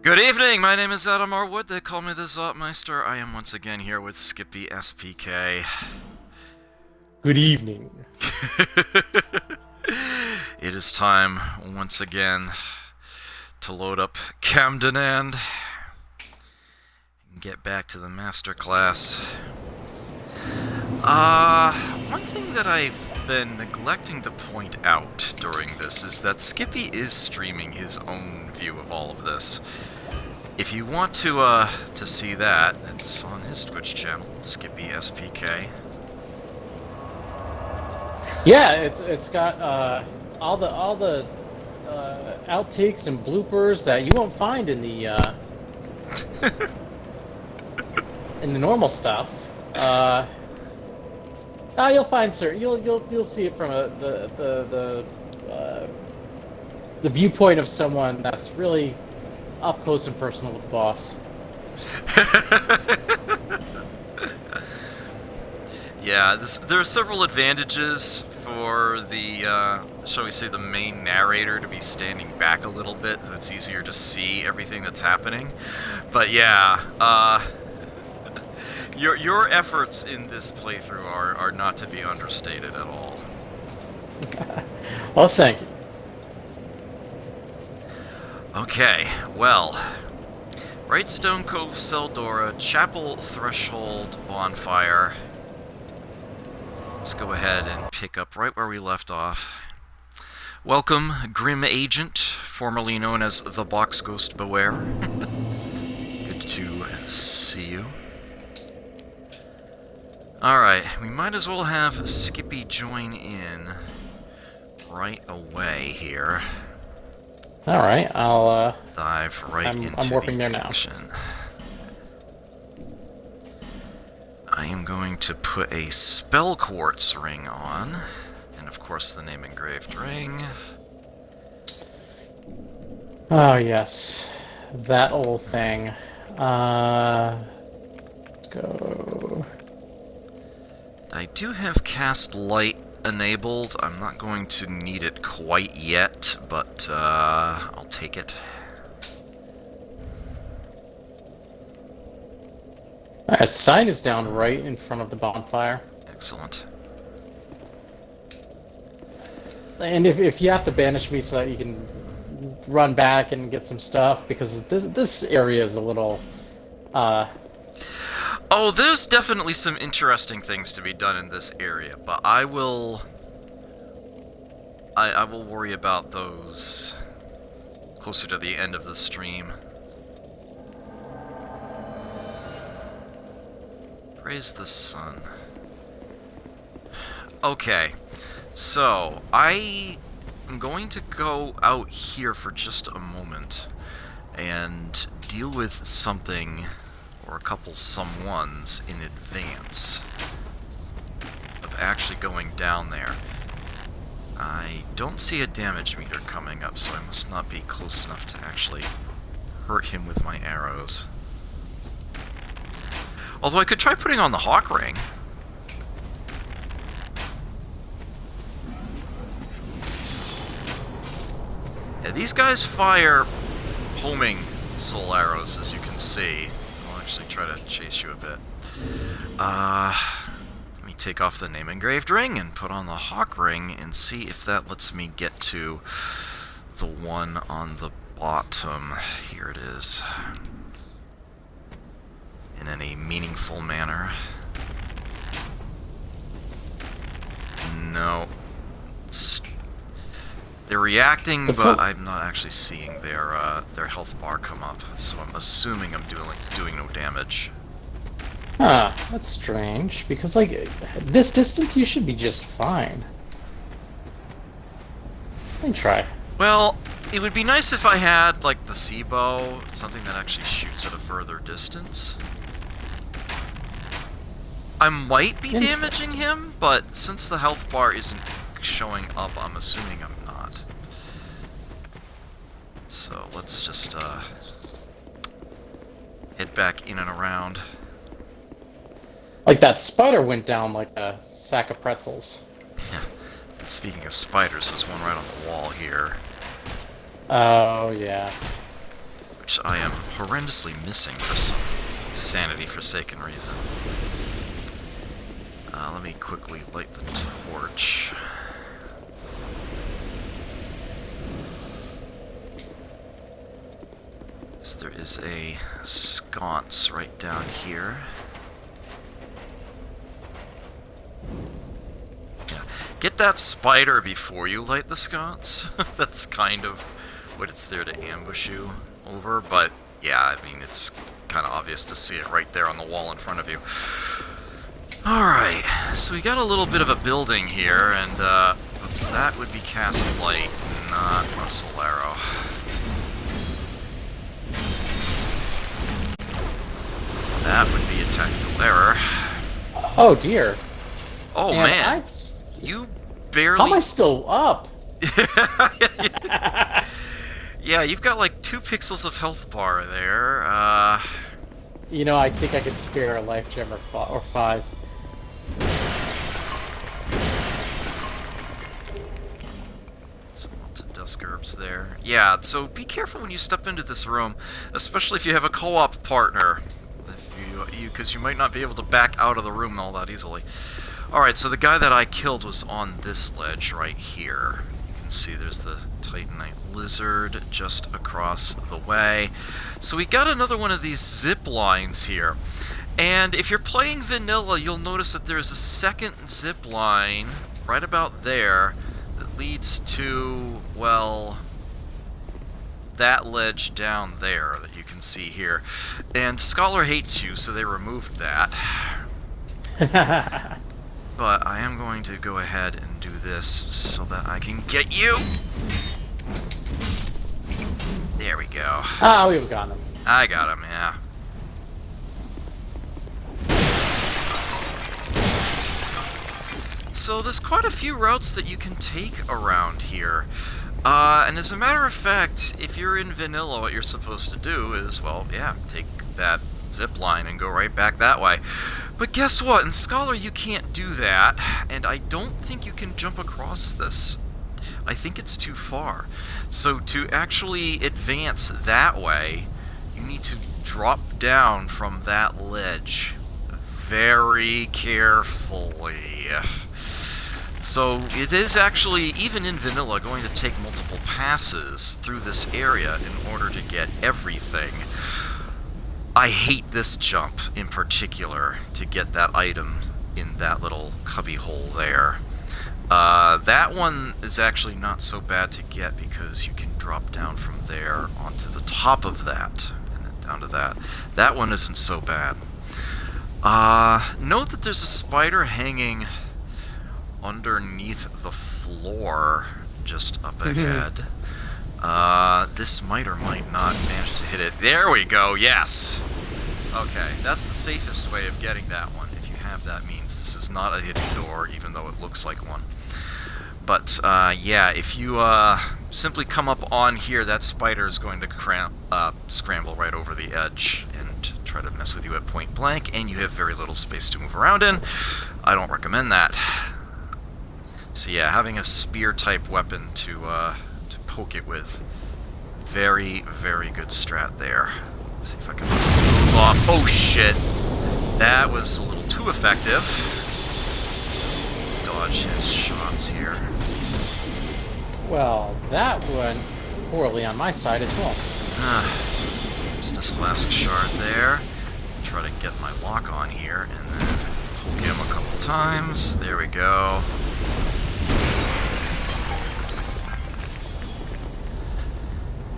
Good evening, my name is Adam R. Wood, they call me the Zopmeister. I am once again here with SkippySPK. Good evening. It is time, once again, to load up Camden and get back to the masterclass. One thing that I've been neglecting to point out during this is that Skippy is streaming his own view of all of this. If you want to see that, it's on his Twitch channel, SkippySPK. Yeah, it's got all the outtakes and bloopers that you won't find in the in the normal stuff. You'll find certain you'll see it from the viewpoint of someone that's really up close and personal with the boss. Yeah, there are several advantages for the, shall we say, the main narrator to be standing back a little bit, so it's easier to see everything that's happening. But yeah, your efforts in this playthrough are not to be understated at all. Well, thank you. Okay, well, Brightstone, Cove, Tseldora, Chapel, Threshold, Bonfire. Let's go ahead and pick up right where we left off. Welcome, Grim Agent, formerly known as the Box Ghost Beware. Good to see you. Alright, we might as well have Skippy join in right away here. Alright, I'll dive right into I'm warping there action. I am going to put a spell quartz ring on, and of course the name engraved ring. Oh yes, that old thing. Let's go. I do have cast light enabled. I'm not going to need it quite yet, but I'll take it. Alright, sign is down right in front of the bonfire. Excellent. And if you have to banish me so that you can run back and get some stuff, because this area is a little Oh, there's definitely some interesting things to be done in this area, but I will worry about those closer to the end of the stream. Praise the sun. Okay, so I am going to go out here for just a moment and deal with something or a couple someones in advance of actually going down there. I don't see a damage meter coming up, so I must not be close enough to actually hurt him with my arrows. Although I could try putting on the hawk ring. Yeah, these guys fire homing soul arrows, as you can see. I'll actually try to chase you a bit. Let me take off the name engraved ring and put on the hawk ring and see if that lets me get to the one on the bottom. Here it is. In any meaningful manner. No. They're reacting, but I'm not actually seeing their health bar come up, so I'm assuming I'm doing no damage. Huh, that's strange, because, like, this distance you should be just fine. Let me try. Well, it would be nice if I had, like, the sea bow, something that actually shoots at a further distance. I might be damaging him, but since the health bar isn't showing up, I'm assuming I'm not. So let's just head back in and around. Like, that spider went down like a sack of pretzels. Yeah. Speaking of spiders, there's one right on the wall here. Oh, yeah. which I am horrendously missing for some sanity-forsaken reason. Let me quickly light the torch. So there is a sconce right down here. Yeah. Get that spider before you light the sconce. That's kind of what it's there to ambush you over, but yeah, I mean, it's kind of obvious to see it right there on the wall in front of you. Alright, so we got a little bit of a building here, and, oops, that would be cast light, not muscle arrow. That would be a technical error. Oh dear. Oh and man, you barely... How am I still up? Yeah, you've got like 2 pixels of health bar there. You know, I think I could spare a life gem or 5. Some melted dusk herbs there. Yeah, so be careful when you step into this room, especially if you have a co-op partner. Because you might not be able to back out of the room all that easily. Alright, so the guy that I killed was on this ledge right here. You can see there's the Titanite lizard just across the way. So we got another one of these zip lines here. And if you're playing vanilla, you'll notice that there's a second zip line right about there that leads to, well, that ledge down there that you can see here. And Scholar hates you, so they removed that. But I am going to go ahead and do this so that I can get you. There we go. Ah, we've got him. I got him, yeah. So there's quite a few routes that you can take around here. And as a matter of fact, if you're in vanilla, what you're supposed to do is, well, yeah, take that zip line and go right back that way. But guess what? In Scholar, you can't do that, and I don't think you can jump across this. I think it's too far. So to actually advance that way, you need to drop down from that ledge very carefully. So it is actually, even in vanilla, going to take multiple passes through this area in order to get everything. I hate this jump in particular to get that item in that little cubby hole there. That one is actually not so bad to get because you can drop down from there onto the top of that and then down to that. That one isn't so bad. Note that there's a spider hanging underneath the floor just up ahead. This might or might not manage to hit it. There we go, yes! Okay, that's the safest way of getting that one. If you have that means this is not a hidden door, even though it looks like one. But, yeah, if you simply come up on here, that spider is going to scramble right over the edge and try to mess with you at point blank, and you have very little space to move around in. I don't recommend that. So yeah, having a spear-type weapon to poke it with, very, very good strat there. Let's see if I can pull those off. Oh shit! That was a little too effective. Dodge his shots here. Well, that went poorly on my side as well. Estus Flask Shard there. Try to get my lock on here, and then poke him a couple times. There we go.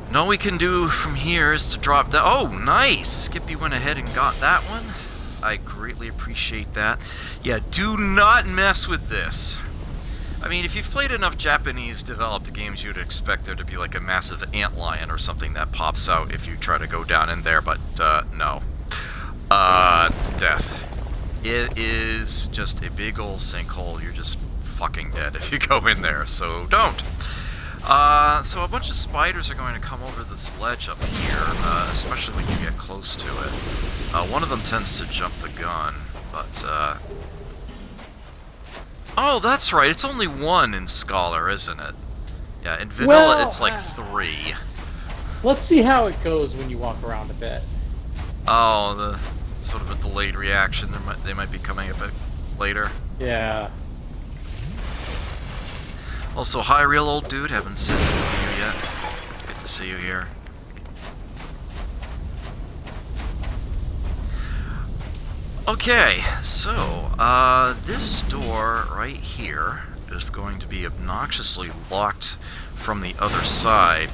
And all we can do from here is to drop that. Oh, nice! Skippy went ahead and got that one. I greatly appreciate that. Yeah, do not mess with this. I mean, if you've played enough Japanese-developed games, you'd expect there to be like a massive antlion or something that pops out if you try to go down in there, but no. Death. It is just a big old sinkhole. You're just fucking dead if you go in there, so don't. So a bunch of spiders are going to come over this ledge up here, especially when you get close to it. One of them tends to jump the gun, but, oh, that's right, it's only one in Scholar, isn't it? Yeah, in Vanilla it's like 3. Let's see how it goes when you walk around a bit. Oh, the sort of a delayed reaction. They might be coming a bit later. Yeah. Also, hi, real old dude. Haven't said hello to you yet. Good to see you here. Okay, so, this door right here is going to be obnoxiously locked from the other side.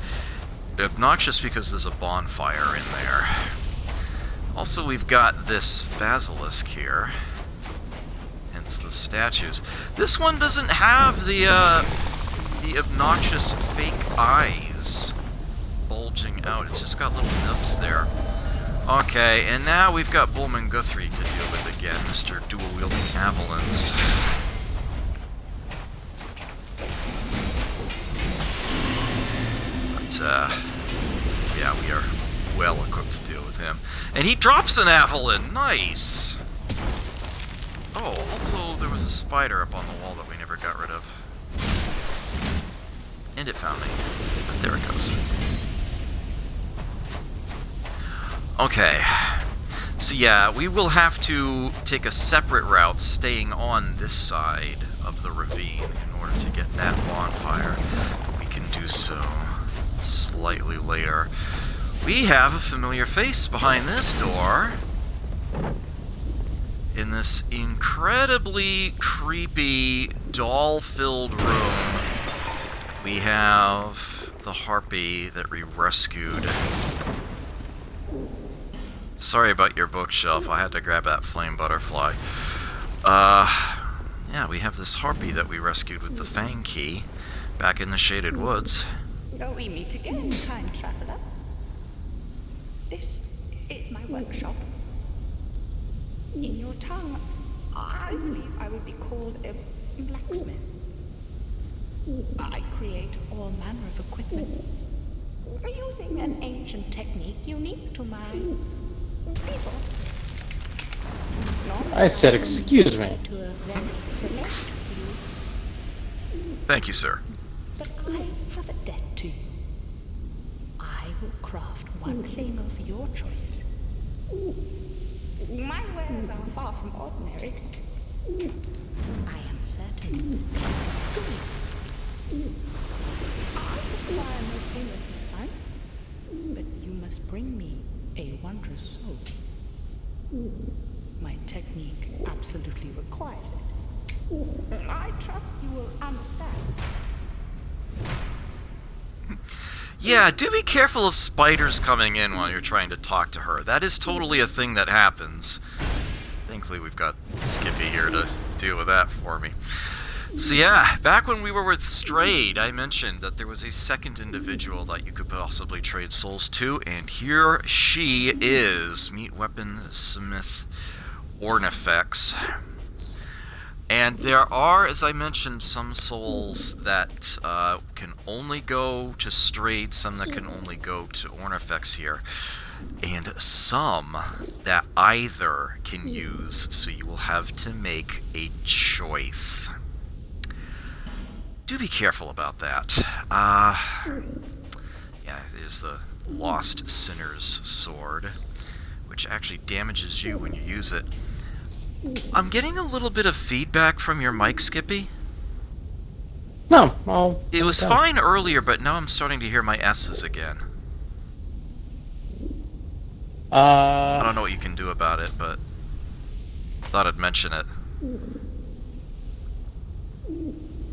Obnoxious because there's a bonfire in there. Also, we've got this basilisk here. Hence the statues. This one doesn't have the obnoxious fake eyes bulging out. It's just got little nubs there. Okay, and now we've got Bullman Guthrie to deal with again, Mr. Dual-Wielding Javelins. But, yeah, we are well equipped to deal with him. And he drops an Avalon! Nice! Oh, also, there was a spider up on the wall that we never got rid of. And it found me. But there it goes. Okay, so yeah, we will have to take a separate route staying on this side of the ravine in order to get that bonfire. But we can do so slightly later. We have a familiar face behind this door in this incredibly creepy, doll-filled room. We have the harpy that we rescued. Sorry about your bookshelf, I had to grab that flame butterfly. Yeah, we have this harpy that we rescued with the Fang Key back in the Shaded Woods. Oh, we meet again, time traveler. This is my workshop. In your tongue, I believe I would be called a blacksmith. I create all manner of equipment, using an ancient technique unique to my people. I said, excuse me. To a very select few, Thank you, sir. but I have a debt to you. I will craft one thing of your choice. My wares are far from ordinary. I am certain. I require no payment this time, but you must bring me a wondrous soul. My technique absolutely requires it. I trust you will understand. Yeah, do be careful of spiders coming in while you're trying to talk to her. That is totally a thing that happens. Thankfully, we've got Skippy here to deal with that for me. So yeah, back when we were with Strayed, I mentioned that there was a second individual that you could possibly trade souls to, and here she is. Meet Weaponsmith Ornifex. And there are, as I mentioned, some souls that can only go to Strayed, some that can only go to Ornifex here, and some that either can use, so you will have to make a choice. Do be careful about that. Yeah, it is the Lost Sinner's Sword, which actually damages you when you use it. I'm getting a little bit of feedback from your mic, Skippy. No, It was fine earlier, but now I'm starting to hear my S's again. I don't know what you can do about it, but thought I'd mention it.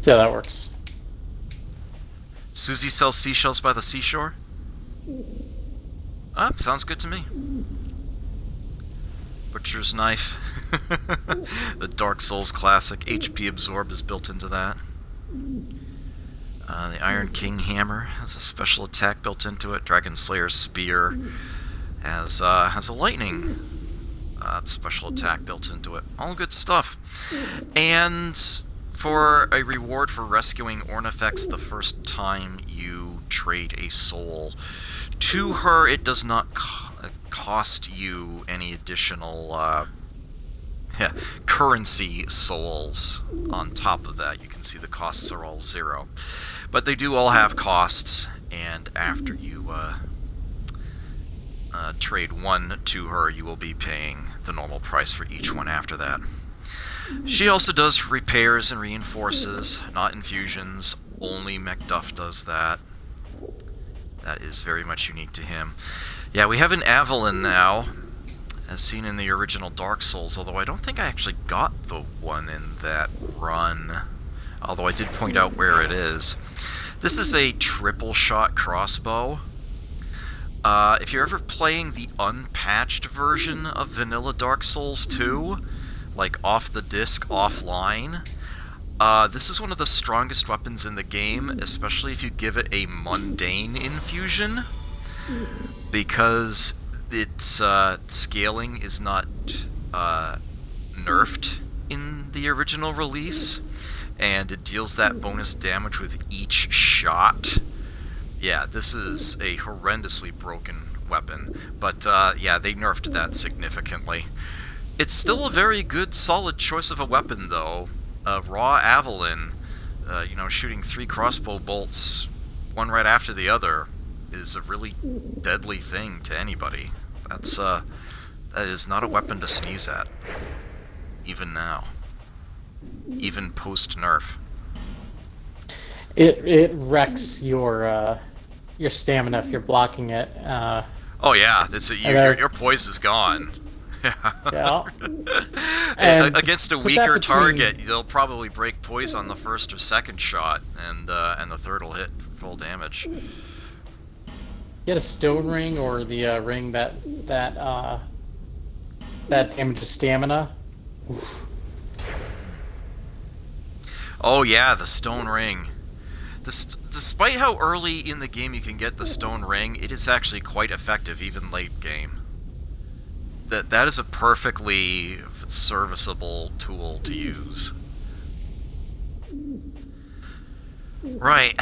See how that works. Susie sells seashells by the seashore? Sounds good to me. Butcher's Knife. The Dark Souls classic. HP Absorb is built into that. The Iron King Hammer has a special attack built into it. Dragon Slayer's Spear has a lightning special attack built into it. All good stuff. And for a reward for rescuing Ornifex the first time you trade a soul to her, it does not cost you any additional currency souls on top of that. You can see the costs are all 0. But they do all have costs, and after you trade one to her, you will be paying the normal price for each one after that. She also does repairs and reinforces, not infusions. Only Macduff does that. That is very much unique to him. Yeah, we have an Avalon now, as seen in the original Dark Souls, although I don't think I actually got the one in that run, although I did point out where it is. This is a triple-shot crossbow. If you're ever playing the unpatched version of Vanilla Dark Souls 2, like off the disc, offline, this is one of the strongest weapons in the game, especially if you give it a mundane infusion, because its scaling is not nerfed in the original release, and it deals that bonus damage with each shot. Yeah, this is a horrendously broken weapon, but yeah, they nerfed that significantly. It's still a very good, solid choice of a weapon, though. Raw Avalon, you know, shooting 3 crossbow bolts, one right after the other, is a really deadly thing to anybody. That is not a weapon to sneeze at, even now, even post-nerf. It wrecks your stamina if you're blocking it. Oh yeah, your poise is gone. Yeah. Against a weaker target, they'll probably break poise on the first or second shot, and the third will hit full damage. Get a stone ring or the ring that damages stamina. Oof. Oh yeah, the stone ring. Despite how early in the game you can get the stone ring, it is actually quite effective, even late game. That is a perfectly serviceable tool to use. Right,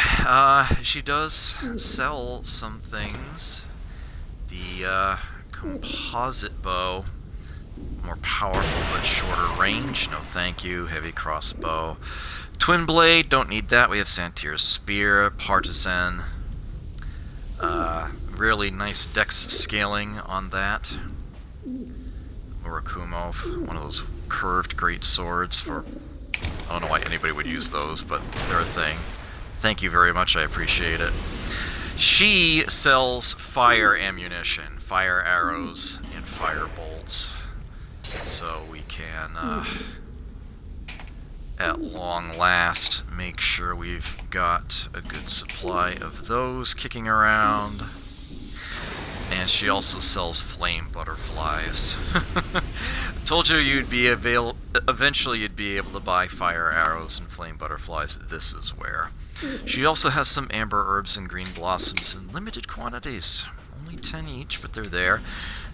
she does sell some things. The composite bow, more powerful but shorter range, no thank you. Heavy crossbow. Twin blade, don't need that. We have Santier's spear, partisan. Really nice dex scaling on that. Murakumo, one of those curved great swords for... I don't know why anybody would use those, but they're a thing. Thank you very much, I appreciate it. She sells fire ammunition, fire arrows, and fire bolts. So we can, at long last, make sure we've got a good supply of those kicking around. And she also sells flame butterflies. Told you eventually you'd be able to buy fire arrows and flame butterflies. This is where. She also has some amber herbs and green blossoms in limited quantities. Only 10 each, but they're there.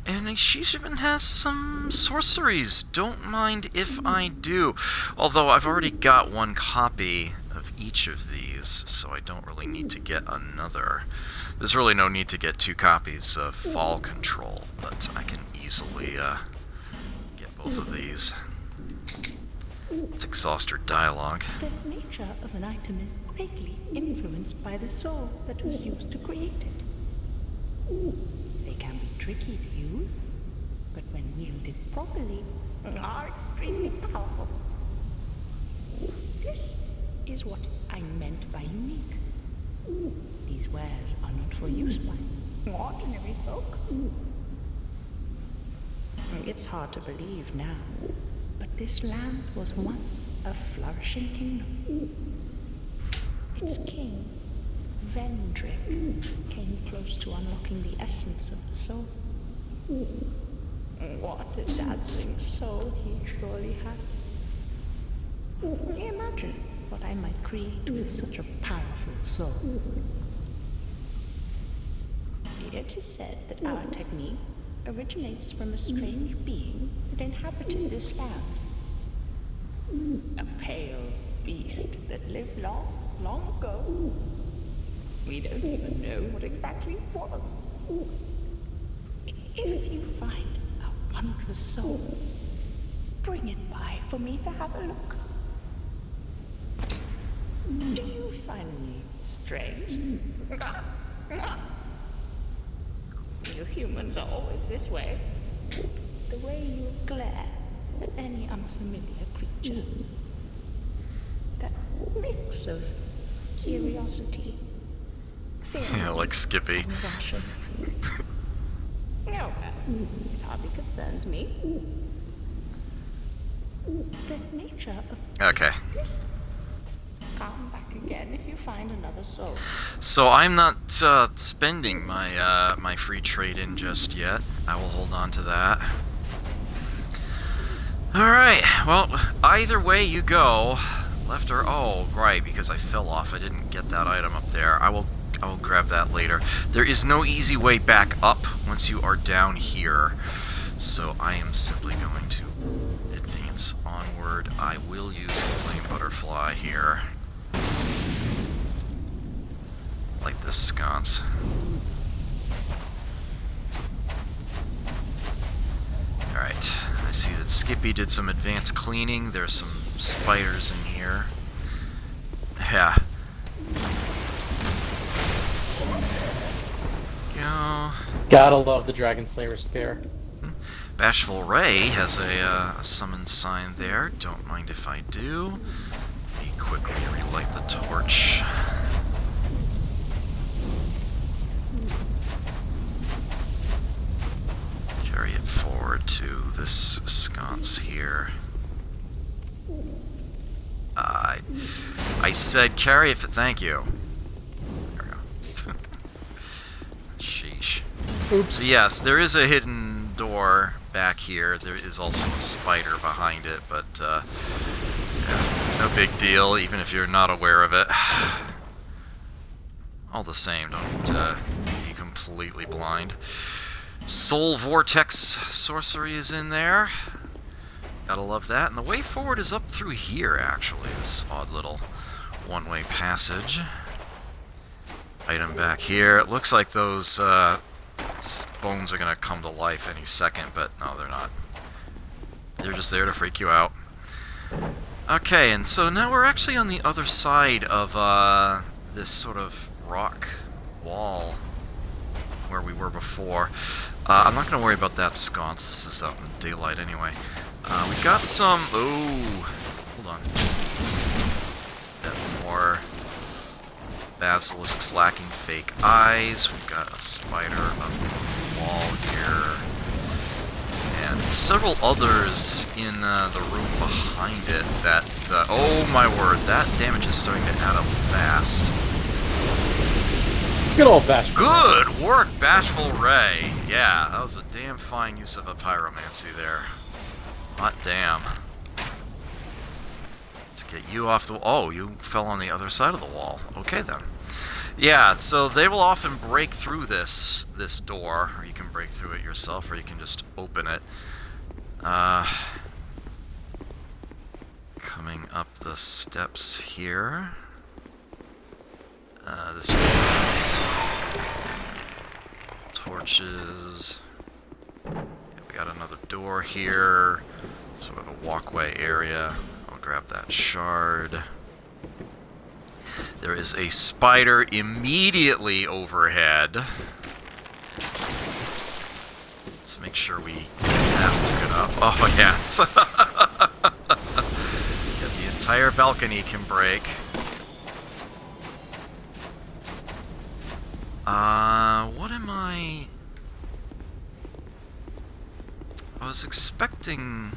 And she even has some sorceries. Don't mind if I do. Although I've already got one copy of each of these, so I don't really need to get another. There's really no need to get 2 copies of Fall Control, but I can easily get both of these. Let's exhaust her dialogue. The nature of an item is greatly influenced by the soul that was used to create it. They can be tricky to use, but when wielded properly, are extremely powerful. This is what I meant by unique. These wares are not for use by ordinary folk. It's hard to believe now, but this land was once a flourishing kingdom. Its king, Vendrick, came close to unlocking the essence of the soul. What a dazzling soul he surely had. Imagine what I might create with such a powerful soul. It is said that our technique originates from a strange being that inhabited this land. A pale beast that lived long, long ago. We don't even know what exactly it was. If you find a wondrous soul, bring it by for me to have a look. Do you find me strange? You humans are always this way. The way you glare at any unfamiliar creature. That mix of curiosity, fear, Yeah, like Skippy. and revulsion. Oh, well, it hardly concerns me. The nature of Okay. this. Come back again if you find another soul. So I'm not spending my my free trade-in just yet. I will hold on to that. Alright, well, either way you go, left or... Oh, right, because I fell off. I didn't get that item up there. I will grab that later. There is no easy way back up once you are down here. So I am simply going to advance onward. I will use a flame butterfly here. Like this sconce. Alright, I see that Skippy did some advanced cleaning. There's some spiders in here. Yeah. Go. Gotta love the Dragon Slayer spear. Bashful Ray has a summon sign there. Don't mind if I do. Let me quickly relight the torch. Carry it forward to this sconce here. I said carry it. Thank you. There we go. Sheesh. Oops. So yes, there is a hidden door back here. There is also a spider behind it, but yeah, no big deal, even if you're not aware of it. All the same, don't be completely blind. Soul Vortex sorcery is in there. Gotta love that. And the way forward is up through here, actually. This odd little one-way passage. Item back here. It looks like those bones are gonna come to life any second, but no, they're not. They're just there to freak you out. Okay, and so now we're actually on the other side of this sort of rock wall where we were before. I'm not going to worry about that sconce. This is out in daylight anyway. We got some... Oh, hold on. Bit more basilisks lacking fake eyes. We've got a spider up the wall here. And several others in the room behind it that... oh my word, that damage is starting to add up fast. Good old Bashful. Good work, Bashful Ray. Yeah, that was a damn fine use of a pyromancy there. Hot damn. Let's get you off the... Oh, you fell on the other side of the wall. Okay, then. Yeah, so they will often break through this door, or you can break through it yourself, or you can just open it. Coming up the steps here. This was torches. Yeah, we got another door here, sort of a walkway area. I'll grab that shard. There is a spider immediately overhead. Let's make sure we get that woken up. Oh, yes. Yeah, the entire balcony can break. What am I... I was expecting...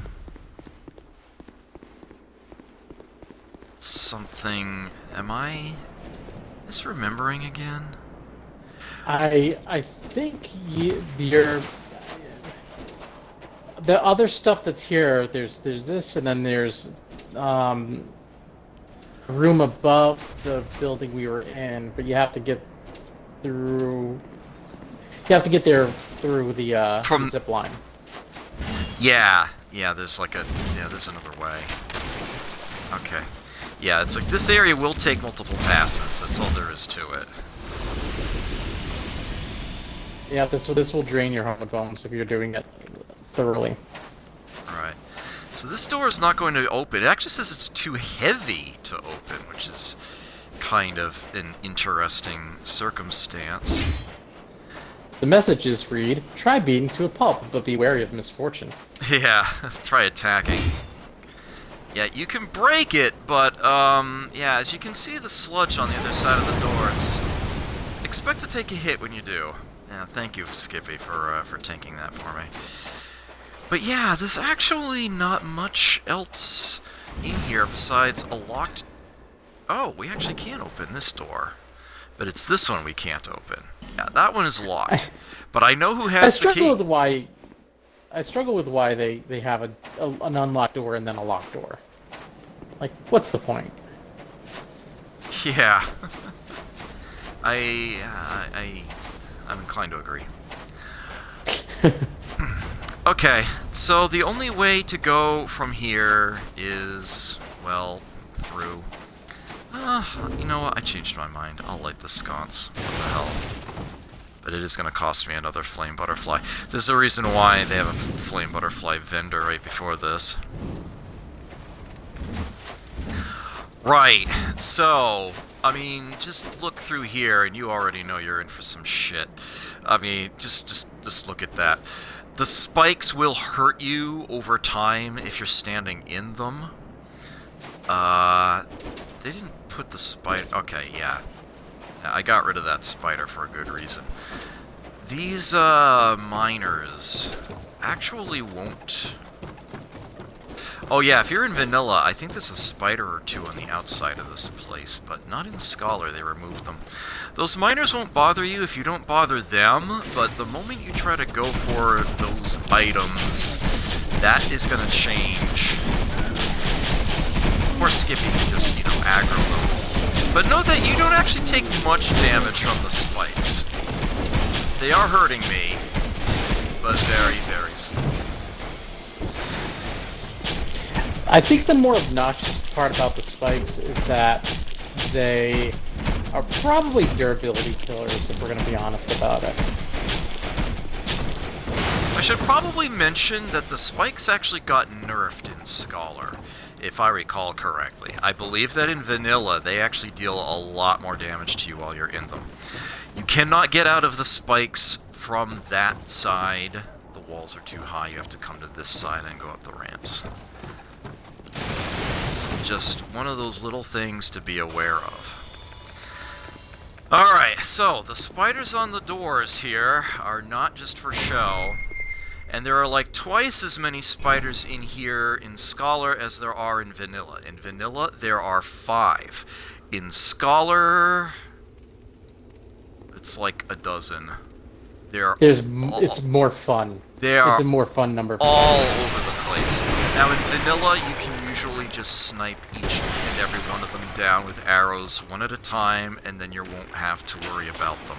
something... Am I misremembering again? I think you're... The other stuff that's here, there's this, and then there's a room above the building we were in, but you have to get through... You have to get there through the zip line. Yeah, there's like a... Yeah, there's another way. Okay. Yeah, it's like this area will take multiple passes, that's all there is to it. Yeah, this will drain your home bones if you're doing it thoroughly. Alright. So this door is not going to open. It actually says it's too heavy to open, which is kind of an interesting circumstance. The messages read, try beating to a pulp, but be wary of misfortune. Yeah, try attacking. Yeah, you can break it, but, yeah, as you can see the sludge on the other side of the door, expect to take a hit when you do. Yeah, thank you, Skippy, for tanking that for me. But yeah, there's actually not much else in here besides a locked... Oh, we actually can open this door. But it's this one we can't open. Yeah, that one is locked. But I know who has the key. I struggle with why they have an unlocked door and then a locked door. Like, what's the point? Yeah. I'm inclined to agree. Okay, so the only way to go from here is, well, through. You know what? I changed my mind. I'll light the sconce. What the hell? But it is going to cost me another flame butterfly. There's a reason why they have a flame butterfly vendor right before this. Right, so, I mean, just look through here and you already know you're in for some shit. I mean, just look at that. The spikes will hurt you over time if you're standing in them. They didn't put the spider... Okay, yeah. I got rid of that spider for a good reason. These, miners actually won't... Oh yeah, if you're in vanilla, I think there's a spider or two on the outside of this place, but not in Scholar, they removed them. Those miners won't bother you if you don't bother them, but the moment you try to go for those items, that is going to change. Or Skippy can just, you know, aggro them. But note that you don't actually take much damage from the spikes. They are hurting me, but very, very slow. I think the more obnoxious part about the spikes is that they are probably durability killers, if we're going to be honest about it. I should probably mention that the spikes actually got nerfed in Scholar, if I recall correctly. I believe that in Vanilla, they actually deal a lot more damage to you while you're in them. You cannot get out of the spikes from that side. The walls are too high. You have to come to this side and go up the ramps. It's just one of those little things to be aware of. Alright, so the spiders on the doors here are not just for show. And there are like twice as many spiders in here in Scholar as there are in Vanilla. In Vanilla, there are 5. In Scholar, it's like a dozen. It's more fun. It's a more fun number. All over the place. Now in Vanilla, you can usually just snipe each and every one of them down with arrows one at a time, and then you won't have to worry about them.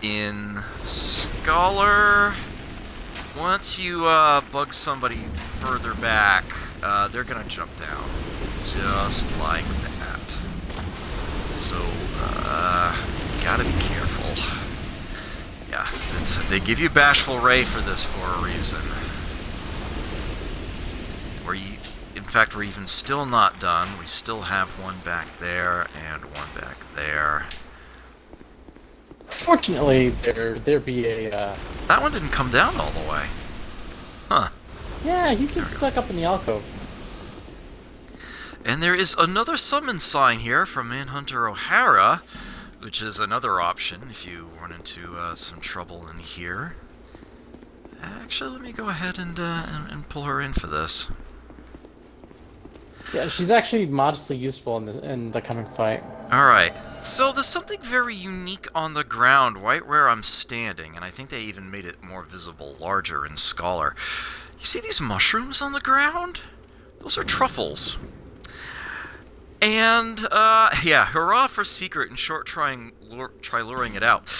In Scholar, once you bug somebody further back, they're gonna jump down, just like that. So, gotta be careful. Yeah, they give you Bashful Ray for this for a reason. In fact, we're even still not done. We still have one back there and one back there. Fortunately, there be a... That one didn't come down all the way. Huh. Yeah, he gets stuck up in the alcove. And there is another summon sign here from Manhunter O'Hara, which is another option if you run into some trouble in here. Actually, let me go ahead and pull her in for this. Yeah, she's actually modestly useful in the coming fight. Alright, so there's something very unique on the ground right where I'm standing, and I think they even made it more visible, larger in Scholar. You see these mushrooms on the ground? Those are truffles. And, yeah, hurrah for secret and short try luring it out.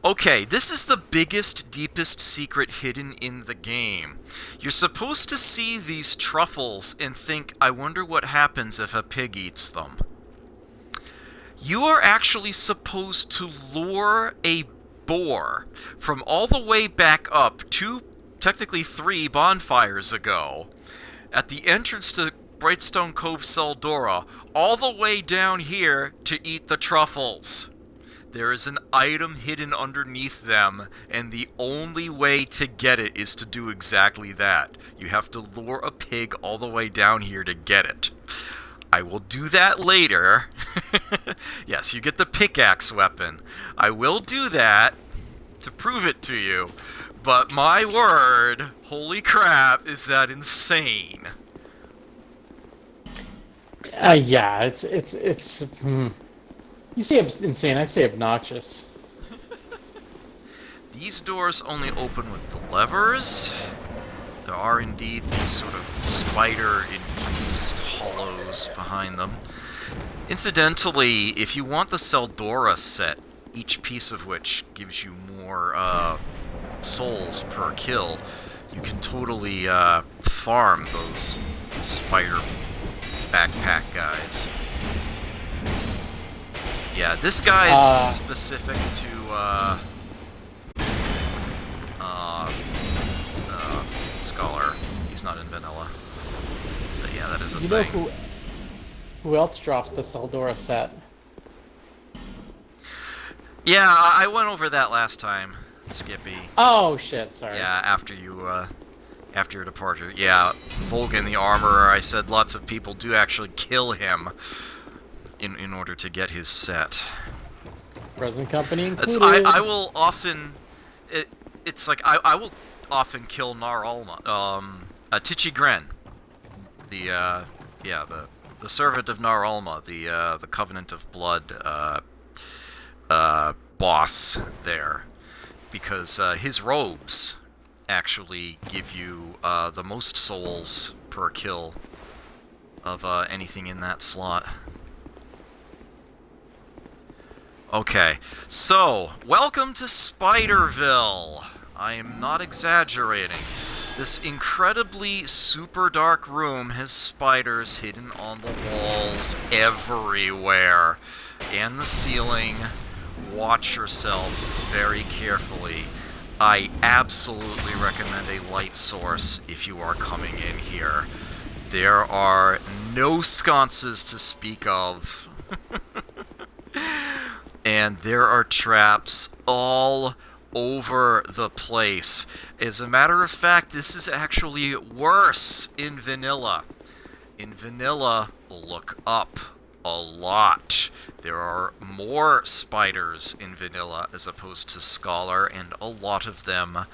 Okay, this is the biggest, deepest secret hidden in the game. You're supposed to see these truffles and think, I wonder what happens if a pig eats them. You are actually supposed to lure a boar from all the way back up 2, technically 3 bonfires ago, at the entrance to Brightstone Cove Tseldora, all the way down here to eat the truffles. There is an item hidden underneath them, and the only way to get it is to do exactly that. You have to lure a pig all the way down here to get it. I will do that later. Yes, you get the pickaxe weapon. I will do that to prove it to you. But my word, holy crap, is that insane. Yeah, it's. You say insane, I say obnoxious. These doors only open with the levers. There are indeed these sort of spider-infused hollows behind them. Incidentally, if you want the Tseldora set, each piece of which gives you more souls per kill, you can totally farm those spider backpack guys. Yeah, this guy's specific to Scholar. He's not in vanilla. But yeah, that is a thing. You know who else drops the Tseldora set? Yeah, I went over that last time, Skippy. Oh shit, sorry. Yeah, after your departure. Yeah, Volgan the Armorer, I said lots of people do actually kill him in order to get his set. Present company included. I will often... It's like, I will often kill Nar Alma. Tichi Gren. The servant of Nar Alma, the Covenant of Blood, boss there. Because his robes actually give you the most souls per kill of anything in that slot. Okay, so, welcome to Spiderville. I am not exaggerating. This incredibly super dark room has spiders hidden on the walls everywhere. And the ceiling. Watch yourself very carefully. I absolutely recommend a light source if you are coming in here. There are no sconces to speak of. And there are traps all over the place. As a matter of fact, this is actually worse in vanilla. In vanilla, look up a lot. There are more spiders in vanilla as opposed to Scholar, and a lot of them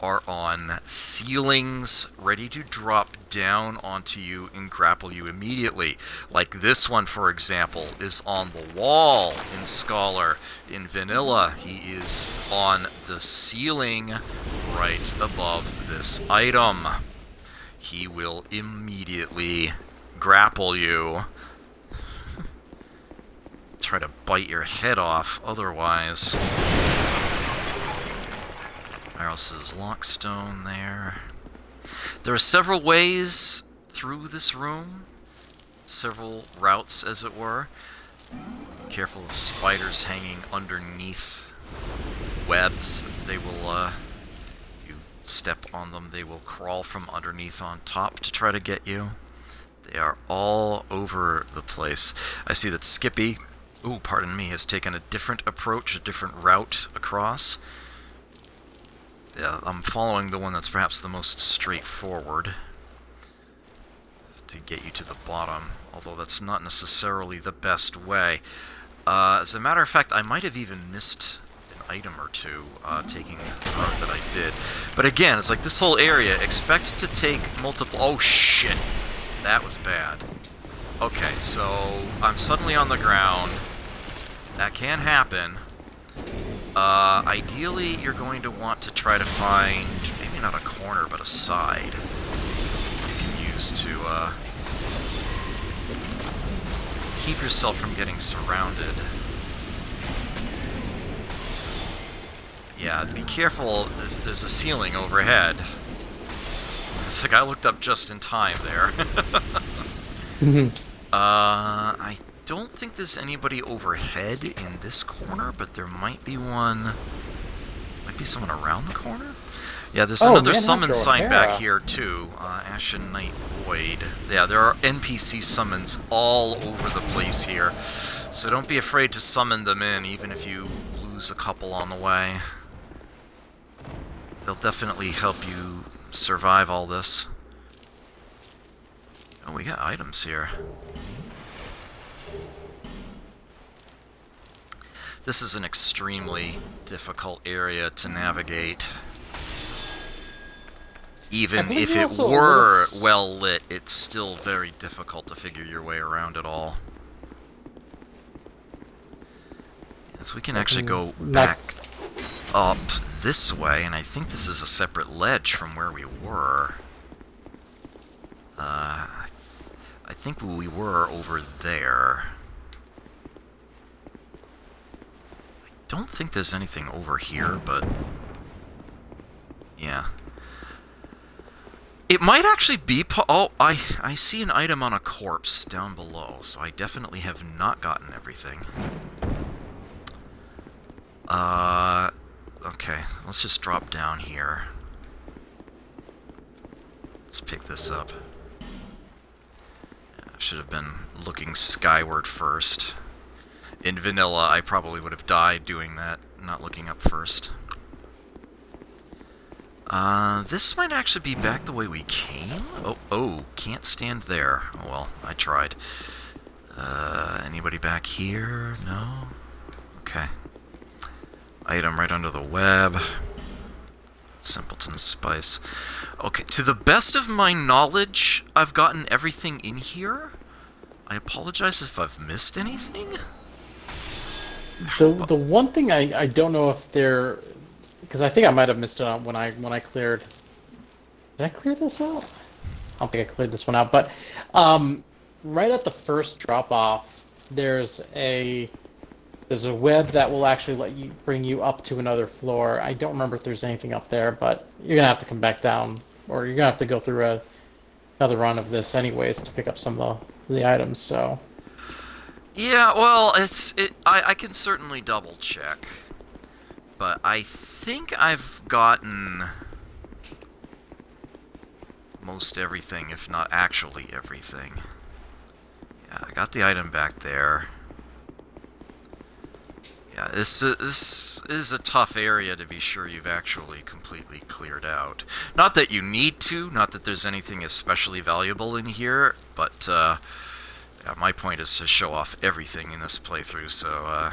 are on ceilings, ready to drop down onto you and grapple you immediately. Like this one, for example, is on the wall in Scholar. In vanilla, he is on the ceiling right above this item. He will immediately grapple you. Try to bite your head off otherwise. Where else is Lockstone there? There are several ways through this room. Several routes, as it were. Careful of spiders hanging underneath webs. They will, if you step on them, they will crawl from underneath on top to try to get you. They are all over the place. I see that Skippy, pardon me, has taken a different approach, a different route across. I'm following the one that's perhaps the most straightforward to get you to the bottom, although that's not necessarily the best way. As a matter of fact, I might have even missed an item or two taking the route that I did. But again, it's like this whole area, expect to take multiple... Oh shit! That was bad. Okay, so I'm suddenly on the ground. That can happen. Ideally, you're going to want to try to find, maybe not a corner, but a side you can use to, keep yourself from getting surrounded. Yeah, be careful if there's a ceiling overhead. It's like I looked up just in time there. I don't think there's anybody overhead in this corner, but there might be one. Might be someone around the corner. Yeah, there's Oh, another man, summon Astro sign back O'Hara. here, too. Ashen Knight Void. Yeah, there are NPC summons all over the place here. So don't be afraid to summon them in, even if you lose a couple on the way. They'll definitely help you survive all this. Oh, we got items here. This is an extremely difficult area to navigate. Even believe if you're it also a were little well lit, it's still very difficult to figure your way around it all. Yes, we can actually go back up this way, and I think this is a separate ledge from where we were. I think we were over there. I don't think there's anything over here, but yeah. It might actually be... Oh, I see an item on a corpse down below, so I definitely have not gotten everything. Okay, let's just drop down here. Let's pick this up. I should have been looking skyward first. In vanilla, I probably would have died doing that, not looking up first. This might actually be back the way we came? Oh, can't stand there. Oh well, I tried. Anybody back here? No? Okay. Item right under the web. Simpleton Spice. Okay, to the best of my knowledge, I've gotten everything in here. I apologize if I've missed anything. The one thing I don't know if they're, because I think I might have missed it out when I cleared. Did I clear this out? I don't think I cleared this one out, but right at the first drop off, there's a web that will actually bring you up to another floor. I don't remember if there's anything up there, but you're gonna have to come back down, or you're gonna have to go through another run of this anyways to pick up some of the items. So. Yeah, well, I can certainly double check, but I think I've gotten most everything, if not actually everything. Yeah, I got the item back there. Yeah, this is a tough area to be sure you've actually completely cleared out. Not that you need to, not that there's anything especially valuable in here, but yeah, my point is to show off everything in this playthrough, so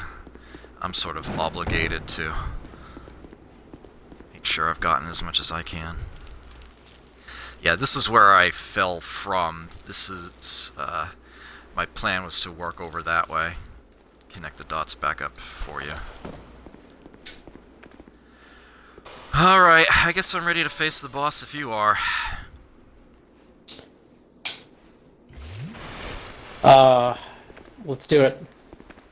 I'm sort of obligated to make sure I've gotten as much as I can. Yeah, this is where I fell from. This is, my plan was to work over that way. Connect the dots back up for you. Alright, I guess I'm ready to face the boss if you are. Let's do it.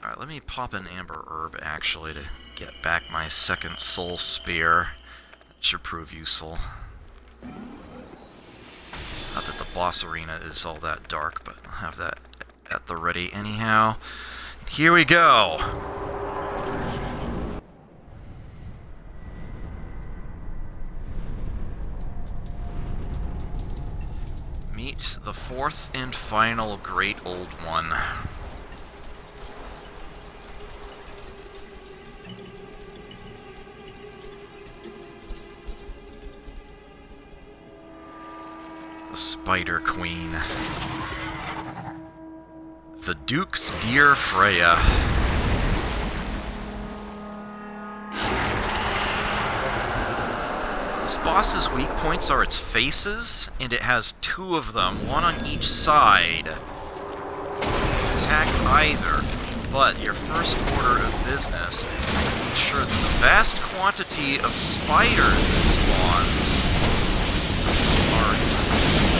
Alright, let me pop an amber herb, actually, to get back my second soul spear. That should prove useful. Not that the boss arena is all that dark, but I'll have that at the ready anyhow. Here we go! Meet the fourth and final Great Old One. The Spider Queen. The Duke's Dear Freya. This boss's weak points are its faces, and it has two of them, one on each side. Attack either, but your first order of business is to make sure that the vast quantity of spiders it spawns aren't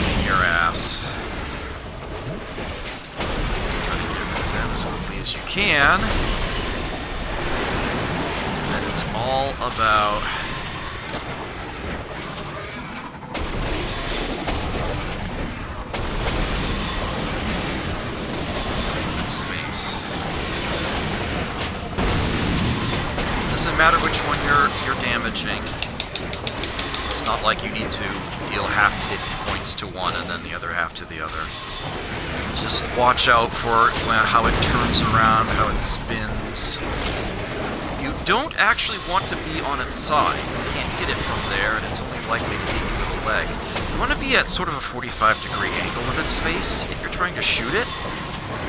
in your ass. Try to get rid of them as quickly as you can. And then it's all about its face. Doesn't matter which one you're damaging. It's It's not like you need to deal half hit points to one and then the other half to the other. Just watch out for how it turns around, how it spins. You don't actually want to be on its side. You can't hit it from there, and it's only likely to hit you with a leg. You want to be at sort of a 45-degree angle with its face if you're trying to shoot it.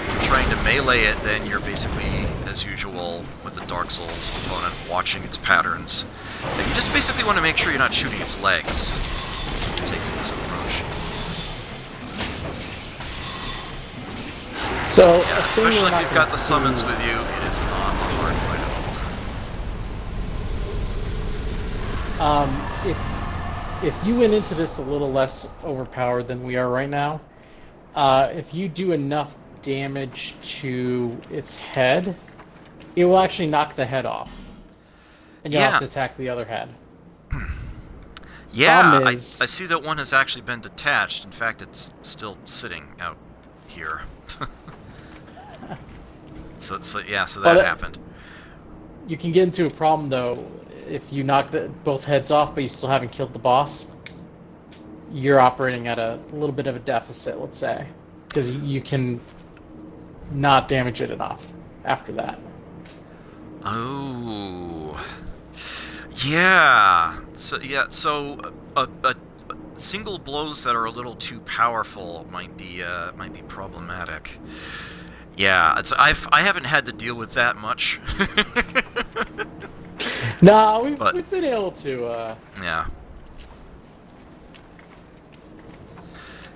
If you're trying to melee it, then you're basically, as usual with the Dark Souls opponent, watching its patterns. And you just basically want to make sure you're not shooting its legs, taking this approach. So, Yeah, especially if you've got the summons with you, it is not a hard fight at all. If you went into this a little less overpowered than we are right now, if you do enough damage to its head, it will actually knock the head off. And you'll have to attack the other head. Yeah, I see that one has actually been detached. In fact, it's still sitting out here. so that happened. You can get into a problem, though, if you knock both heads off, but you still haven't killed the boss. You're operating at a little bit of a deficit, let's say. Because you can not damage it enough after that. Oh, yeah. So single blows that are a little too powerful might be problematic. Yeah, I haven't had to deal with that much. No, we've been able to. Yeah.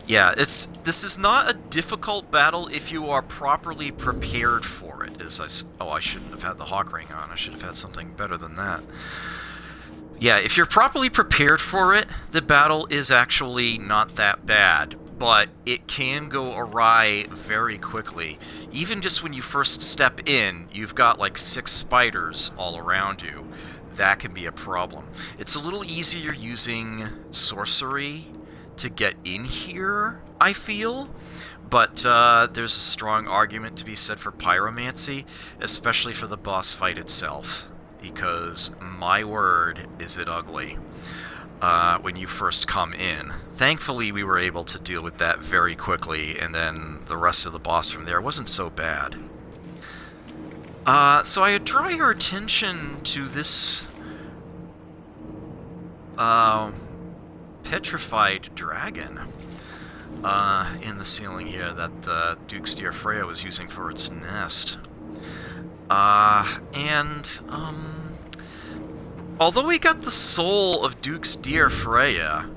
Yeah, this is not a difficult battle if you are properly prepared for it. I shouldn't have had the Hawk Ring on. I should have had something better than that. Yeah, if you're properly prepared for it, the battle is actually not that bad, but it can go awry very quickly. Even just when you first step in, you've got like 6 spiders all around you. That can be a problem. It's a little easier using sorcery to get in here, I feel, but there's a strong argument to be said for pyromancy, especially for the boss fight itself, because my word, is it ugly when you first come in. Thankfully, we were able to deal with that very quickly, and then the rest of the boss from there wasn't so bad. So I draw your attention to this petrified dragon in the ceiling here that Duke's dear Freya was using for its nest. Although we got the soul of Duke's dear Freya,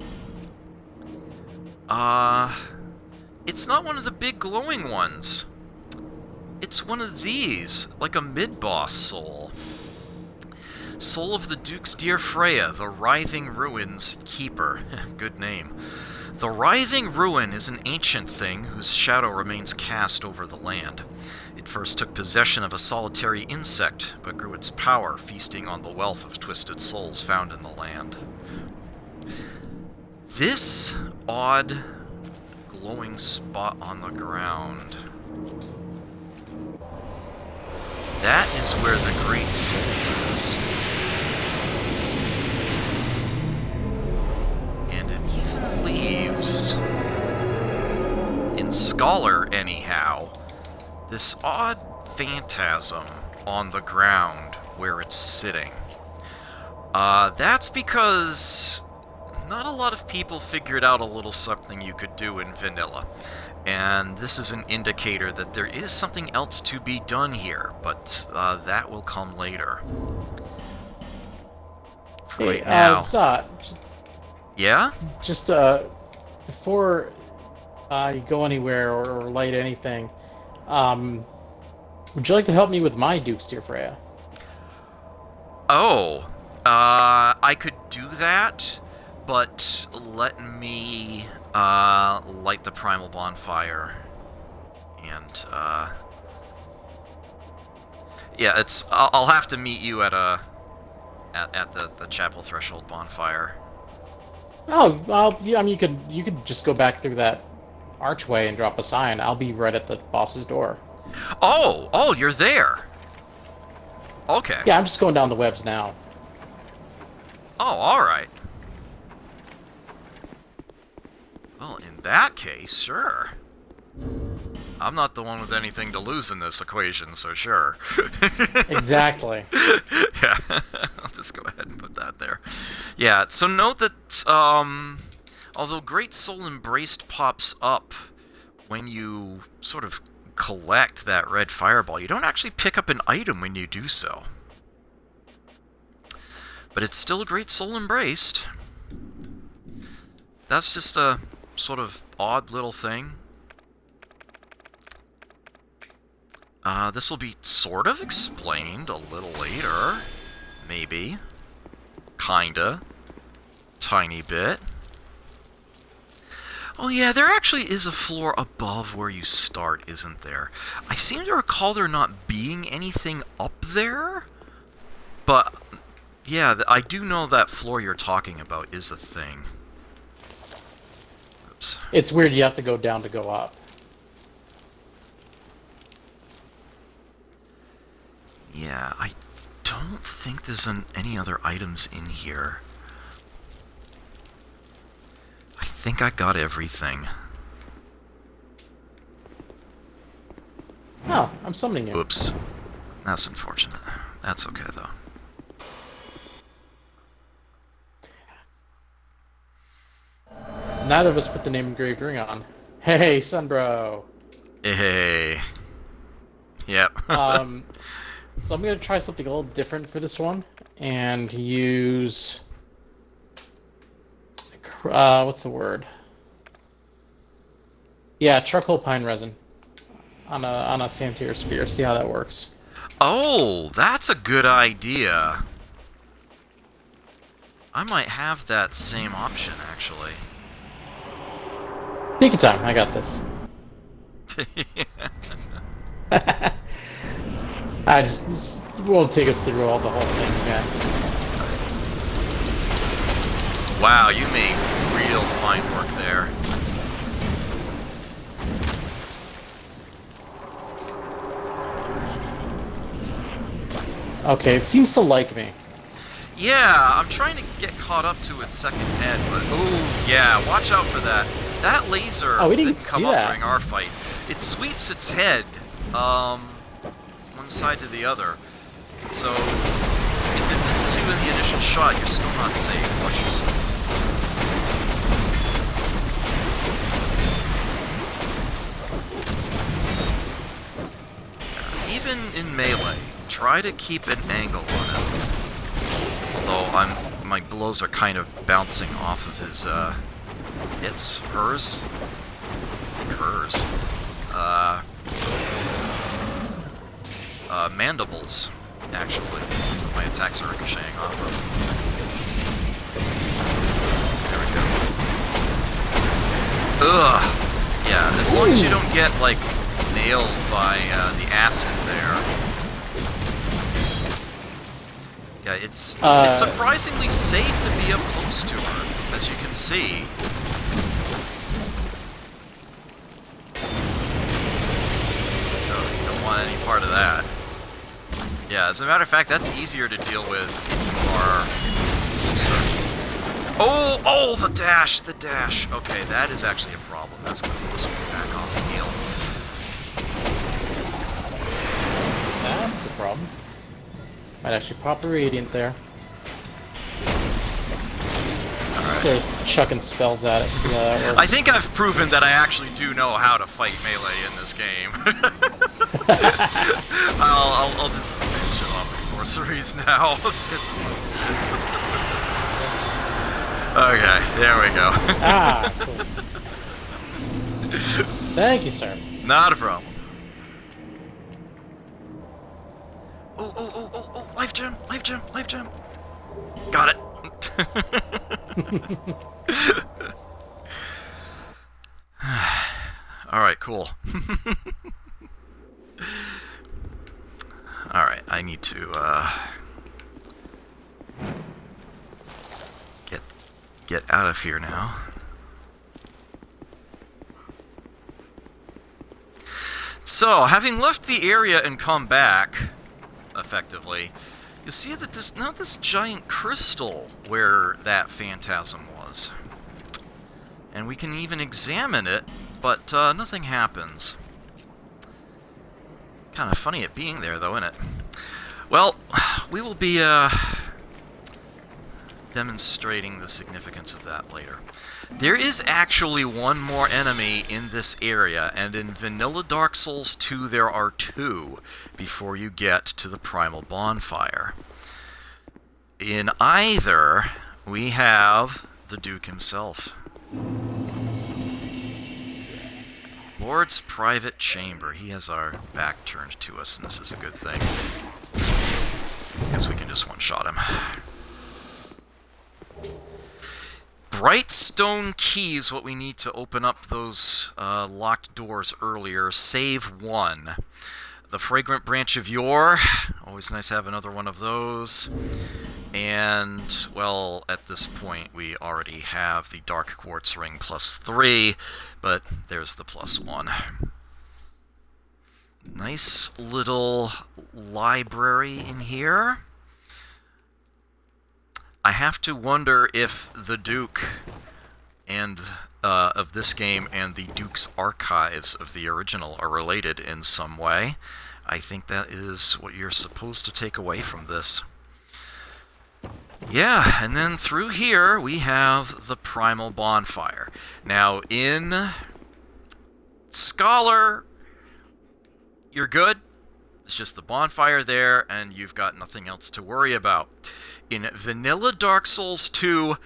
it's not one of the big glowing ones. It's one of these, like a mid-boss soul. Soul of the Duke's dear Freya, the Writhing Ruin's Keeper. Good name. The Writhing Ruin is an ancient thing whose shadow remains cast over the land. It first took possession of a solitary insect, but grew its power feasting on the wealth of twisted souls found in the land. This odd glowing spot on the ground, that is where the Great Soul is. And it even leaves, in Scholar anyhow, this odd phantasm on the ground where it's sitting. That's because not a lot of people figured out a little something you could do in vanilla. And this is an indicator that there is something else to be done here, but that will come later. For right now. Zot, Yeah? just before you go anywhere or light anything, would you like to help me with my Duke's dear Freya? Oh, I could do that, but let me light the primal bonfire, and yeah, I'll have to meet you at the chapel threshold bonfire. Oh, well, yeah, I mean, you could just go back through that archway and drop a sign. I'll be right at the boss's door. Oh, you're there. Okay. Yeah, I'm just going down the webs now. Oh, all right. Well, in that case, sure. I'm not the one with anything to lose in this equation, so sure. Exactly. Yeah, I'll just go ahead and put that there. Yeah, so note that, although Great Soul Embraced pops up when you sort of collect that red fireball, you don't actually pick up an item when you do so. But it's still Great Soul Embraced. That's just a sort of odd little thing. This will be sort of explained a little later. Maybe. Kinda. Tiny bit. Oh yeah, there actually is a floor above where you start, isn't there? I seem to recall there not being anything up there. But, yeah, I do know that floor you're talking about is a thing. Oops. It's weird you have to go down to go up. Yeah, I don't think there's any other items in here. I think I got everything. Oh, I'm summoning you. Oops. That's unfortunate. That's okay, though. Neither of us put the name engraved ring on. Hey, Sunbro! Hey. Yep. So I'm going to try something a little different for this one, and use... what's the word? Yeah, charcoal pine resin on a santier spear. See how that works. Oh, that's a good idea. I might have that same option, actually. Take your time, I got this. This won't take us through all the whole thing again. Wow, you made real fine work there. Okay, it seems to like me. Yeah, I'm trying to get caught up to its second head, but oh yeah, watch out for that. That laser Oh, we didn't come see up that. during our fight. It sweeps its head, one side to the other. So if it misses you in the initial shot, you're still not safe. Watch yourself. Even in melee, try to keep an angle on it. Although my blows are kind of bouncing off of his, hers? I think hers. Mandibles, actually. That's what my attacks are ricocheting off of. There we go. Ugh! Yeah, as long as you don't get, like, nailed by, the acid there. Yeah, it's surprisingly safe to be up close to her, as you can see. No, you don't want any part of that. Yeah, as a matter of fact, that's easier to deal with if you are closer. Oh, the dash, the dash. Okay, that is actually a problem. That's going to force me to back off and heal. That's a problem. Might actually pop a radiant there. Start chucking spells at it. See how that works. I think I've proven that I actually do know how to fight melee in this game. I'll just finish it off with sorceries now. Let's get this over with. Okay, there we go. Ah, cool. Thank you, sir. Not a problem. Oh, life gem, life gem, life gem. Got it. Alright, cool. Alright, I need to, get out of here now. So, having left the area and come back, effectively, you'll see that there's not this giant crystal where that phantasm was. And we can even examine it, but nothing happens. Kind of funny it being there, though, isn't it? Well, we will be demonstrating the significance of that later. There is actually one more enemy in this area, and in Vanilla Dark Souls 2 there are 2 before you get to the Primal Bonfire. In either, we have the Duke himself. Lord's private chamber. He has our back turned to us, and this is a good thing, because we can just one-shot him. Brightstone key is what we need to open up those locked doors earlier. Save 1. The Fragrant Branch of Yore. Always nice to have another one of those. And, well, at this point we already have the Dark Quartz Ring +3, but there's the +1. Nice little library in here. I have to wonder if the Duke and of this game and the Duke's archives of the original are related in some way. I think that is what you're supposed to take away from this. Yeah, and then through here we have the Primal Bonfire. Now, in Scholar, you're good. It's just the bonfire there, and you've got nothing else to worry about. In Vanilla Dark Souls 2,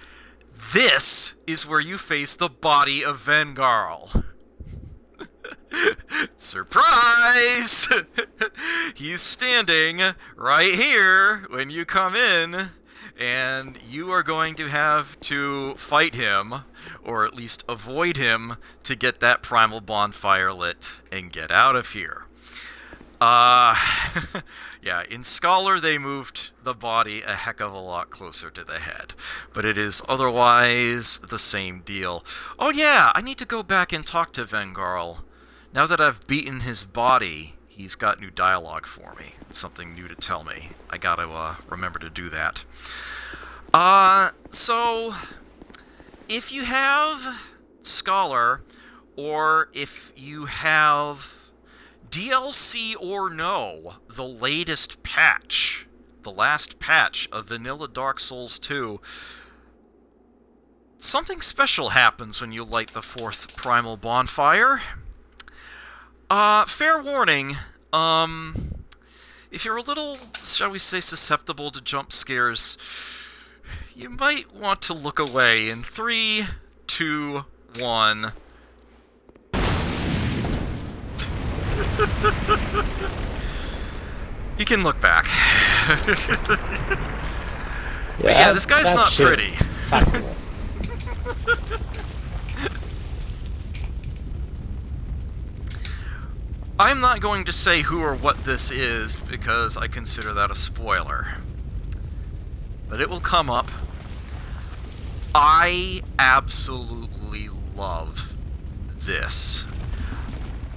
this is where you face the body of Vengarl. Surprise! He's standing right here when you come in, and you are going to have to fight him, or at least avoid him, to get that Primal Bonfire lit and get out of here. Yeah, in Scholar they moved the body a heck of a lot closer to the head, but it is otherwise the same deal. Oh yeah, I need to go back and talk to Vengarl. Now that I've beaten his body, he's got new dialogue for me. It's something new to tell me. I gotta remember to do that. So, if you have Scholar, or if you have DLC or no, the latest patch, the last patch of Vanilla Dark Souls 2, something special happens when you light the 4th Primal Bonfire. Fair warning, if you're a little, shall we say, susceptible to jump scares, you might want to look away in 3, 2, 1... You can look back. Yeah, this guy's not pretty. I'm not going to say who or what this is, because I consider that a spoiler. But it will come up. I absolutely love this.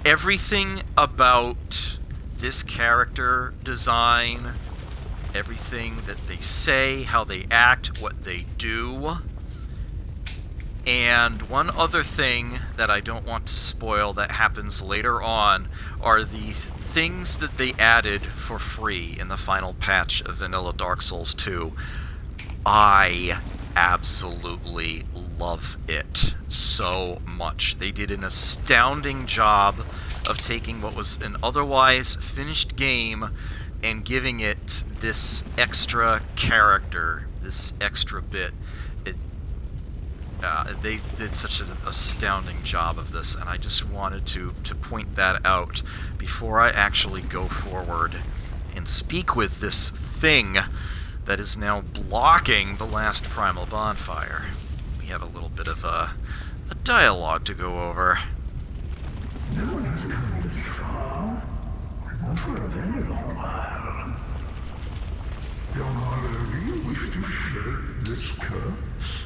Everything about this character design, everything that they say, how they act, what they do. And one other thing that I don't want to spoil that happens later on are the things that they added for free in the final patch of Vanilla Dark Souls 2. I absolutely love it so much. They did an astounding job of taking what was an otherwise finished game and giving it this extra character, this extra bit. They did such an astounding job of this, and I just wanted to point that out before I actually go forward and speak with this thing that is now blocking the last Primal Bonfire. We have a little bit of a dialogue to go over. No one has come this far, not for a very long while. Young Harlow, do you wish to shake this curse?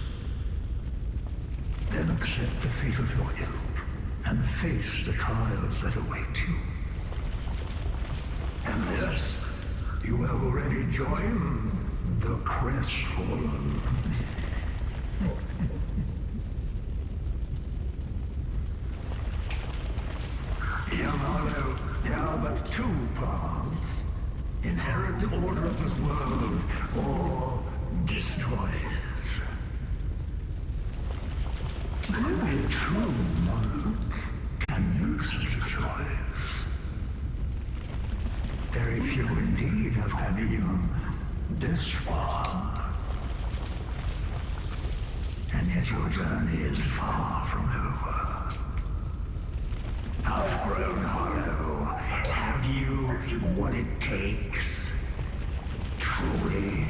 Then accept the fate of your ilk, and face the trials that await you. And yes, you have already joined the Crestfallen. but two paths. Inherit the order of this world, or destroy it. Only a true monarch can make such a choice. Very few indeed have come even this far. And yet your journey is far from over. Outgrown Hollow, have you what it takes? Truly?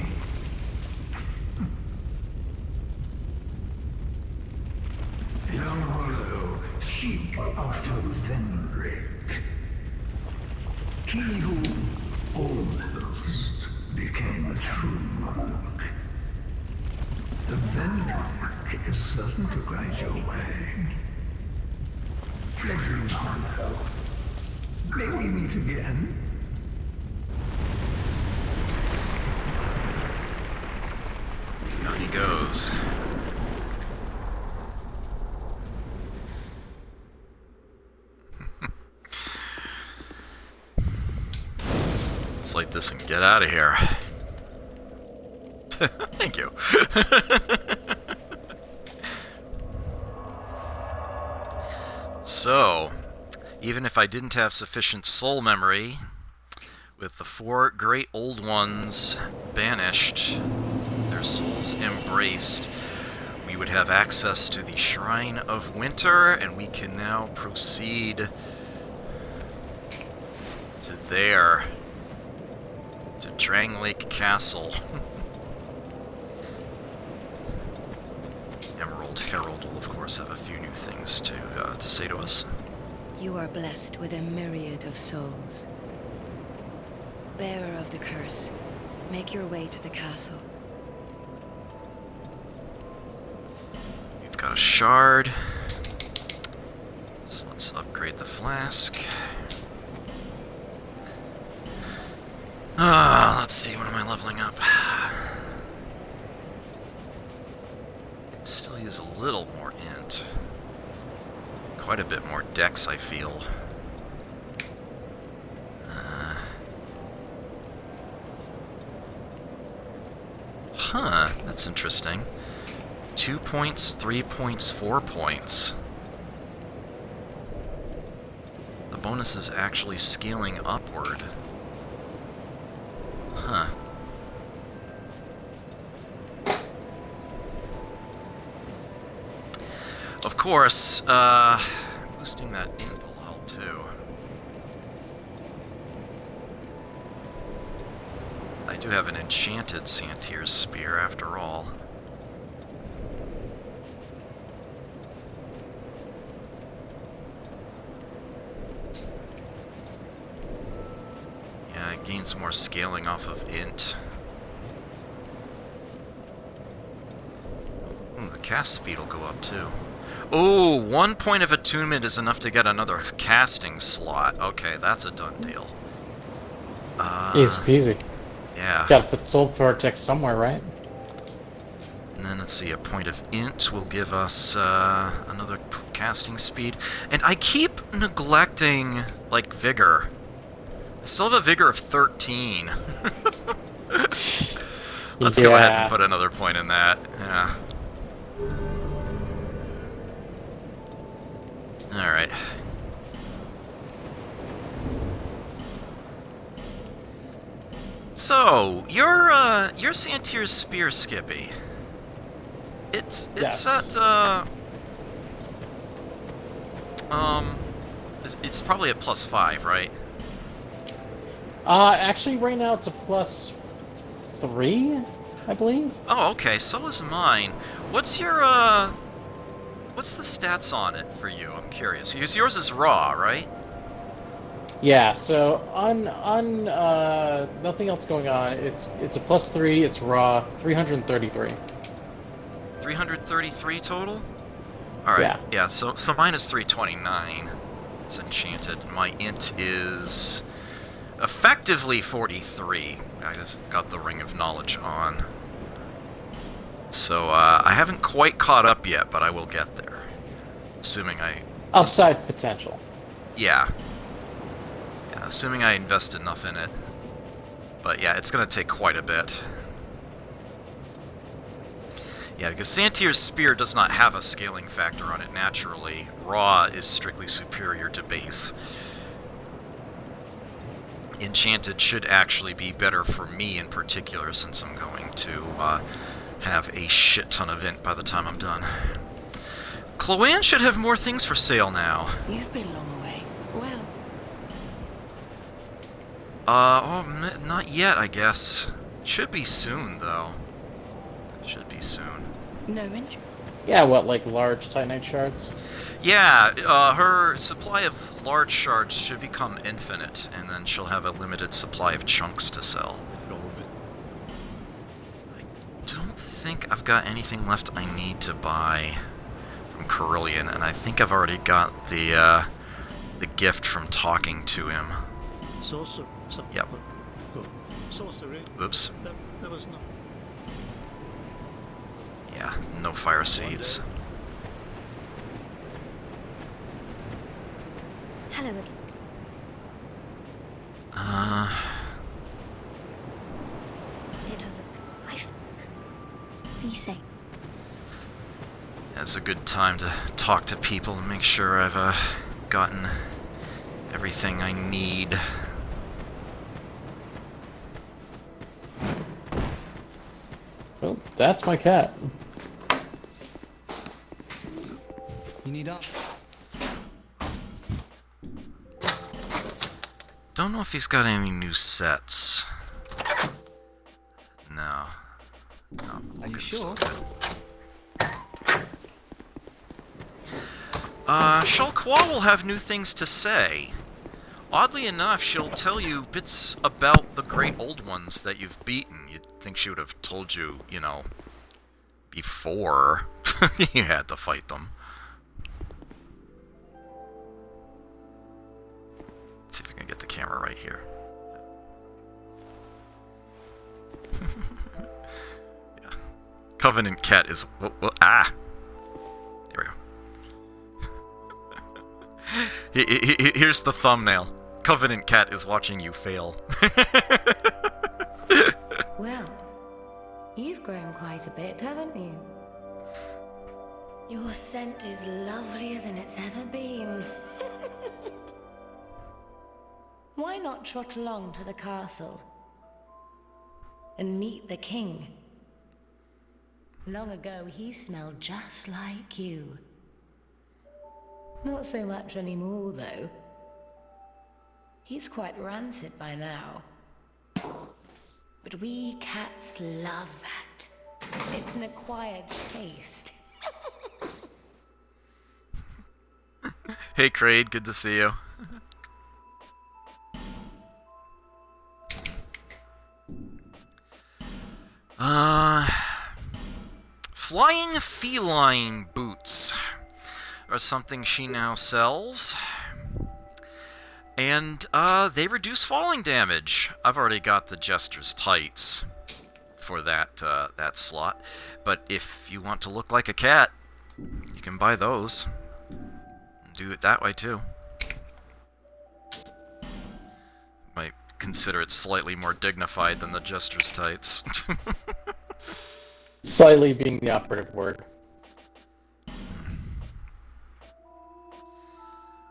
Young Hollow, seek after Drangleic. He who almost became a true monarch. The Drangleic is certain to guide your way. Fledgling Hollow, may we meet again? Down he goes. Let's light this and get out of here. Thank you. So, even if I didn't have sufficient soul memory, with the 4 great old ones banished, their souls embraced, we would have access to the Shrine of Winter, and we can now proceed to there, to Drangleic Castle. Emerald Herald will, of course, have a few new things to say to us. You are blessed with a myriad of souls. Bearer of the curse, make your way to the castle. We've got a shard. So let's upgrade the flask. Let's see, what am I leveling up? Could still use a little more int. Quite a bit more dex, I feel. That's interesting. 2 points, 3 points, 4 points. The bonus is actually scaling upward. Huh. Of course, boosting that int will help too. I do have an enchanted Santier's Spear after all. Yeah, it gains more scaling off of int. Ooh, the cast speed will go up too. Oh, 1 point of attunement is enough to get another casting slot. Okay, that's a done deal. Easy peasy. Yeah. Gotta put Soul Vortex somewhere, right? And then let's see, a point of int will give us another casting speed. And I keep neglecting, like, vigor. I still have a vigor of 13. Let's go ahead and put another point in that. Yeah. Alright. So, your Santier's Spear, Skippy. It's Yes. at it's probably at +5, right? Actually, right now it's a +3, I believe. Oh, okay. So is mine. What's your what's the stats on it for you? I'm curious. Yours is raw, right? Yeah. So on nothing else going on. It's a +3. It's raw. 333. 333 total? Alright, yeah, so mine is 329. It's enchanted. My int is effectively 43. I've got the Ring of Knowledge on. So, I haven't quite caught up yet, but I will get there. Assuming I... Upside potential. Yeah. Yeah, assuming I invest enough in it. But yeah, it's going to take quite a bit. Yeah, because Santier's Spear does not have a scaling factor on it naturally. Raw is strictly superior to base. Enchanted should actually be better for me in particular, since I'm going to have a shit ton of int by the time I'm done. Chloanne should have more things for sale now. You've been long away. Well, Not yet, I guess. Should be soon, though. Should be soon. no interest. Yeah, what, like large Titanite shards? Yeah, her supply of large shards should become infinite, and then she'll have a limited supply of chunks to sell. I don't think I've got anything left I need to buy from Carillion, and I think I've already got the gift from talking to him. Yep. Oops. Yeah, no fire seeds. Hello again. It was a life. Be safe. It's a good time to talk to people and make sure I've gotten everything I need. Well, that's my cat. You need up. Don't know if he's got any new sets. No. No, Are you still sure? good. Shalqua will have new things to say. Oddly enough, she'll tell you bits about the great old ones that you've beaten. You'd think she would have told you, you know, before you had to fight them. Let's see if we can get the camera right here. Yeah. Covenant Cat is... ah! There we go. Here's the thumbnail. Covenant Cat is watching you fail. Well, you've grown quite a bit, haven't you? Your scent is lovelier than it's ever been. Why not trot along to the castle and meet the king? Long ago, he smelled just like you. Not so much anymore, though. He's quite rancid by now. But we cats love that. It's an acquired taste. Hey, Kraid, good to see you. Flying feline boots are something she now sells. And, they reduce falling damage. I've already got the Jester's Tights for that slot. But if you want to look like a cat, you can buy those. Do it that way, too. Might consider it slightly more dignified than the Jester's Tights. Slightly being the operative word.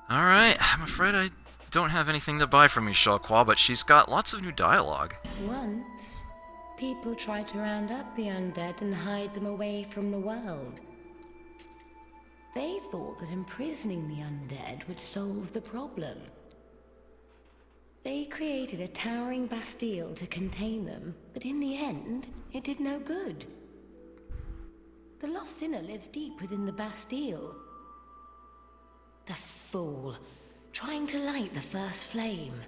Alright, I'm afraid I don't have anything to buy from Shalqua, but she's got lots of new dialogue. Once, people tried to round up the undead and hide them away from the world. They thought that imprisoning the undead would solve the problem. They created a towering bastille to contain them, but in the end, it did no good. The lost sinner lives deep within the bastille. The fool, trying to light the first flame.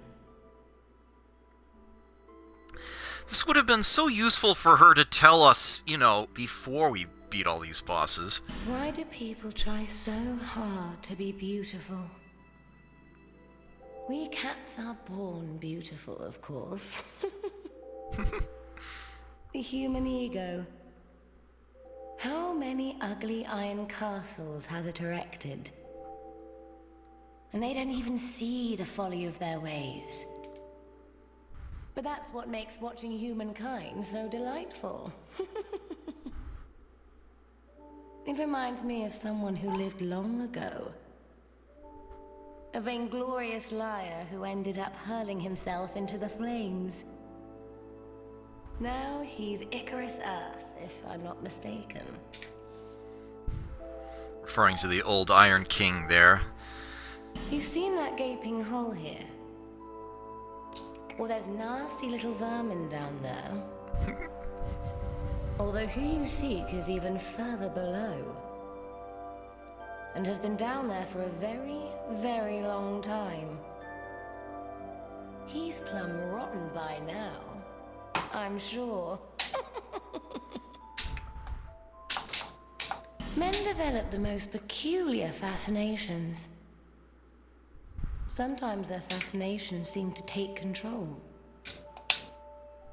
This would have been so useful for her to tell us, you know, before we beat all these bosses. Why do people try so hard to be beautiful? We cats are born beautiful, of course. The human ego. How many ugly iron castles has it erected? and they don't even see the folly of their ways. But that's what makes watching humankind so delightful. It reminds me of someone who lived long ago. A vainglorious liar who ended up hurling himself into the flames. Now he's Icarus Earth, if I'm not mistaken. Referring to the old Iron King there. You've seen that gaping hole here? Well, there's nasty little vermin down there. Although who you seek is even further below. And has been down there for a very, very long time. He's plumb rotten by now, I'm sure. Men develop the most peculiar fascinations. Sometimes their fascinations seem to take control.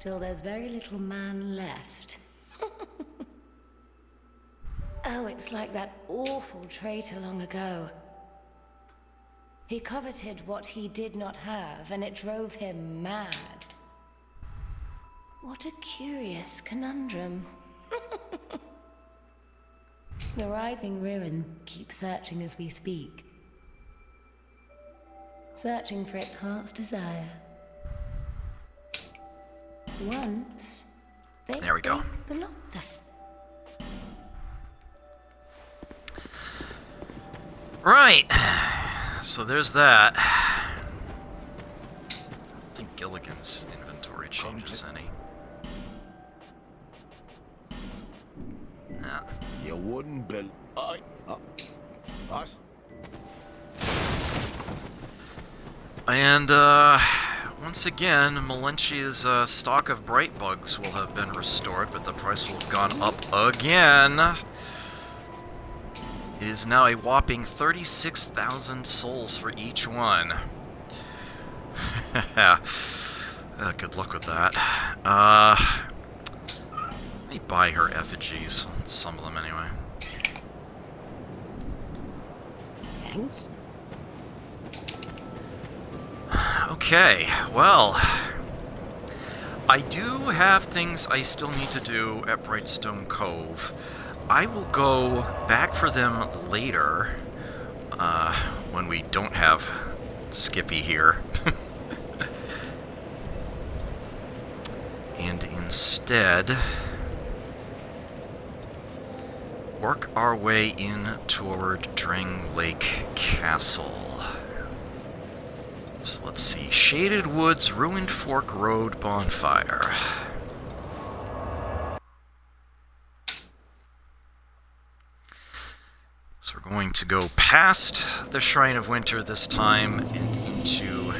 Till there's very little man left. Oh, it's like that awful traitor long ago. He coveted what he did not have, and it drove him mad. What a curious conundrum. The writhing ruin keeps searching as we speak. Searching for its heart's desire. Once, they there we go. belonged there. Right, so there's that. I don't think Gilligan's inventory changes any. Nah. You wouldn't be... What? And, once again, Malentia's stock of bright bugs will have been restored, but the price will have gone up again. It is now a whopping 36,000 souls for each one. Good luck with that. Let me buy her effigies. Some of them, anyway. Thanks. Okay, well... I do have things I still need to do at Brightstone Cove. I will go back for them later, when we don't have Skippy here. And instead, work our way in toward Drangleic Castle. So let's see, Shaded Woods, Ruined Fork Road, Bonfire. So we're going to go past the Shrine of Winter this time and into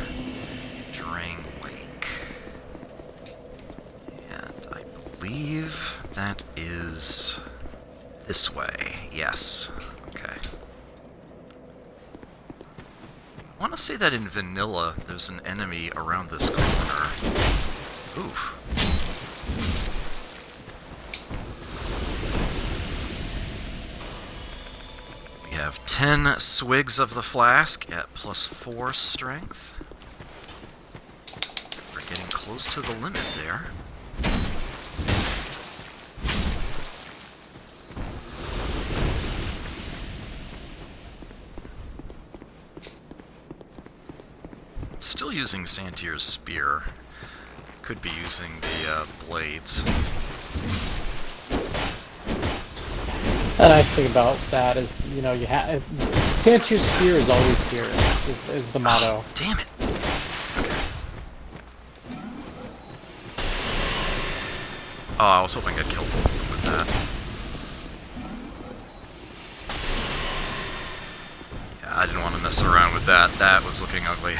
Drangleic. And I believe that is this way. Yes. Okay. I want to say that in vanilla there's an enemy around this corner. Oof. We have 10 swigs of the flask at +4 strength. We're getting close to the limit there. Still using Santier's spear. Could be using the blades. The nice thing about that is, you know, you have Santier's spear is always here. Is the motto. Oh, damn it! Okay. Oh, I was hoping I'd kill both of them with that. Yeah, I didn't want to mess around with that. That was looking ugly.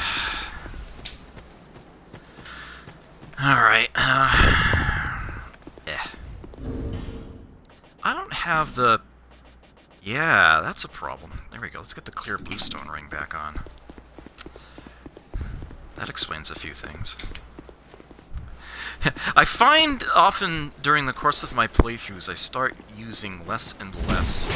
Alright, I don't have the... Yeah, that's a problem. There we go, let's get the clear bluestone ring back on. That explains a few things. I find often during the course of my playthroughs I start using less and less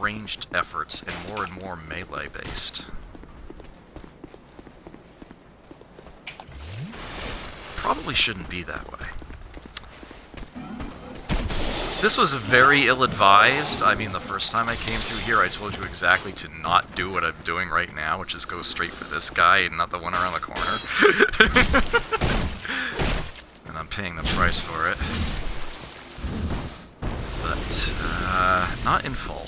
ranged efforts and more melee-based. Probably shouldn't be that way. This was very ill-advised. I mean, the first time I came through here, I told you exactly to not do what I'm doing right now, which is go straight for this guy and not the one around the corner. And I'm paying the price for it. But, not in full.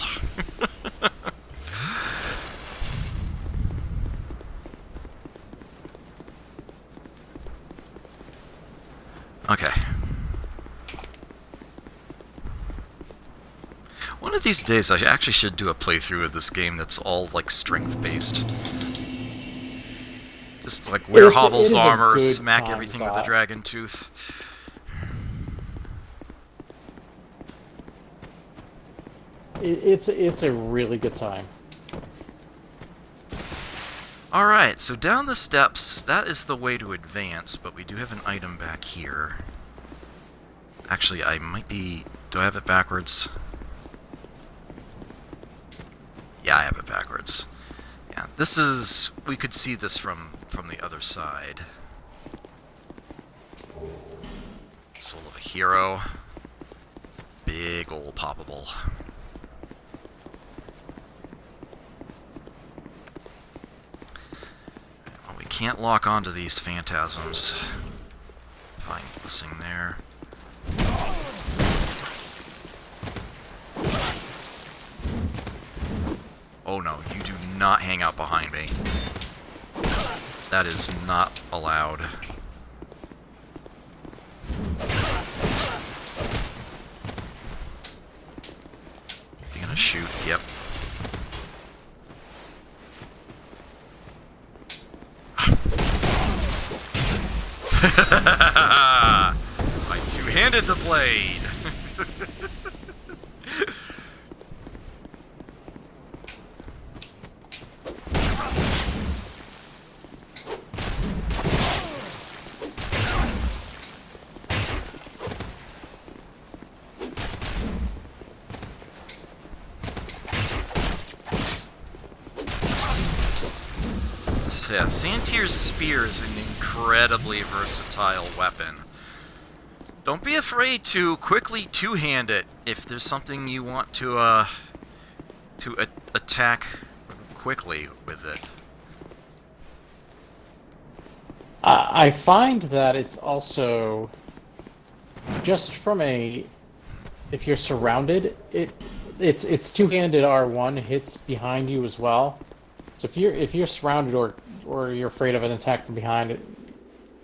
Okay. One of these days, I actually should do a playthrough of this game that's all, like, strength-based. Just, like, wear Hovel's armor, smack everything with a dragon tooth. It's a really good time. Alright, so down the steps, that is the way to advance, but we do have an item back here. Actually, I might be... Do I have it backwards? Yeah, I have it backwards. Yeah, this is... We could see this from the other side. Soul of a Hero. Big ol' poppable. Well, we can't lock onto these phantasms. Fine, blessing there. Oh no, you do not hang out behind me. That is not allowed. Is he gonna shoot? Yep. I two-handed the blade! Yeah, Santier's Spear is an incredibly versatile weapon. Don't be afraid to quickly two-hand it if there's something you want to attack quickly with it. I find that it's also just from a... If you're surrounded, it's two-handed R1 hits behind you as well. So if you're surrounded or you're afraid of an attack from behind,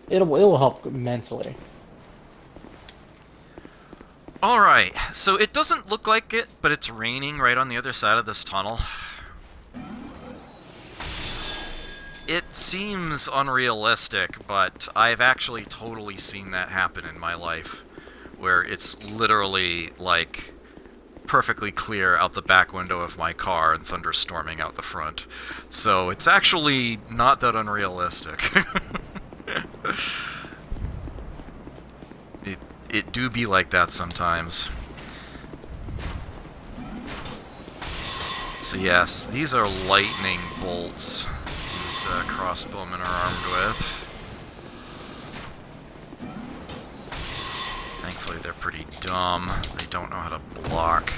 it'll help immensely. Alright, so it doesn't look like it, but it's raining right on the other side of this tunnel. It seems unrealistic, but I've actually totally seen that happen in my life, where it's literally, like, perfectly clear out the back window of my car and thunderstorming out the front. So it's actually not that unrealistic. It do be like that sometimes. So yes, these are lightning bolts these crossbowmen are armed with. Thankfully they're pretty dumb. They don't know how to block.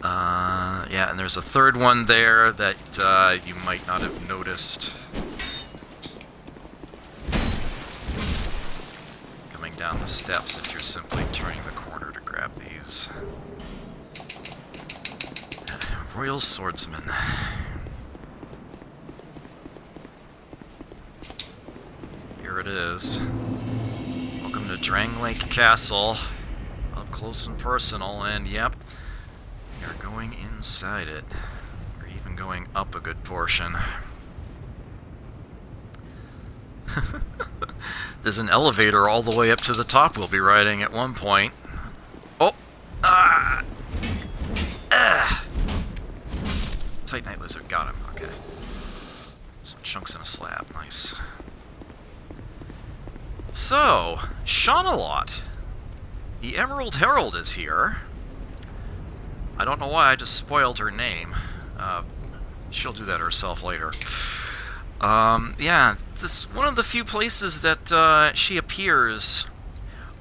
Yeah, and there's a third one there that you might not have noticed. Coming down the steps if you're simply turning the corner to grab these. Royal Swordsman. Here it is. Welcome to Drangleic Castle. Up close and personal, and yep, you're going inside it. We're even going up a good portion. There's an elevator all the way up to the top we'll be riding at one point. Oh! Ah! Ah! Titanite Lizard, got him, okay. Some chunks in a slab, nice. So, Shaunalot, the Emerald Herald is here. I don't know why I just spoiled her name. She'll do that herself later. Yeah, this is one of the few places that she appears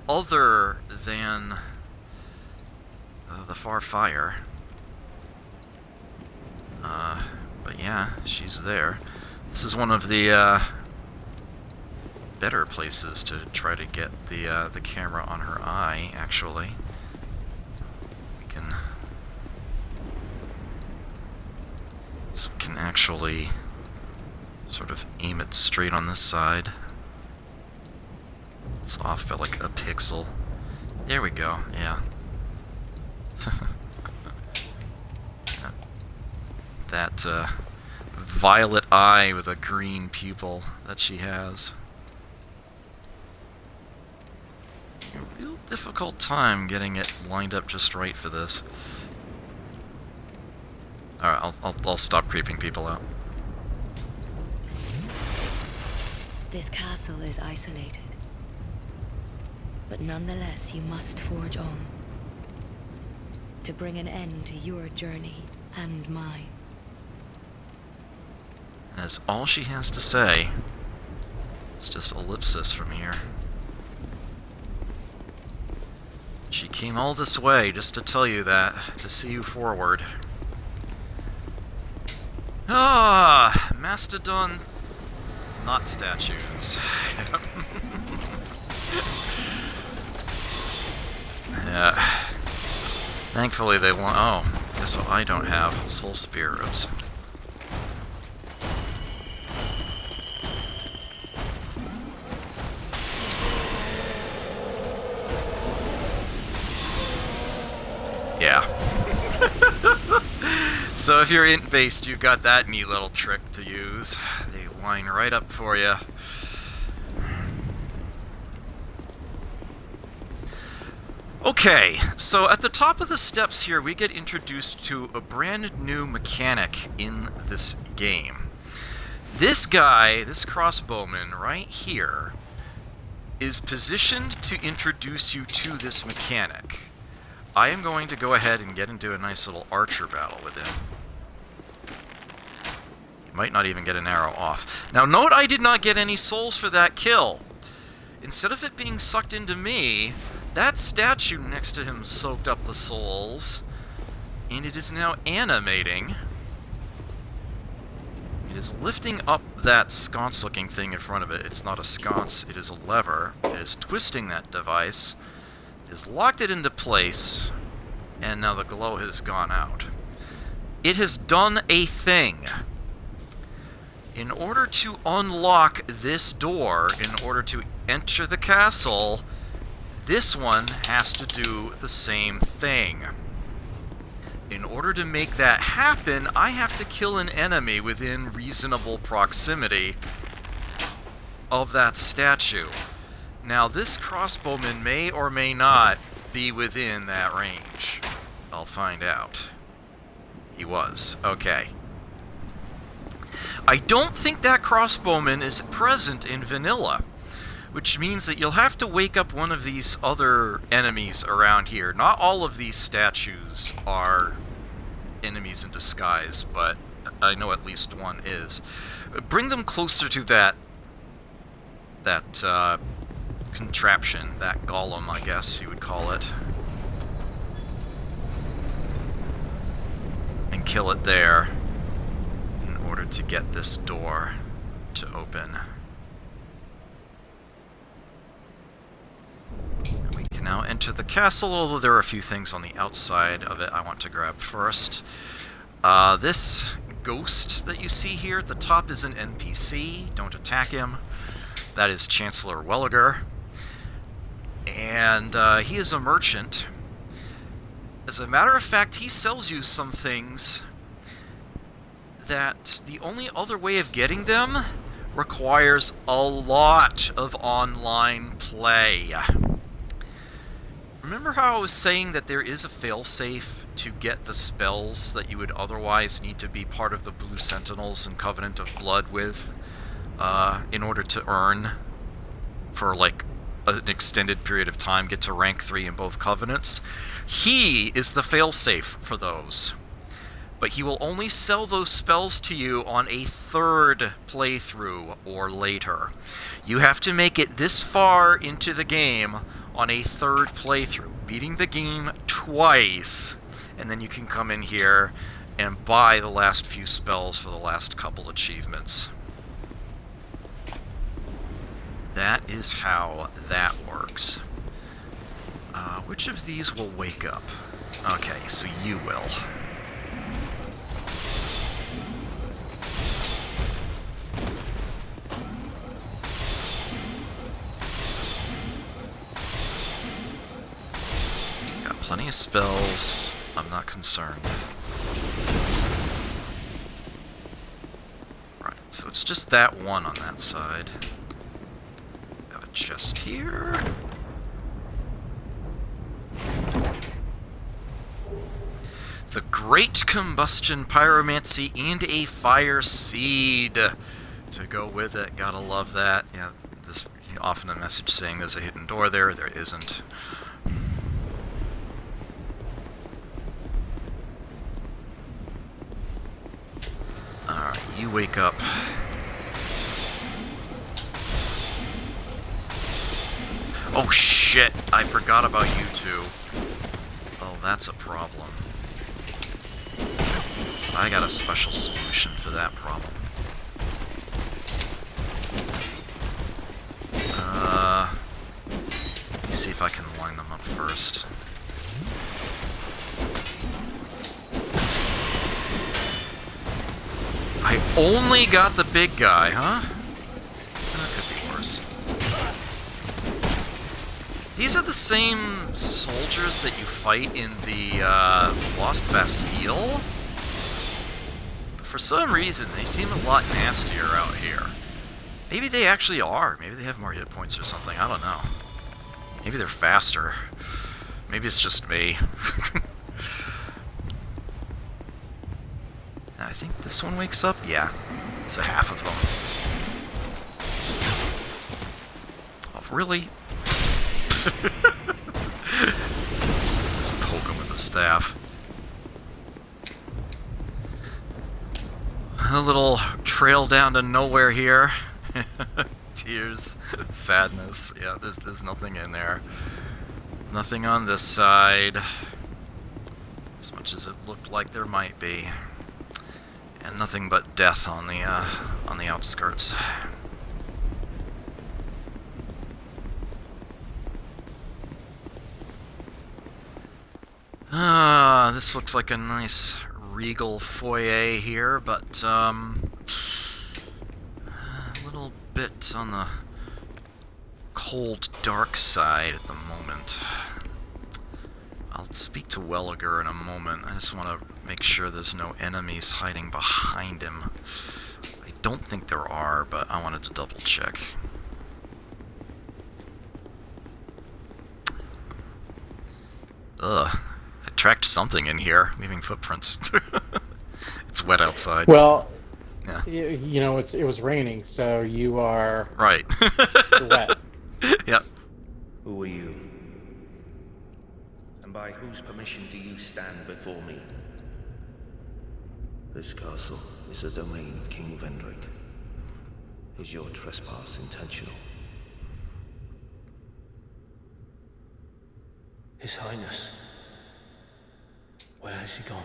other than the Far Fire. But yeah, she's there. This is one of the better places to try to get the camera on her eye, actually. Can actually sort of aim it straight on this side. It's off by like a pixel. There we go, yeah. That violet eye with a green pupil that she has. A real difficult time getting it lined up just right for this. Alright, I'll stop creeping people out. This castle is isolated. But nonetheless, you must forge on. To bring an end to your journey and mine. And that's all she has to say. It's just ellipsis from here. She came all this way just to tell you that, to see you forward. Ah, Mastodon, not statues. Yeah. Thankfully they want. Oh, guess what? I don't have soul sparrows. Yeah. So if you're int-based, you've got that neat little trick to use. They line right up for you. Okay, so at the top of the steps here, we get introduced to a brand new mechanic in this game. This guy, this crossbowman right here, is positioned to introduce you to this mechanic. I am going to go ahead and get into a nice little archer battle with him. He might not even get an arrow off. Now note I did not get any souls for that kill. Instead of it being sucked into me, that statue next to him soaked up the souls, and it is now animating. It is lifting up that sconce-looking thing in front of it. It's not a sconce, it is a lever. It is twisting that device. It has locked it into place, and now the glow has gone out. It has done a thing. In order to unlock this door, in order to enter the castle, this one has to do the same thing. In order to make that happen, I have to kill an enemy within reasonable proximity of that statue. Now, this crossbowman may or may not be within that range. I'll find out. He was. Okay. I don't think that crossbowman is present in vanilla, which means that you'll have to wake up one of these other enemies around here. Not all of these statues are enemies in disguise, but I know at least one is. Bring them closer to that contraption, that golem, I guess you would call it, and kill it there in order to get this door to open. And we can now enter the castle, although there are a few things on the outside of it I want to grab first. This ghost that you see here at the top is an NPC. Don't attack him. That is Chancellor Welliger. And he is a merchant. As a matter of fact, he sells you some things that the only other way of getting them requires a lot of online play. Remember how I was saying that there is a failsafe to get the spells that you would otherwise need to be part of the Blue Sentinels and Covenant of Blood with in order to earn for, like, an extended period of time, get to rank 3 in both covenants. He is the failsafe for those. But he will only sell those spells to you on a 3rd playthrough or later. You have to make it this far into the game on a 3rd playthrough, beating the game twice, and then you can come in here and buy the last few spells for the last couple achievements. That is how that works. Which of these will wake up? Okay, so you will. Got plenty of spells. I'm not concerned. Right, so it's just that one on that side. Got a chest here. The Great Combustion Pyromancy and a Fire Seed to go with it. Gotta love that. Yeah, this often a message saying there's a hidden door there. There isn't. Alright, you wake up. Oh shit! I forgot about you two. Oh, that's a problem. I got a special solution for that problem. Let me see if I can line them up first. I only got the big guy, huh? That could be worse. These are the same soldiers that you fight in the Lost Bastille? For some reason, they seem a lot nastier out here. Maybe they actually are. Maybe they have more hit points or something. I don't know. Maybe they're faster. Maybe it's just me. I think this one wakes up. Yeah. So half of them. Oh, really? Just poke him with the staff. A little trail down to nowhere here. Tears, sadness. Yeah, there's nothing in there. Nothing on this side. As much as it looked like there might be. And nothing but death on the outskirts. This looks like a nice regal foyer here, but a little bit on the cold, dark side at the moment. I'll speak to Welliger in a moment. I just want to make sure there's no enemies hiding behind him. I don't think there are, but I wanted to double check. Ugh. I tracked something in here, leaving footprints. It's wet outside. Well, yeah. You know, it was raining, so you are right. wet. Yep. Who are you? And by whose permission do you stand before me? This castle is a domain of King Vendrick. Is your trespass intentional? His Highness. Where has he gone?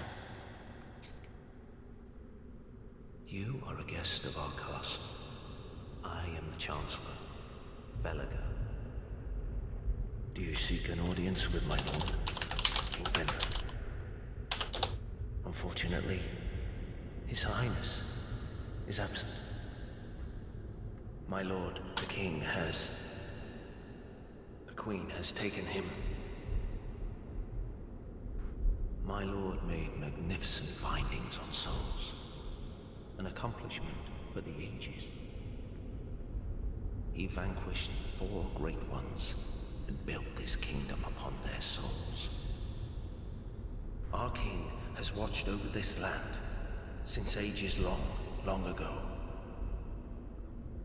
You are a guest of our castle. I am the Chancellor, Velaga. Do you seek an audience with my lord, King Vendrick? Unfortunately, His Highness is absent. My lord, the King, has... The Queen has taken him. My lord made magnificent findings on souls, an accomplishment for the ages. He vanquished 4 great ones and built this kingdom upon their souls. Our king has watched over this land since ages long, long ago.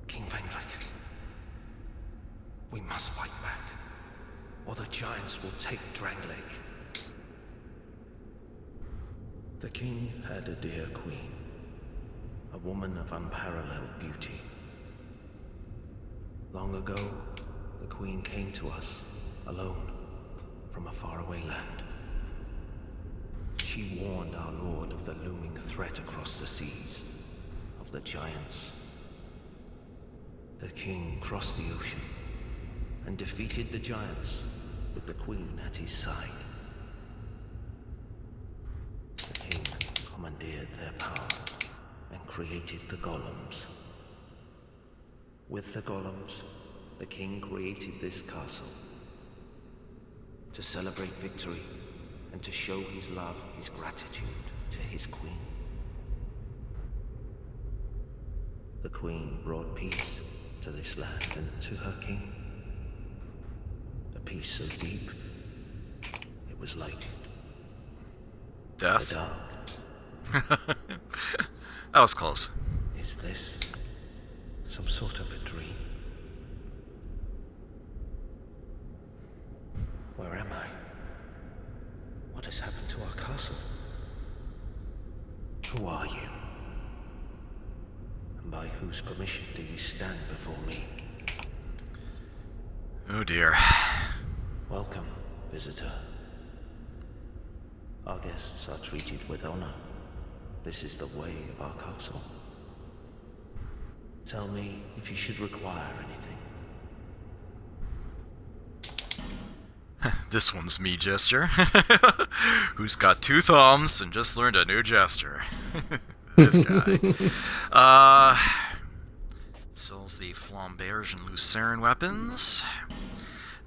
King Vendrick, we must fight back. giants will take Drangleic. The king had a dear queen, a woman of unparalleled beauty. Long ago, the queen came to us, alone, from a faraway land. She warned our lord of the looming threat across the seas, of the giants. The king crossed the ocean and defeated the giants with the queen at his side. The king commandeered their power and created the golems. With the golems, the king created this castle to celebrate victory and to show his love, his gratitude to his queen. The queen brought peace to this land and to her king. A peace so deep, it was like Death? the dark. That was close. Is this some sort of a dream? Where am I? What has happened to our castle? Who are you? And by whose permission do you stand before me? Oh dear. Welcome, visitor. Our guests are treated with honor. This is the way of our castle. Tell me if you should require anything. This one's me gesture. Who's got 2 thumbs and just learned a new gesture. This guy. Sells the flamberge and lucerne weapons.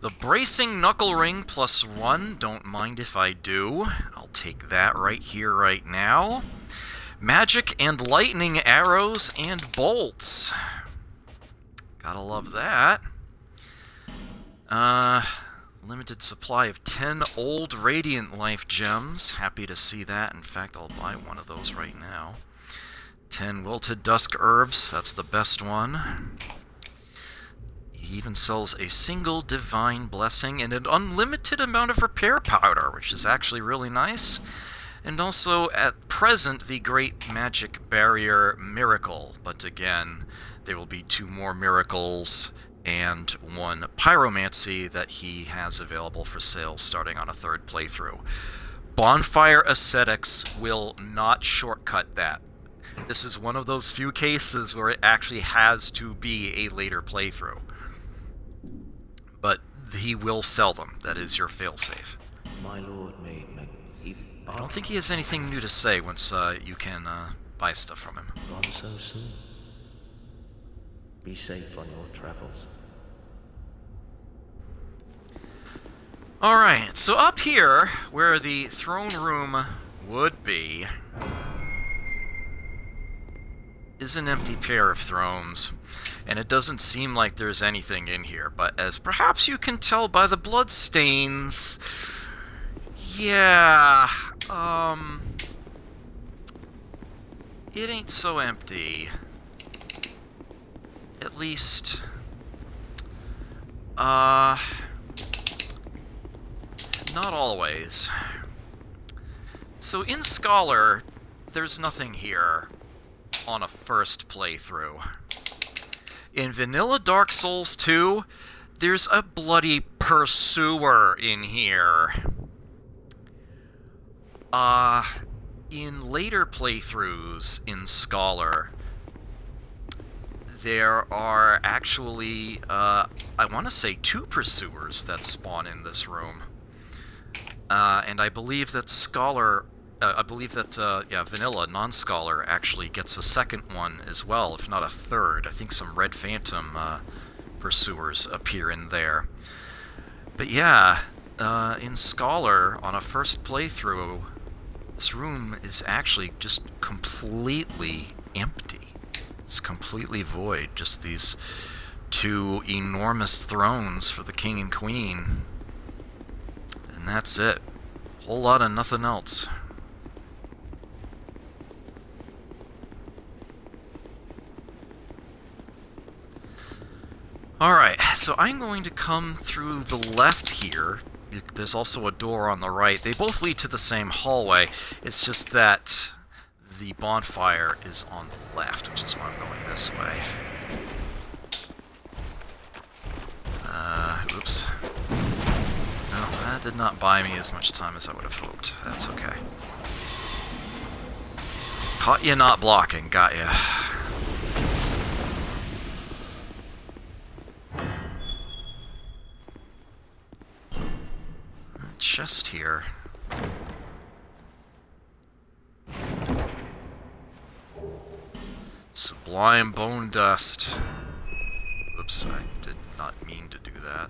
The bracing knuckle ring +1. Don't mind if I do. I'll take that right here, right now. Magic and lightning arrows and bolts. Gotta love that. Limited supply of 10 old Radiant Life gems. Happy to see that. In fact, I'll buy one of those right now. 10 Wilted Dusk Herbs. That's the best one. He even sells a single Divine Blessing and an unlimited amount of Repair Powder, which is actually really nice. And also, at present, the Great Magic Barrier Miracle. But again, there will be 2 more miracles and 1 pyromancy that he has available for sale starting on a 3rd playthrough. Bonfire Ascetics will not shortcut that. This is one of those few cases where it actually has to be a later playthrough. But he will sell them. That is your failsafe. My lord made I don't think he has anything new to say once you can buy stuff from him. gone so soon. Be safe on your travels. Alright, so up here, where the throne room would be, is an empty pair of thrones. And it doesn't seem like there's anything in here, but as perhaps you can tell by the bloodstains, yeah, it ain't so empty. At least, not always. So in Scholar, there's nothing here on a first playthrough. In Vanilla Dark Souls 2, there's a bloody pursuer in here. In later playthroughs in Scholar, there are actually, I want to say 2 pursuers that spawn in this room. And I believe that Scholar, Vanilla, non-Scholar, actually gets a second one as well, if not a third. I think some Red Phantom pursuers appear in there. But yeah, in Scholar, on a first playthrough, this room is actually just completely empty. It's completely void. Just these 2 enormous thrones for the king and queen. And that's it. Whole lot of nothing else. Alright, so I'm going to come through the left here there's also a door on the right. They both lead to the same hallway. It's just that the bonfire is on the left, which is why I'm going this way. Oops. No, that did not buy me as much time as I would have hoped. That's okay. Caught you not blocking, got ya. Chest here. Sublime bone dust. Oops, I did not mean to do that.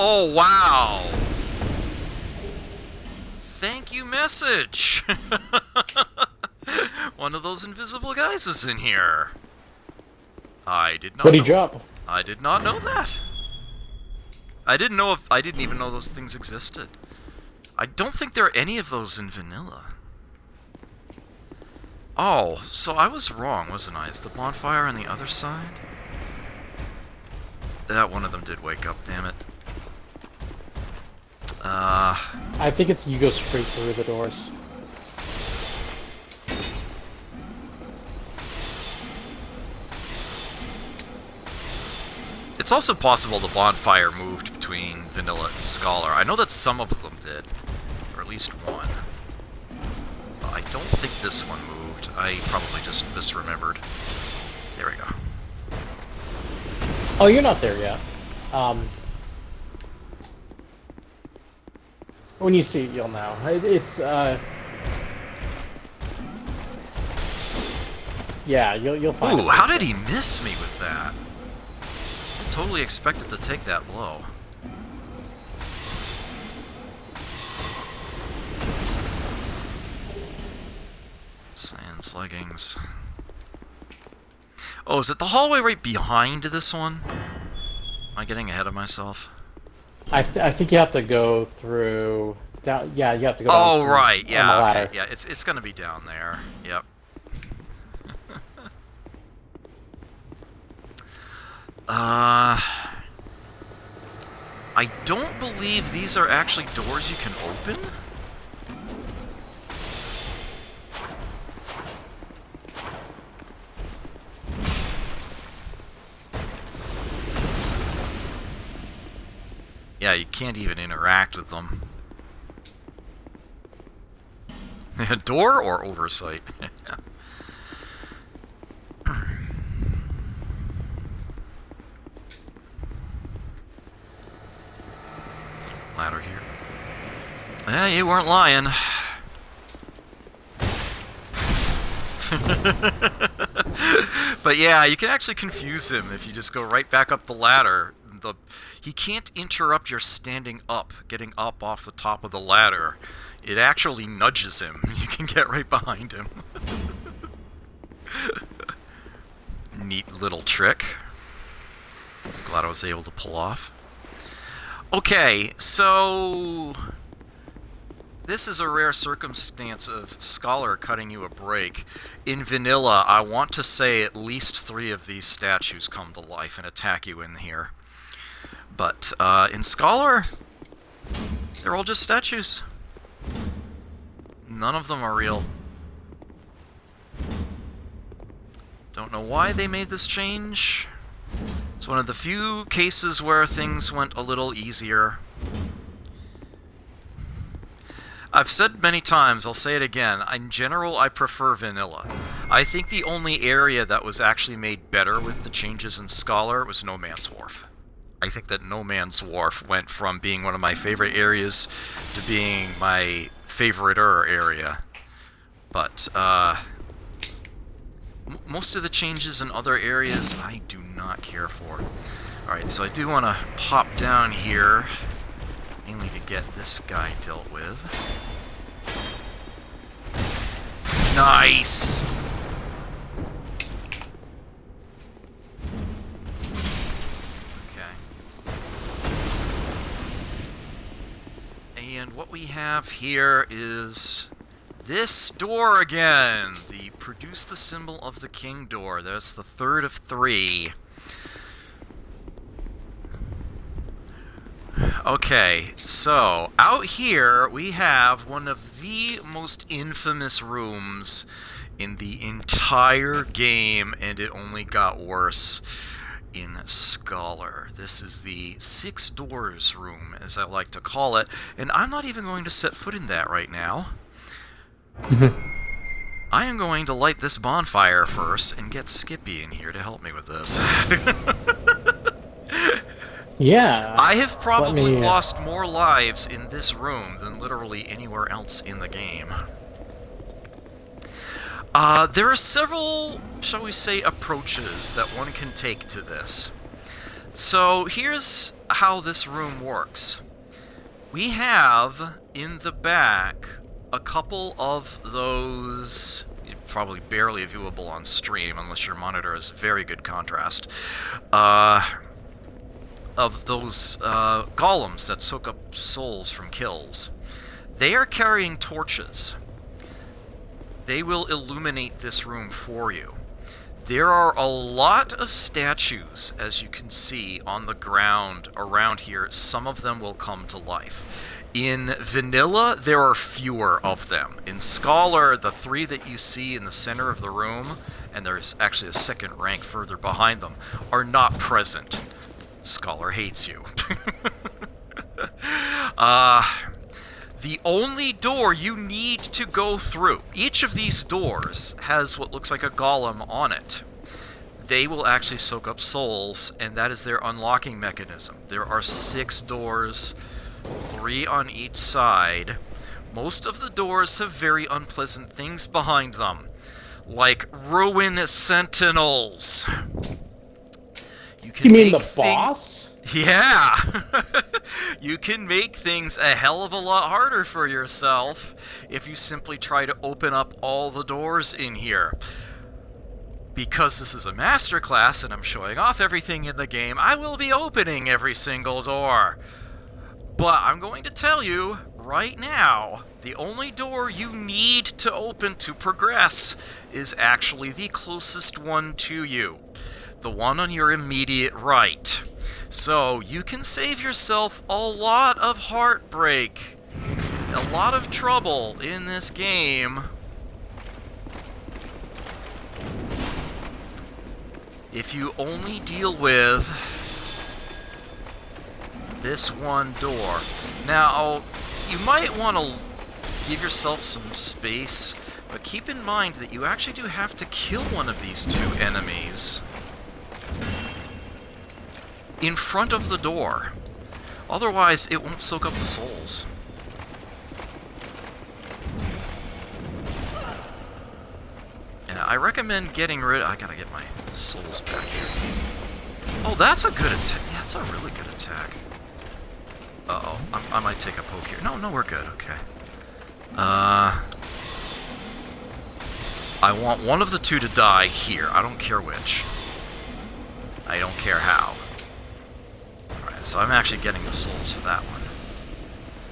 Oh, wow! Thank you, message! One of those invisible guys is in here. I did not What'd he know. drop? I did not know that. I didn't even know those things existed. I don't think there are any of those in vanilla. Oh, so I was wrong, wasn't I? Is the bonfire on the other side? That one of them did wake up, damn it. I think it's you go straight through the doors. It's also possible the bonfire moved between vanilla and scholar. I know that some of them did, or at least one. But I don't think this one moved. I probably just misremembered. There we go. Oh, you're not there yet. When you see it, you'll know. It's yeah, you'll find. Ooh, how did he miss me with that? I totally expected to take that blow. Sans leggings. Oh, is it the hallway right behind this one? Am I getting ahead of myself? I think you have to go through down. Yeah, you have to go. Oh, down right. on the Yeah. ladder. Okay. Yeah. It's gonna be down there. Yep. I don't believe these are actually doors you can open. Yeah, you can't even interact with them. Door or oversight? Ladder here. Yeah, you weren't lying. But yeah, you can actually confuse him if you just go right back up the ladder. He can't interrupt your standing up, getting up off the top of the ladder. It actually nudges him. You can get right behind him. Neat little trick. Glad I was able to pull off. Okay, so this is a rare circumstance of Scholar cutting you a break. In vanilla, I want to say at least 3 of these statues come to life and attack you in here. But in Scholar, they're all just statues. None of them are real. Don't know why they made this change. It's one of the few cases where things went a little easier. I've said many times, I'll say it again, in general I prefer vanilla. I think the only area that was actually made better with the changes in Scholar was No Man's Wharf. I think that No Man's Wharf went from being one of my favorite areas to being my favorite-er area. But, most of the changes in other areas I do not care for. Alright, so I do want to pop down here, mainly to get this guy dealt with. Nice! And what we have here is this door again. The produce the symbol of the king door. That's the third of 3. Okay, so out here we have one of the most infamous rooms in the entire game, and it only got worse in Scholar. This is the Six Doors room, as I like to call it, and I'm not even going to set foot in that right now. I am going to light this bonfire first and get Skippy in here to help me with this. Yeah. I have probably lost more lives in this room than literally anywhere else in the game. There are several, shall we say, approaches that one can take to this. So here's how this room works. We have, in the back, a couple of those, probably barely viewable on stream, unless your monitor has very good contrast, of those golems that soak up souls from kills. They are carrying torches. They will illuminate this room for you. There are a lot of statues, as you can see, on the ground around here. Some of them will come to life. In Vanilla, there are fewer of them. In Scholar, the 3 that you see in the center of the room, and there's actually a second rank further behind them, are not present. Scholar hates you. The only door you need to go through, each of these doors has what looks like a golem on it. They will actually soak up souls, and that is their unlocking mechanism. There are 6 doors, 3 on each side. Most of the doors have very unpleasant things behind them, like ruin sentinels. You mean the boss? Yeah! You can make things a hell of a lot harder for yourself if you simply try to open up all the doors in here. Because this is a masterclass and I'm showing off everything in the game, I will be opening every single door. But I'm going to tell you right now, the only door you need to open to progress is actually the closest one to you. The one on your immediate right. So you can save yourself a lot of heartbreak, a lot of trouble in this game if you only deal with this one door. Now, you might want to give yourself some space, but keep in mind that you actually do have to kill one of these 2 enemies in front of the door. Otherwise, it won't soak up the souls. Yeah, I recommend getting rid... I gotta get my souls back here. Oh, that's a good attack. Yeah, that's a really good attack. Uh-oh. I might take a poke here. No, we're good. Okay. I want one of the 2 to die here. I don't care which. I don't care how. So I'm actually getting the souls for that one.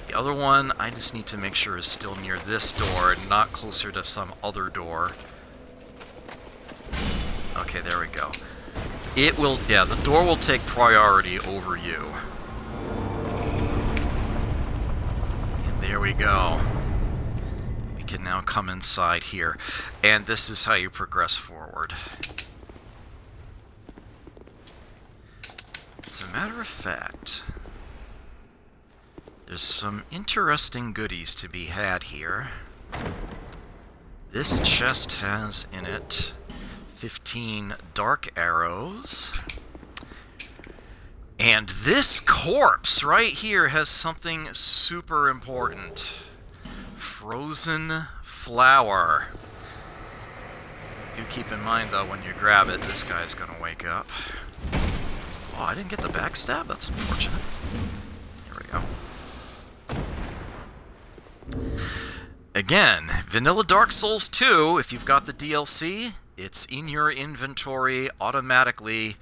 The other one, I just need to make sure is still near this door and not closer to some other door. Okay, there we go. It will, yeah, the door will take priority over you. And there we go. We can now come inside here. And this is how you progress forward. As a matter of fact, there's some interesting goodies to be had here. This chest has in it 15 dark arrows. And this corpse right here has something super important. Frozen flower. Do keep in mind, though, when you grab it, this guy's gonna wake up. Oh, I didn't get the backstab? That's unfortunate. Here we go. Again, Vanilla Dark Souls 2, if you've got the DLC, it's in your inventory automatically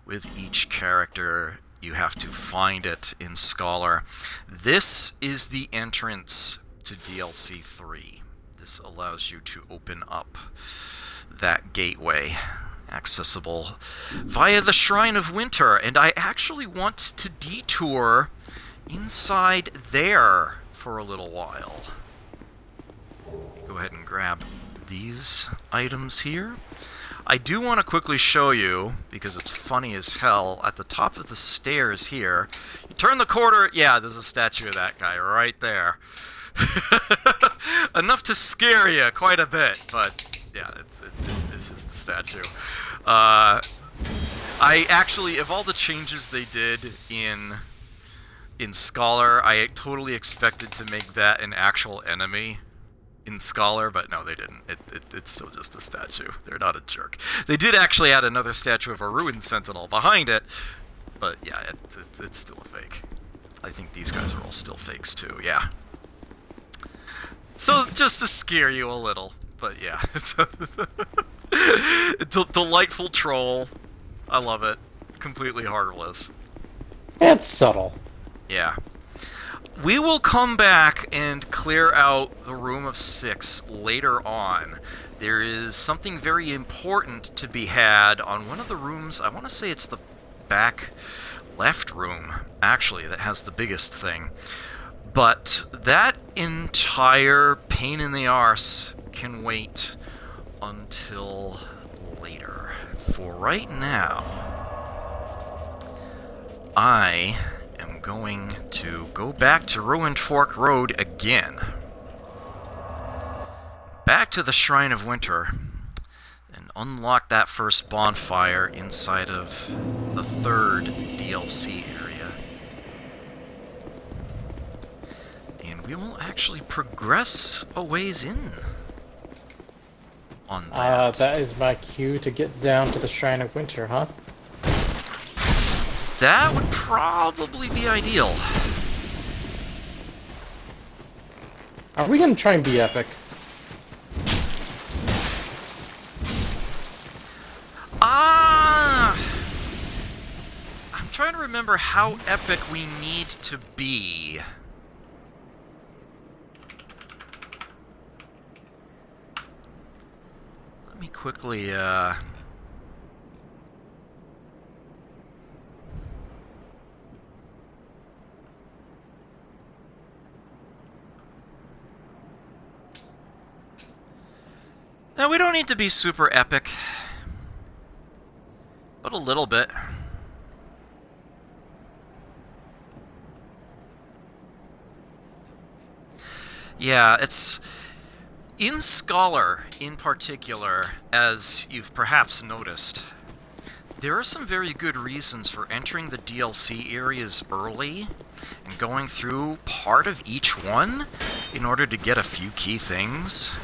with each character. You have to find it in Scholar. This is the entrance to DLC 3. This allows you to open up that gateway, accessible via the Shrine of Winter, and I actually want to detour inside there for a little while. Go ahead and grab these items here. I do want to quickly show you, because it's funny as hell, at the top of the stairs here, you turn the corner, yeah, there's a statue of that guy right there. Enough to scare you quite a bit, but yeah, it's just a statue. I actually, of all the changes they did in Scholar, I totally expected to make that an actual enemy in Scholar, but no, they didn't. It's still just a statue. They're not a jerk. They did actually add another statue of a ruined sentinel behind it, but yeah, it's still a fake. I think these guys are all still fakes too, yeah. So, just to scare you a little, but yeah. It's a delightful troll. I love it. Completely harmless. It's subtle. Yeah. We will come back and clear out the room of 6 later on. There is something very important to be had on one of the rooms. I want to say it's the back left room, actually, that has the biggest thing. But that entire pain in the arse can wait until later. For right now, I am going to go back to Ruined Fork Road again. Back to the Shrine of Winter, and unlock that first bonfire inside of the 3rd DLC area. And we will actually progress a ways in on that. That is my cue to get down to the Shrine of Winter, huh? That would probably be ideal. Are we gonna try and be epic? I'm trying to remember how epic we need to be. Let me quickly, Now, we don't need to be super epic, but a little bit. Yeah, it's... In Scholar, in particular, as you've perhaps noticed, there are some very good reasons for entering the DLC areas early and going through part of each one in order to get a few key things.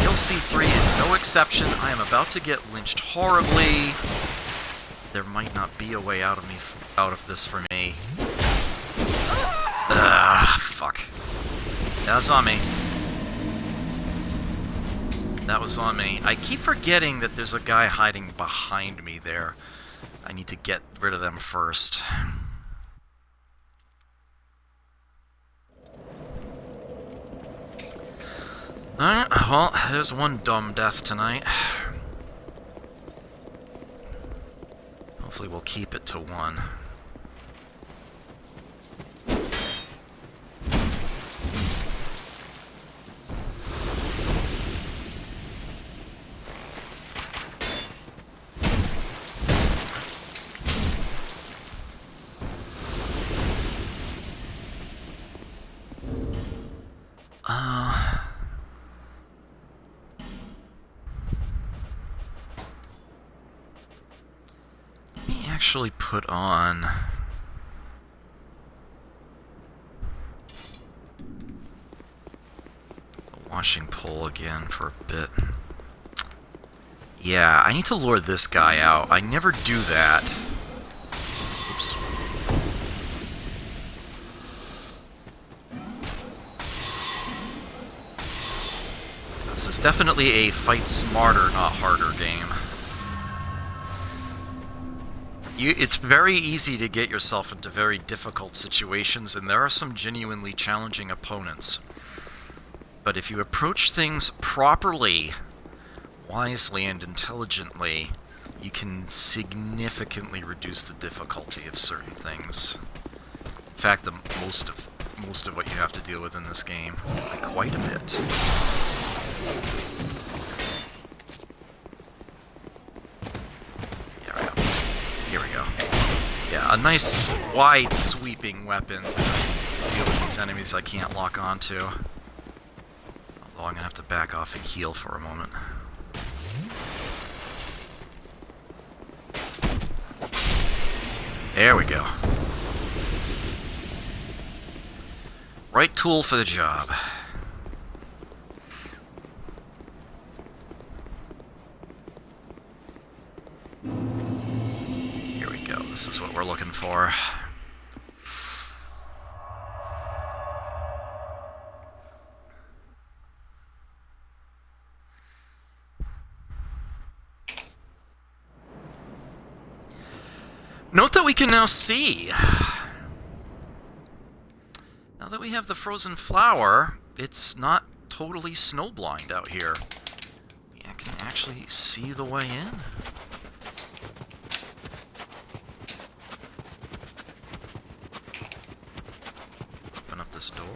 DLC 3 is no exception. I am about to get lynched horribly. There might not be a way out of this for me. Fuck. That was on me. That was on me. I keep forgetting that there's a guy hiding behind me there. I need to get rid of them first. Alright, well, there's one dumb death tonight. Hopefully we'll keep it to 1. Actually put on the washing pole again for a bit. Yeah, I need to lure this guy out. I never do that. Oops. This is definitely a fight smarter, not harder game. It's very easy to get yourself into very difficult situations, and there are some genuinely challenging opponents. But if you approach things properly, wisely, and intelligently, you can significantly reduce the difficulty of certain things. In fact, the most of what you have to deal with in this game, like quite a bit. Here we go. Yeah, a nice wide sweeping weapon to deal with these enemies I can't lock onto. Although I'm gonna have to back off and heal for a moment. There we go. Right tool for the job. Here we go. This is what we're looking for. Note that we can now see. Now that we have the frozen flower, it's not totally snowblind out here. We can actually see the way in. Open up this door.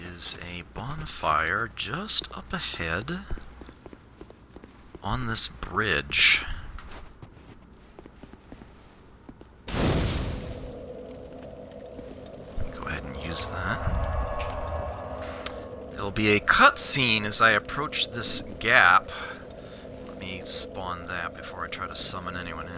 Is a bonfire just up ahead on this bridge. Go ahead and use that. There'll be a cutscene as I approach this gap. Let me spawn that before I try to summon anyone in.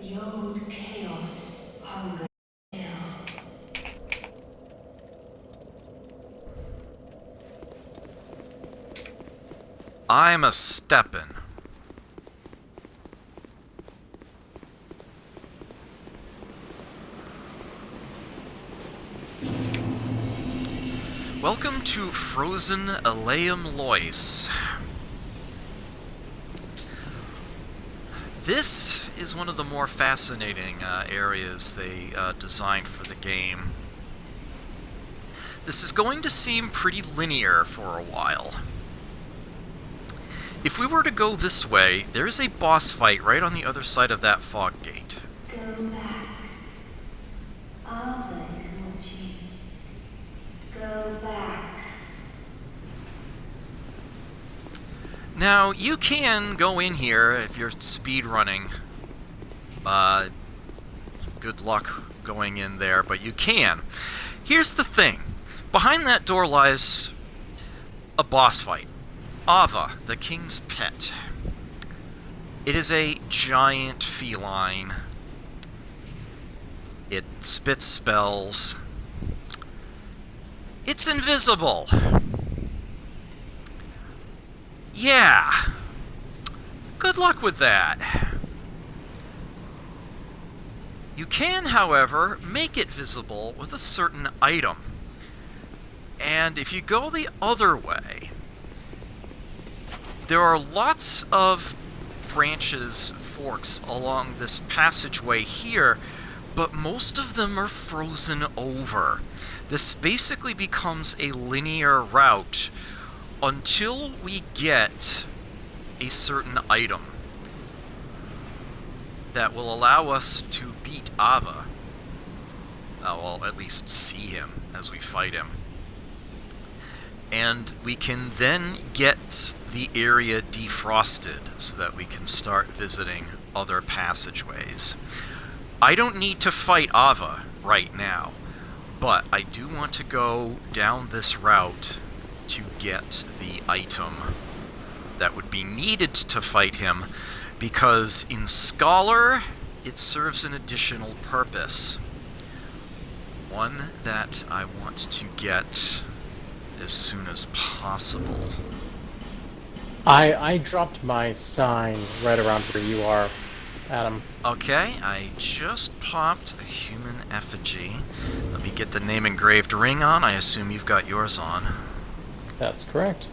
The old chaos hunger still. I'm a steppin'. Welcome to Frozen Eleum Loyce. This is one of the more fascinating areas they designed for the game. This is going to seem pretty linear for a while. If we were to go this way, there's a boss fight right on the other side of that fog gate. Go back. Arthur is watching. Go back. Now, you can go in here if you're speed running. Good luck going in there, but you can. Here's the thing. Behind that door lies a boss fight. Ava, the king's pet. It is a giant feline. It spits spells. It's invisible. Yeah. Good luck with that. You can, however, make it visible with a certain item. And if you go the other way, there are lots of branches, forks along this passageway here, but most of them are frozen over. This basically becomes a linear route until we get a certain item that will allow us to beat Ava. Well, at least see him as we fight him. And we can then get the area defrosted so that we can start visiting other passageways. I don't need to fight Ava right now, but I do want to go down this route to get the item that would be needed to fight him, because in Scholar it serves an additional purpose. One that I want to get as soon as possible. I dropped my sign right around where you are, Adam. Okay, I just popped a human effigy. Let me get the name engraved ring on. I assume you've got yours on. That's correct.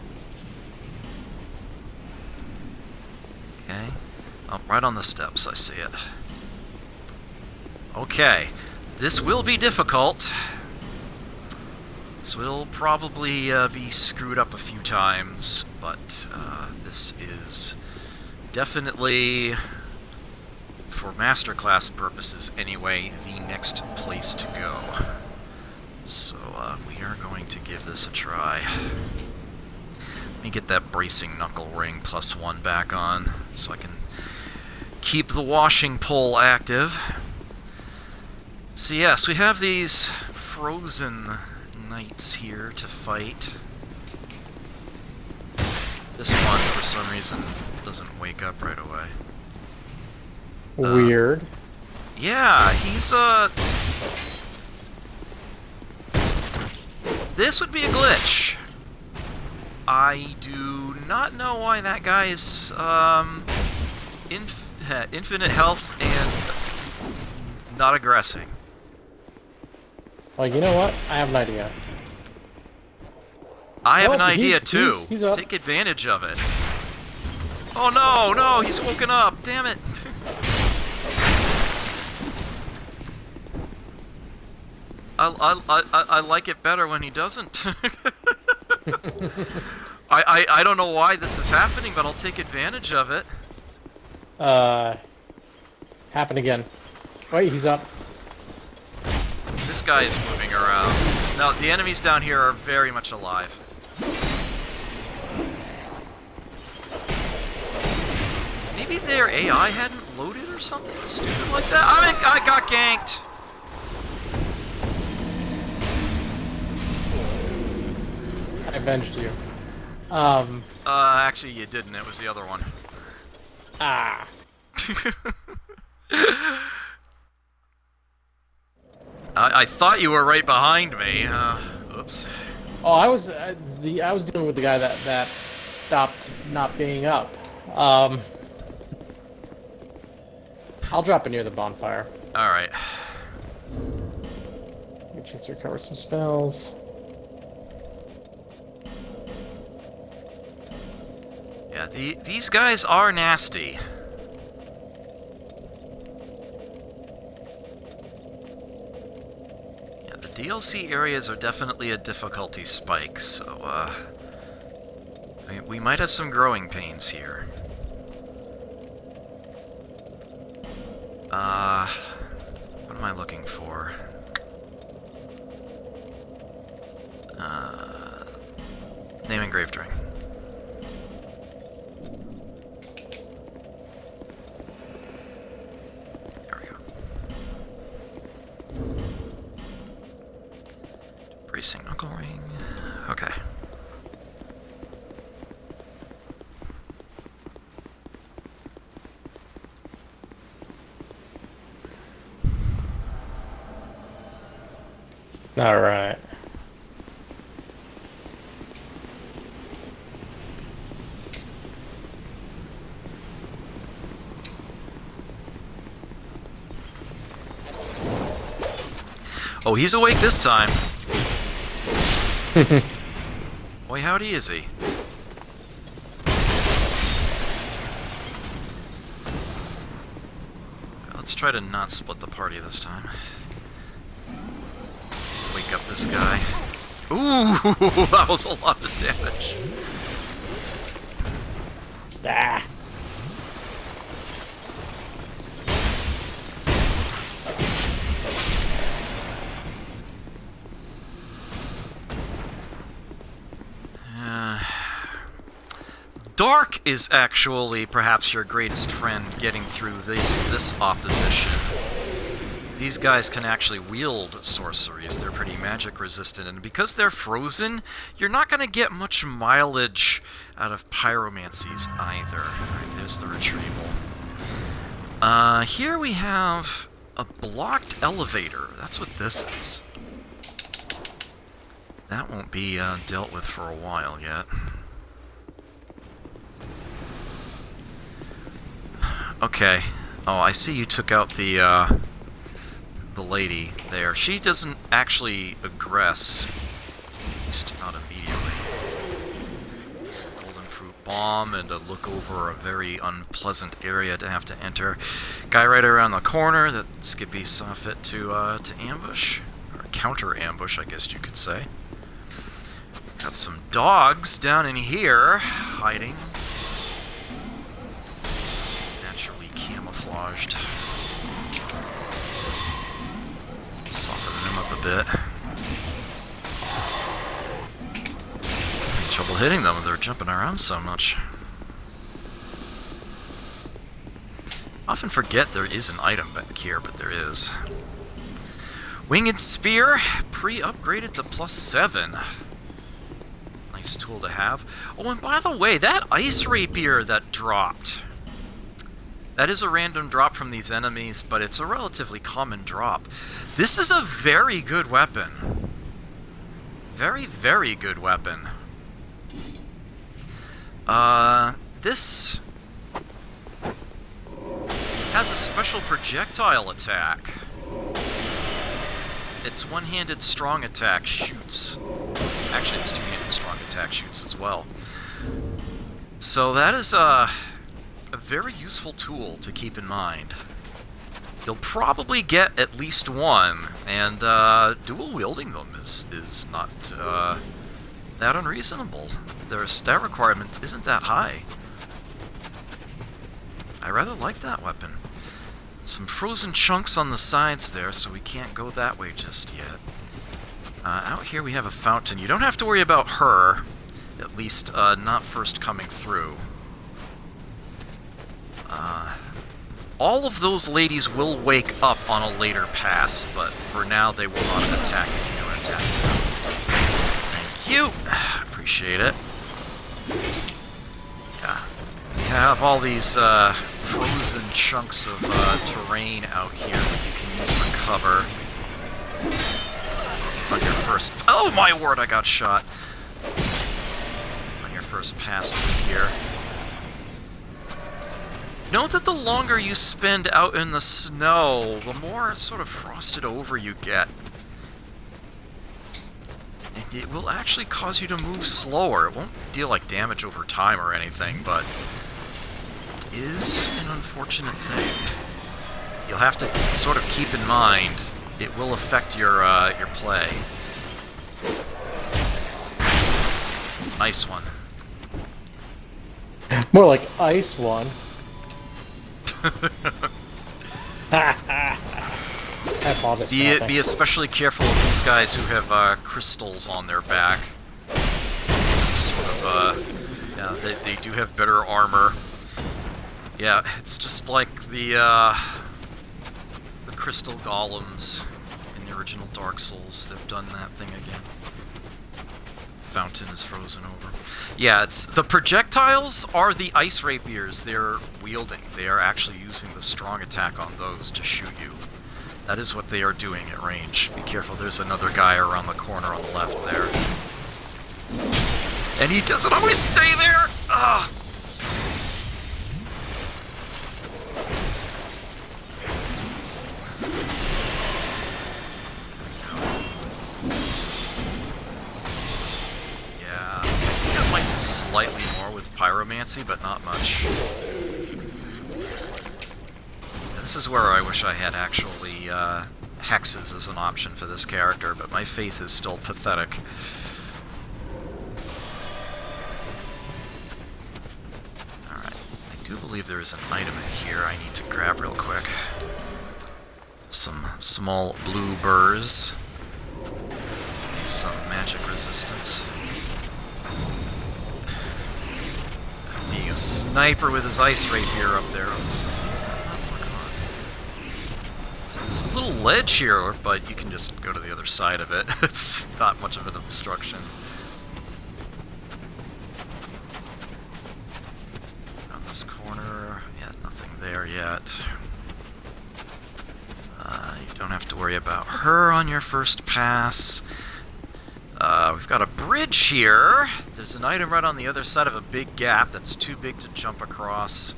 Oh, right on the steps, I see it. Okay, this will be difficult. This will probably be screwed up a few times, but this is definitely, for masterclass purposes anyway, the next place to go. So we are going to give this a try. Let me get that bracing knuckle ring +1 back on so I can keep the washing pole active. So yes, we have these frozen knights here to fight. This one, for some reason, doesn't wake up right away. Weird. Yeah, he's this would be a glitch. I do not know why that guy is infinite health and not aggressing. Well, you know what? I have an idea. I have an Oh, idea too. He's up. Take advantage of it. Oh no, he's woken up. Damn it. I like it better when he doesn't. I don't know why this is happening, but I'll take advantage of it. Happen again. Wait, he's up. This guy is moving around. Now, the enemies down here are very much alive. Maybe their AI hadn't loaded or something stupid like that? I got ganked! I avenged you. Actually you didn't. It was the other one. Ah. I thought you were right behind me. Oops. Oh, I was dealing with the guy that stopped not being up. I'll drop it near the bonfire. Alright. Get a chance to recover some spells. Yeah, these guys are nasty. Yeah, the DLC areas are definitely a difficulty spike, so, we might have some growing pains here. What am I looking for? Name engraved ring. There we go. Bracing knuckle ring. Okay. All right. Oh, he's awake this time. Boy, howdy is he. Let's try to not split the party this time. Wake up this guy. Ooh, that was a lot of damage. Ah. Dark is actually perhaps your greatest friend getting through this opposition. These guys can actually wield sorceries. They're pretty magic resistant, and because they're frozen, you're not going to get much mileage out of pyromancies either. Alright, there's the retrieval. Here we have a blocked elevator. That's what this is. That won't be dealt with for a while yet. Okay. Oh, I see you took out the lady there. She doesn't actually aggress. At least not immediately. Some golden fruit bomb and to look over a very unpleasant area to have to enter. Guy right around the corner that Skippy saw fit to ambush. Or counter-ambush, I guess you could say. Got some dogs down in here, hiding. Naturally camouflaged. Soften them up a bit. Having trouble hitting them, they're jumping around so much. Often forget there is an item back here, but there is. Winged Spear, pre-upgraded to +7. Nice tool to have. Oh, and by the way, that Ice Rapier that dropped. That is a random drop from these enemies, but it's a relatively common drop. This is a very good weapon. Very, very good weapon. This has a special projectile attack. Its one-handed strong attack shoots. Actually, its two-handed strong attack shoots as well. So that is a very useful tool to keep in mind. You'll probably get at least one, and dual wielding them is not that unreasonable. Their stat requirement isn't that high. I rather like that weapon. Some frozen chunks on the sides there, so we can't go that way just yet. Out here we have a fountain. You don't have to worry about her, at least not first coming through. All of those ladies will wake up on a later pass, but for now they will not attack if you don't attack them. Thank you. Appreciate it. Yeah. We have all these frozen chunks of terrain out here that you can use for cover. On your first... Oh my word, I got shot! On your first pass through here. Note that the longer you spend out in the snow, the more sort of frosted over you get. And it will actually cause you to move slower. It won't deal like damage over time or anything, but it is an unfortunate thing. You'll have to sort of keep in mind it will affect your play. Nice one. More like ice one. Be especially careful of these guys who have crystals on their back. Sort of, yeah, they do have better armor. Yeah, it's just like the crystal golems in the original Dark Souls. They've done that thing again. Fountain is frozen over. Yeah, it's the projectiles are the ice rapiers they're wielding. They are actually using the strong attack on those to shoot you. That is what they are doing at range. Be careful, there's another guy around the corner on the left there. And he doesn't always stay there! Ugh! Slightly more with pyromancy, but not much. This is where I wish I had actually hexes as an option for this character, but my faith is still pathetic. Alright, I do believe there is an item in here I need to grab real quick. Some small blue burrs. Some magic resistance. Being a sniper with his ice rapier up there. Oops. There's a little ledge here, but you can just go to the other side of it. It's not much of an obstruction. On this corner, yeah, nothing there yet. You don't have to worry about her on your first pass. We've got a bridge here. There's an item right on the other side of a big gap that's too big to jump across.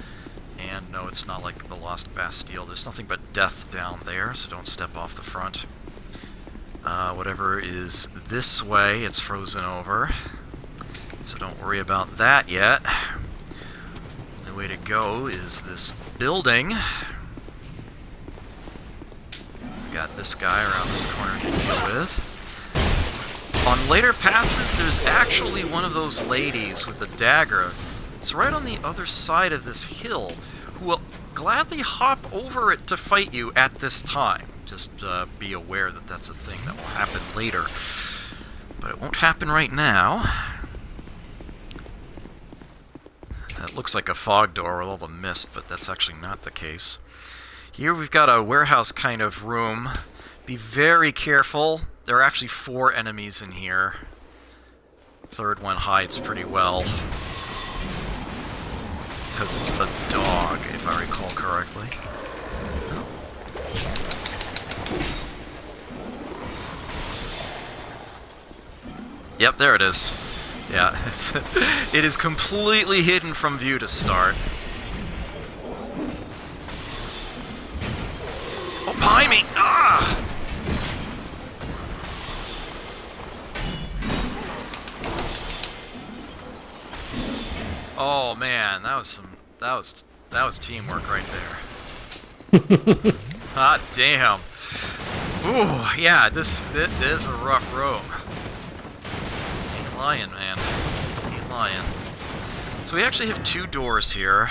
And no, it's not like the Lost Bastille. There's nothing but death down there, so don't step off the front. Whatever is this way, it's frozen over. So don't worry about that yet. go is this building. We got this guy around this corner to deal with. On later passes, there's actually one of those ladies with a dagger. It's right on the other side of this hill, who will gladly hop over it to fight you at this time. Just be aware that that's a thing that will happen later. But it won't happen right now. That looks like a fog door with all the mist, but that's actually not the case. Here we've got a warehouse kind of room. Be very careful. There are actually 4 enemies in here. The third one hides pretty well. Because it's a dog, if I recall correctly. Oh. Yep, there it is. Yeah, it is completely hidden from view to start. Oh, behind me! Ah! Oh man, that was teamwork right there. Hot damn. Ooh, yeah, this is a rough room. Ain't lying, man. Ain't lying. So we actually have 2 doors here.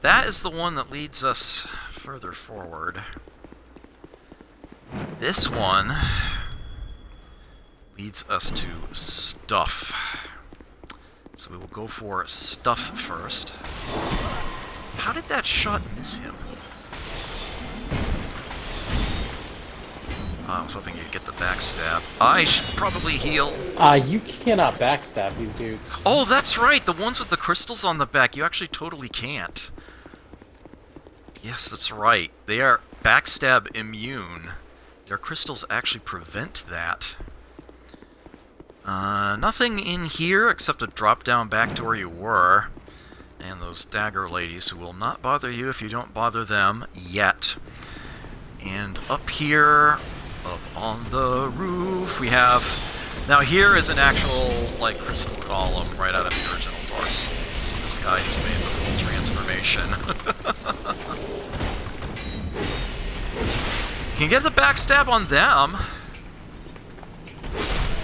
That is the one that leads us further forward. This one leads us to stuff. So we will go for stuff first. How did that shot miss him? I was hoping you'd get the backstab. I should probably heal. You cannot backstab these dudes. Oh, that's right! The ones with the crystals on the back, you actually totally can't. Yes, that's right. They are backstab immune. Their crystals actually prevent that. Nothing in here except a drop down back to where you were. And those dagger ladies who will not bother you if you don't bother them yet. And up here, up on the roof, we have... Now here is an actual, like, crystal golem right out of the original Dark Souls. This guy has made the full transformation. You can get the backstab on them.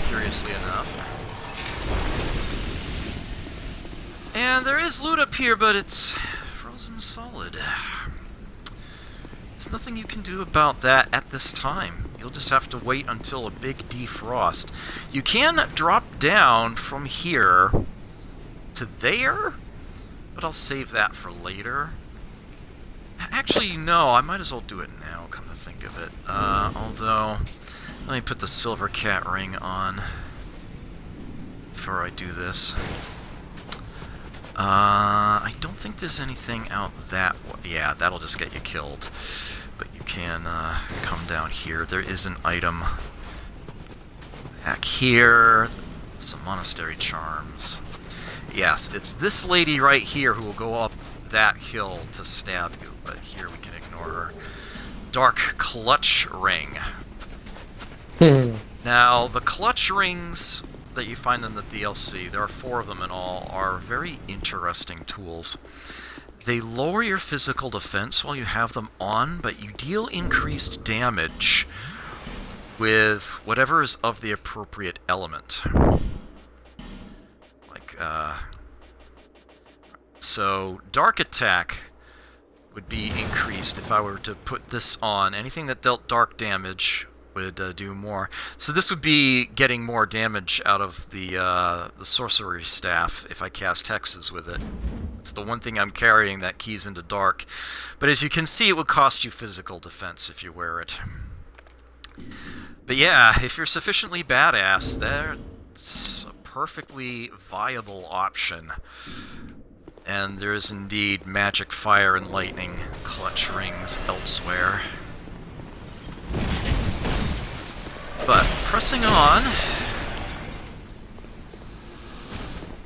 Curiously enough. And there is loot up here, but it's frozen solid. There's nothing you can do about that at this time. You'll just have to wait until a big defrost. You can drop down from here to there, but I'll save that for later. Actually, no, I might as well do it now, come to think of it. Although, let me put the silver cat ring on before I do this. I don't think there's anything out that way. Yeah, that'll just get you killed. But you can come down here. There is an item back here. Some monastery charms. Yes, it's this lady right here who will go up that hill to stab you. But here we can ignore her. Dark Clutch Ring. Now, the clutch rings that you find in the DLC, there are 4 of them in all, are very interesting tools. They lower your physical defense while you have them on, but you deal increased damage with whatever is of the appropriate element. Like, so, Dark Attack would be increased if I were to put this on. Anything that dealt dark damage would do more. So this would be getting more damage out of the sorcery staff if I cast hexes with it. It's the one thing I'm carrying that keys into dark. But as you can see, it would cost you physical defense if you wear it. But yeah, if you're sufficiently badass, that's a perfectly viable option. And there is indeed magic, fire, and lightning clutch rings elsewhere. But pressing on,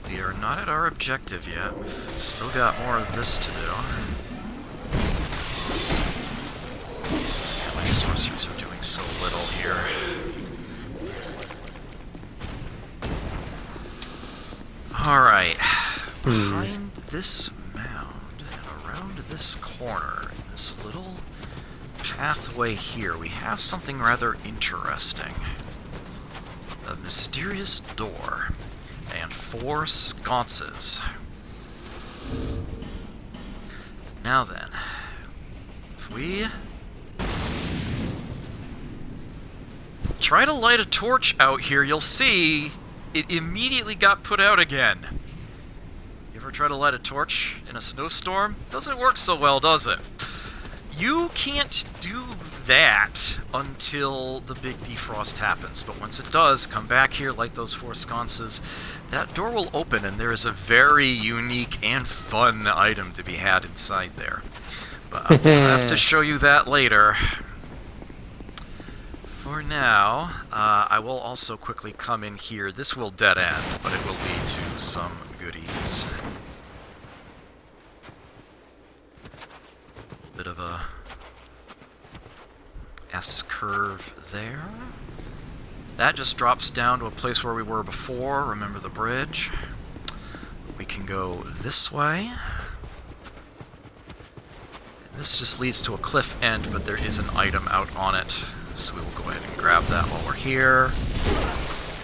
we are not at our objective yet. We've still got more of this to do. Yeah, my sorcerers are doing so little here. Alright. Behind this this corner, in this little pathway here, we have something rather interesting. A mysterious door and 4 sconces. Now then, if we try to light a torch out here, you'll see it immediately got put out again. You ever try to light a torch in a snowstorm? Doesn't work so well, does it? You can't do that until the big defrost happens, but once it does, come back here, light those 4 sconces, that door will open, and there is a very unique and fun item to be had inside there. But I'll have to show you that later. For now, I will also quickly come in here. This will dead end, but it will lead to some goodies. Bit of a S-curve there. That just drops down to a place where we were before. Remember the bridge? We can go this way. And this just leads to a cliff end, but there is an item out on it. So we will go ahead and grab that while we're here.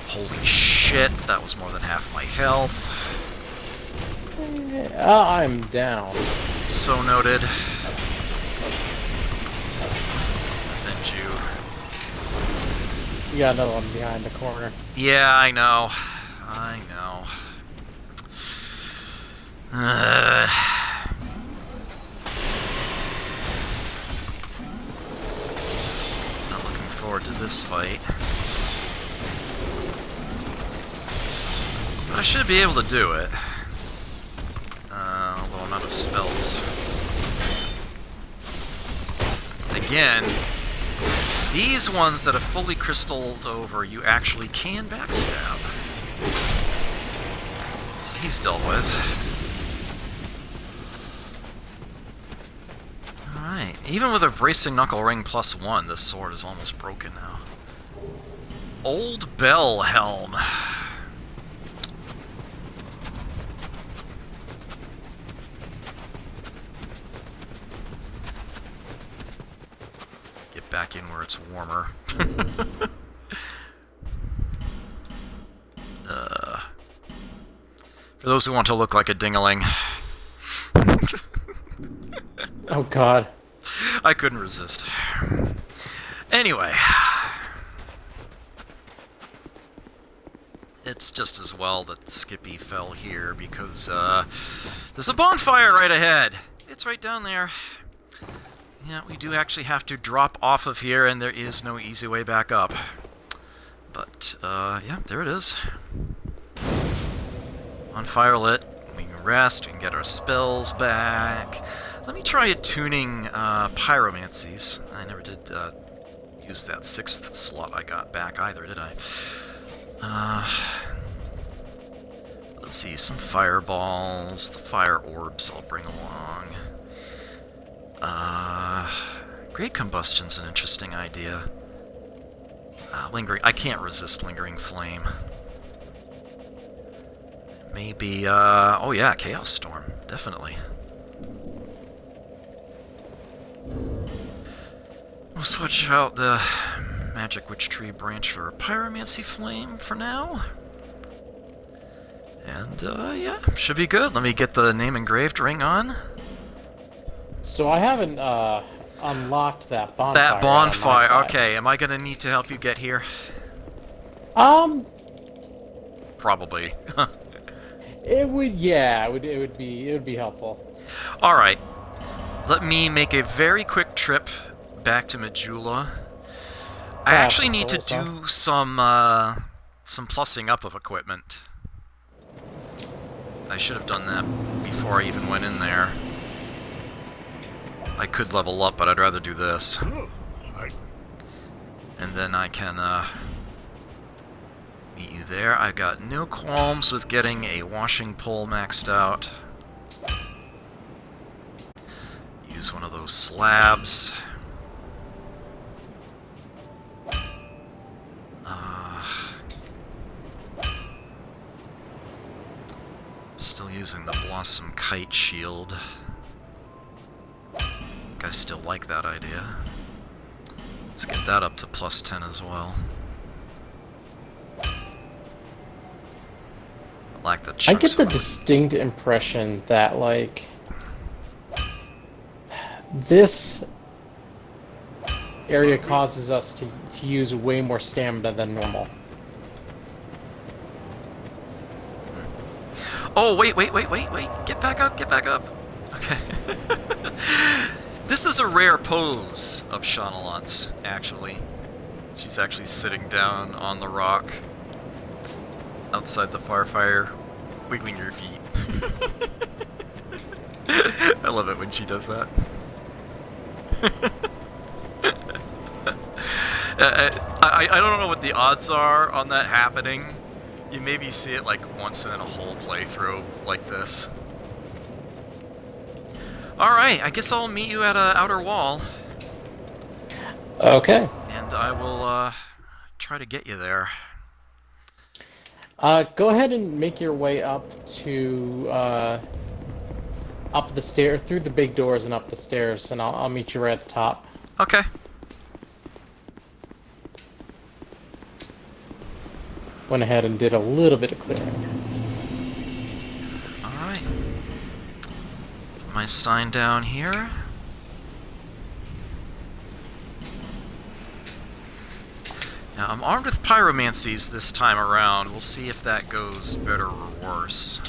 Holy shit, that was more than half my health. I'm down. So noted. Avenge you. You got another one behind the corner. Yeah, I know. I know. Not looking forward to this fight. But I should be able to do it. Although I'm out of spells. Again, these ones that have fully crystalled over, you actually can backstab. So he's dealt with. Alright, even with a bracing knuckle ring +1, this sword is almost broken now. Old Bell Helm. Get back in where it's warmer. For those who want to look like a dingaling. Oh god. I couldn't resist. Anyway. It's just as well that Skippy fell here, because there's a bonfire right ahead. It's right down there. Yeah, we do actually have to drop off of here, and there is no easy way back up. But, yeah, there it is. Bonfire lit. We can rest, we can get our spells back. Let me try attuning pyromancies. I never did use that 6th slot I got back either, did I? Let's see, some fireballs. The fire orbs I'll bring along. Great Combustion's an interesting idea. Lingering, I can't resist Lingering Flame. Maybe, oh yeah, Chaos Storm, definitely. We'll switch out the Magic Witch Tree branch for Pyromancy Flame for now. And, yeah, should be good. Let me get the name engraved ring on. So I haven't, unlocked that bonfire. That bonfire, okay. Am I gonna need to help you get here? Probably. It would, yeah, it would be helpful. Alright. Let me make a very quick trip back to Majula. I actually need to do some plussing up of equipment. I should have done that before I even went in there. I could level up, but I'd rather do this. And then I can, meet you there. I've got no qualms with getting a washing pole maxed out. Use one of those slabs. Still using the Blossom Kite Shield. think I still like that idea. Let's get that up to +10 as well. I like the I get chunks the of distinct impression that, like, this area causes us to use way more stamina than normal. Oh, wait. Get back up, get back up. Okay. This is a rare pose of Shaunalan's, actually. She's actually sitting down on the rock outside the firefighter, wiggling her feet. I love it when she does that. I don't know what the odds are on that happening. You maybe see it like once in a whole playthrough like this. Alright, I guess I'll meet you at Outer Wall. Okay. And I will try to get you there. Go ahead and make your way up to up the stair, through the big doors and up the stairs, and I'll meet you right at the top. Okay. Went ahead and did a little bit of clearing. Alright. Put my sign down here. Now, I'm armed with pyromancies this time around. We'll see if that goes better or worse.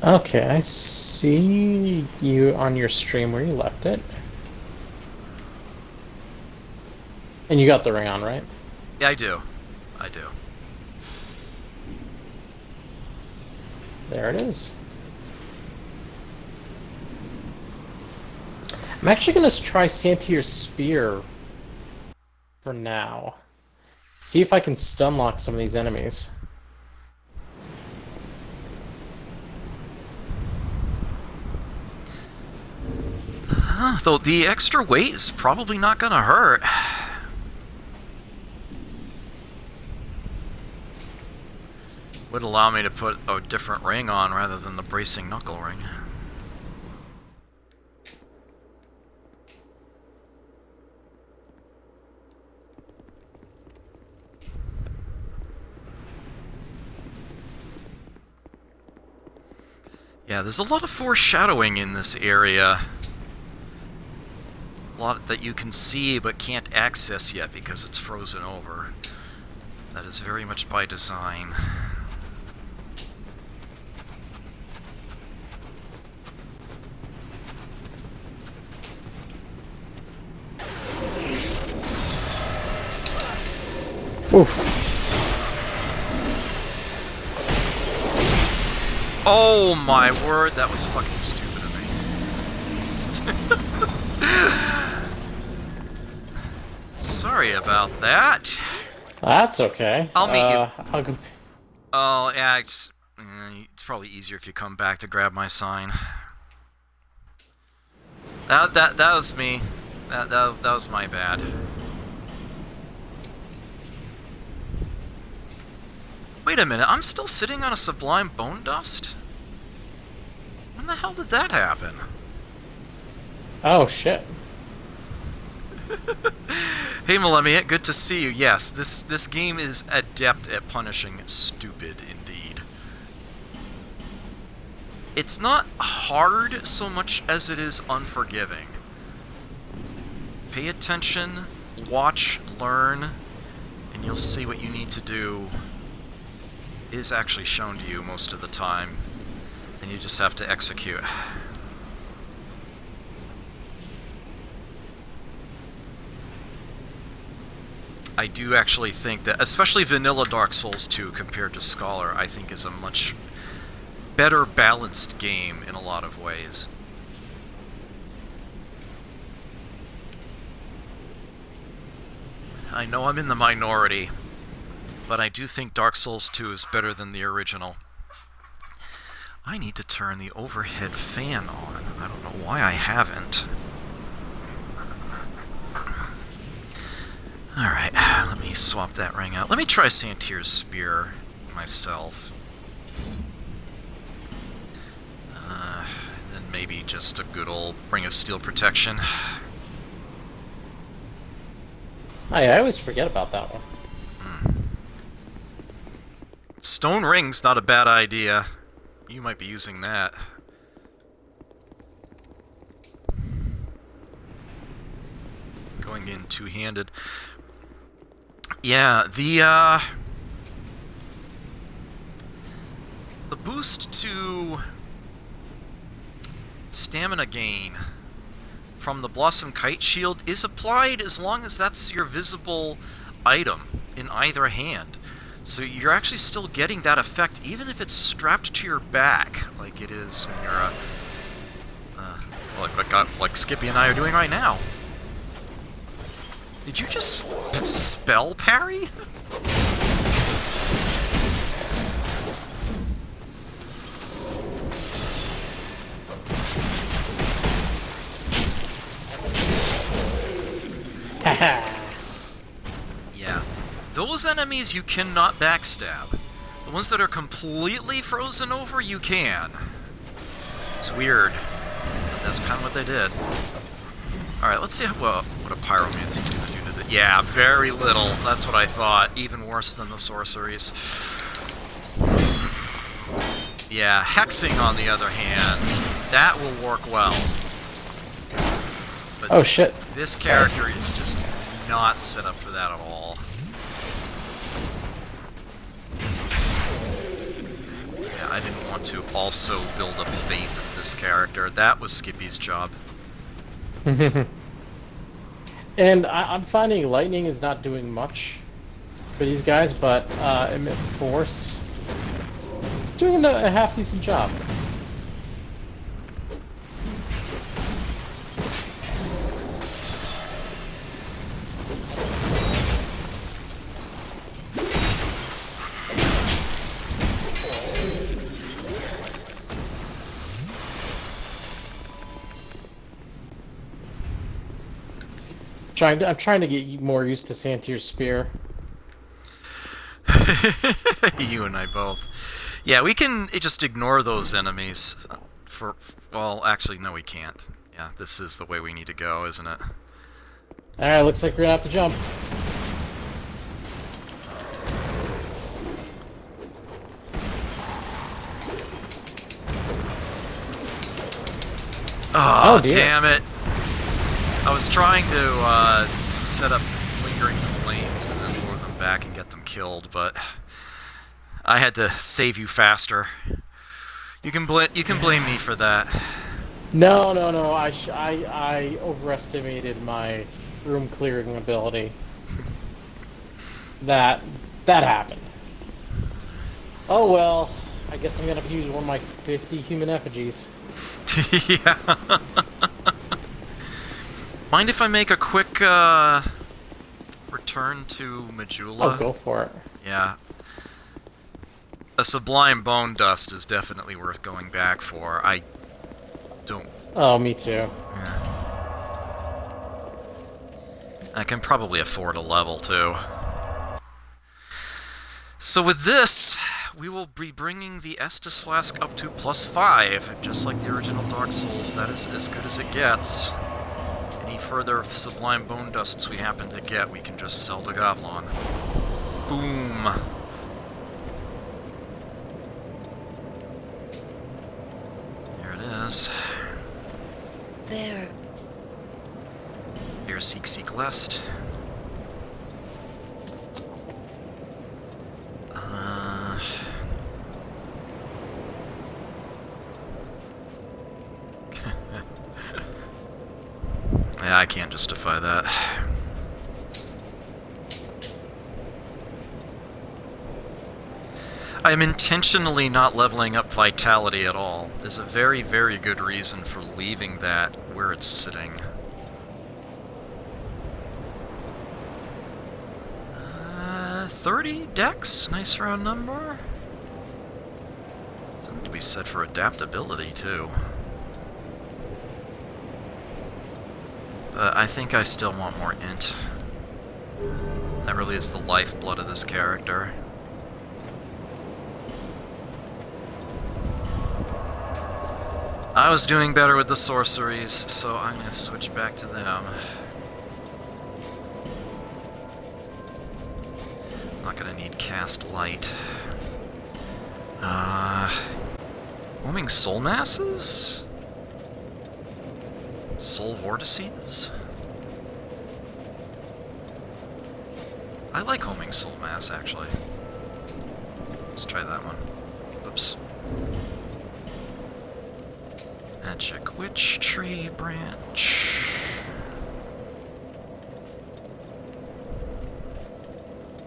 Okay, I see you on your stream where you left it. And you got the ring on, right? Yeah, I do. I do. There it is. I'm actually going to try Santier's Spear for now. See if I can stun lock some of these enemies. Though the extra weight is probably not gonna hurt. Would allow me to put a different ring on rather than the bracing knuckle ring. Yeah, there's a lot of foreshadowing in this area. A lot that you can see but can't access yet because it's frozen over. That is very much by design. Oof. Oh my word, that was fucking stupid of me. Sorry about that. That's okay. I'll meet you. I'll go... Oh, yeah, it's probably easier if you come back to grab my sign. That was me. That was my bad. Wait a minute, I'm still sitting on a sublime bone dust? When the hell did that happen? Oh, shit. Hey Millennium, good to see you. Yes, this game is adept at punishing stupid indeed. It's not hard so much as it is unforgiving. Pay attention, watch, learn, and you'll see what you need to do is actually shown to you most of the time, and you just have to execute. I do actually think that, especially vanilla Dark Souls 2 compared to Scholar, I think is a much better balanced game in a lot of ways. I know I'm in the minority, but I do think Dark Souls 2 is better than the original. I need to turn the overhead fan on. I don't know why I haven't. Alright, let me swap that ring out. Let me try Santier's Spear myself. And then maybe maybe just a good old Ring of Steel protection. I always forget about that one. Stone ring's not a bad idea. You might be using that. Going in two-handed. Yeah, the boost to stamina gain from the Blossom Kite Shield is applied as long as that's your visible item in either hand. So you're actually still getting that effect even if it's strapped to your back, like it is when you're like Skippy and I are doing right now. Did you just spell parry? Yeah. Those enemies you cannot backstab. The ones that are completely frozen over, you can. It's weird. But that's kind of what they did. Alright, let's see what a pyromancy's gonna do to the... Yeah, very little. That's what I thought. Even worse than the sorceries. Yeah, hexing, on the other hand, that will work well. But Oh, shit. This character is just not set up for that at all. Yeah, I didn't want to also build up faith with this character. That was Skippy's job. And I'm finding lightning is not doing much for these guys, but emit force doing a half decent job. I'm trying to get more used to Santier's spear. You and I both. Yeah, we can just ignore those enemies well, actually, no, we can't. Yeah, this is the way we need to go, isn't it? Alright, looks like we're gonna have to jump. Oh, dear. damn it. I was trying to set up lingering flames and then lure them back and get them killed, but I had to save you faster. You can blame me for that. No. I overestimated my room clearing ability. That happened. Oh well, I guess I'm gonna have to use one of my 50 human effigies. Yeah. Mind if I make a quick return to Majula? Oh, go for it. Yeah. A Sublime Bone Dust is definitely worth going back for. I don't... Oh, me too. Yeah. I can probably afford a level, too. So with this, we will be bringing the Estus Flask up to +5, just like the original Dark Souls. That is as good as it gets. Any further Sublime Bone Dusts we happen to get, we can just sell to Gavlon. Boom! There it is. There. Here, Seek Lest. Yeah, I can't justify that. I am intentionally not leveling up Vitality at all. There's a very, very good reason for leaving that where it's sitting. 30 Dex? Nice round number. Something to be said for adaptability, too. I think I still want more int. That really is the lifeblood of this character. I was doing better with the sorceries, so I'm going to switch back to them. Not going to need cast light. Homing soul masses? Soul vortices? I like homing soul mass, actually. Let's try that one. Oops. Magic witch tree branch.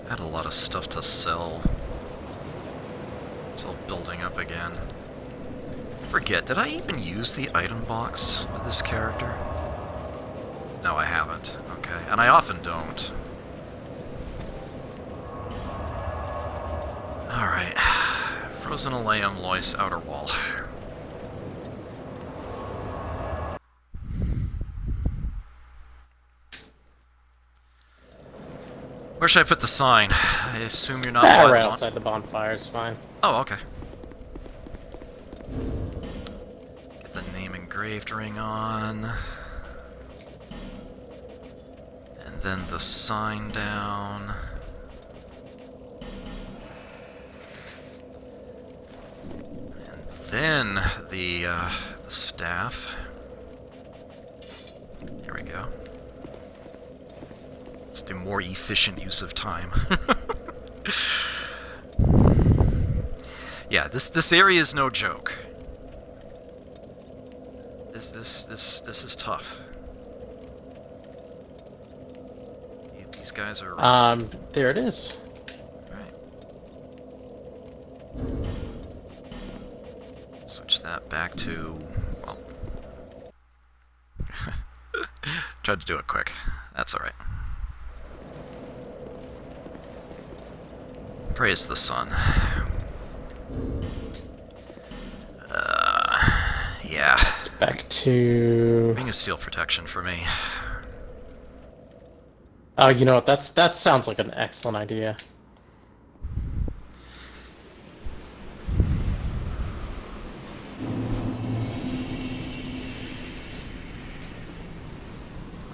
I had a lot of stuff to sell. It's all building up again. Forget, did I even use the item box with this character? No, I haven't. Okay, and I often don't. Alright. Frozen Eleum, Loyce, outer wall. Where should I put the sign? I assume you're not by Right the outside the bonfire is fine. Oh, okay. Get the name engraved ring on. And then the sign down. And then the staff. There we go. Just a more efficient use of time. Yeah, this area is no joke. This is tough. These guys are rough. There it is. Right. Switch that back to, well, tried to do it quick. That's all right. Praise the sun. Yeah. It's back to... Being a steel protection for me. Oh, you know what? That sounds like an excellent idea.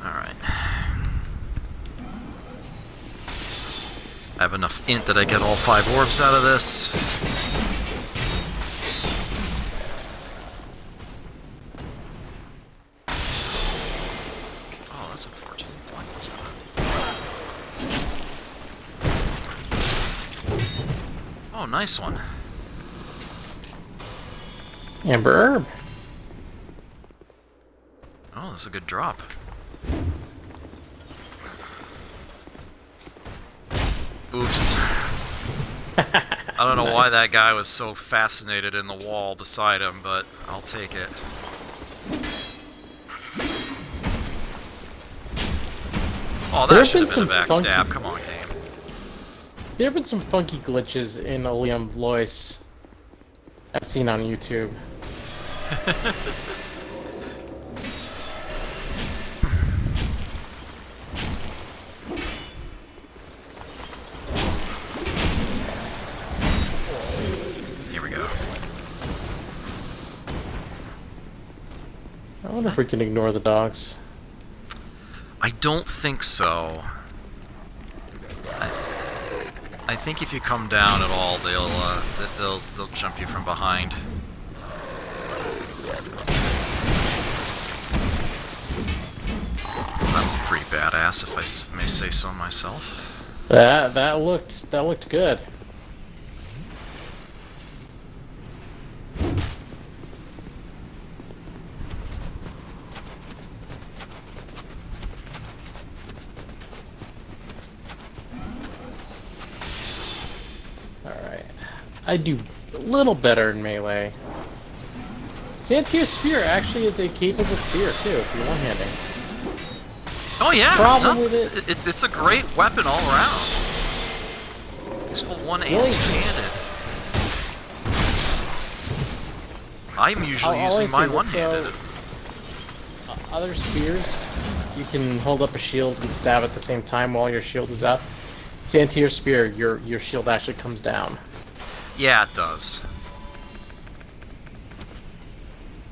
Alright. I have enough int that I get all 5 orbs out of this. Oh, that's unfortunate. Black was done. Oh, nice one. Amber herb. Oh, this is a good drop. Oops. I don't know why that guy was so fascinated in the wall beside him, but I'll take it. Oh, that should have been a backstab. Come on, game. There have been some funky glitches in Eleum Loyce I've seen on YouTube. Here we go. I wonder if we can ignore the dogs. I don't think so. I think if you come down at all, they'll jump you from behind. That was pretty badass, if I may say so myself. That looked good. Alright. I do a little better in melee. Santier's Spear actually is a capable spear too, if you're one-handing. Oh yeah, Problem no, with it- it's a great weapon all around. Useful one and Really? two-handed. I'm usually I'll using mine only say this, one-handed. Other spears, you can hold up a shield and stab at the same time while your shield is up. Santier's Spear, your shield actually comes down. Yeah, it does.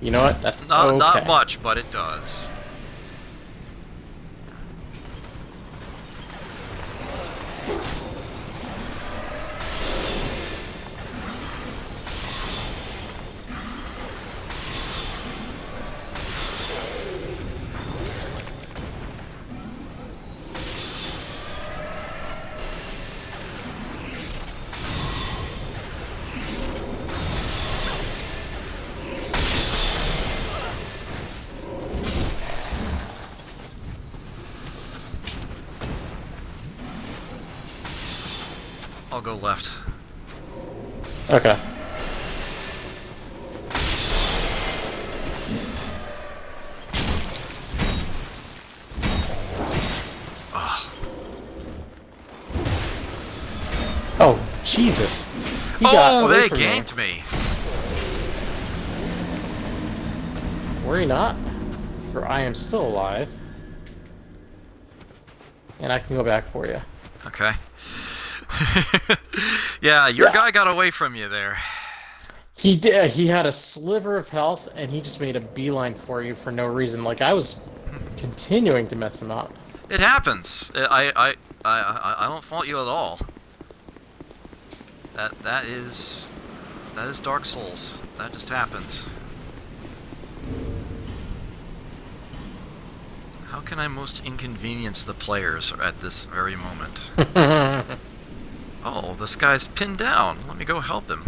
You know what? That's Not okay. much, but it does. I'll go left. Okay. Oh, Jesus. He got away They from ganked me. Worry not, for I am still alive. And I can go back for you. Okay. Yeah, your guy got away from you there. He did. He had a sliver of health, and he just made a beeline for you for no reason. Like, I was continuing to mess him up. It happens. I don't fault you at all. That is Dark Souls. That just happens. How can I most inconvenience the players at this very moment? Oh, this guy's pinned down. Let me go help him.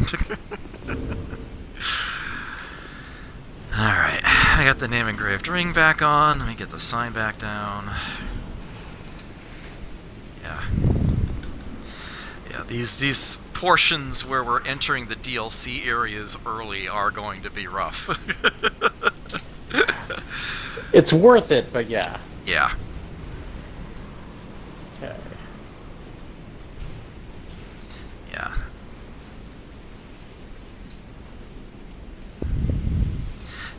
Alright, I got the name engraved ring back on. Let me get the sign back down. Yeah. Yeah, these portions where we're entering the DLC areas early are going to be rough. It's worth it, but yeah. Yeah. Okay. Yeah.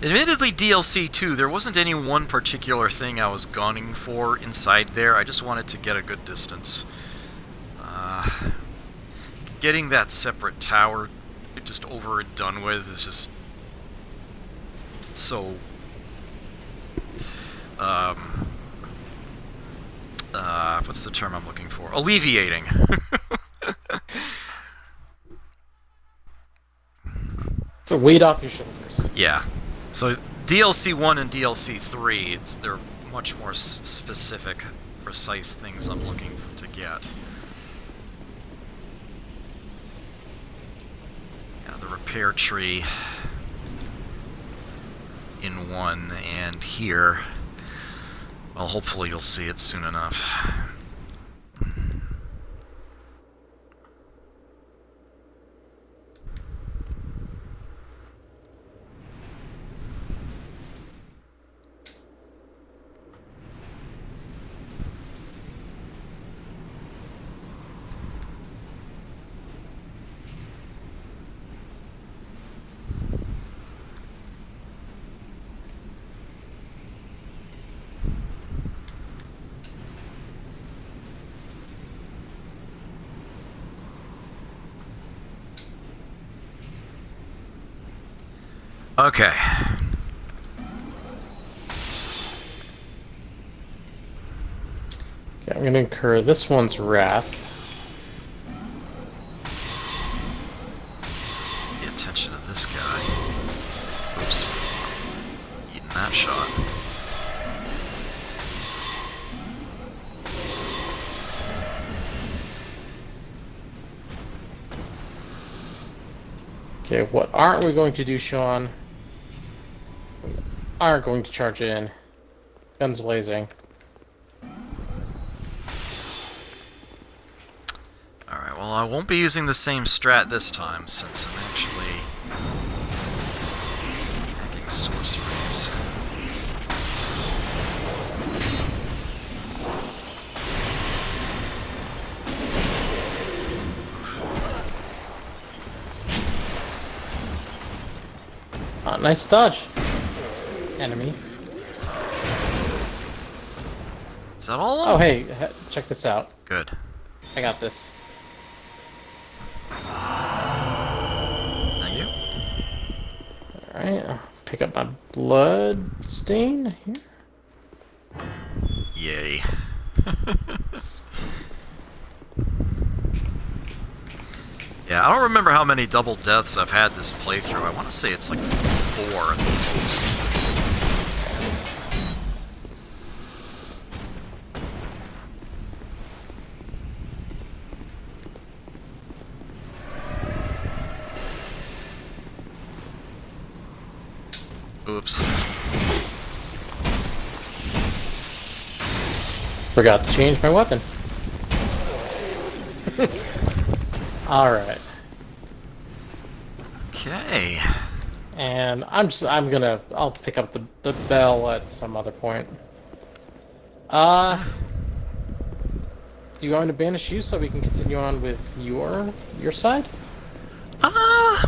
Admittedly, DLC 2, there wasn't any one particular thing I was gunning for inside there. I just wanted to get a good distance. Getting that separate tower just over and done with is just so... what's the term I'm looking for? Alleviating. It's a weight off your shoulders. Yeah. So DLC 1 and DLC 3, they're much more specific, precise things I'm looking to get. Yeah, the repair tree in 1 and here. Well, hopefully you'll see it soon enough. Okay. Okay, I'm gonna incur this one's wrath. Pay attention to this guy. Oops. Eating that shot. Okay, what aren't we going to do, Sean? We aren't going to charge in. Guns blazing. Alright, well I won't be using the same strat this time, since I'm actually hacking sorceries. Nice dodge. Enemy. Is that all of Oh, them? hey, check this out. Good. I got this. Thank you. Alright, pick up my blood stain here. Yay. Yeah, I don't remember how many double deaths I've had this playthrough. I want to say it's like 4 at the most. Oops. Forgot to change my weapon. Alright. Okay. And I'll pick up the bell at some other point. Do you want to banish you so we can continue on with your side?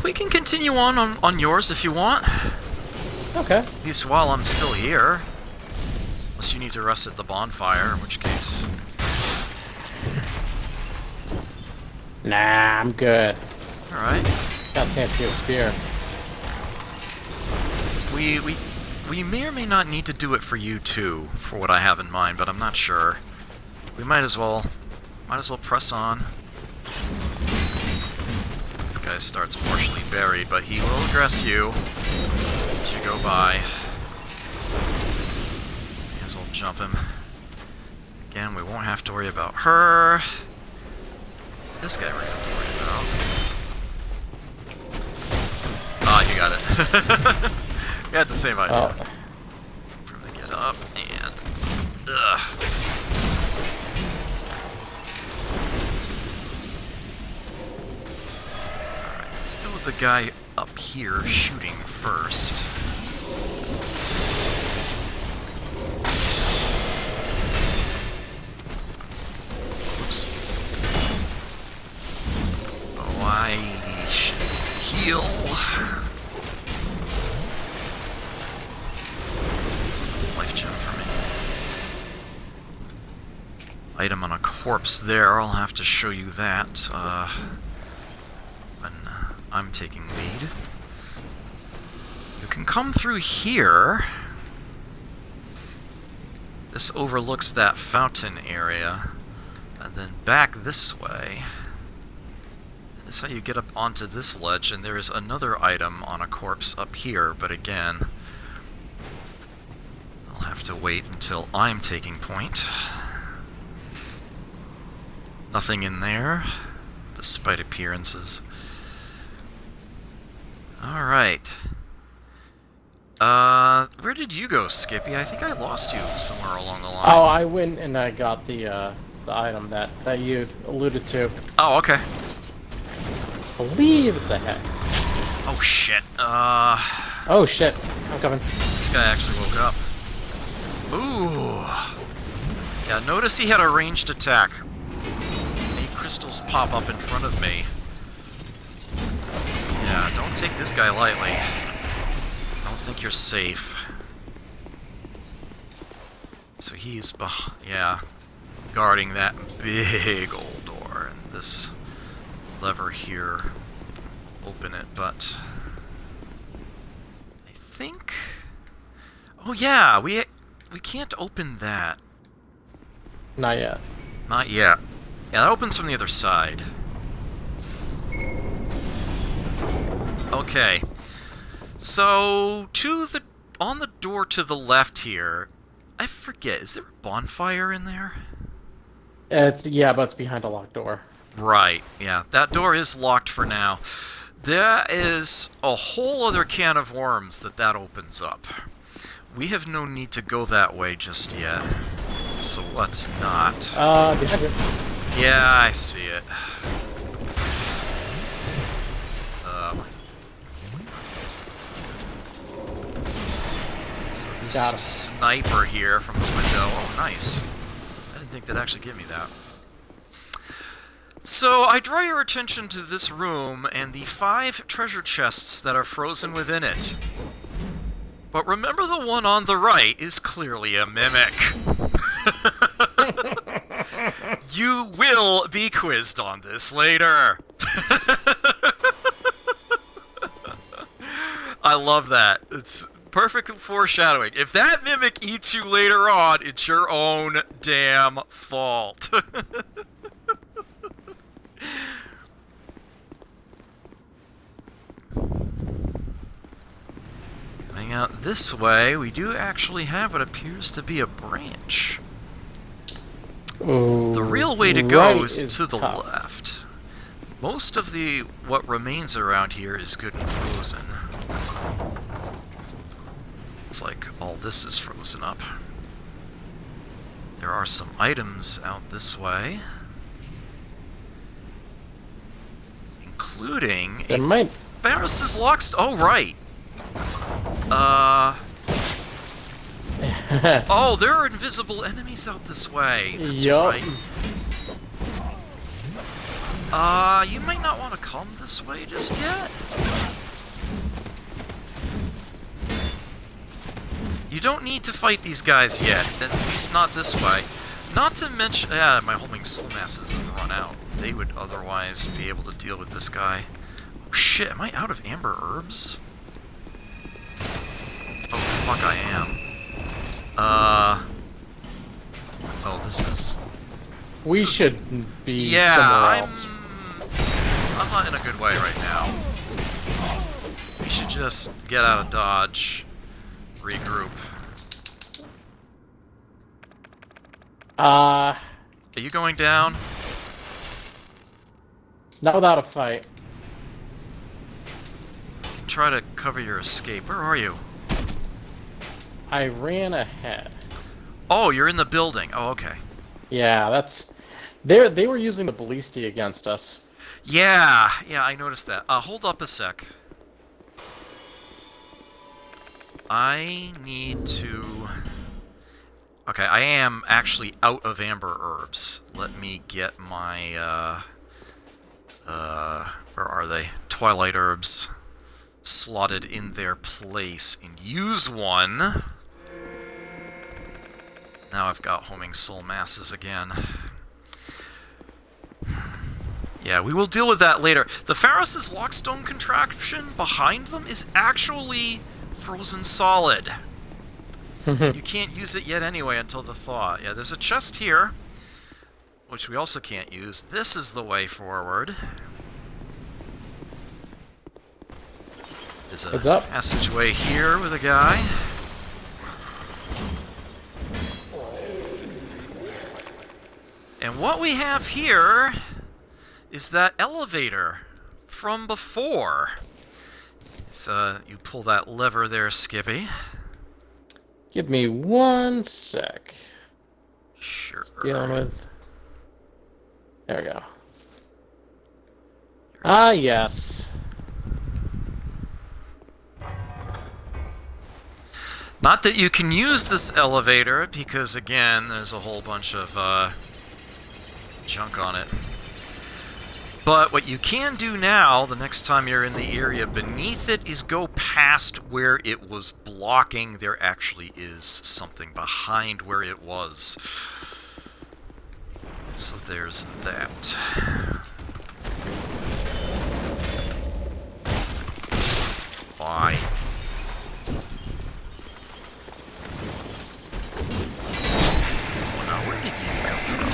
We can continue on yours if you want. Okay. At least while I'm still here. Unless you need to rest at the bonfire, in which case... Nah, I'm good. Alright. Got Santio's spear. We may or may not need to do it for you too, for what I have in mind, but I'm not sure. We might as well press on. This guy starts partially buried, but he will address you as you go by. May as well jump him. Again, we won't have to worry about her. This guy we're gonna have to worry about. Ah, you got it. We had the same idea. Oh. From the get up and... Ugh. Alright, let's deal with the guy up here shooting first. Oops. Oh, I should heal. Life gem for me. Item on a corpse there. I'll have to show you that when I'm taking lead. You can come through here. This overlooks that fountain area. And then back this way. And this is how you get up onto this ledge, and there is another item on a corpse up here, but again, I'll have to wait until I'm taking point. Nothing in there, despite appearances. Alright. Where did you go, Skippy? I think I lost you somewhere along the line. Oh, I went and I got the item that you alluded to. Oh, okay. I believe it's a hex. Oh, shit. Oh, shit. I'm coming. This guy actually woke up. Ooh. Yeah, notice he had a ranged attack. 8 crystals pop up in front of me. Yeah, don't take this guy lightly. Don't think you're safe. So he's, yeah, guarding that big old door, and this lever here will open it, but I think... Oh yeah, we can't open that. Not yet. Not yet. Yeah, that opens from the other side. Okay. So, on the door to the left here, I forget, is there a bonfire in there? Yeah, but it's behind a locked door. Right, yeah. That door is locked for now. There is a whole other can of worms that opens up. We have no need to go that way just yet. So let's not. Behind you. Yeah, I see it. So this Got him. sniper here from the window. Oh, nice. I didn't think they'd actually give me that. So I draw your attention to this room and the 5 treasure chests that are frozen within it. But remember, the one on the right is clearly a mimic. You will be quizzed on this later. I love that. It's perfect foreshadowing. If that mimic eats you later on, it's your own damn fault. Coming out this way, we do actually have what appears to be a branch. Ooh, The real way to go right is to the tough. left. Most of what remains around here is good and frozen. It's like all this is frozen up. There are some items out this way, including There might... Ferris's Lockstone. Oh, right. Oh, there are invisible enemies out this way. That's Yup. right. You might not want to come this way just yet. You don't need to fight these guys yet, at least not this way. Not to mention... Yeah, my homing soul masses have run out. They would otherwise be able to deal with this guy. Oh shit, am I out of amber herbs? Oh fuck, I am. Oh, this is... We should be Yeah, somewhere else. I'm not in a good way right now. We should just get out of dodge. Regroup. Are you going down? Not without a fight. Try to cover your escape. Where are you? I ran ahead. Oh, you're in the building. Oh, okay. Yeah, that's... They were using the ballistae against us. Yeah, I noticed that. Hold up a sec. I need to... Okay, I am actually out of amber herbs. Let me get my, where are they? Twilight herbs slotted in their place and use one. Now I've got homing soul masses again. Yeah, we will deal with that later. The Pharos' Lockstone contraption behind them is actually frozen solid. You can't use it yet anyway until the thaw. Yeah, there's a chest here, which we also can't use. This is the way forward. There's a passageway here with a guy. And what we have here is that elevator from before. If you pull that lever there, Skippy. Give me one sec. Sure. Dealing with... There we go. Ah, yes. Not that you can use this elevator, because again, there's a whole bunch of junk on it. But what you can do now, the next time you're in the area beneath it, is go past where it was blocking. There actually is something behind where it was. So there's that. Why? Oh, now where did you come from?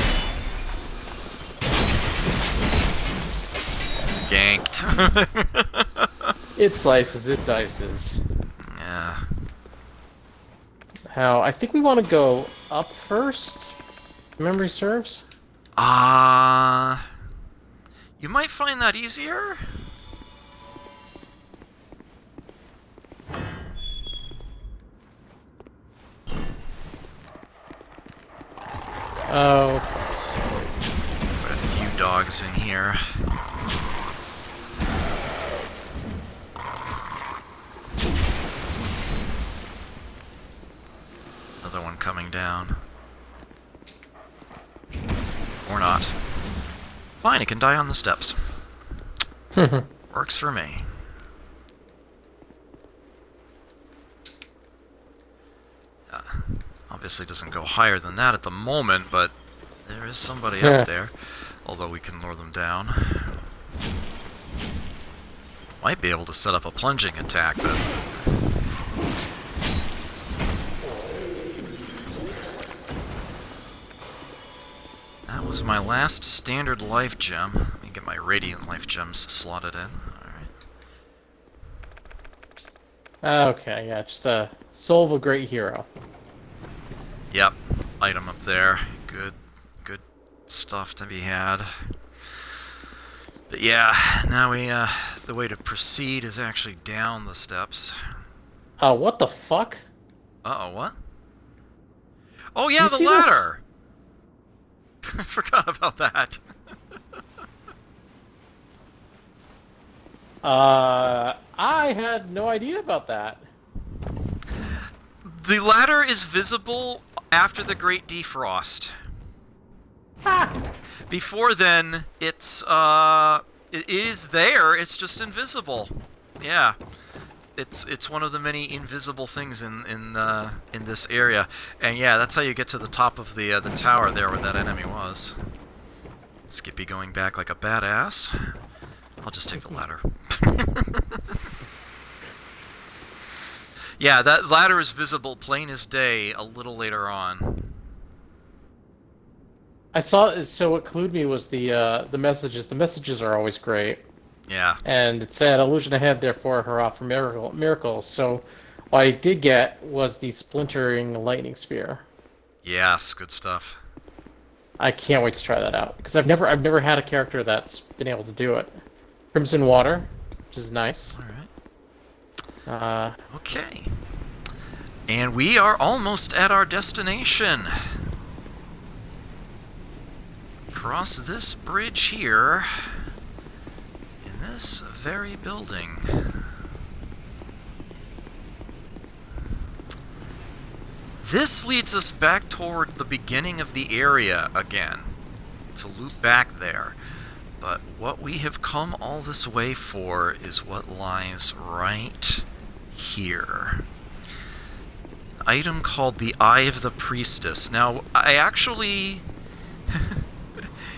Ganked. It slices, it dices. Yeah. How? I think we want to go up first. Memory serves. You might find that easier. Oh. Got a few dogs in here. Another one coming down. Or not. Fine, it can die on the steps. Works for me. Obviously doesn't go higher than that at the moment, but there is somebody up there. Although we can lure them down. Might be able to set up a plunging attack, but was my last standard life gem. Let me get my radiant life gems slotted in. Alright. Okay, yeah, just a soul of a great hero. Yep, item up there. Good stuff to be had. But yeah, now the way to proceed is actually down the steps. What the fuck? Uh-oh, what? Oh yeah, You the see this? ladder! I forgot about that. I had no idea about that. The ladder is visible after the Great Defrost. Ha! Before then, it is there, it's just invisible. Yeah. It's one of the many invisible things in this area. And yeah, that's how you get to the top of the tower there where that enemy was. Skippy going back like a badass. I'll just take the ladder. Yeah, that ladder is visible plain as day a little later on. I saw. So what clued me was the messages. The messages are always great. Yeah. And it said, "Illusion ahead, therefore hurrah for miracles." So what I did get was the splintering lightning spear. Yes, good stuff. I can't wait to try that out because I've never had a character that's been able to do it. Crimson Water, which is nice. All right. Okay. And we are almost at our destination. Cross this bridge here, in this very building. This leads us back toward the beginning of the area again, to loop back there. But what we have come all this way for is what lies right here. An item called the Eye of the Priestess. Now, I actually...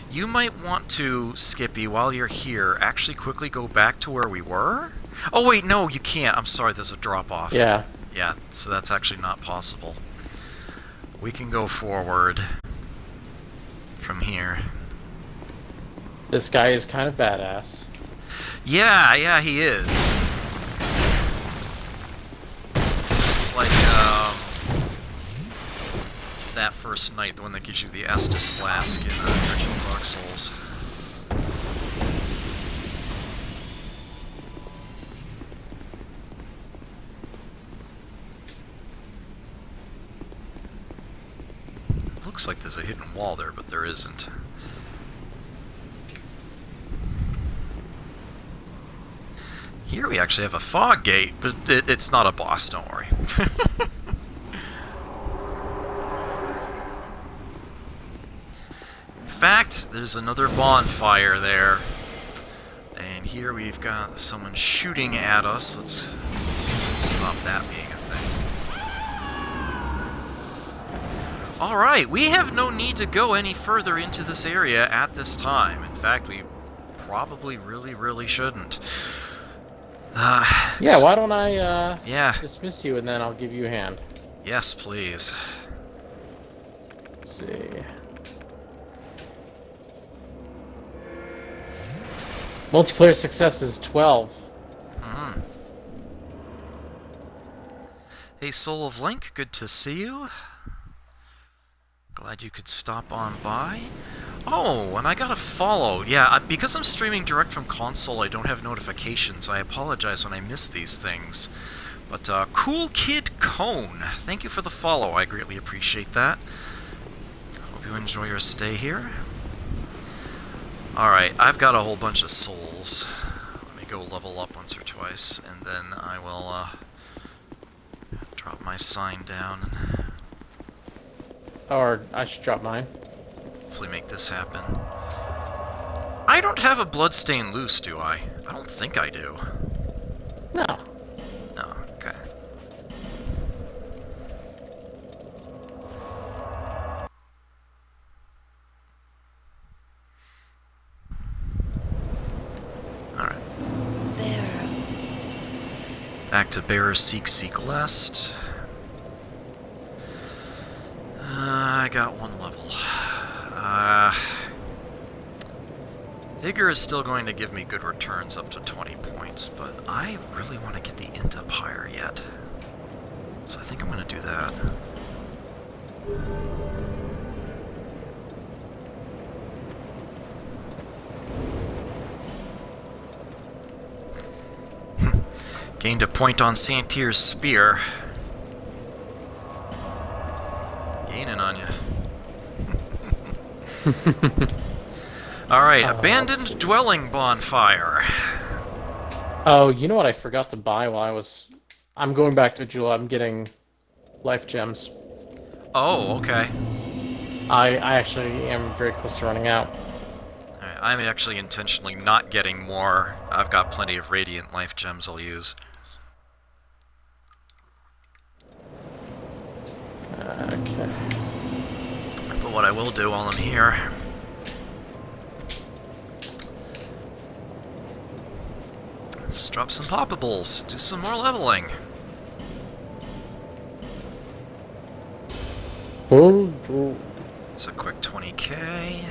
You might want to, Skippy, while you're here, actually quickly go back to where we were? Oh wait, no, you can't. I'm sorry, there's a drop-off. Yeah. Yeah, so that's actually not possible. We can go forward from here. This guy is kind of badass. Yeah, he is. It's like, that first night, the one that gives you the Estus Flask in original Dark Souls. It looks like there's a hidden wall there, but there isn't. Here we actually have a fog gate, but it's not a boss, don't worry. In fact, there's another bonfire there. And here we've got someone shooting at us. Let's stop that being a thing. Alright, we have no need to go any further into this area at this time. In fact, we probably really shouldn't. Yeah, why don't I dismiss you and then I'll give you a hand. Yes, please. Let's see. Multiplayer success is 12. Mm-hmm. Hey, Soul of Link, good to see you. Glad you could stop on by. Oh, and I got a follow. Yeah, because I'm streaming direct from console, I don't have notifications. I apologize when I miss these things. But, Cool Kid Cone, thank you for the follow. I greatly appreciate that. Hope you enjoy your stay here. Alright, I've got a whole bunch of souls. Let me go level up once or twice, and then I will, drop my sign down and Or I should drop mine. hopefully make this happen. I don't have a bloodstain loose, do I? I don't think I do. No. No, okay. Alright. Back to Bearer Seek Lest. I got one level. Vigor is still going to give me good returns up to 20 points, but I really want to get the int up higher yet. So I think I'm going to do that. Gained a point on Santier's spear. Gaining on you. Alright, abandoned dwelling bonfire. Oh, you know what I forgot to buy while I was... I'm going back to Jewel. I'm getting life gems. Oh, okay. I actually am very close to running out. Alright, I'm actually intentionally not getting more. I've got plenty of radiant life gems I'll use. Okay. But what I will do while I'm here... Let's drop some poppables, do some more leveling. It's a quick 20k.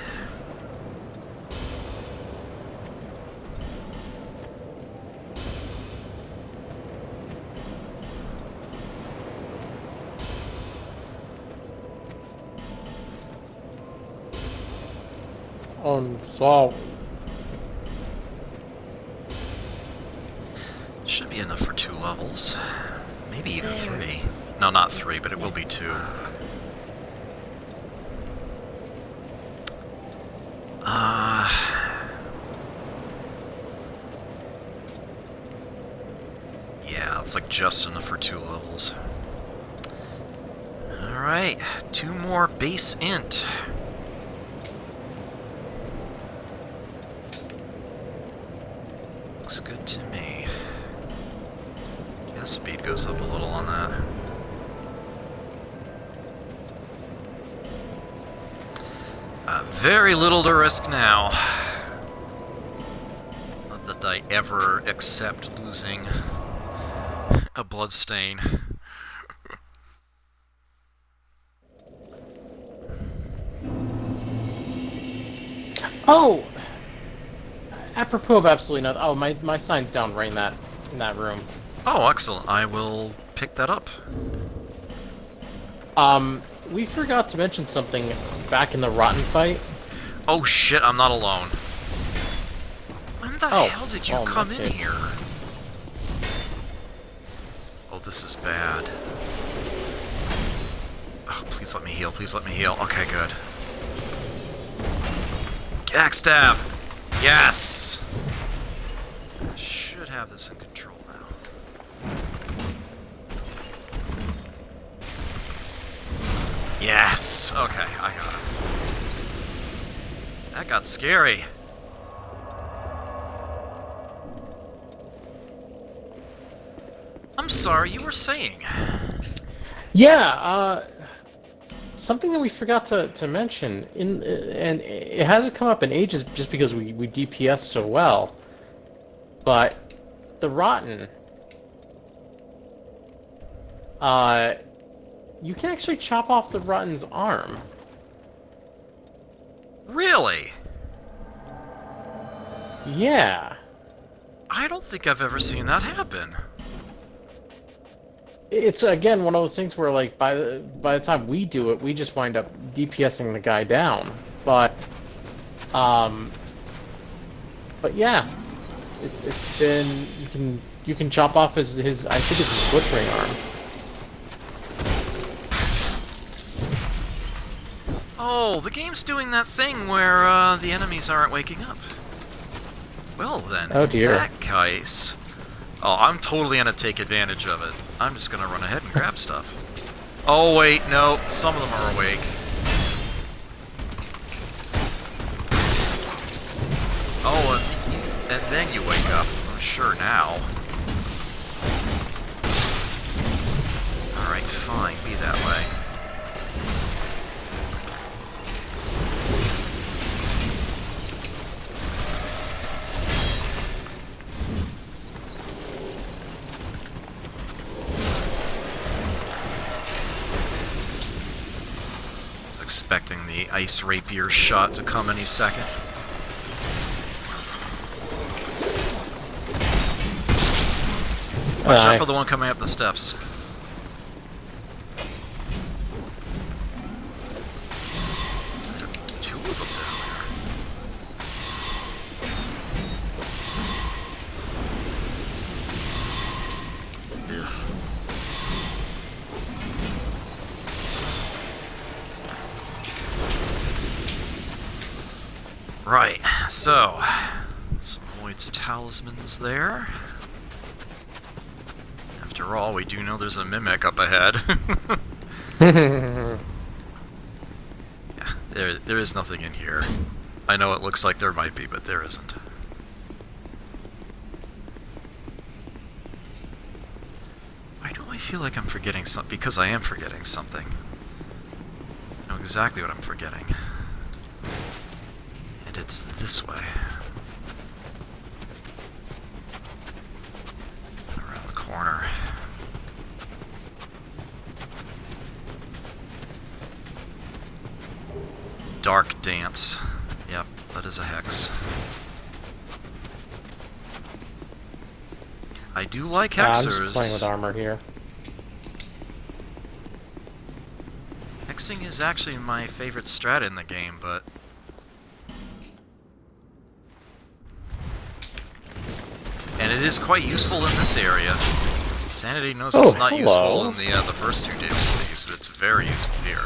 Unsolved. Should be enough for 2 levels. Maybe even 3. No, not 3, but it will be 2. Yeah, it's like just enough for 2 levels. Alright, 2 more base int. Looks good to me. Guess speed goes up a little on that. Very little to risk now. Not that I ever accept losing a bloodstain. Oh! Apropos of absolutely nothing. Oh, my sign's down right in that room. Oh, excellent. I will pick that up. We forgot to mention something back in the Rotten fight. Oh shit, I'm not alone. When the hell did you come in here? Oh, this is bad. Oh, please let me heal, please let me heal. Okay, good. Backstab! Yes! I should have this in control now. Yes! Okay, I got him. That got scary. I'm sorry, you were saying. Yeah, something that we forgot to mention, and it hasn't come up in ages just because we DPS so well, but the Rotten, you can actually chop off the Rotten's arm. Really? Yeah. I don't think I've ever seen that happen. It's, again, one of those things where, like, by the time we do it, we just wind up DPSing the guy down. But yeah, it's been, you can chop off his I think it's his butchering arm. Oh, the game's doing that thing where the enemies aren't waking up. Well then, oh dear. In that case... Oh, I'm totally gonna take advantage of it. I'm just gonna run ahead and grab stuff. Oh wait, no, some of them are awake. Oh, and then you wake up. I'm sure now. Alright, fine, be that way. Expecting the ice rapier shot to come any second. Watch out for Nice. the one coming up the steps. Two of them down there. Yes. Right, so some Lloyd's talismans there. After all, we do know there's a mimic up ahead. Yeah, there is nothing in here. I know it looks like there might be, but there isn't. Why do I feel like I'm forgetting something? Because I am forgetting something. I know exactly what I'm forgetting. And it's this way. Around the corner. Dark Dance. Yep, that is a hex. I do like hexers. I'm just playing with armor here. Hexing is actually my favorite strat in the game, but... And it is quite useful in this area. Sanity knows it's not useful in the first two DLCs, but it's very useful here.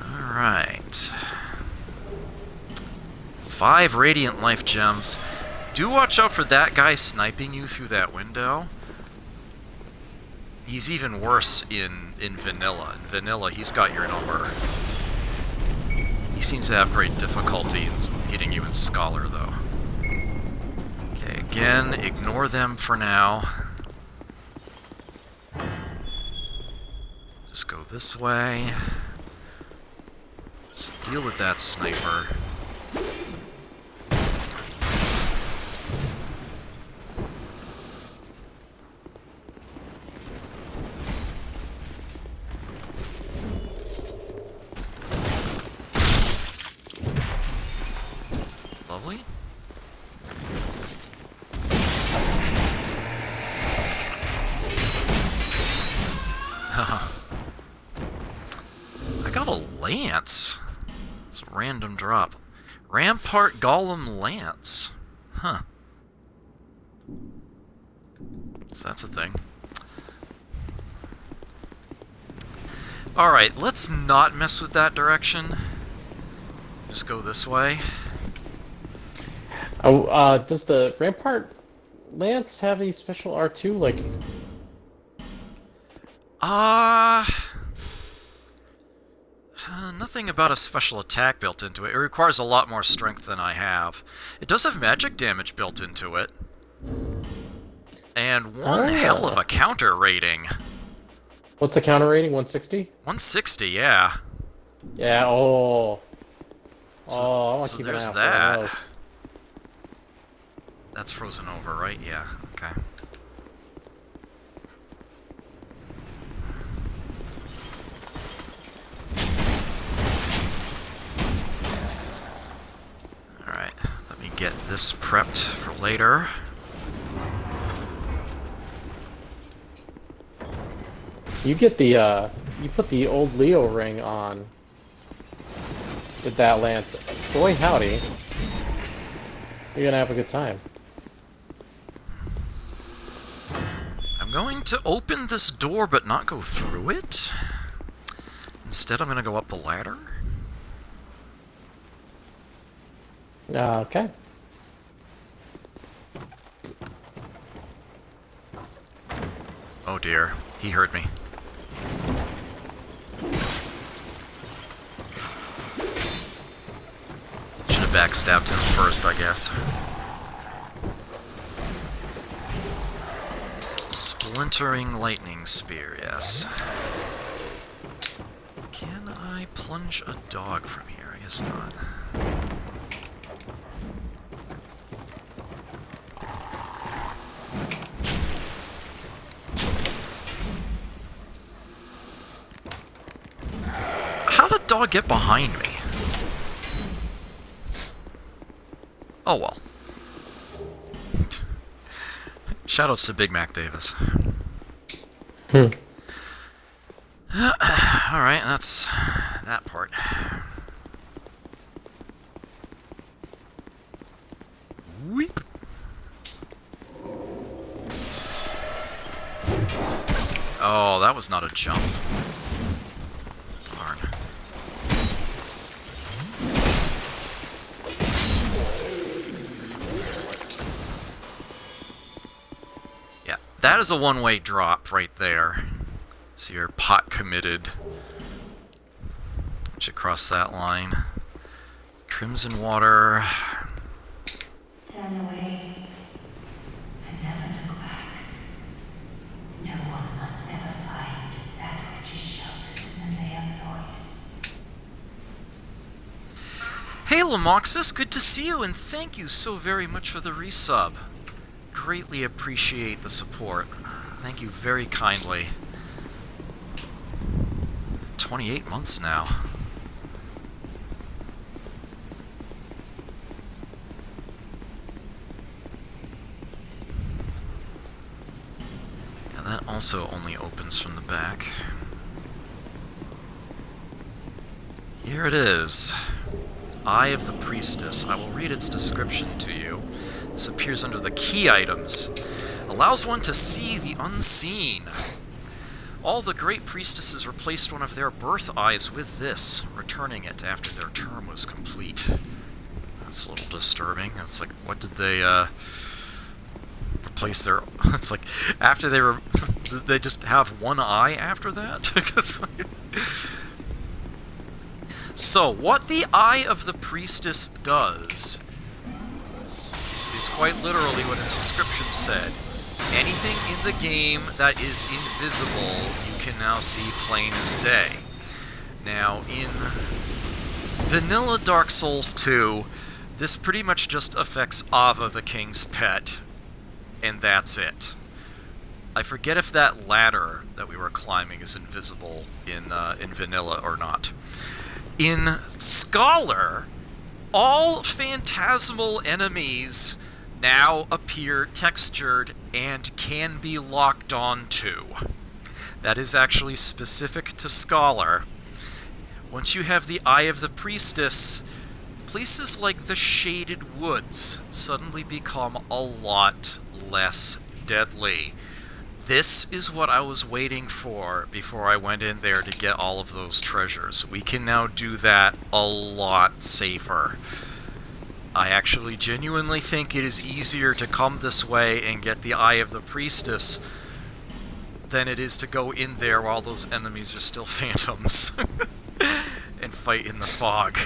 Alright. 5 Radiant Life Gems. Do watch out for that guy sniping you through that window. He's even worse in Vanilla. In Vanilla, he's got your number. He seems to have great difficulty in hitting you in Scholar, though. Okay, again, ignore them for now. Just go this way. Just deal with that sniper. Lovely. I got a lance. It's a random drop. Rampart Golem Lance. Huh. So that's a thing. Alright, let's not mess with that direction. Just go this way. Oh, does the Rampart Lance have any special R2? Like, nothing about a special attack built into it. It requires a lot more strength than I have. It does have magic damage built into it. And one hell of a counter rating. what's the counter rating? 160? 160, yeah. Yeah. Oh. So, I want so to keep an eye there's out for that. those. That's frozen over, right? Yeah, okay. Alright, let me get this prepped for later. You get the you put the old Leo ring on with that lance. Boy, howdy. You're gonna have a good time. I'm going to open this door but not go through it. Instead, I'm going to go up the ladder. Okay. Oh dear, he heard me. Should have backstabbed him first, I guess. Splintering lightning spear, yes. Can I plunge a dog from here? I guess not. How do y'all get behind me? Oh well. Shoutouts to Big Mac Davis. Alright, that's that part. Weep. Oh, that was not a jump. Darn. Yeah, that is a one-way drop right there. So you're pot committed. Once you cross that line. Crimson water. Turn away and never look back. No one must ever find that which is sheltered in the Eleum Loyce. Hey Lamoxis, good to see you, and thank you so very much for the resub. Greatly appreciate the support. Thank you very kindly. 28 months now. Yeah, that also only opens from the back. Here it is. Eye of the Priestess. I will read its description to you. This appears under the key items. Allows one to see the unseen. All the great priestesses replaced one of their birth eyes with this, returning it after their term was complete. That's a little disturbing. It's like, what did they, replace their... It's like, after they were... Did they just have one eye after that? So, what the Eye of the Priestess does is quite literally what its description said. Anything in the game that is invisible, you can now see plain as day. Now, in vanilla Dark Souls 2, this pretty much just affects Ava, the king's pet, and that's it. I forget if that ladder that we were climbing is invisible in vanilla or not. In Scholar, all phantasmal enemies now appear textured and can be locked onto. That is actually specific to Scholar. Once you have the Eye of the Priestess, places like the Shaded Woods suddenly become a lot less deadly. This is what I was waiting for before I went in there to get all of those treasures. We can now do that a lot safer. I actually genuinely think it is easier to come this way and get the Eye of the Priestess than it is to go in there while those enemies are still phantoms and fight in the fog.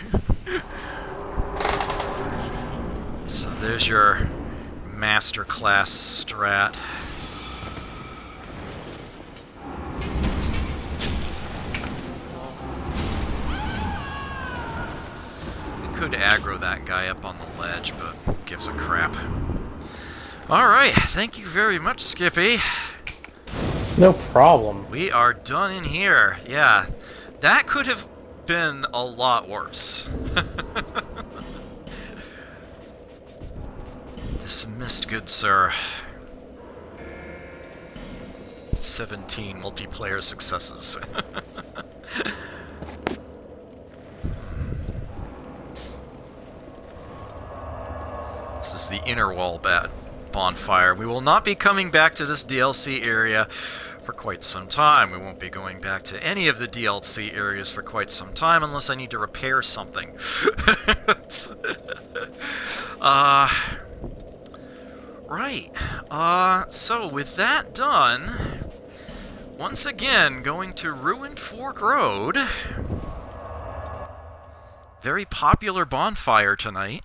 So there's your masterclass strat. Could aggro that guy up on the ledge, but who gives a crap. Alright, thank you very much, Skippy. No problem. We are done in here. Yeah, that could have been a lot worse. Dismissed, good sir. 17 multiplayer successes. This is the inner wall bonfire. We will not be coming back to this DLC area for quite some time. We won't be going back to any of the DLC areas for quite some time unless I need to repair something. Right. So with that done, once again, going to Ruined Fork Road. Very popular bonfire tonight.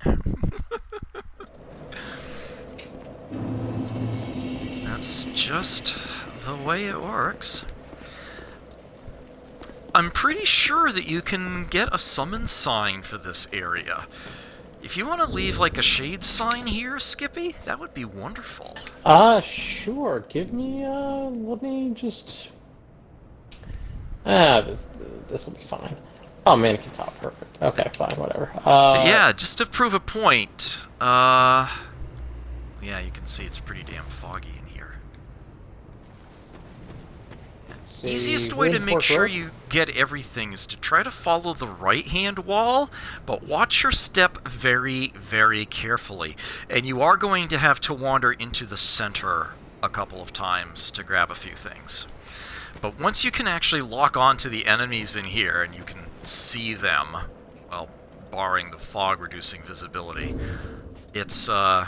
That's just the way it works. I'm pretty sure that you can get a summon sign for this area. If you want to leave like a shade sign here, Skippy, that would be wonderful. Sure. Give me, let me just... this will be fine. Oh, mannequin top, perfect. Okay, fine, whatever. But yeah, just to prove a point, yeah, you can see it's pretty damn foggy in here. see, Easiest way to make reinforced sure rope? you get everything is to try to follow the right-hand wall, but watch your step very, very carefully. And you are going to have to wander into the center a couple of times to grab a few things. But once you can actually lock onto the enemies in here and you can see them, well, barring the fog reducing visibility, it's a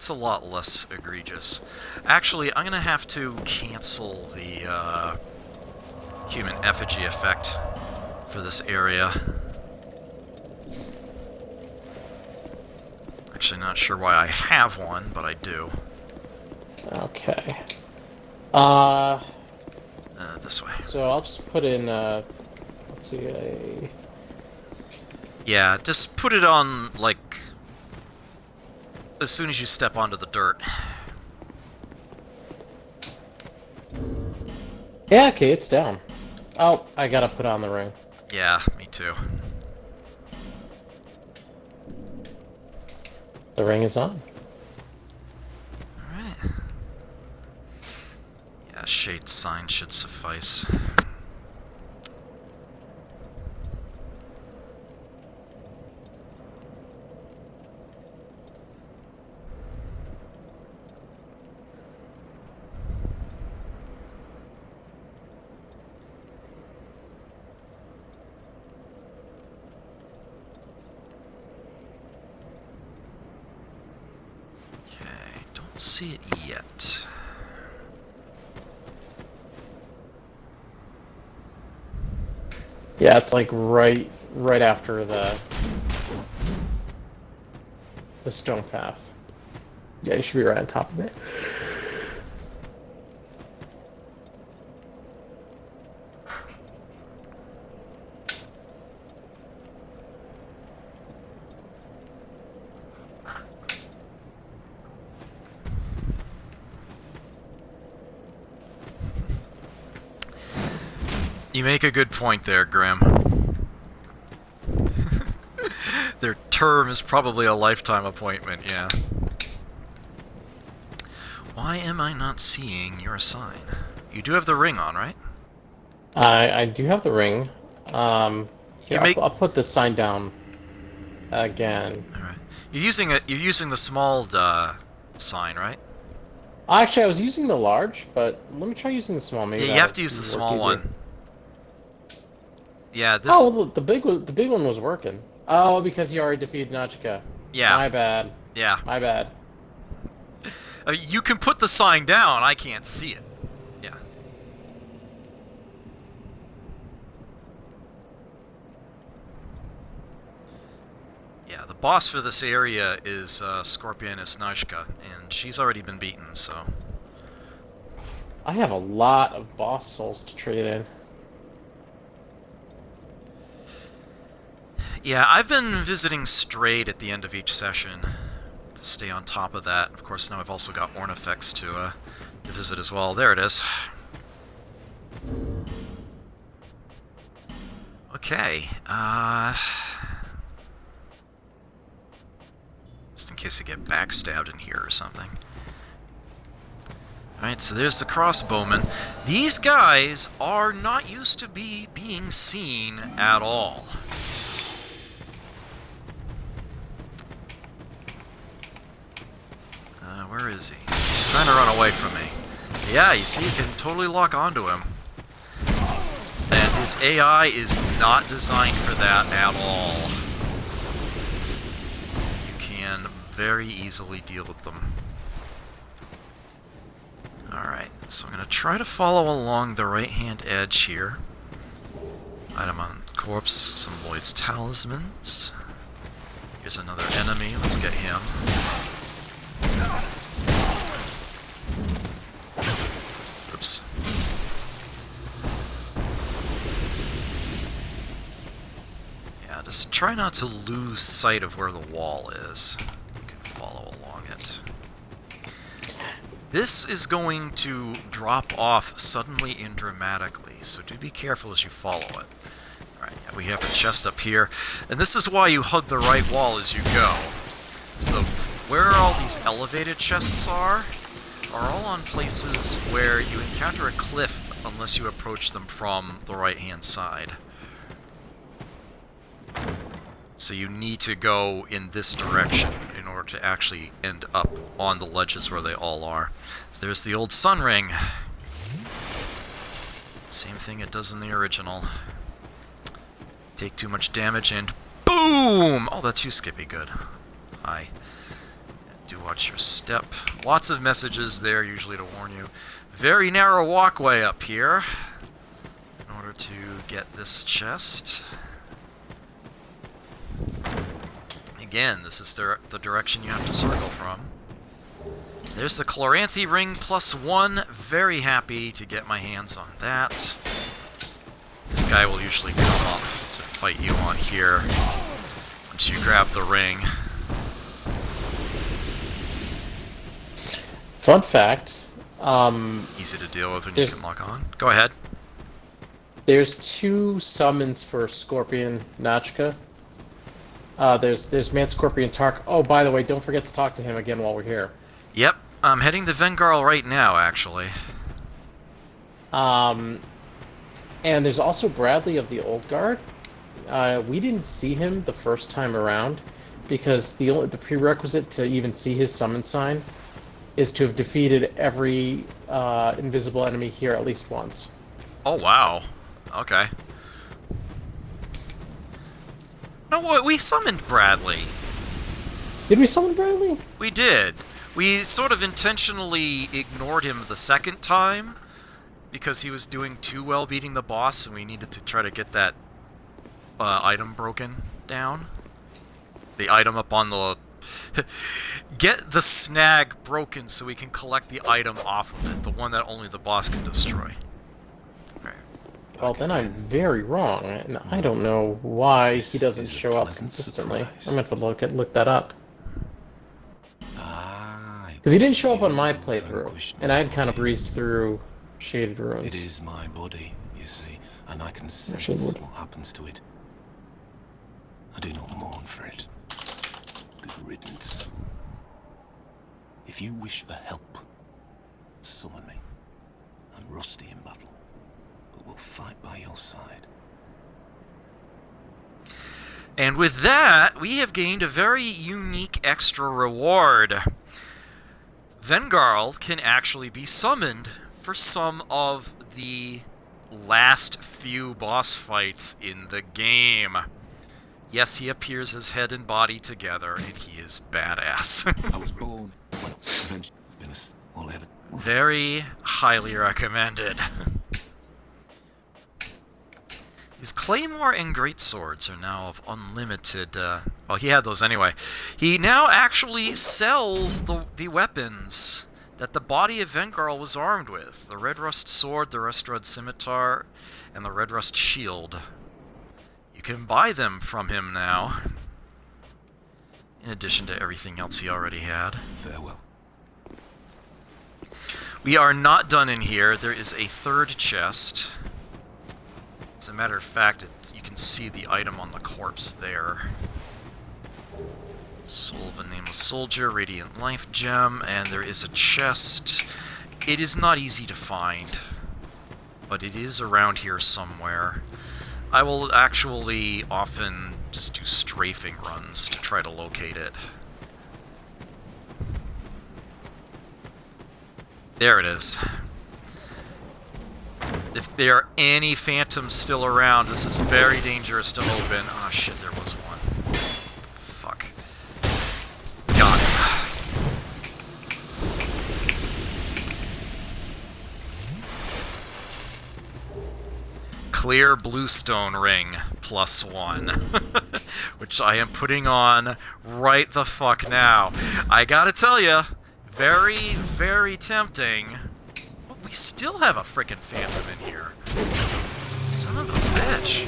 lot less egregious. Actually, I'm going to have to cancel the human effigy effect for this area. Actually, not sure why I have one, but I do. Okay. This way. So I'll just put in, let's see, Yeah, just put it on, like, as soon as you step onto the dirt. Yeah, okay, it's down. Oh, I gotta put on the ring. Yeah, me too. The ring is on. Alright. Yeah, shade sign should suffice. Okay, don't see it yet. Yeah, it's like right after the stone path. Yeah, you should be right on top of it. You make a good point there, Graham. Their term is probably a lifetime appointment, yeah. Why am I not seeing your sign? You do have the ring on, right? I do have the ring. Here, make- I'll put the sign down again. Alright. You're using the small sign, right? Actually, I was using the large, but let me try using the small. Maybe Yeah, you that'll have to use the work small easier. one. Yeah, this... Oh, well, the big one was working. Oh, because you already defeated Nachika. Yeah. My bad. Yeah. My bad. I mean, you can put the sign down, I can't see it. Yeah. Yeah, the boss for this area is Scorpioness Nashka, and she's already been beaten, so... I have a lot of boss souls to trade in. Yeah, I've been visiting Strayed at the end of each session to stay on top of that. Of course, now I've also got Ornifex to visit as well. There it is. Okay, just in case I get backstabbed in here or something. Alright, so there's the crossbowmen. These guys are not used to being seen at all. Where is he? He's trying to run away from me. Yeah, you see, you can totally lock onto him. And his AI is not designed for that at all. So you can very easily deal with them. Alright, so I'm going to try to follow along the right-hand edge here. Item on corpse, some Lloyd's talismans. Here's another enemy, let's get him. Oops. Yeah, just try not to lose sight of where the wall is. You can follow along it. This is going to drop off suddenly and dramatically, so do be careful as you follow it. Alright, yeah, we have a chest up here. And this is why you hug the right wall as you go. So where all these elevated chests are all on places where you encounter a cliff unless you approach them from the right-hand side. So you need to go in this direction in order to actually end up on the ledges where they all are. So there's the old sun ring. Same thing it does in the original. Take too much damage and boom! Oh, that's you, Skippy. Good. Hi. Do watch your step. Lots of messages there, usually to warn you. Very narrow walkway up here in order to get this chest. Again, this is the direction you have to circle from. There's the Chloranthy ring +1. Very happy to get my hands on that. This guy will usually come up to fight you on here once you grab the ring. Fun fact. Easy to deal with when you can lock on. Go ahead. There's 2 summons for Scorpion Nachka. There's Man Scorpion Tark. Oh, by the way, don't forget to talk to him again while we're here. Yep, I'm heading to Vengarl right now, actually. And there's also Bradley of the Old Guard. We didn't see him the first time around because the prerequisite to even see his summon sign is to have defeated every invisible enemy here at least once. Oh, wow. Okay. No, what? We summoned Bradley. Did we summon Bradley? We did. We sort of intentionally ignored him the second time because he was doing too well beating the boss, and we needed to try to get that item broken down. The item up on the... Get the snag broken so we can collect the item off of it, the one that only the boss can destroy. Right. Well, then I'm very wrong, and I don't know why he doesn't show up consistently. I'm going to have to look that up. Because he didn't show up on my playthrough, and I had kind of breezed through Shaded Ruins. It is my body, you see, and I can sense what happens to it. I do not mourn for it. Good riddance. If you wish for help, summon me. I'm rusty in battle, but will fight by your side. And with that, we have gained a very unique extra reward. Vengarl can actually be summoned for some of the last few boss fights in the game. Yes, he appears as head and body together, and he is badass. I was born. Very highly recommended. His Claymore and Greatswords are now of unlimited... well, he had those anyway. He now actually sells the weapons that the body of Vengarl was armed with. The Red Rust Sword, the Rust Red Scimitar, and the Red Rust Shield. You can buy them from him now. In addition to everything else he already had. Farewell. We are not done in here. There is a third chest. As a matter of fact, you can see the item on the corpse there. Soul of a Nameless Soldier, Radiant Life Gem, and there is a chest. It is not easy to find, but it is around here somewhere. I will actually often just do strafing runs to try to locate it. There it is. If there are any phantoms still around, this is very dangerous to open. Oh shit, there was one. Fuck. Got him. Clear bluestone ring +1. Which I am putting on right the fuck now. I gotta tell ya, very, very tempting. But we still have a frickin' phantom in here. Son of a bitch.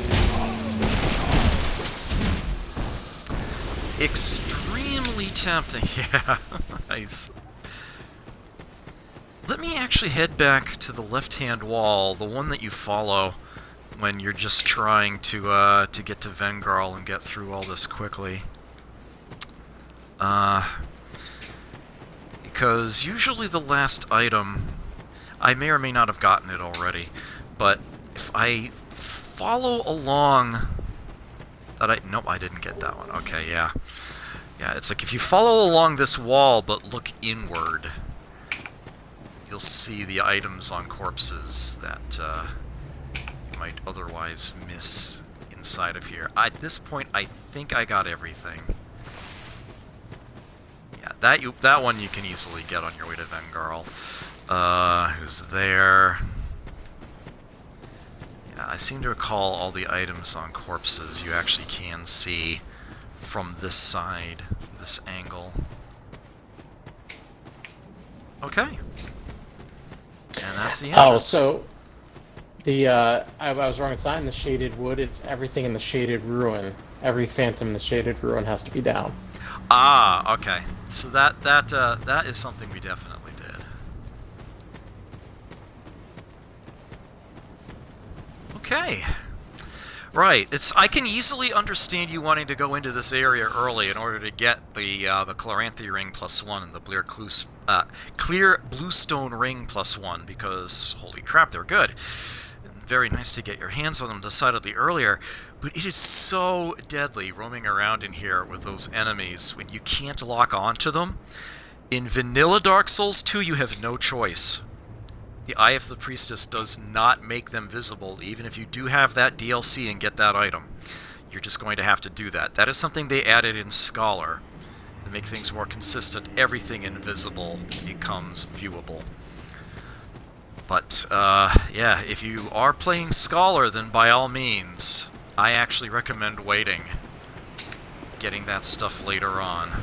Extremely tempting. Yeah, nice. Let me actually head back to the left-hand wall, the one that you follow when you're just trying to get to Vengarl and get through all this quickly. Because usually the last item, I may or may not have gotten it already, but if I follow along nope, I didn't get that one. Okay, yeah. Yeah, it's like if you follow along this wall but look inward, you'll see the items on corpses that you might otherwise miss inside of here. At this point, I think I got everything. Yeah, that one you can easily get on your way to Vengarl. Who's there? Yeah, I seem to recall all the items on corpses you actually can see from this side, from this angle. Okay. And that's the entrance. Oh, so the I was wrong. It's not in the Shaded Wood. It's everything in the Shaded Ruin. Every phantom in the Shaded Ruin has to be down. Ah, okay. So that is something we definitely did. Okay. Right. I can easily understand you wanting to go into this area early in order to get the Chloranthy ring +1 and the clear bluestone ring +1, because holy crap, they're good. Very nice to get your hands on them decidedly earlier, but it is so deadly roaming around in here with those enemies when you can't lock onto them. In vanilla Dark Souls 2, you have no choice. The Eye of the Priestess does not make them visible, even if you do have that DLC and get that item. You're just going to have to do that. That is something they added in Scholar to make things more consistent. Everything invisible becomes viewable. But, yeah, if you are playing Scholar, then by all means, I actually recommend waiting. Getting that stuff later on.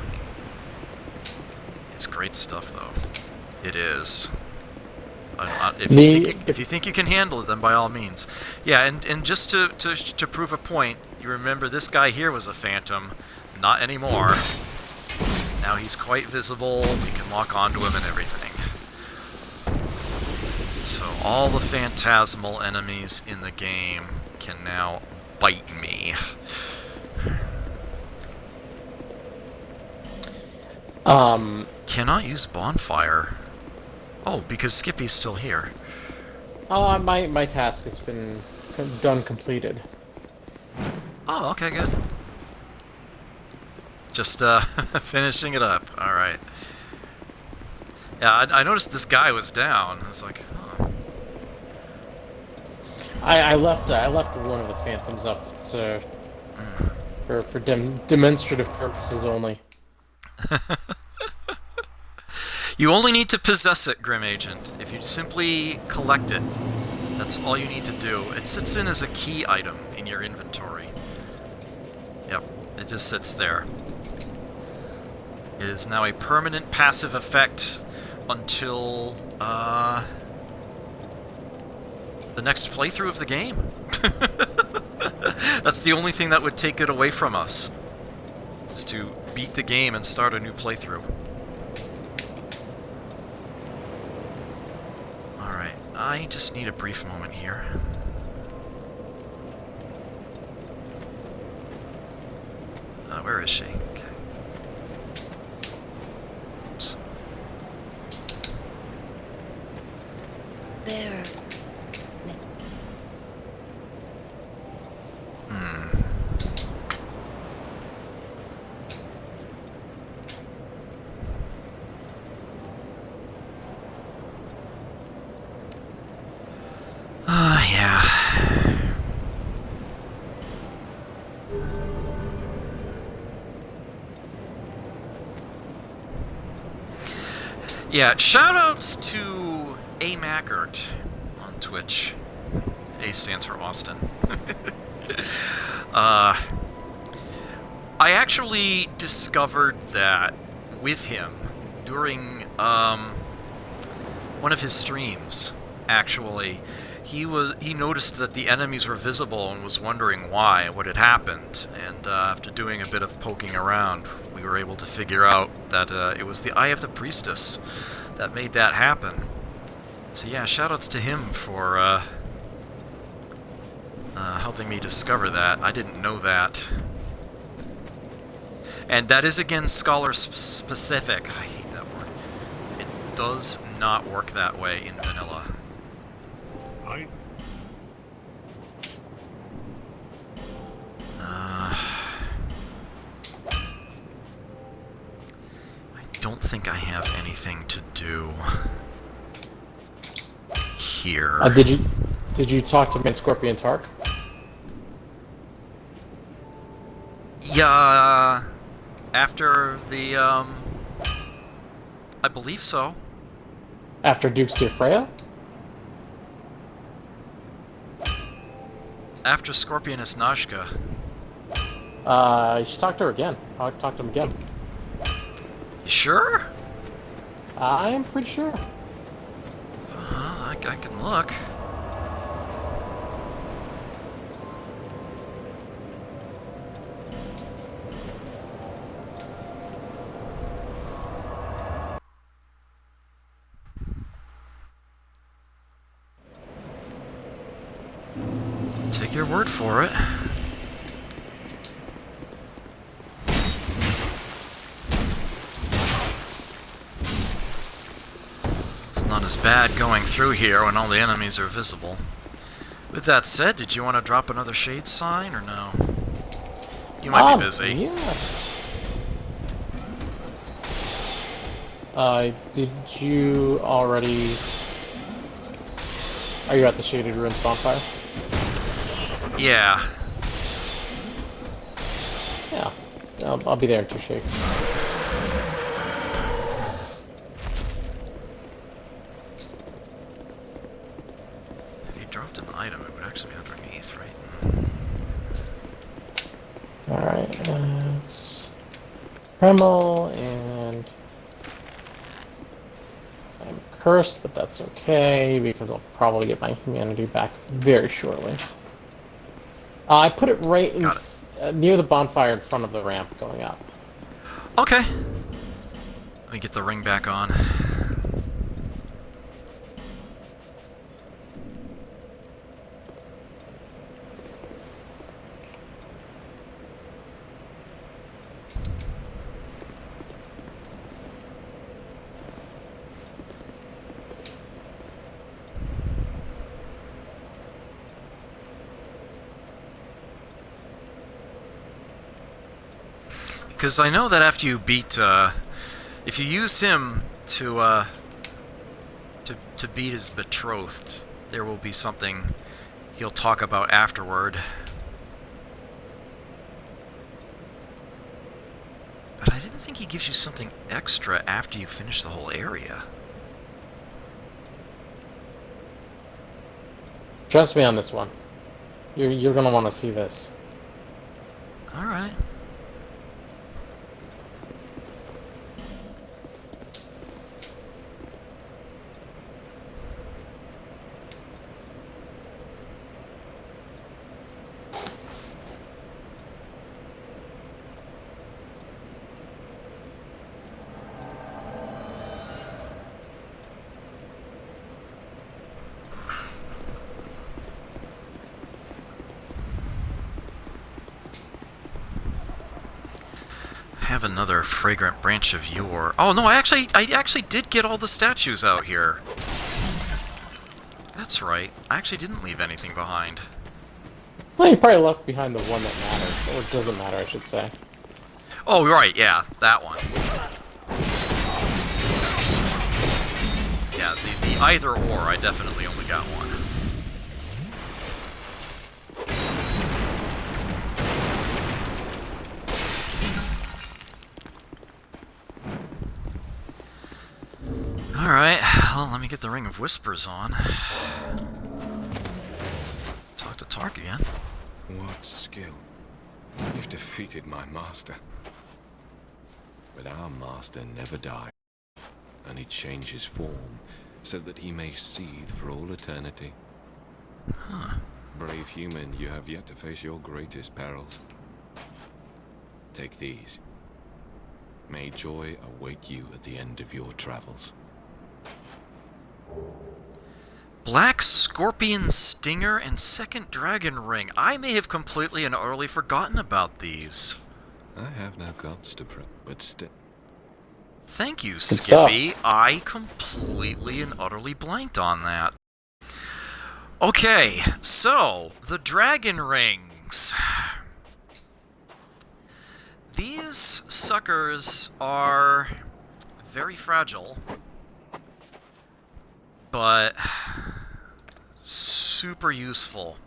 It's great stuff, though. It is. If you think you can handle it, then by all means. Yeah, and just to prove a point, you remember this guy here was a phantom. Not anymore. Now he's quite visible. You can lock onto him and everything. So all the phantasmal enemies in the game can now bite me. Cannot use bonfire. Oh, because Skippy's still here. Oh, my task has been completed. Oh, okay, good. Just finishing it up. All right. Yeah, I noticed this guy was down. I was like, oh. I left one of the phantoms up, so for demonstrative purposes only. You only need to possess it, Grim Agent. If you simply collect it, that's all you need to do. It sits in as a key item in your inventory. Yep, it just sits there. It is now a permanent passive effect until the next playthrough of the game. That's the only thing that would take it away from us, is to beat the game and start a new playthrough. Alright, I just need a brief moment here. Where is she? Okay. Oops. There. Yeah. Yeah, shoutouts to A. Mackert on Twitch. A stands for Austin. I actually discovered that with him during one of his streams, actually. He noticed that the enemies were visible and was wondering why, what had happened, and after doing a bit of poking around, we were able to figure out that it was the Eye of the Priestess that made that happen. So yeah, shoutouts to him for helping me discover that. I didn't know that. And that is, again, scholar-specific. I hate that word. It does not work that way in vanilla. I don't think I have anything to do here. Did you talk to Main Scorpion Tark? Yeah, after the, I believe so. After Duke's to Freya? After Scorpioness Nashka. You should talk to her again. I'll talk to him again. You sure? I'm pretty sure. I can look. Take your word for it. It's not as bad going through here when all the enemies are visible. With that said, did you want to drop another shade sign or no? You might be busy. Yeah. Did you already... Are you at the Shaded Ruins bonfire? Yeah. Yeah. I'll be there in 2 shakes. If you dropped an item, it would actually be underneath, right? Alright, it's... Primal, and... I'm cursed, but that's okay, because I'll probably get my humanity back very shortly. I put it right in, near the bonfire in front of the ramp going up. Okay. Let me get the ring back on. Because I know that after you beat, if you use him to beat his betrothed, there will be something he'll talk about afterward. But I didn't think he gives you something extra after you finish the whole area. Trust me on this one. You're gonna want to see this. All right. Have another fragrant branch of yore. Oh no, I actually did get all the statues out here. That's right. I actually didn't leave anything behind. Well, you probably left behind the one that matters, or doesn't matter, I should say. Oh, right, yeah, that one. Yeah, the either or, I definitely only got one. Alright, well, let me get the Ring of Whispers on. Talk to Tark again. What skill? You've defeated my master. But our master never dies. Only changes form, so that he may seethe for all eternity. Huh. Brave human, you have yet to face your greatest perils. Take these. May joy await you at the end of your travels. Black Scorpion Stinger and Second Dragon Ring. I may have completely and utterly forgotten about these. I have no gods to pray, but still. Thank you, stuff. Skippy. I completely and utterly blanked on that. Okay, so, the Dragon Rings. These suckers are very fragile, but super useful.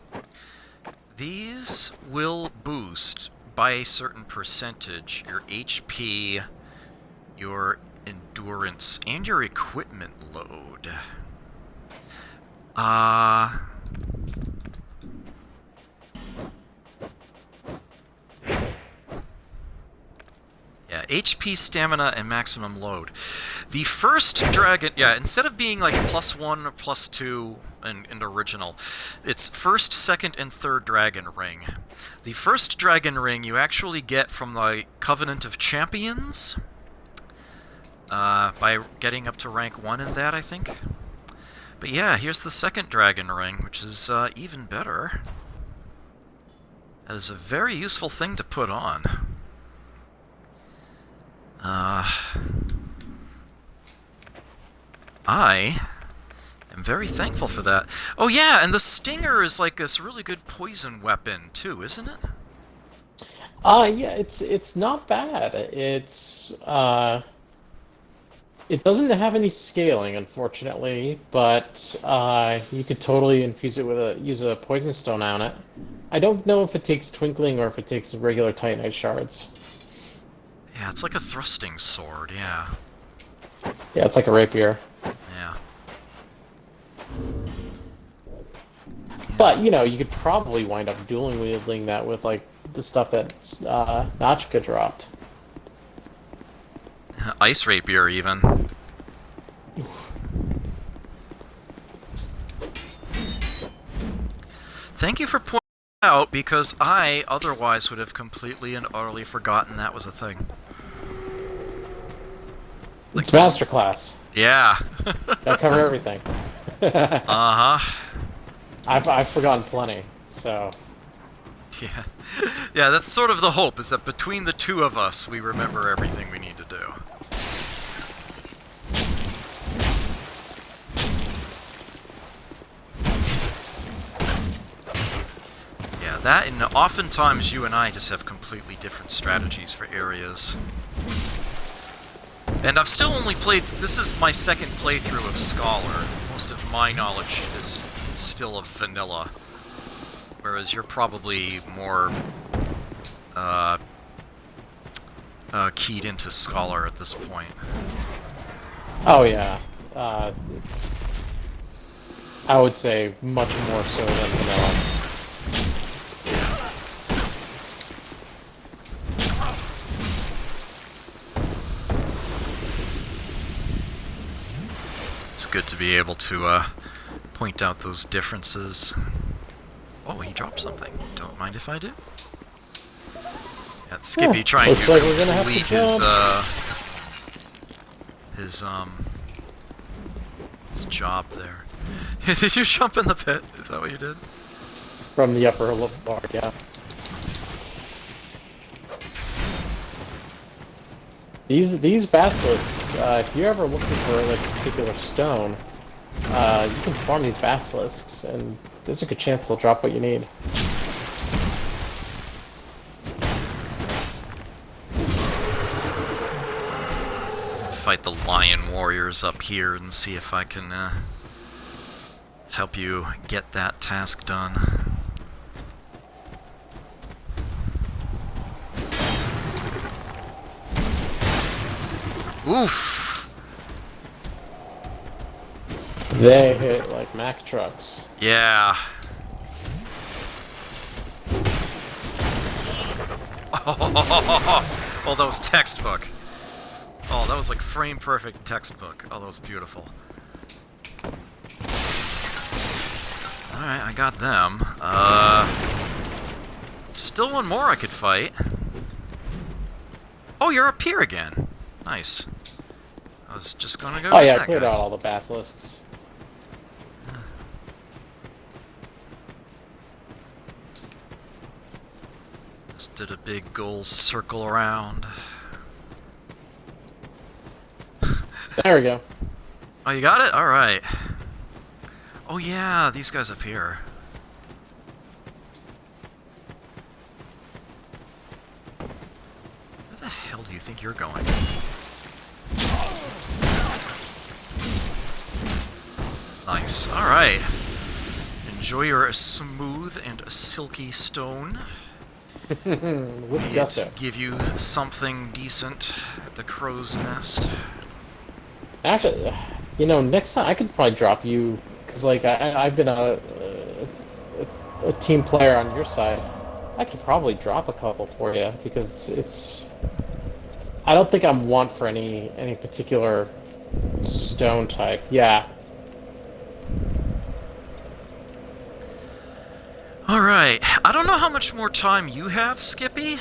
These will boost by a certain percentage your HP, your endurance, and your equipment load. Yeah, HP, stamina, and maximum load. The first dragon, yeah, instead of being like +1 or +2 in original, it's first, second, and third dragon ring. The first dragon ring you actually get from the Covenant of Champions, by getting up to rank 1 in that, I think. But yeah, here's the second dragon ring, which is even better. That is a very useful thing to put on. I am very thankful for that. Oh yeah, and the Stinger is like this really good poison weapon too, isn't it? Yeah, it's not bad. It doesn't have any scaling, unfortunately, but you could totally infuse it with use a poison stone on it. I don't know if it takes twinkling or if it takes regular titanite shards. Yeah, it's like a thrusting sword, yeah. Yeah, it's like a rapier. Yeah. But, you know, you could probably wind up dueling wielding that with, like, the stuff that Nachka dropped. Ice rapier, even. Thank you for pointing it out, because I otherwise would have completely and utterly forgotten that was a thing. Like, It's masterclass. yeah. That'll cover everything. Uh-huh. I've forgotten plenty, so... Yeah. Yeah, that's sort of the hope, is that between the two of us, we remember everything we need to do. Yeah, that, and oftentimes you and I just have completely different strategies for areas. And I've still only played... This is my second playthrough of Scholar. Most of my knowledge is still of vanilla. Whereas you're probably more keyed into Scholar at this point. Oh, yeah. It's... I would say much more so than vanilla. It's good to be able to point out those differences. Oh, he dropped something. Don't mind if I do. Yeah, Skippy Yeah, trying looks to like we're gonna have to complete his job there. Did you jump in the pit? Is that what you did? From the upper level bar, yeah. These basilisks, if you're ever looking for like a particular stone, you can farm these basilisks, and there's a good chance they'll drop what you need. Fight the lion warriors up here and see if I can help you get that task done. Oof! They hit like Mack trucks. Yeah. Oh, that was textbook. Oh, that was like frame perfect textbook. Oh, that was beautiful. Alright, I got them. Still one more I could fight. Oh, you're up here again. Nice. I was just gonna go Oh get yeah, I that cleared guy. out all the basilisks. Just did a big goal circle around. There we go. Oh, you got it? Alright. Oh yeah, these guys up here. Where the hell do you think you're going? Nice. Alright. Enjoy your smooth and silky stone. With May gusto. it give you something decent at the crow's nest. Actually, you know, next time I could probably drop you, because like I've been a team player on your side. I could probably drop a couple for you because it's. I don't think I'm one for any particular stone type. Yeah. Alright. I don't know how much more time you have, Skippy.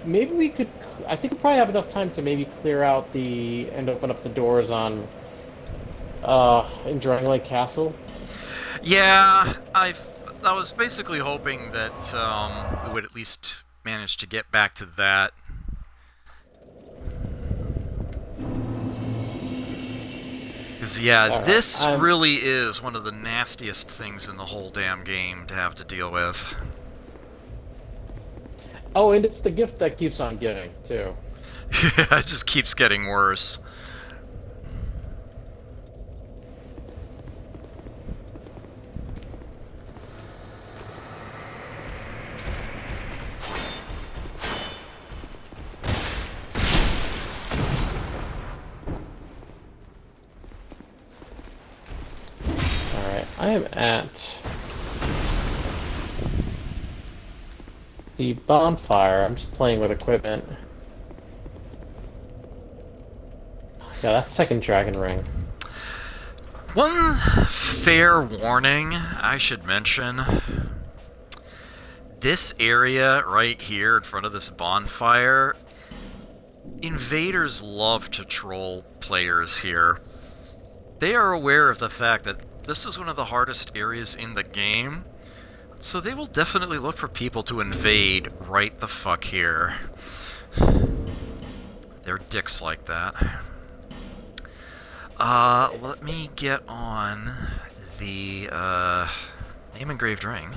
Maybe we could. I think we probably have enough time to maybe clear out and open up the doors on in Drangleic Castle. Yeah, I was basically hoping that we would at least manage to get back to that. Because, yeah, All right, this really is one of the nastiest things in the whole damn game to have to deal with. Oh, and it's the gift that keeps on giving, too. Yeah, it just keeps getting worse. Alright, I am at the bonfire. I'm just playing with equipment. Yeah, that's second dragon ring. One fair warning I should mention. This area right here in front of this bonfire, invaders love to troll players here. They are aware of the fact that this is one of the hardest areas in the game, so they will definitely look for people to invade right the fuck here. They're dicks like that. Let me get on the, name engraved ring.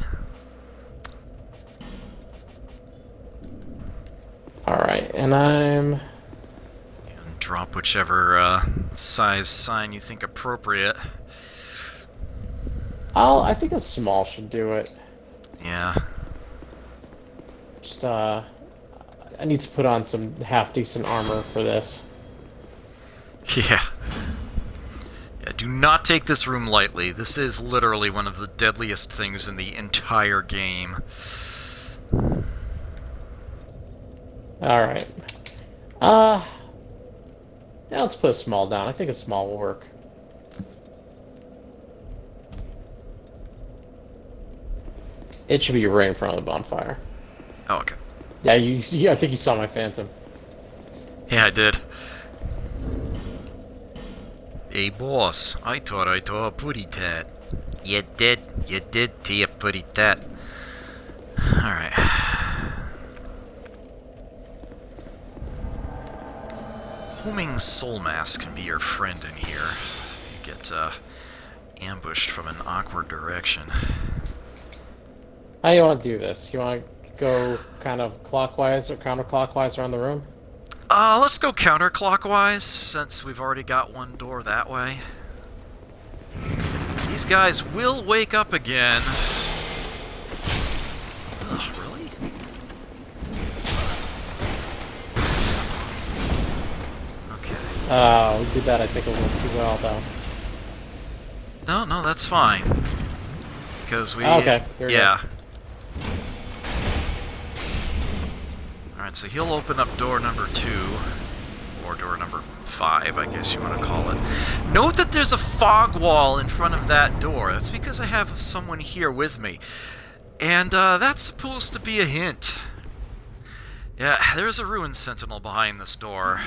Alright, and I'm... And drop whichever, size sign you think appropriate. I think a small should do it. Yeah. Just, I need to put on some half-decent armor for this. Yeah. Yeah, do not take this room lightly. This is literally one of the deadliest things in the entire game. Alright. Yeah, let's put a small down. I think a small will work. It should be right in front of the bonfire. Oh, okay. Yeah, I think you saw my phantom. Yeah, I did. Hey, boss, I thought I saw a putty tat. You did see a putty tat. Alright. Homing soul mask can be your friend in here if you get ambushed from an awkward direction. How you want to do this? You want to go kind of clockwise or counterclockwise around the room? Let's go counterclockwise, since we've already got one door that way. These guys will wake up again. Ugh, really? Okay. We did that, I think, a little too well, though. No, that's fine. Because we... Oh, okay, here we yeah. Alright, so he'll open up door number 2, or door number 5, I guess you want to call it. Note that there's a fog wall in front of that door. That's because I have someone here with me. And, that's supposed to be a hint. Yeah, there's a ruined sentinel behind this door.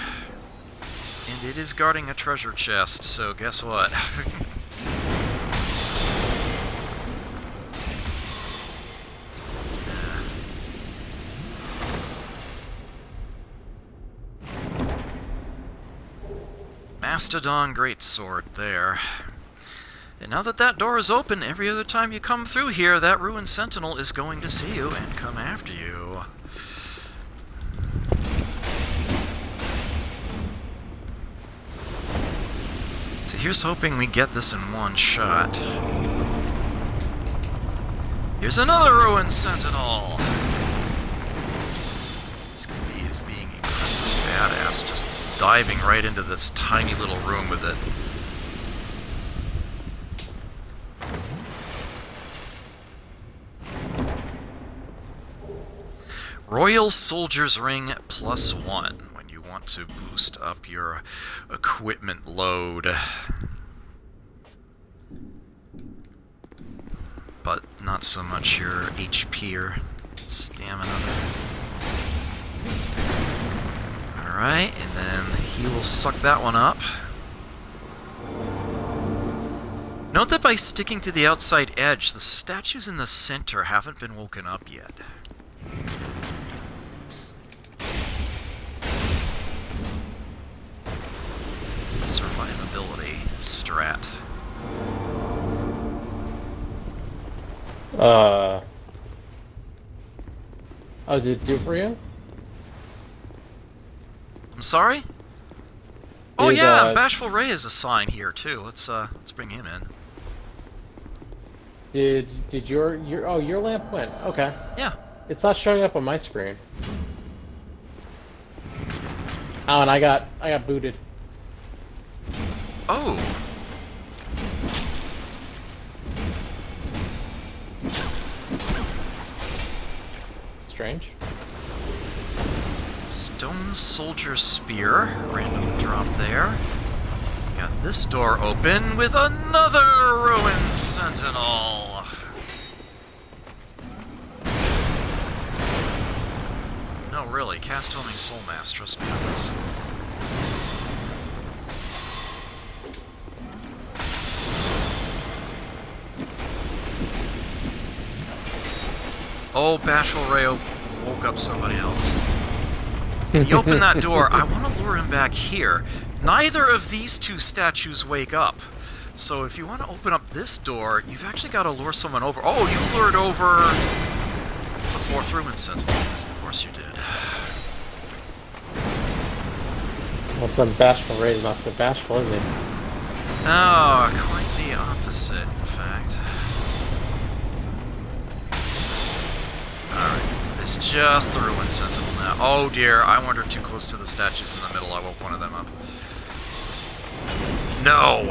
And it is guarding a treasure chest, so guess what? Mastodon Greatsword there. And now that that door is open, every other time you come through here, that Ruined Sentinel is going to see you and come after you. So here's hoping we get this in one shot. Here's another Ruined Sentinel! Skippy is being incredibly badass, just diving right into this tiny little room with it. Royal Soldier's Ring +1 when you want to boost up your equipment load. But not so much your HP or stamina there. Alright, and then he will suck that one up. Note that by sticking to the outside edge, the statues in the center haven't been woken up yet. Survivability strat. Oh, did it do it for you? I'm sorry? Oh yeah, Bashful Ray is a sign here too. Let's bring him in. Did your lamp went? Okay. Yeah. It's not showing up on my screen. Oh, and I got booted. Oh. Strange. Stone Soldier Spear, random drop there. Got this door open with another Ruined Sentinel. No, really, cast Homing Soul Mass, trust me on this. Oh, Bashful Ray woke up somebody else. He opened that door. I want to lure him back here. Neither of these two statues wake up. So if you want to open up this door, you've actually got to lure someone over. Oh, you lured over the fourth Ruined Sentinel. Yes, of course you did. Well, some Bashful Ray's not so bashful, is he? Oh, quite the opposite, in fact. Alright, it's just the Ruined Sentinel now. Oh dear, I wandered too close to the statues in the middle. I woke one of them up. No!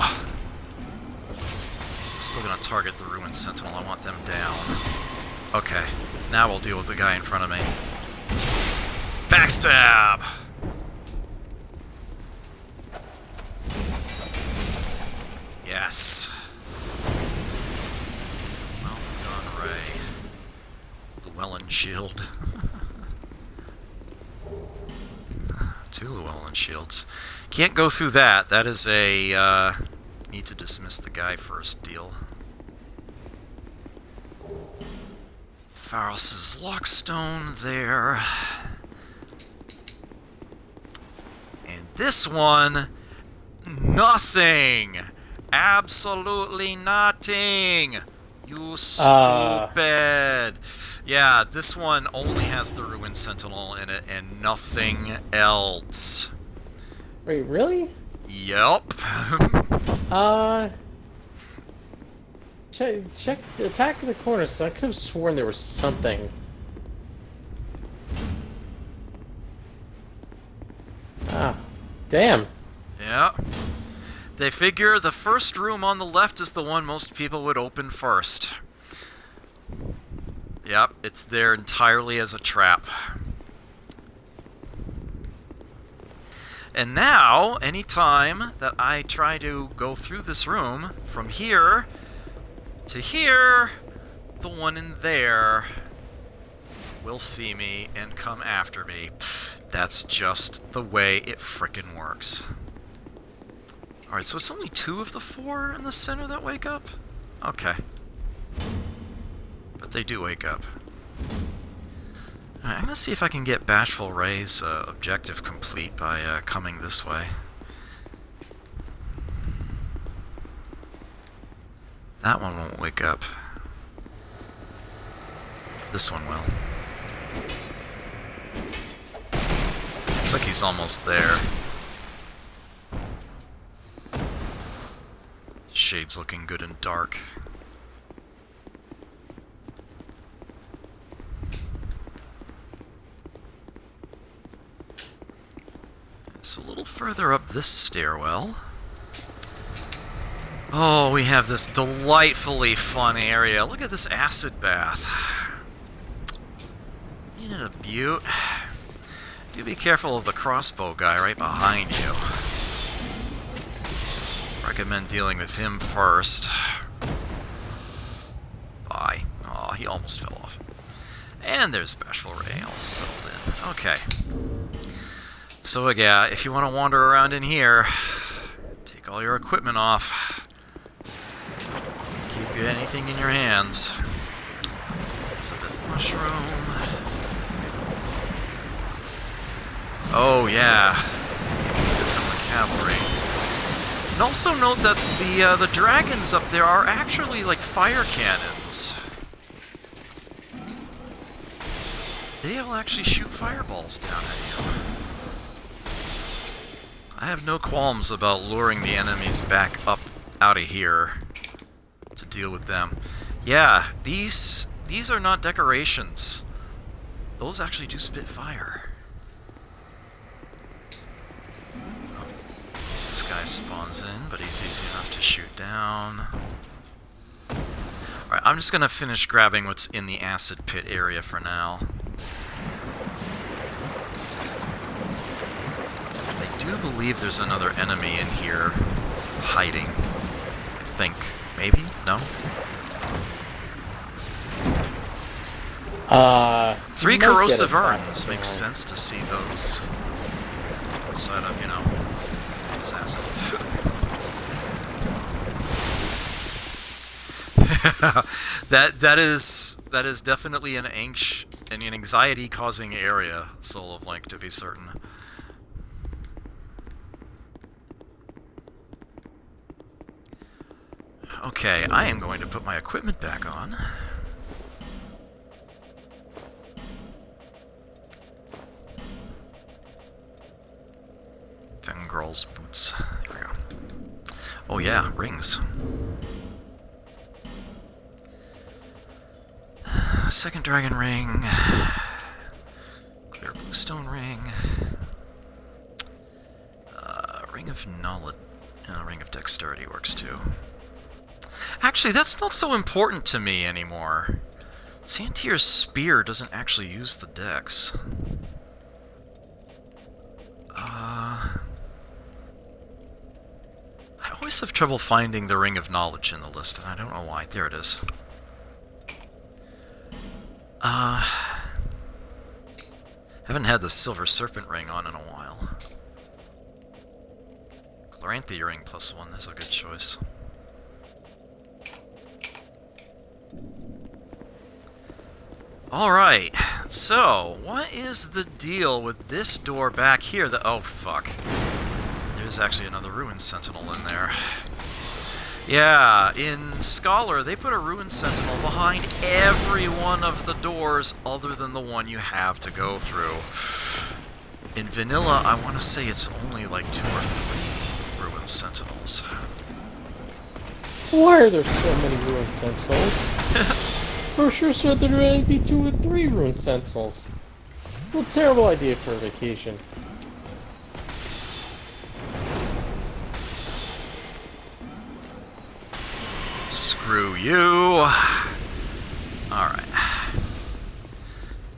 I'm still gonna target the Ruined Sentinel. I want them down. Okay, now we'll deal with the guy in front of me. Backstab! Yes. Well done, Ray. Llewellyn Shield. 2 Llewellyn Shields. Can't go through that. That is a, need to dismiss the guy first deal. Pharos's Lockstone there. And this one, nothing! Absolutely nothing! You stupid! Yeah, this one only has the Ruined Sentinel in it and nothing else. Wait, really? Yep. Check attack the corners, because I could have sworn there was something. Ah, damn. Yeah. They figure the first room on the left is the one most people would open first. Yep, it's there entirely as a trap. And now, anytime that I try to go through this room, from here to here, the one in there will see me and come after me. That's just the way it frickin' works. Alright, so it's only 2 of the 4 in the center that wake up? Okay. But they do wake up. Alright, I'm gonna see if I can get Bashful Ray's objective complete by coming this way. That one won't wake up. This one will. Looks like he's almost there. Shade's looking good in dark. It's a little further up this stairwell. Oh, we have this delightfully fun area. Look at this acid bath. Ain't it a beaut? Do be careful of the crossbow guy right behind you. Recommend dealing with him first. Bye. Aw, he almost fell off. And there's Bashful Ray all settled in. Okay. So yeah, if you want to wander around in here, take all your equipment off. Keep anything in your hands. There's a fifth mushroom. Oh yeah. From the cavalry. And also note that the dragons up there are actually like fire cannons. They'll actually shoot fireballs down at you. I have no qualms about luring the enemies back up out of here to deal with them. Yeah, these are not decorations. Those actually do spit fire. Oh, this guy spawns in, but he's easy enough to shoot down. Alright, I'm just gonna finish grabbing what's in the acid pit area for now. I do believe there's another enemy in here hiding. I think. Maybe? No? Three corrosive urns. Makes sense to see those inside of, you know, assassin. that is definitely an anxiety-causing area, Soul of Link, to be certain. Okay, I am going to put my equipment back on. Fengrel's boots. There we go. Oh yeah, rings. Second dragon ring. Clear bluestone ring. Ring of knowledge. Ring of dexterity works too. Actually, that's not so important to me anymore. Santier's spear doesn't actually use the dex. I always have trouble finding the Ring of Knowledge in the list, and I don't know why. There it is. Haven't had the Silver Serpent Ring on in a while. Chloranthe Ring +1 is a good choice. Alright, so, what is the deal with this door back here that— oh, fuck. There's actually another Ruin Sentinel in there. Yeah, in Scholar, they put a Ruin Sentinel behind every one of the doors other than the one you have to go through. In Vanilla, I want to say it's only like 2 or 3 Ruin Sentinels. Why are there so many Ruin Sentinels? For sure said there would be 2 or 3 Ruin Sentinels. It's a terrible idea for a vacation. Screw you. Alright.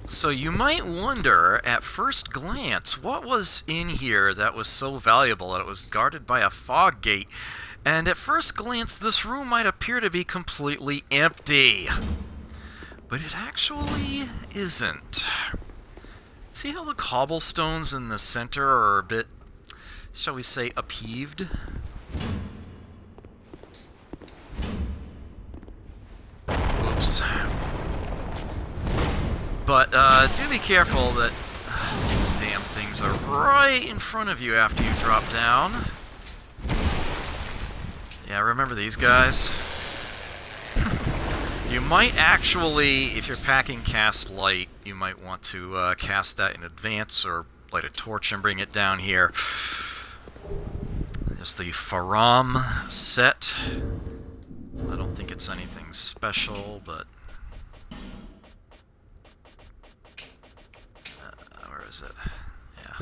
So you might wonder, at first glance, what was in here that was so valuable that it was guarded by a fog gate. And at first glance, this room might appear to be completely empty. But it actually isn't. See how the cobblestones in the center are a bit, shall we say, upheaved? Oops. But, do be careful that these damn things are right in front of you after you drop down. Yeah, remember these guys? You might actually, if you're packing cast light, you might want to cast that in advance or light a torch and bring it down here. There's the Faram set. I don't think it's anything special, but... where is it? Yeah.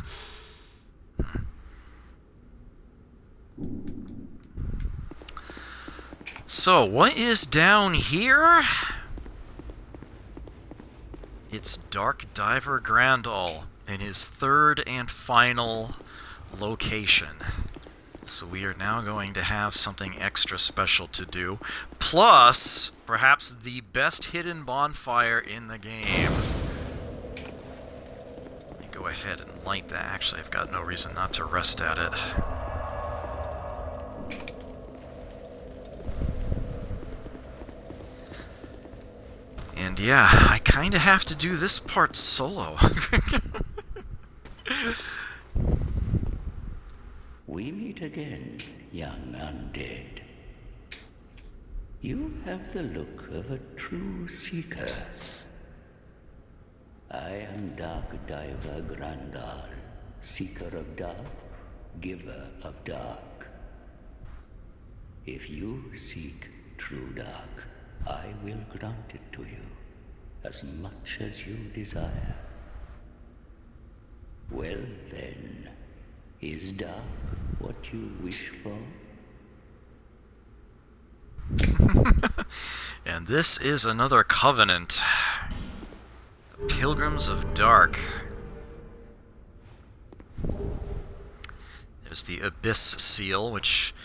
So, what is down here? It's Dark Diver Grandal in his third and final location. So we are now going to have something extra special to do. Plus, perhaps the best hidden bonfire in the game. Let me go ahead and light that. Actually, I've got no reason not to rest at it. And yeah, I kinda have to do this part solo. We meet again, young undead. You have the look of a true seeker. I am Dark Diver Grandal, seeker of dark, giver of dark. If you seek true dark, I will grant it to you, as much as you desire. Well then, is dark what you wish for? And this is another covenant. The Pilgrims of Dark. There's the Abyss Seal, which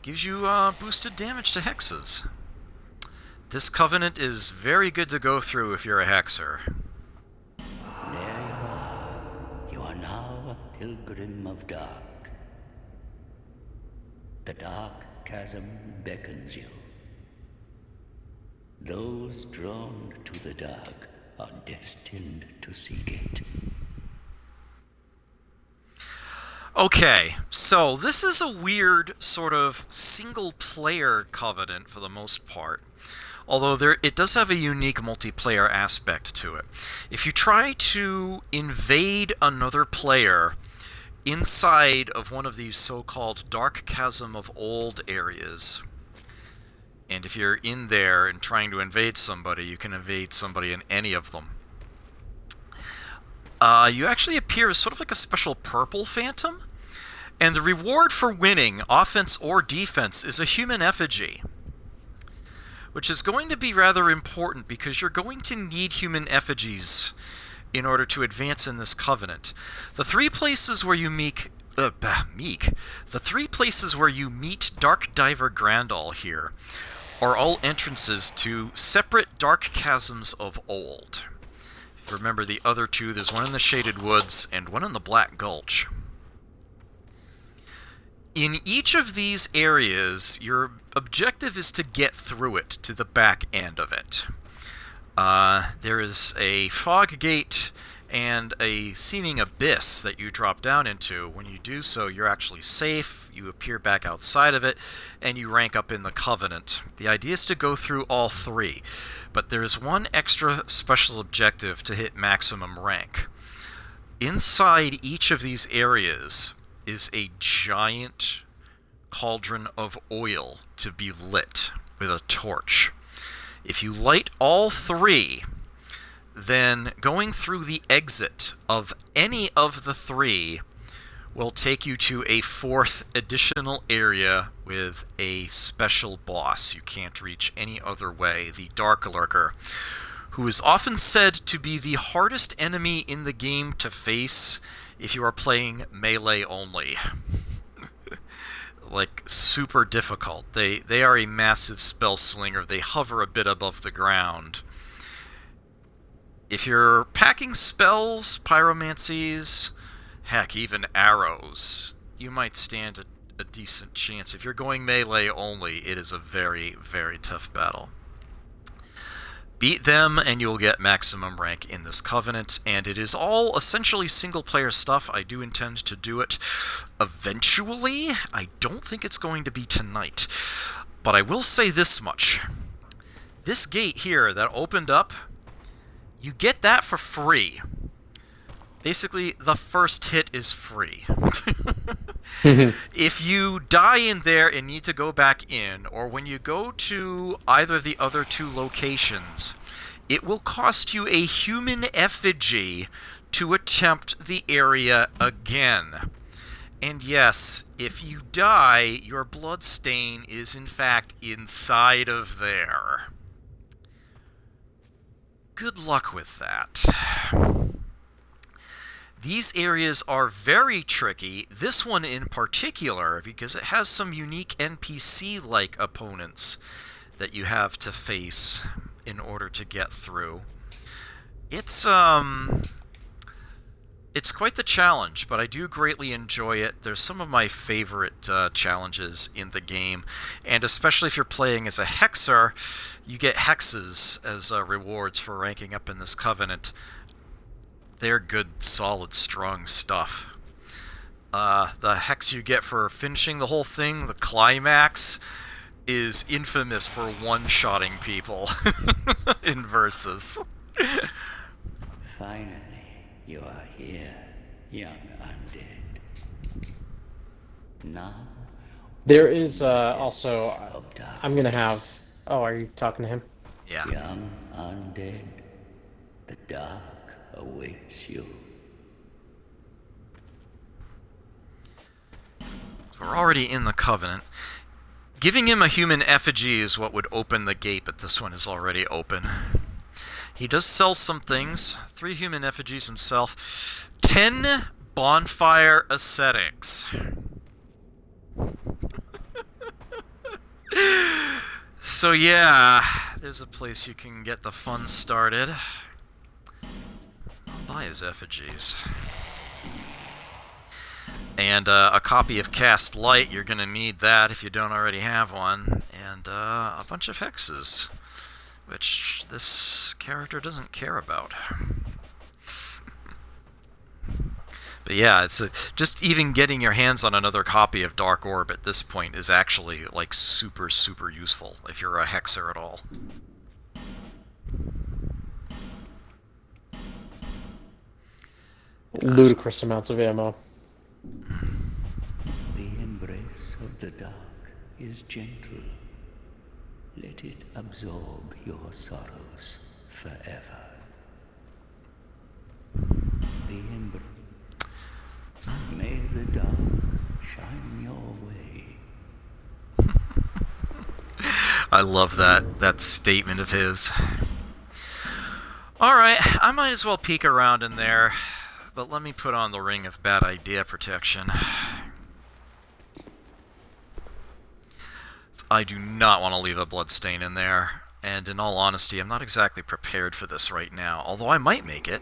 gives you boosted damage to hexes. This covenant is very good to go through if you're a hexer. There you are. You are now a pilgrim of dark. The dark chasm beckons you. Those drawn to the dark are destined to seek it. Okay, so this is a weird sort of single-player covenant for the most part. Although it does have a unique multiplayer aspect to it. If you try to invade another player inside of one of these so-called Dark Chasm of Old areas, and if you're in there and trying to invade somebody, you can invade somebody in any of them. You actually appear as sort of like a special purple phantom, and the reward for winning, offense or defense, is a human effigy. Which is going to be rather important because you're going to need human effigies in order to advance in this covenant. The three places where you meet Dark Diver Grandal here are all entrances to separate Dark Chasms of Old. If you remember the other two, there's one in the Shaded Woods and one in the Black Gulch. In each of these areas, your objective is to get through it, to the back end of it. There is a fog gate and a seeming abyss that you drop down into. When you do so, you're actually safe, you appear back outside of it, and you rank up in the Covenant. The idea is to go through all three, but there is one extra special objective to hit maximum rank. Inside each of these areas is a giant cauldron of oil to be lit with a torch. If you light all three, then going through the exit of any of the three will take you to a fourth additional area with a special boss you can't reach any other way, the Dark Lurker, who is often said to be the hardest enemy in the game to face if you are playing melee only. Like, super difficult. They are a massive spell slinger. They hover a bit above the ground. If you're packing spells, pyromancies, heck, even arrows, you might stand a decent chance. If you're going melee only, it is a very, very tough battle. Beat them and you'll get maximum rank in this Covenant, and it is all essentially single-player stuff. I do intend to do it eventually. I don't think it's going to be tonight, but I will say this much. This gate here that opened up, you get that for free. Basically, the first hit is free. If you die in there and need to go back in, or when you go to either the other two locations, it will cost you a human effigy to attempt the area again. And yes, if you die, your bloodstain is in fact inside of there. Good luck with that. These areas are very tricky, this one in particular, because it has some unique NPC-like opponents that you have to face in order to get through. It's quite the challenge, but I do greatly enjoy it. There's some of my favorite challenges in the game, and especially if you're playing as a hexer, you get hexes as rewards for ranking up in this covenant. They're good, solid, strong stuff. The hex you get for finishing the whole thing, the climax, is infamous for one-shotting people in versus. Finally, you are here, young undead. Now, There is also... I'm gonna have... Oh, are you talking to him? Yeah. Young undead, the dark awaits you. We're already in the Covenant. Giving him a human effigy is what would open the gate, but this one is already open. He does sell some things. 3 human effigies himself. 10 bonfire ascetics. So yeah, there's a place you can get the fun started. I'll buy his effigies. And a copy of Cast Light, you're going to need that if you don't already have one. And a bunch of hexes, which this character doesn't care about. But yeah, it's just even getting your hands on another copy of Dark Orb at this point is actually like super, super useful if you're a hexer at all. Ludicrous amounts of ammo. The embrace of the dark is gentle. Let it absorb your sorrows forever. The embrace. May the dark shine your way. I love that statement of his. Alright, I might as well peek around in there, but let me put on the Ring of Bad Idea Protection. I do not want to leave a bloodstain in there, and in all honesty, I'm not exactly prepared for this right now, although I might make it.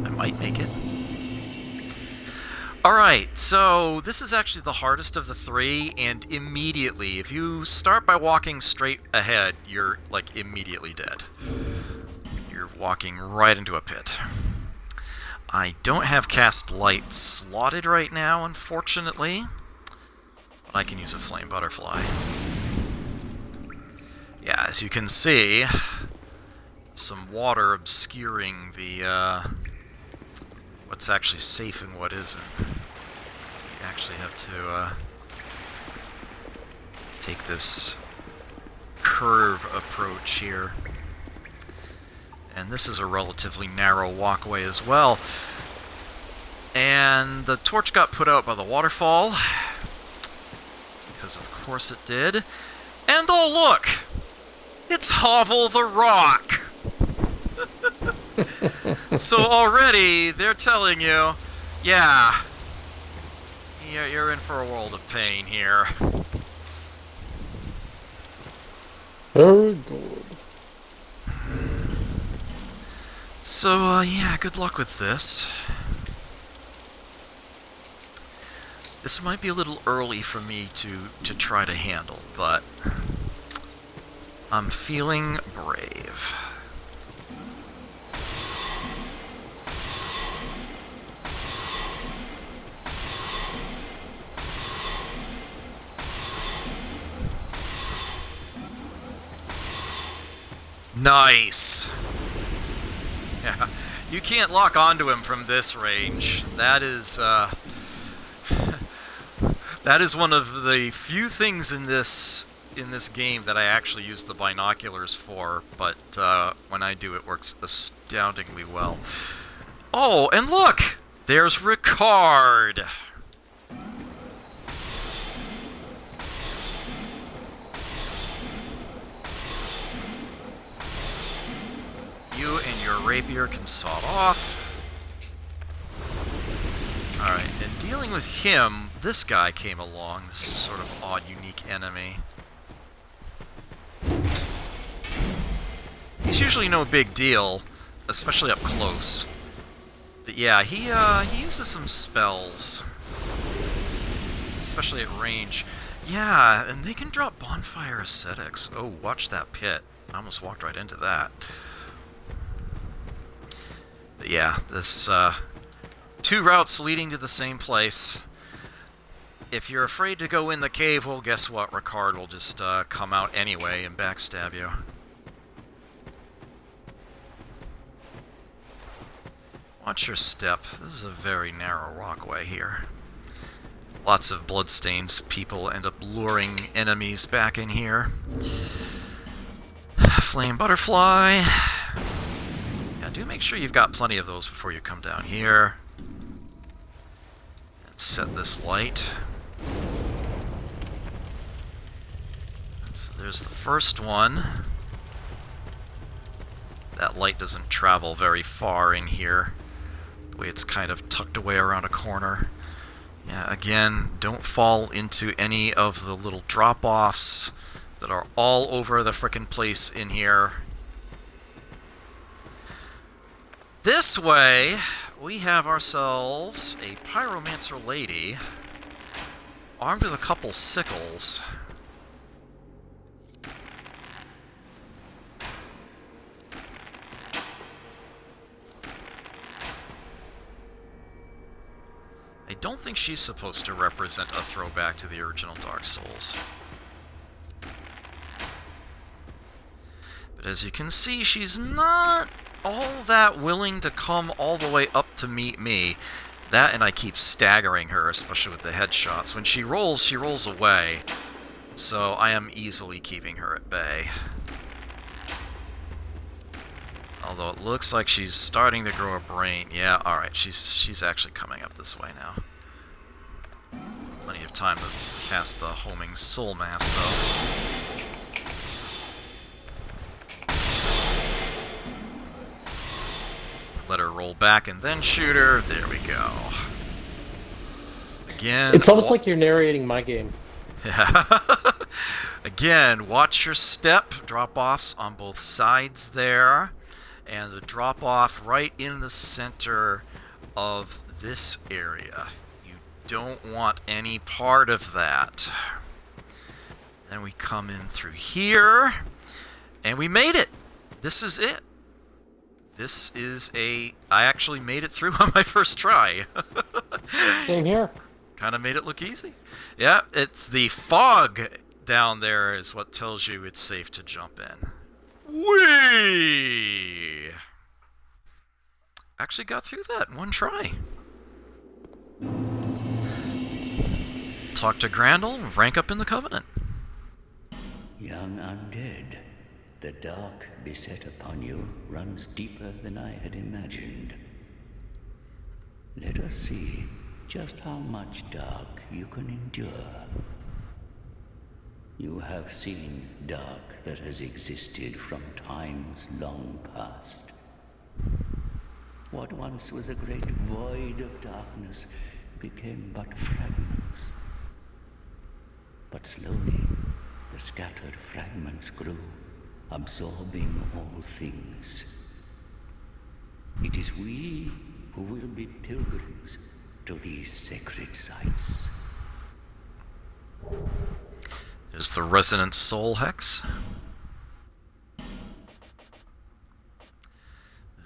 I might make it. Alright, so this is actually the hardest of the 3, and immediately, if you start by walking straight ahead, you're, like, immediately dead. You're walking right into a pit. I don't have Cast Light slotted right now, unfortunately, but I can use a Flame Butterfly. Yeah, as you can see, some water obscuring the, what's actually safe and what isn't. So you actually have to take this curve approach here. And this is a relatively narrow walkway as well. And the torch got put out by the waterfall, because of course it did. And oh look! It's Hovel the Rock! So already, they're telling you, yeah, you're in for a world of pain here. Very good. So, yeah, good luck with this. This might be a little early for me to try to handle, but I'm feeling brave. Nice! Yeah, you can't lock onto him from this range. That is, that is one of the few things in this game that I actually use the binoculars for, but when I do, it works astoundingly well. Oh, and look! There's Ricard! You and your rapier can sawed off. Alright, and dealing with him, this guy came along, this sort of odd, unique enemy. He's usually no big deal, especially up close. But yeah, he uses some spells. Especially at range. Yeah, and they can drop bonfire ascetics. Oh, watch that pit. I almost walked right into that. But yeah, this, 2 routes leading to the same place. If you're afraid to go in the cave, well, guess what? Ricard will just come out anyway and backstab you. Watch your step. This is a very narrow walkway here. Lots of bloodstains. People end up luring enemies back in here. Flame butterfly. Yeah, do make sure you've got plenty of those before you come down here. And set this light. So there's the first one. That light doesn't travel very far in here. The way it's kind of tucked away around a corner. Yeah, again, don't fall into any of the little drop-offs that are all over the frickin' place in here. This way, we have ourselves a pyromancer lady armed with a couple sickles. I don't think she's supposed to represent a throwback to the original Dark Souls. But as you can see, she's not all that willing to come all the way up to meet me. That, and I keep staggering her, especially with the headshots. When she rolls away. So I am easily keeping her at bay. Although it looks like she's starting to grow a brain. Yeah, alright, she's actually coming up this way now. Plenty of time to cast the homing soul mass, though. Let her roll back and then shoot her. There we go. Again... It's almost like you're narrating my game. Yeah. Again, watch your step. Drop-offs on both sides there. And the drop-off right in the center of this area. You don't want any part of that. Then we come in through here. And we made it! This is it. This is I actually made it through on my first try. Same here. Kind of made it look easy. Yeah, it's the fog down there is what tells you it's safe to jump in. Whee! Actually got through that in one try. Talk to Grandel and rank up in the Covenant. Young undead, the dark beset upon you runs deeper than I had imagined. Let us see just how much dark you can endure. You have seen dark that has existed from times long past. What once was a great void of darkness became but fragments. But slowly, the scattered fragments grew, absorbing all things. It is we who will be pilgrims to these sacred sites. There's the Resonant Soul Hex.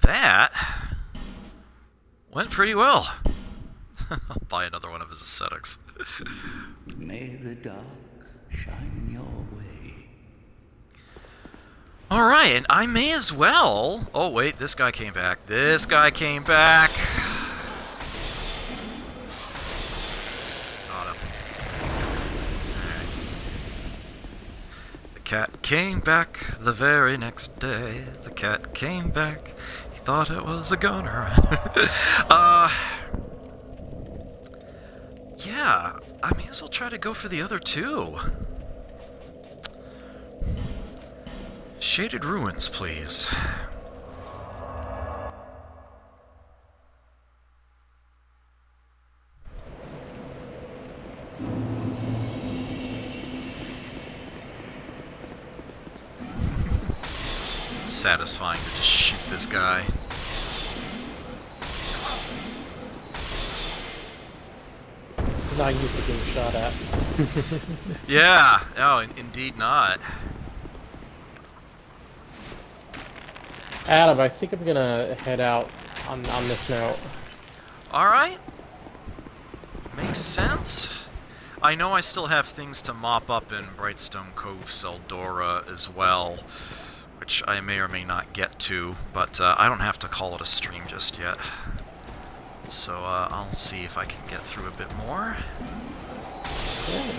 That went pretty well. I'll buy another one of his ascetics. May the dark shine your way. Alright, and I may as well... Oh, wait, this guy came back. This guy came back. Got him. Alright. The cat came back the very next day. The cat came back. He thought it was a gunner. Yeah, I may as well try to go for the other two. Shaded Ruins, please. It's satisfying to just shoot this guy. Not used to being shot at. Yeah, oh, indeed not. Adam, I think I'm gonna head out on this note. Alright. Makes sense. I know I still have things to mop up in Brightstone Cove, Tseldora as well, which I may or may not get to, but I don't have to call it a stream just yet. So I'll see if I can get through a bit more. Yeah.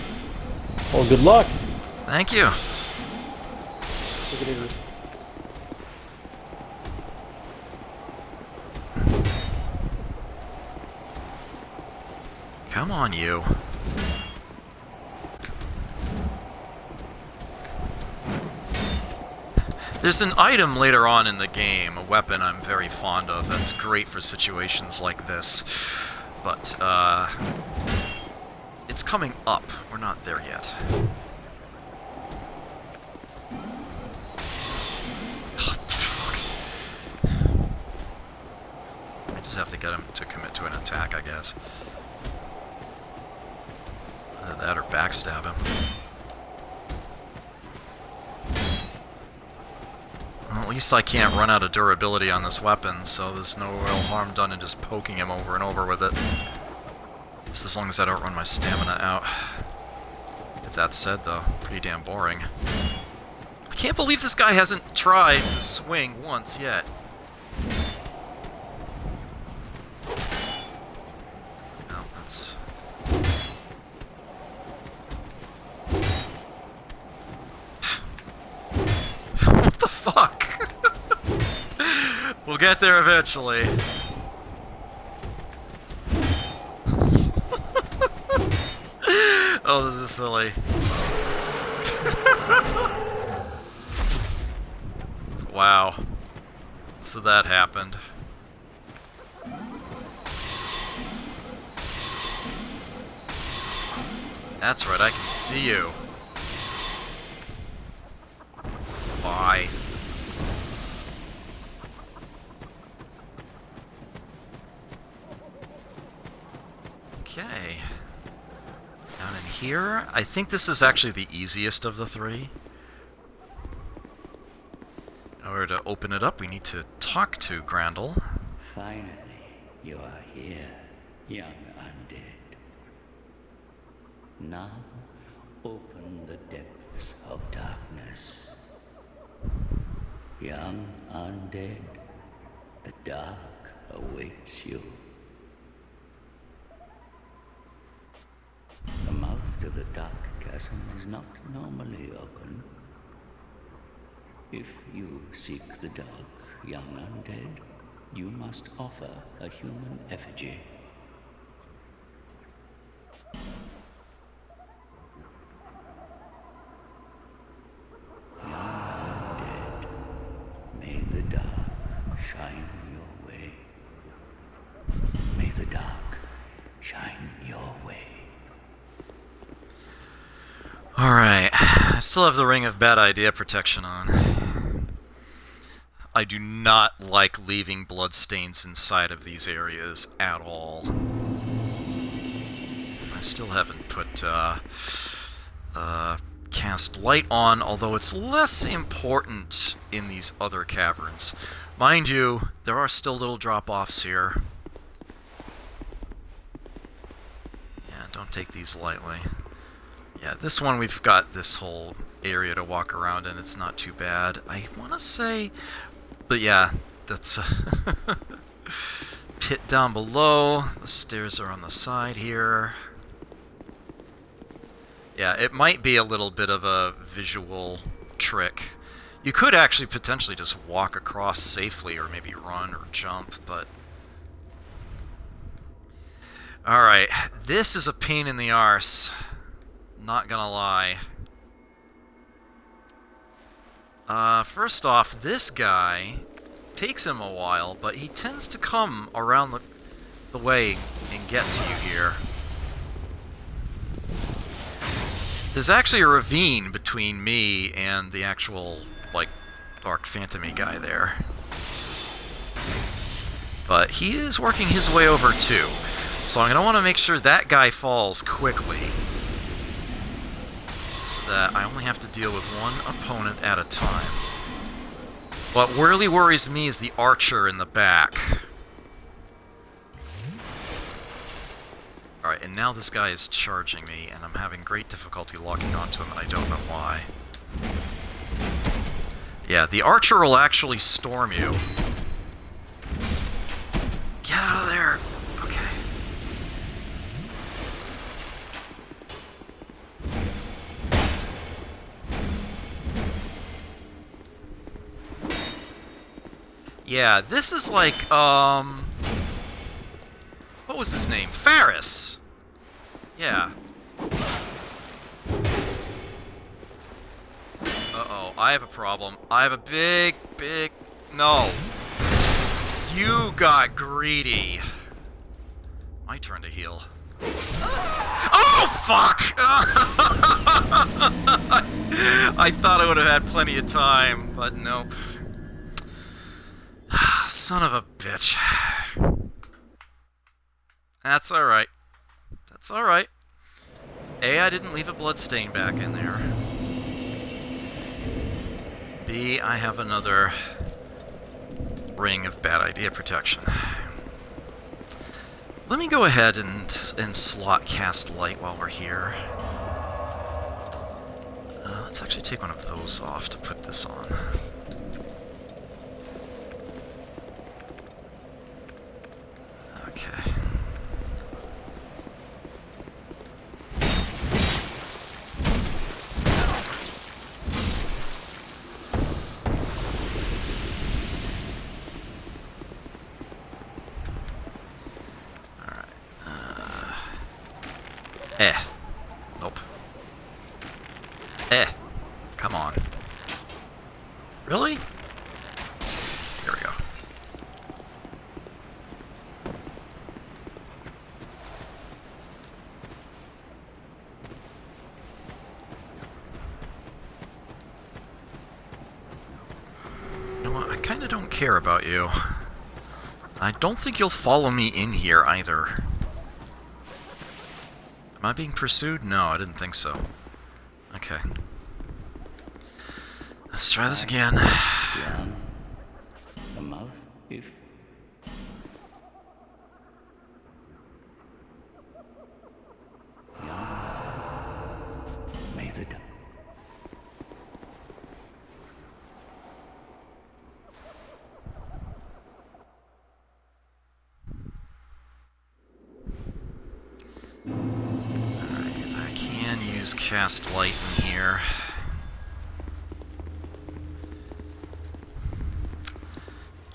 Well, good luck. Thank you. Take it easy. Come on, you. There's an item later on in the game, a weapon I'm very fond of, that's great for situations like this. But, it's coming up. We're not there yet. Oh, fuck. I just have to get him to commit to an attack, I guess. Either that or backstab him. Well, at least I can't run out of durability on this weapon, so there's no real harm done in just poking him over and over with it. Just as long as I don't run my stamina out. With that said, though, pretty damn boring. I can't believe this guy hasn't tried to swing once yet. No, that's... What the fuck? We'll get there eventually. Oh, this is silly. Wow. So that happened. That's right, I can see you. Bye. Okay. Down in here, I think this is actually the easiest of the three. In order to open it up, we need to talk to Grandel. Finally, you are here, young undead. Now, open the depths of darkness. Young undead, the dark awaits you. The mouth to the dark chasm is not normally open. If you seek the dark, young undead, you must offer a human effigy. Young undead, may the dark shine your way. May the dark shine your way. Alright, I still have the Ring of Bad Idea protection on. I do not like leaving bloodstains inside of these areas at all. I still haven't put cast light on, although it's less important in these other caverns. Mind you, there are still little drop-offs here. Yeah, don't take these lightly. Yeah, this one we've got this whole area to walk around and it's not too bad. I want to say... But yeah, that's... pit down below. The stairs are on the side here. Yeah, it might be a little bit of a visual trick. You could actually potentially just walk across safely or maybe run or jump, but... Alright, this is a pain in the arse. Not gonna lie. First off, this guy takes him a while, but he tends to come around the way and get to you here. There's actually a ravine between me and the actual, like, Dark Phantom-y guy there. But he is working his way over too. So I'm going to want to make sure that guy falls quickly. So that I only have to deal with one opponent at a time. What really worries me is the archer in the back. Alright, and now this guy is charging me, and I'm having great difficulty locking onto him, and I don't know why. Yeah, the archer will actually storm you. Get out of there! Okay. Yeah, this is like, what was his name? Faris! Yeah. Uh-oh, I have a problem. I have a big... No! You got greedy. My turn to heal. Oh, fuck! I thought I would have had plenty of time, but nope. Son of a bitch. That's alright. That's alright. A, I didn't leave a bloodstain back in there. B, I have another ring of bad idea protection. Let me go ahead and slot cast light while we're here. Let's actually take one of those off to put this on. Okay. Nope. Come on. Really? Here we go. You know what? I kinda don't care about you. I don't think you'll follow me in here either. Am I being pursued? No, I didn't think so. Okay. Let's try this again. The mouth, if... May the... Alright, I can use cast light in here.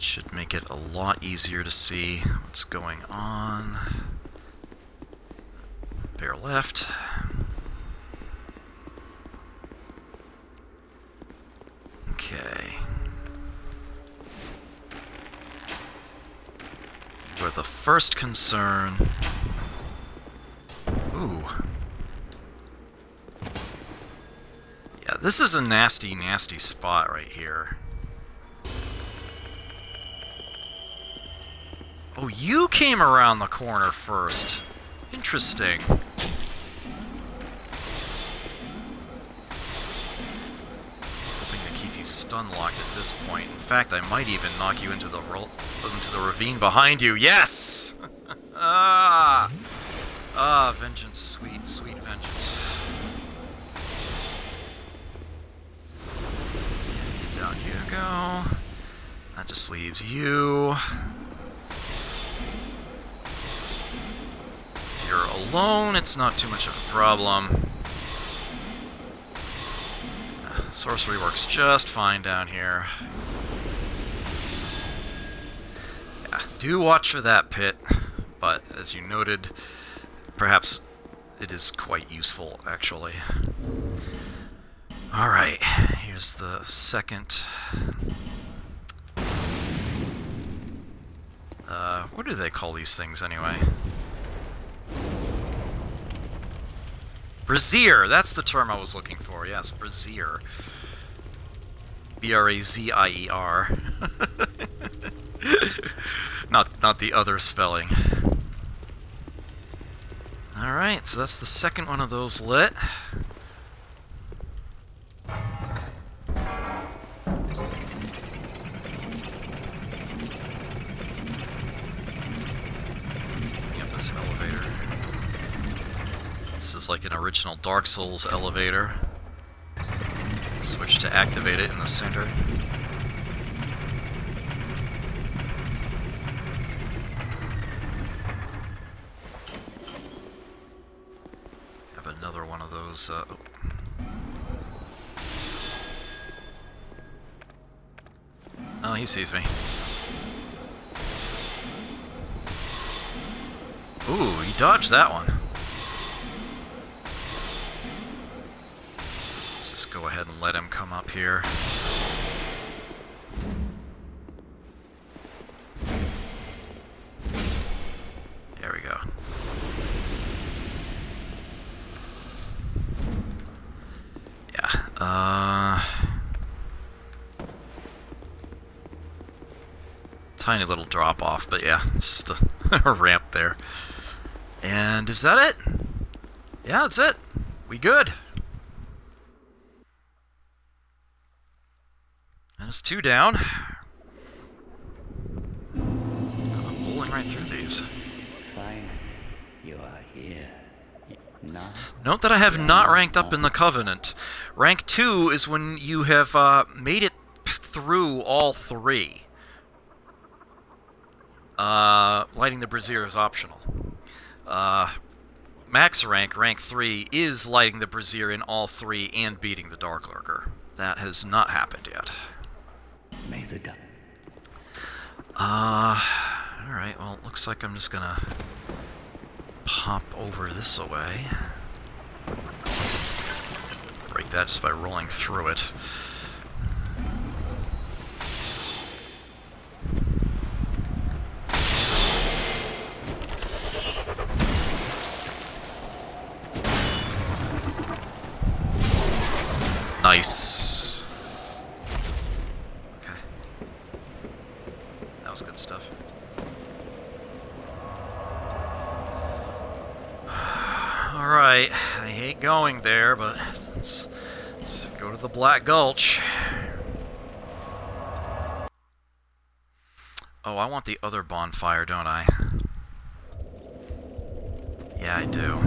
Should make it a lot easier to see what's going on. Bear left. Okay. We're the first concern. Ooh. Yeah, this is a nasty, nasty spot right here. Oh, you came around the corner first. Interesting. Hoping to keep you stun-locked at this point. In fact, I might even knock you into the ravine behind you. Yes! Ah, vengeance. Sweet, sweet vengeance. go. That just leaves you. If you're alone, it's not too much of a problem. Sorcery works just fine down here. Yeah, do watch for that pit, but as you noted, perhaps it is quite useful, actually. Alright, here's the second. What do they call these things anyway? Brazier! That's the term I was looking for, yes, Brazier. B-R-A-Z-I-E-R. Not the other spelling. Alright, so that's the second one of those lit. This elevator. This is like an original Dark Souls elevator. Switch to activate it in the center. Have another one of those. Oh, he sees me. Ooh, he dodged that one. Let's just go ahead and let him come up here. There we go. Yeah, tiny little drop off, but yeah, it's just a ramp there. And is that it? Yeah, that's it. We good. And it's 2 down. Going bowling right through these. Fine. You are here. Now, note that I have not ranked up in the Covenant. Rank 2 is when you have made it through all 3. Lighting the brazier is optional. Max rank, rank 3, is lighting the brazier in all 3 and beating the Dark Lurker. That has not happened yet. may the dark. Alright, well, it looks like I'm just gonna pop over this away. Break that just by rolling through it. Nice. Okay. That was good stuff. Alright, I hate going there, but let's go to the Black Gulch. Oh, I want the other bonfire, don't I? Yeah, I do.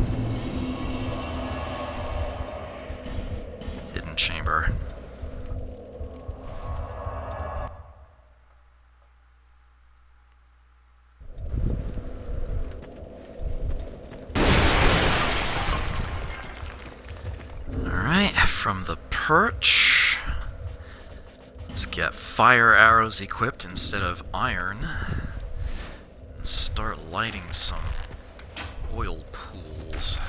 Hidden chamber. Alright, from the perch, let's get fire arrows equipped instead of iron. And start lighting some oil pools.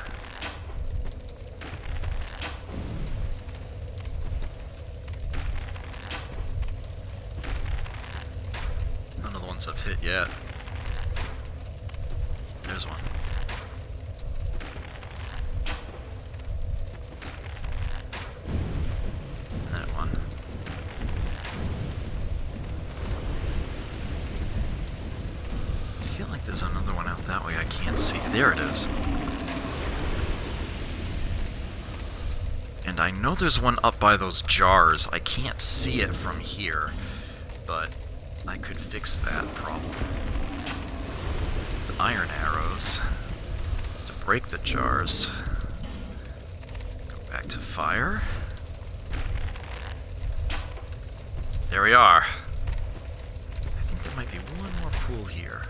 None of the ones I've hit yet. There's one. That one. I feel like there's another one out that way I can't see. There it is. And I know there's one up by those jars. I can't see it from here, but I could fix that problem with iron arrows to break the jars. Go back to fire. There we are. I think there might be one more pool here.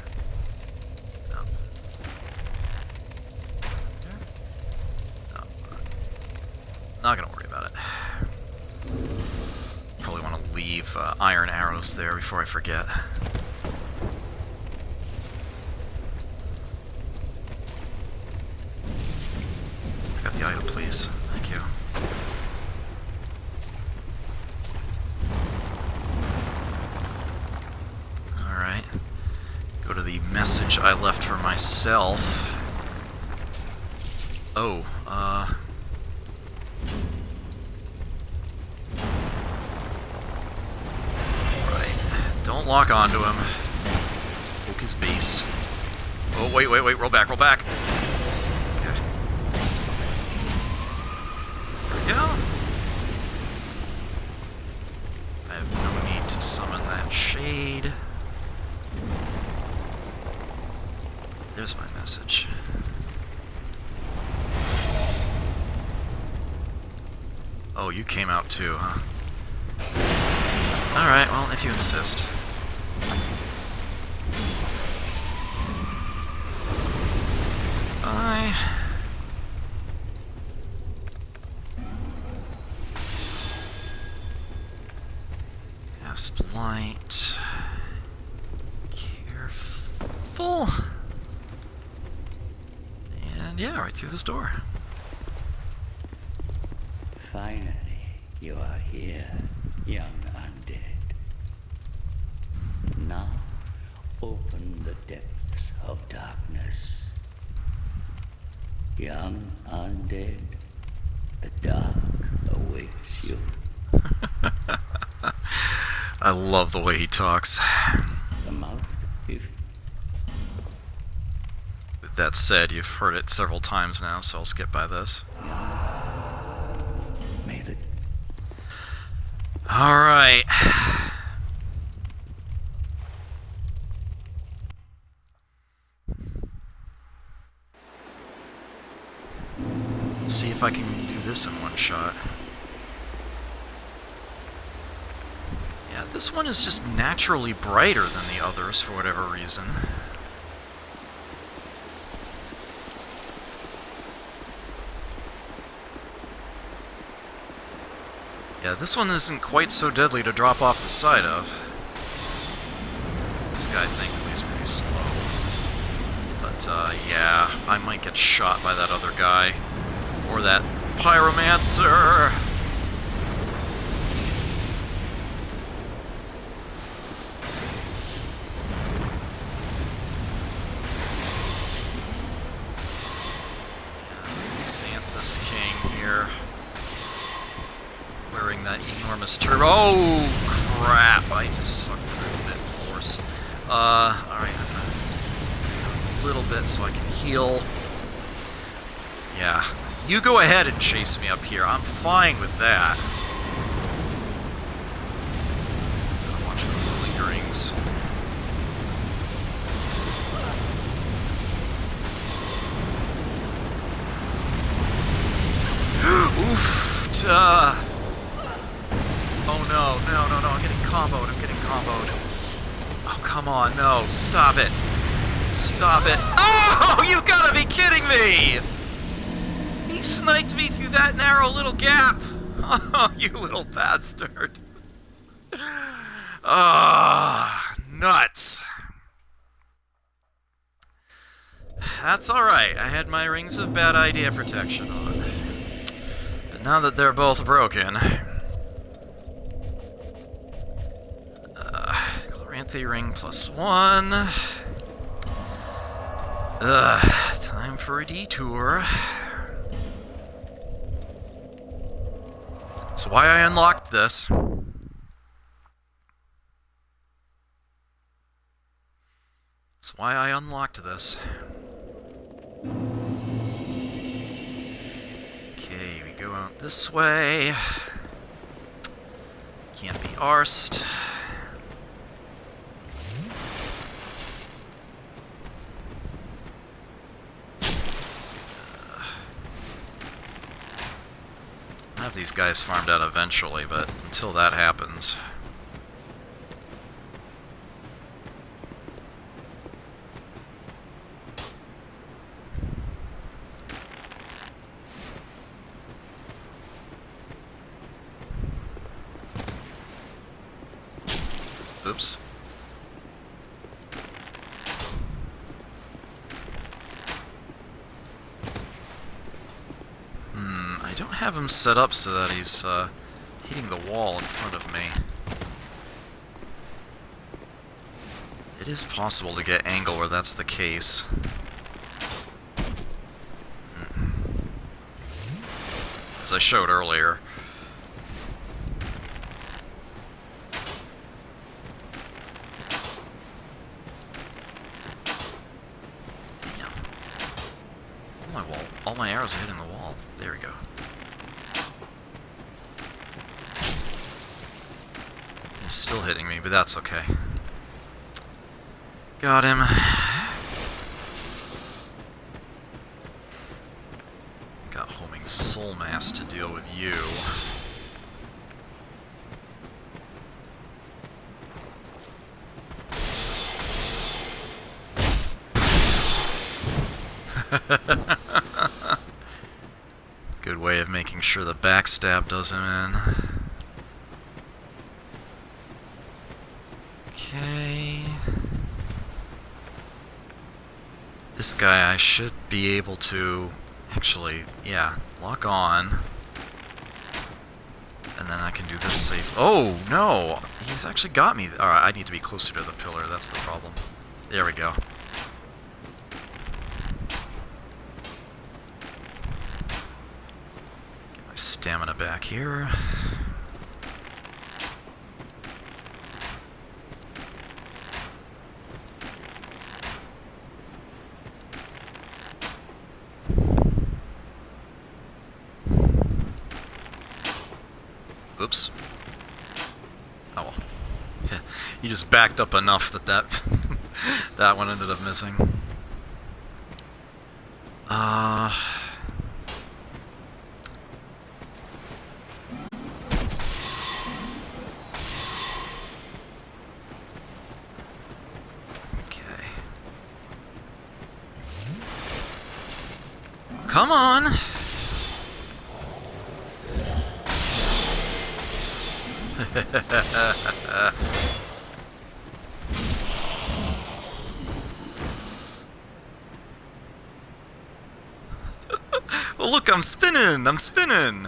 No. No. Not gonna worry about it. Probably want to leave iron arrows there before I forget. Got the item, please. Thank you. Alright. Go to the message I left for myself. Oh, Right. Don't lock onto him. Poke his base. Oh, wait, roll back. Okay. There we go. I have no need to summon that shade. There's my message. Oh, you came out too, huh? Alright, well, if you insist. Bye. Cast light. Careful. And yeah, right through this door. Finally, you are here, young undead. Now, open the depths of darkness. Young undead, the dark awaits you. I love the way he talks. The mouth, if With that said, you've heard it several times now, so I'll skip by this. may the Alright. Let's see if I can do this in one shot. Yeah, this one is just naturally brighter than the others for whatever reason. Yeah, this one isn't quite so deadly to drop off the side of. This guy, thankfully, is pretty slow. But, yeah, I might get shot by that other guy. Or that pyromancer! Xanthus King here. Wearing that enormous turbo. Oh, crap! I just sucked in a bit force. Alright. A little bit so I can heal. Yeah. You go ahead and chase me up here. I'm fine with that. Gotta watch for those lingerings. Oof! Oh no, I'm getting comboed. Oh, come on, no, stop it. Oh, you gotta be kidding me! He sniped me through that narrow little gap. Oh, you little bastard. Ah, nuts. That's alright, I had my Rings of Bad Idea protection on. But now that they're both broken... Chloranthy Ring +1. Time for a detour. That's why I unlocked this. That's why I unlocked this. Okay, we go out this way. Can't be arsed. I'll have these guys farmed out eventually, but until that happens... Oops. I don't have him set up so that he's hitting the wall in front of me. It is possible to get angle where that's the case. As I showed earlier. Damn. All my arrows are hitting the wall. There we go. He's still hitting me, but that's okay. Got him. Got homing soul mass to deal with you. Good way of making sure the backstab does him in. Okay. This guy I should be able to actually, yeah, lock on. And then I can do this safe. Oh, no! He's actually got me. Alright, I need to be closer to the pillar. That's the problem. There we go. Get my stamina back here. Oops. Oh well. You just backed up enough that that one ended up missing. Okay. Come on! Oh look, I'm spinning! I'm spinning!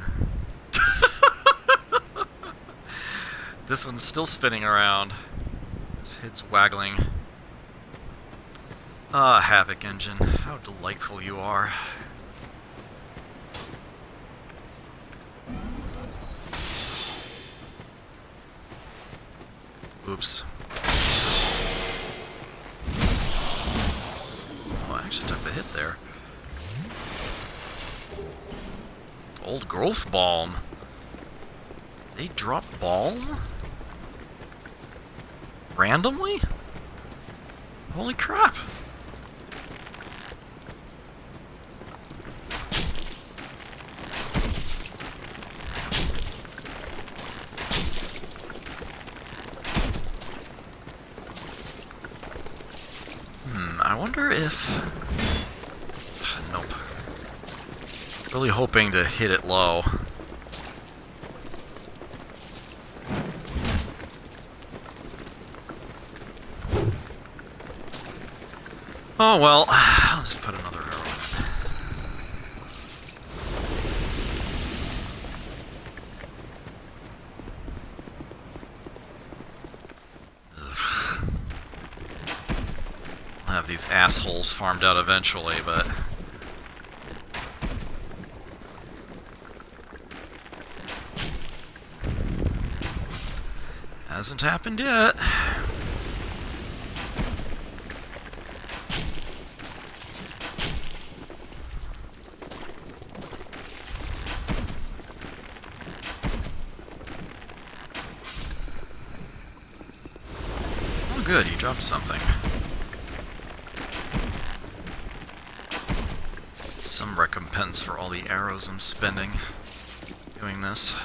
This one's still spinning around. His head's waggling. Ah, Havoc Engine, how delightful you are. Oops. Oh, I actually took the hit there. Old growth balm. They drop balm? Randomly? Holy crap. I wonder if... Nope. Really hoping to hit it low. Oh well, I'll just put another arrow in it. I'll have these assholes farmed out eventually, but... hasn't happened yet. Oh good, you dropped something. Some recompense for all the arrows I'm spending doing this.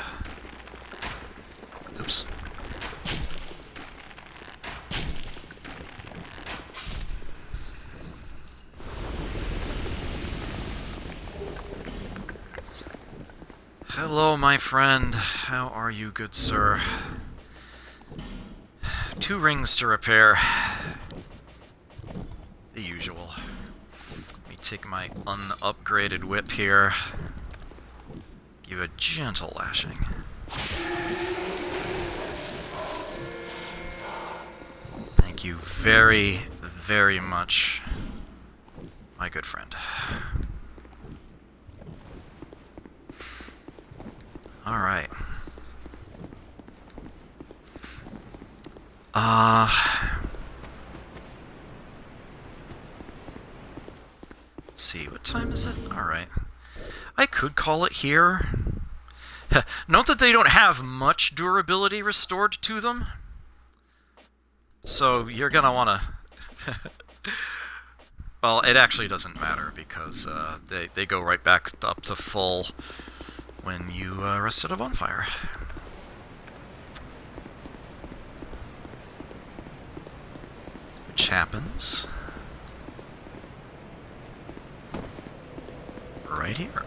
Oops. Hello, my friend. How are you, good sir? 2 rings to repair. The usual. Let me take my unupgraded whip here. Give a gentle lashing. Thank you very, very much, my good friend. Alright. Let's see, what time is it? Alright. I could call it here. Note that they don't have much durability restored to them. So you're gonna wanna... Well, it actually doesn't matter because they go right back up to full when you rest at a bonfire. Which happens right here.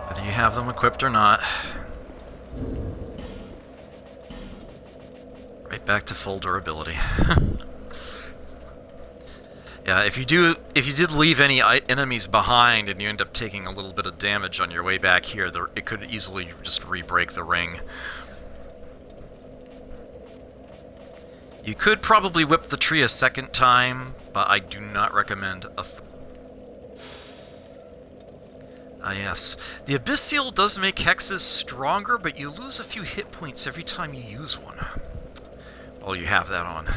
Whether you have them equipped or not. Right back to full durability. Yeah, if you did leave any enemies behind and you end up taking a little bit of damage on your way back here, it could easily just re-break the ring. You could probably whip the tree a second time, but I do not recommend a yes. The Abyssal does make hexes stronger, but you lose a few hit points every time you use one. Well, you have that on.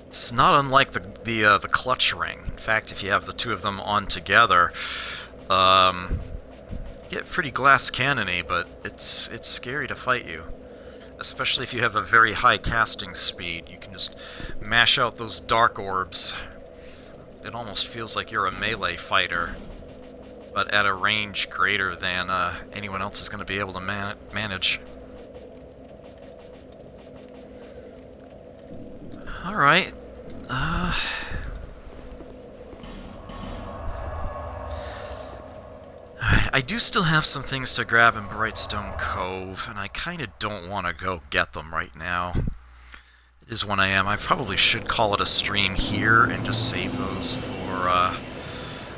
It's not unlike the clutch ring. In fact, if you have the 2 of them on together, you get pretty glass cannony, but it's scary to fight you. Especially if you have a very high casting speed. You can just mash out those dark orbs. It almost feels like you're a melee fighter, but at a range greater than anyone else is going to be able to manage. Alright. I do still have some things to grab in Brightstone Cove, and I kind of don't want to go get them right now. It is 1 AM. I probably should call it a stream here and just save those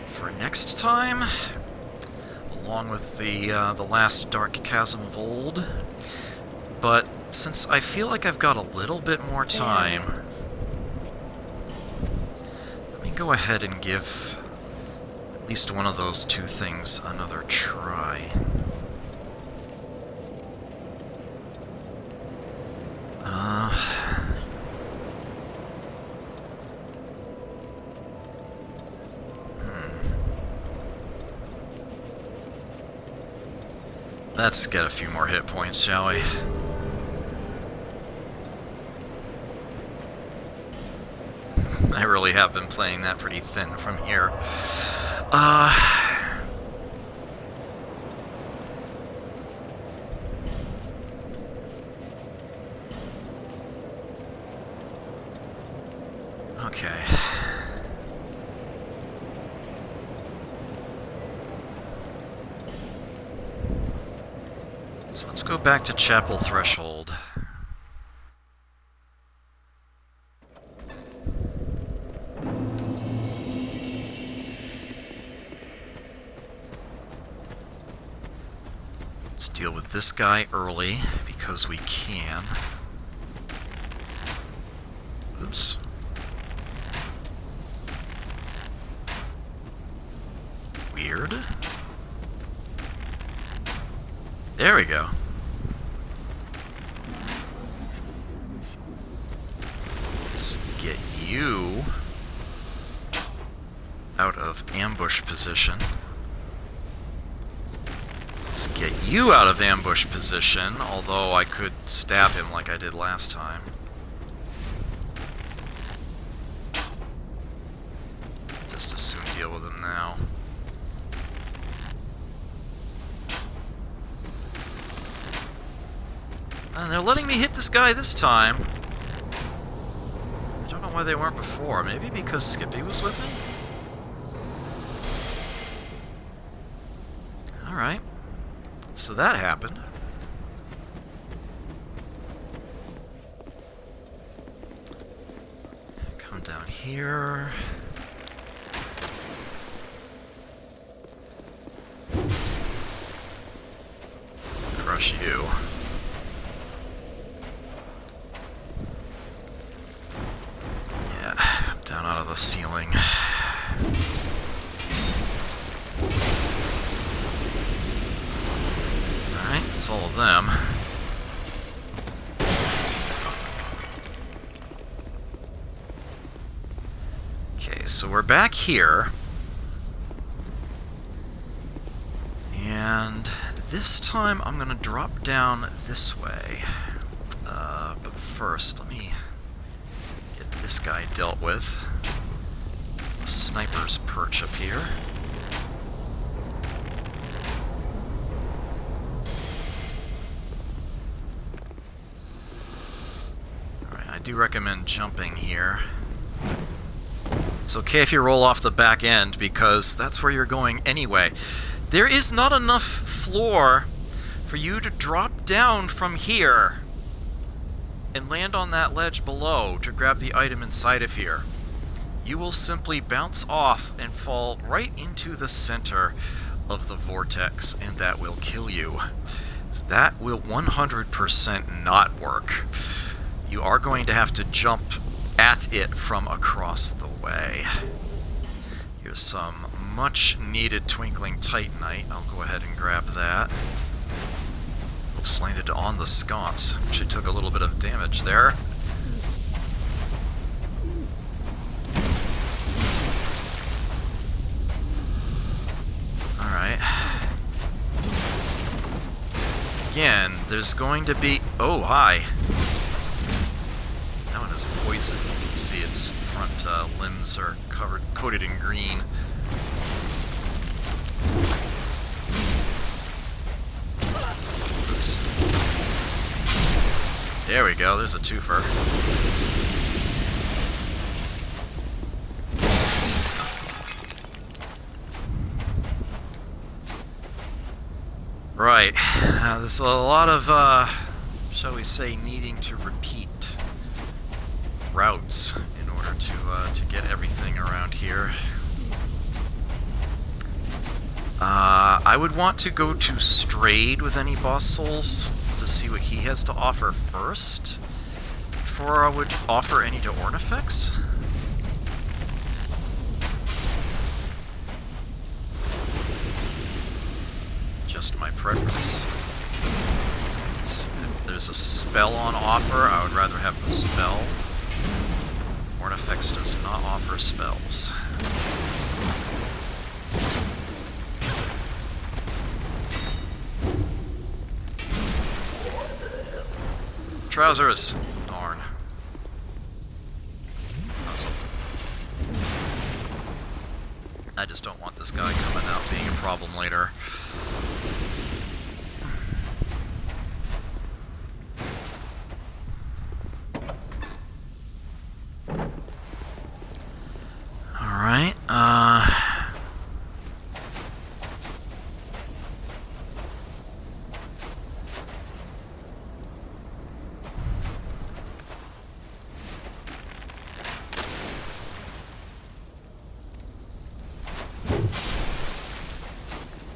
for next time, along with the last Dark Chasm of Old. But since I feel like I've got a little bit more time, let me go ahead and give at least one of those 2 things another try. Let's get a few more hit points, shall we? I really have been playing that pretty thin from here. Okay. So let's go back to Chapel Threshold. Let's deal with this guy early, because we can. Oops. Weird. There we go. Let's get you out of ambush position. Let's get you out of ambush position, although I could stab him like I did last time. Just as soon deal with him now. And they're letting me hit this guy this time. I don't know why they weren't before. Maybe because Skippy was with me? Alright. So that happened. here. Crush you. Yeah, down out of the ceiling. Alright, that's all of them. Okay, so we're back here. And this time I'm gonna drop down this way. But first, let me get this guy dealt with. The sniper's perch up here. Alright, I do recommend jumping here. It's okay if you roll off the back end, because that's where you're going anyway. There is not enough floor for you to drop down from here and land on that ledge below to grab the item inside of here. You will simply bounce off and fall right into the center of the vortex, and that will kill you. That will 100% not work. You are going to have to jump at it from across the way. Here's some much needed twinkling titanite. I'll go ahead and grab that. Oops, landed on the sconce. Actually took a little bit of damage there. Alright. Again, there's going to be... Oh, hi. That one is poison. You can see its front limbs are coated in green. Oops. There we go, there's a twofer. Right, there's a lot of, shall we say, needing to repeat routes in order to get everything around here. I would want to go to Strayed with any boss souls to see what he has to offer first, before I would offer any to Ornifex. Just my preference. If there's a spell on offer, I would rather have the spell. Ornifex does not offer spells. Trousers! Darn. Awesome. I just don't want this guy coming out being a problem later. Alright,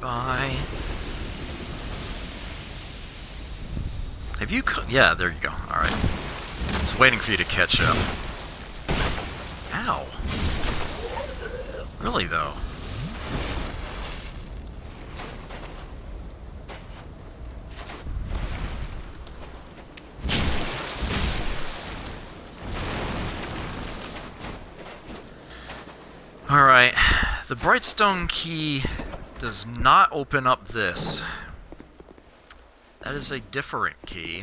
bye. Have you yeah, there you go. Alright. I was waiting for you to catch up. Ow. Really, though? Alright. The Brightstone key does not open up this. That is a different key.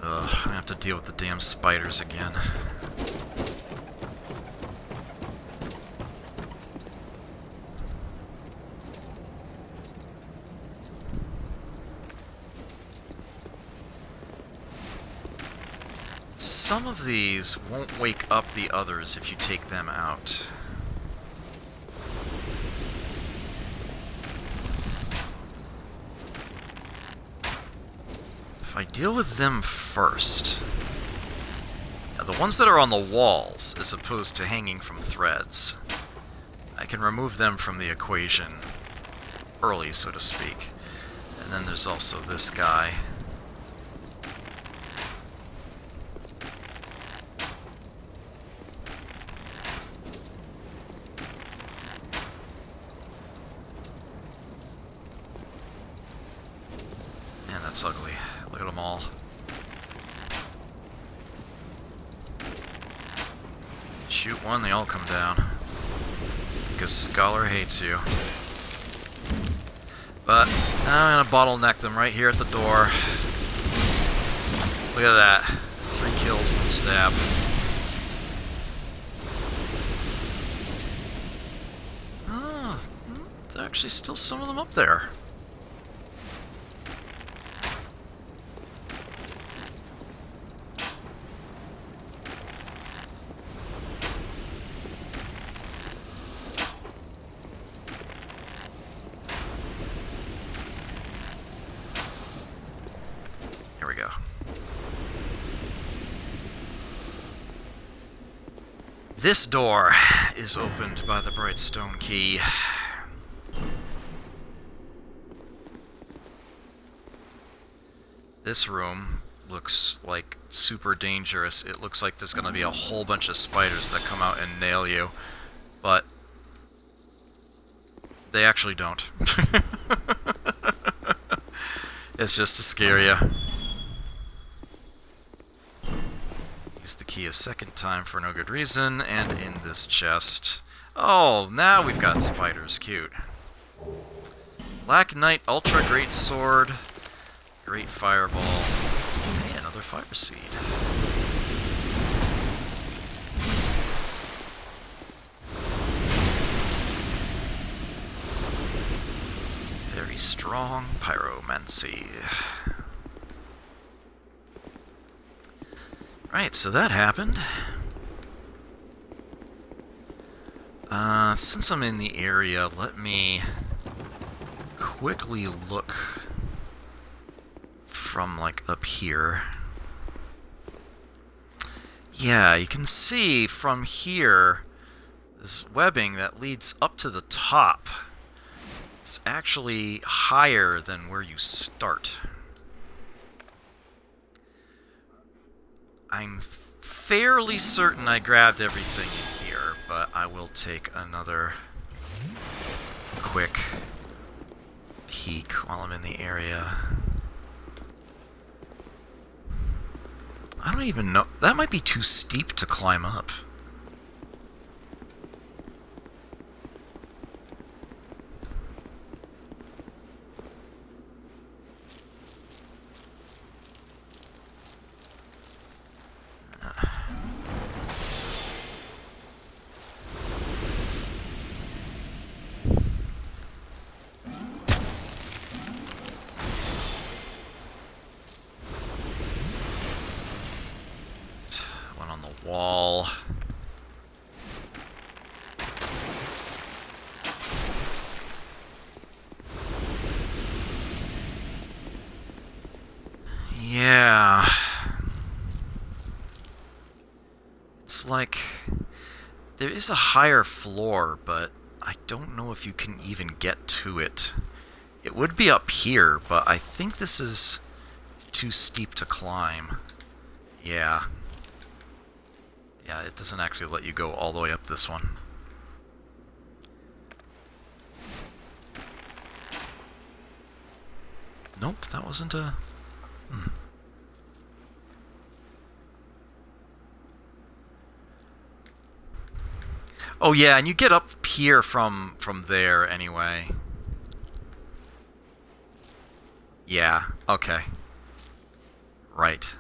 Ugh, I have to deal with the damn spiders again. Some of these won't wake up the others if you take them out. if I deal with them first... Yeah, the ones that are on the walls, as opposed to hanging from threads, I can remove them from the equation early, so to speak. And then there's also this guy. Man, that's ugly. Look at them all. Shoot one, they all come down. Because Scholar hates you. But I'm gonna bottleneck them right here at the door. Look at that. 3 kills, 1 stab. Oh, there's actually still some of them up there. Here we go. This door is opened by the Brightstone key. This room looks like super dangerous. It looks like there's going to be a whole bunch of spiders that come out and nail you. But they actually don't. It's just to scare you. Use the key a second time for no good reason, and in this chest. Oh, now we've got spiders. Cute. Black Knight Ultra Great Sword, Great Fireball, and another Fire Seed. Very strong pyromancy. Right, so that happened. Since I'm in the area, let me quickly look from, like, up here. Yeah, you can see from here this webbing that leads up to the top. It's actually higher than where you start. I'm fairly certain I grabbed everything in here, but I will take another quick peek while I'm in the area. I don't even know. That might be too steep to climb up. Wall. Yeah. It's like there is a higher floor, but I don't know if you can even get to it. It would be up here, but I think this is too steep to climb. Yeah. Yeah, it doesn't actually let you go all the way up this one. Nope, that wasn't a... Oh yeah, and you get up here from there anyway. Yeah, okay. Right.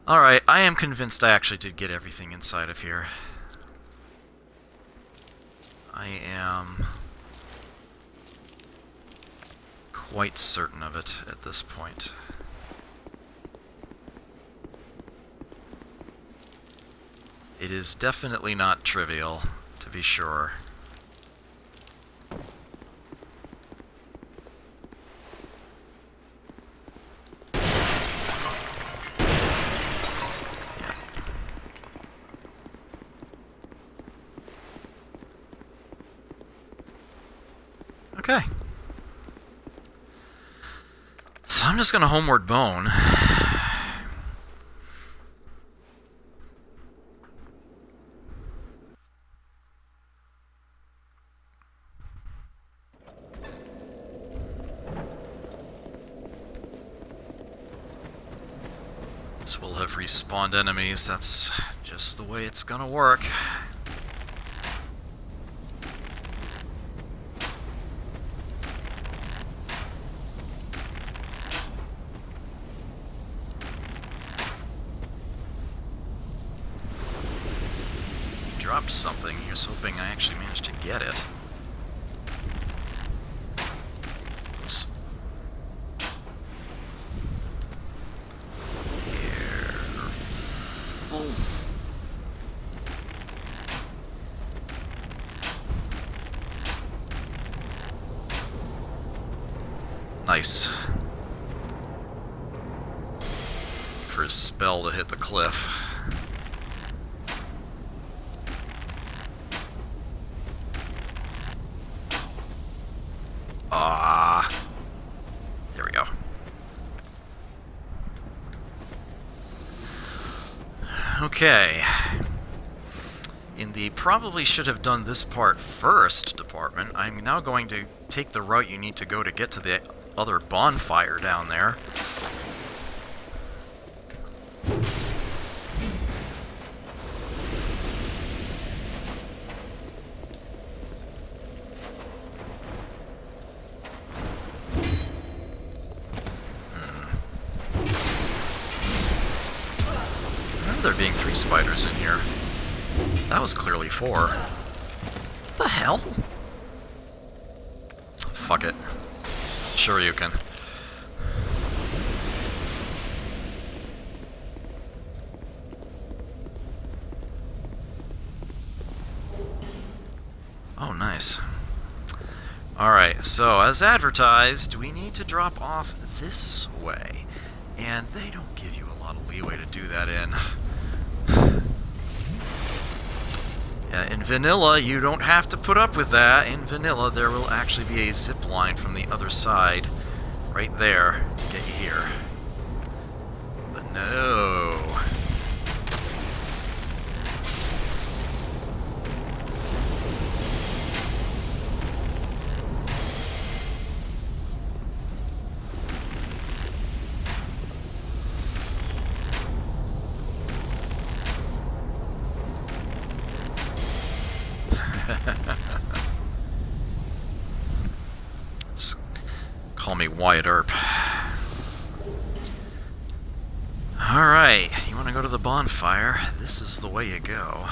Alright, I am convinced I actually did get everything inside of here. I am quite certain of it at this point. It is definitely not trivial, to be sure. So I'm just gonna homeward bone. This will have respawned enemies, that's just the way it's gonna work. He dropped something, he was hoping I actually managed to get it. Oops. Nice. For his spell to hit the cliff. Ah. There we go. Okay. In the probably should have done this part first department, I'm now going to take the route you need to go to get to the other bonfire down there. I remember there being 3 spiders in here. That was clearly 4. What the hell? Fuck it. Sure you can. Oh, nice. Alright, so as advertised, we need to drop off this way. And they don't give you a lot of leeway to do that in. Yeah, in vanilla, you don't have to put up with that. In vanilla, there will actually be a zip line from the other side, right there, to get you here. But no. Call me Wyatt Earp. Alright, you want to go to the bonfire? This is the way you go.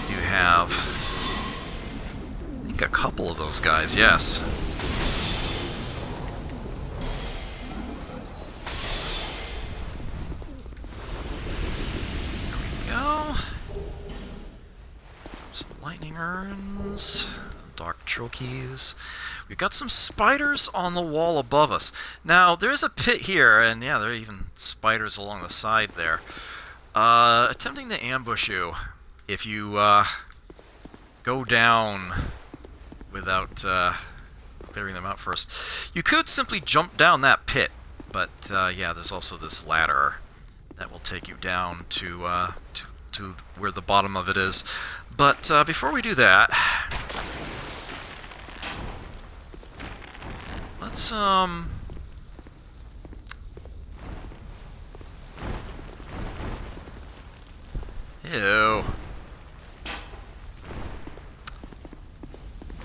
You have, I think, a couple of those guys, yes. Urns, dark trochees. We've got some spiders on the wall above us. Now, there's a pit here, and yeah, there are even spiders along the side there. Attempting to ambush you if you go down without clearing them out first. You could simply jump down that pit, but yeah, there's also this ladder that will take you down to where the bottom of it is. But before we do that, let's ew.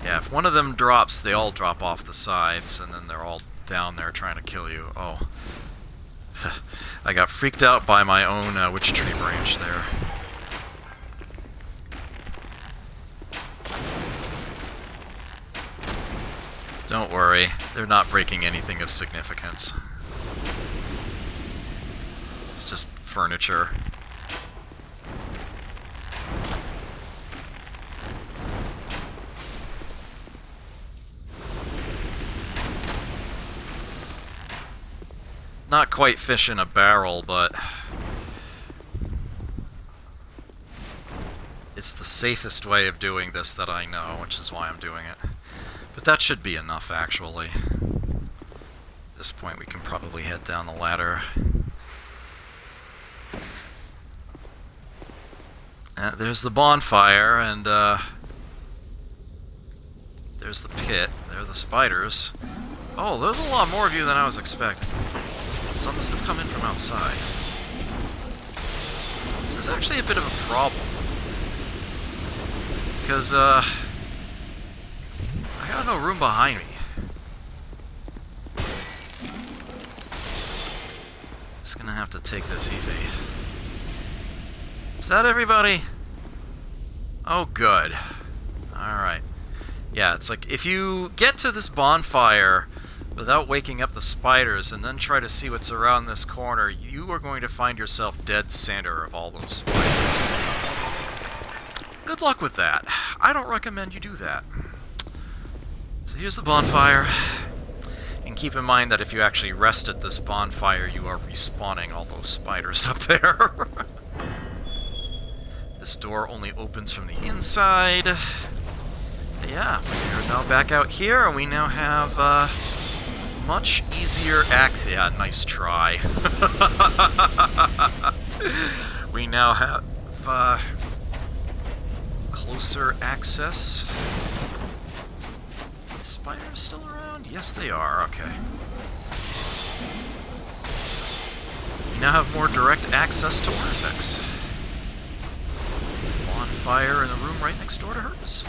Yeah, if one of them drops, they all drop off the sides, and then they're all down there trying to kill you. Oh. I got freaked out by my own witch tree branch there. Don't worry, they're not breaking anything of significance. It's just furniture. Not quite fish in a barrel, but it's the safest way of doing this that I know, which is why I'm doing it. But that should be enough, actually. At this point, we can probably head down the ladder. There's the bonfire, and there's the pit. There are the spiders. Oh, there's a lot more of you than I was expecting. Some must have come in from outside. This is actually a bit of a problem. Because, I got no room behind me. Just gonna have to take this easy. Is that everybody? Oh, good. Alright. Yeah, it's like, if you get to this bonfire without waking up the spiders and then try to see what's around this corner, you are going to find yourself dead center of all those spiders. Good luck with that. I don't recommend you do that. So here's the bonfire. And keep in mind that if you actually rest at this bonfire, you are respawning all those spiders up there. This door only opens from the inside. But yeah, we're now back out here, and we now have much easier access. Yeah, nice try. We now have closer access. Are the spiders still around? Yes, they are. Okay. We now have more direct access to artifacts. Bonfire in the room right next door to hers.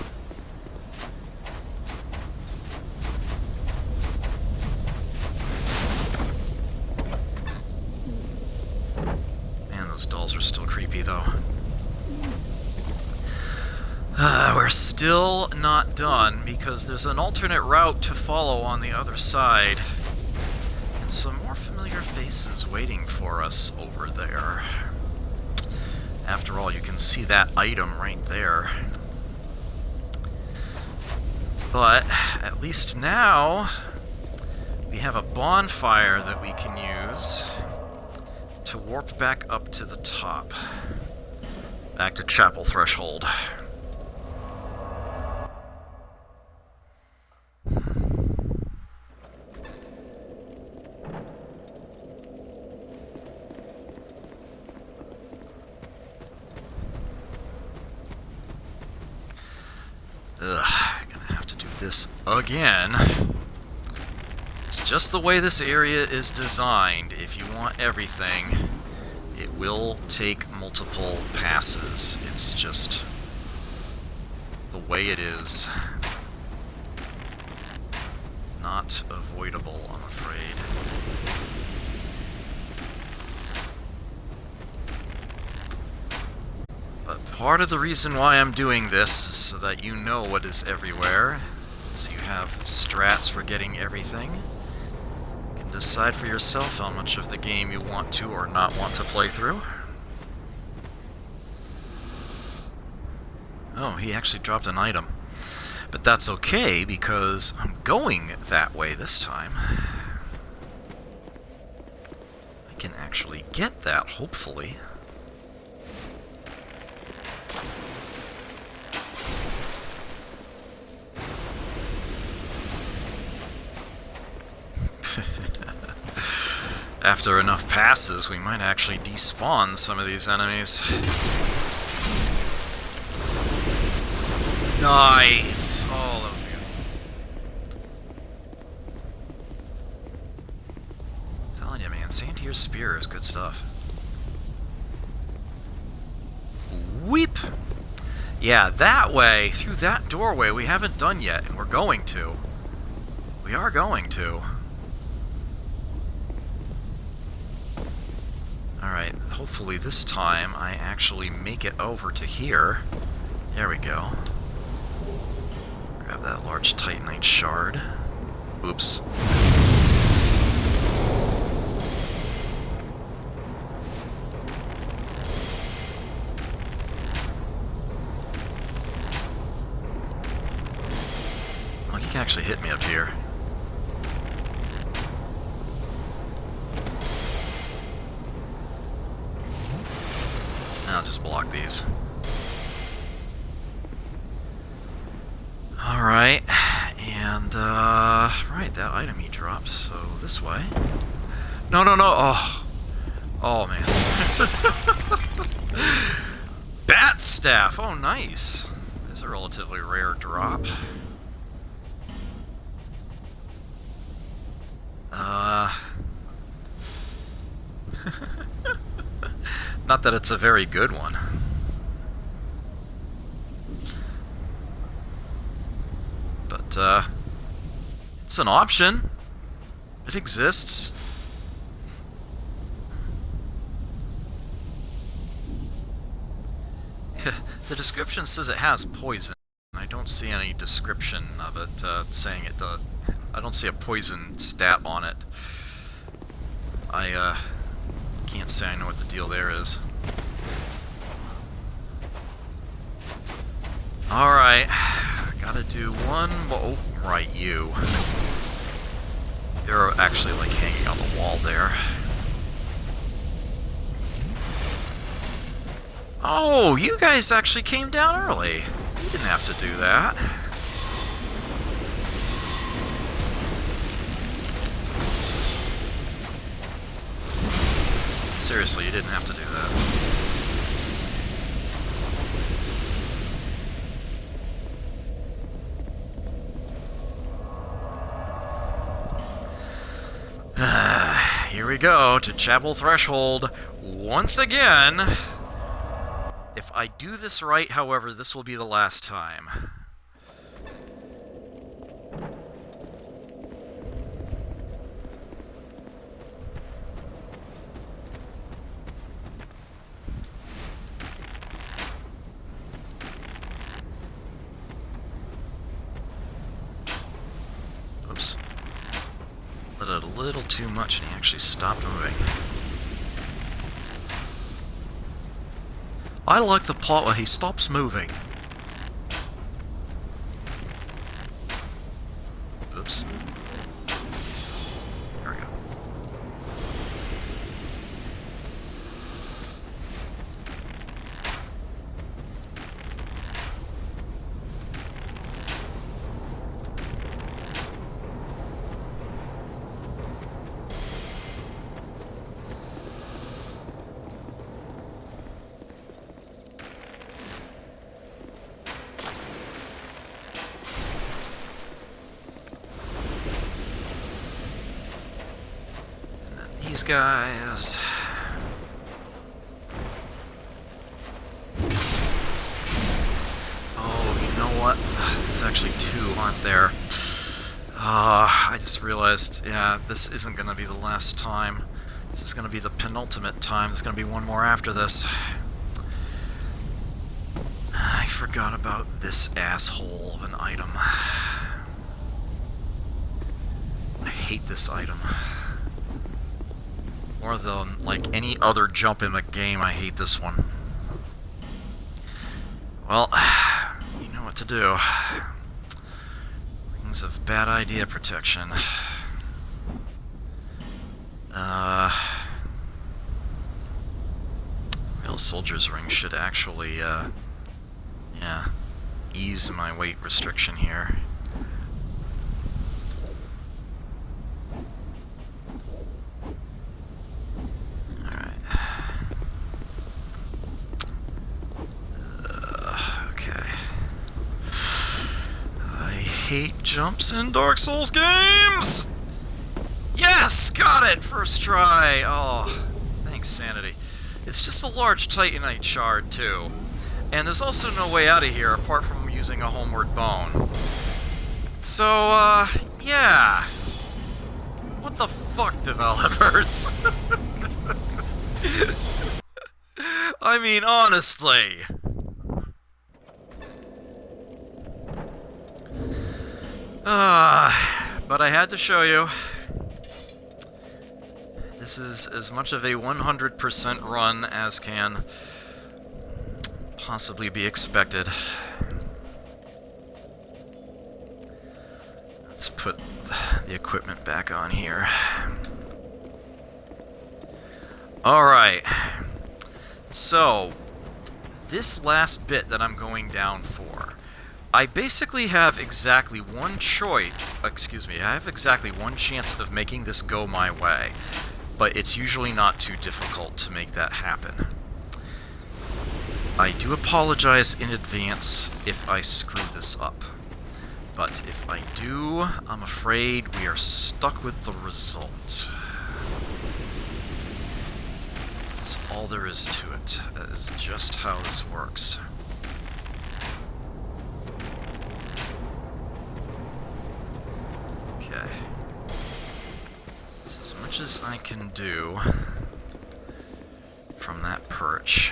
Man, those dolls are still creepy, though. We're still not done, because there's an alternate route to follow on the other side. And some more familiar faces waiting for us over there. After all, you can see that item right there. But, at least now, we have a bonfire that we can use to warp back up to the top. Back to Chapel Threshold. Gonna have to do this again. It's just the way this area is designed. If you want everything, it will take multiple passes. It's just the way it is. Not avoidable, I'm afraid. But part of the reason why I'm doing this is so that you know what is everywhere. So you have strats for getting everything. You can decide for yourself how much of the game you want to or not want to play through. Oh, he actually dropped an item. But that's okay, because I'm going that way this time. I can actually get that, hopefully. After enough passes, we might actually despawn some of these enemies. Nice! Oh, that was beautiful. I'm telling you, man, Santier's Spear is good stuff. Weep! Yeah, that way, through that doorway, we haven't done yet, and we're going to. We are going to. Alright, hopefully this time I actually make it over to here. There we go. Grab that large Titanite shard. Oops. Oh, he can actually hit me up here. I'll just block these. Alright, and And, right, that item he dropped, so this way. No, no, no, oh. Oh, man. Bat Staff, oh, nice. It's a relatively rare drop. Not that it's a very good one. But, it's an option. It exists. The description says it has poison. I don't see any description of it saying it does. I don't see a poison stat on it. I can't say I know what the deal there is. Alright, gotta do one more. Oh, right, you. You're actually like hanging on the wall there. Oh, you guys actually came down early. You didn't have to do that. Seriously, you didn't have to do that. Here we go, to Chapel Threshold once again. If I do this right, however, this will be the last time. Oops. Let it a little too much and he actually stopped moving. I like the part where he stops moving. Oops. There we go. These guys. Oh, you know what? There's actually two, aren't there? I just realized, yeah, this isn't going to be the last time. This is going to be the penultimate time. There's going to be one more after this. I forgot about this asshole of an item. I hate this item. More than, like, any other jump in the game, I hate this one. Well, you know what to do. Rings of Bad Idea Protection. Real Soldier's Ring should actually, yeah, ease my weight restriction here. Hate jumps in Dark Souls games! Yes! Got it! First try! Oh, thanks, Sanity. It's just a large Titanite shard, too. And there's also no way out of here apart from using a homeward bone. So, yeah. What the fuck, developers? I mean, honestly. But I had to show you. This is as much of a 100% run as can possibly be expected. Let's put the equipment back on here. Alright. So, this last bit that I'm going down for, I basically have exactly one choice, excuse me, I have exactly one chance of making this go my way, but it's usually not too difficult to make that happen. I do apologize in advance if I screw this up, but if I do, I'm afraid we are stuck with the result. That's all there is to it. That is just how this works. Okay. That's as much as I can do from that perch.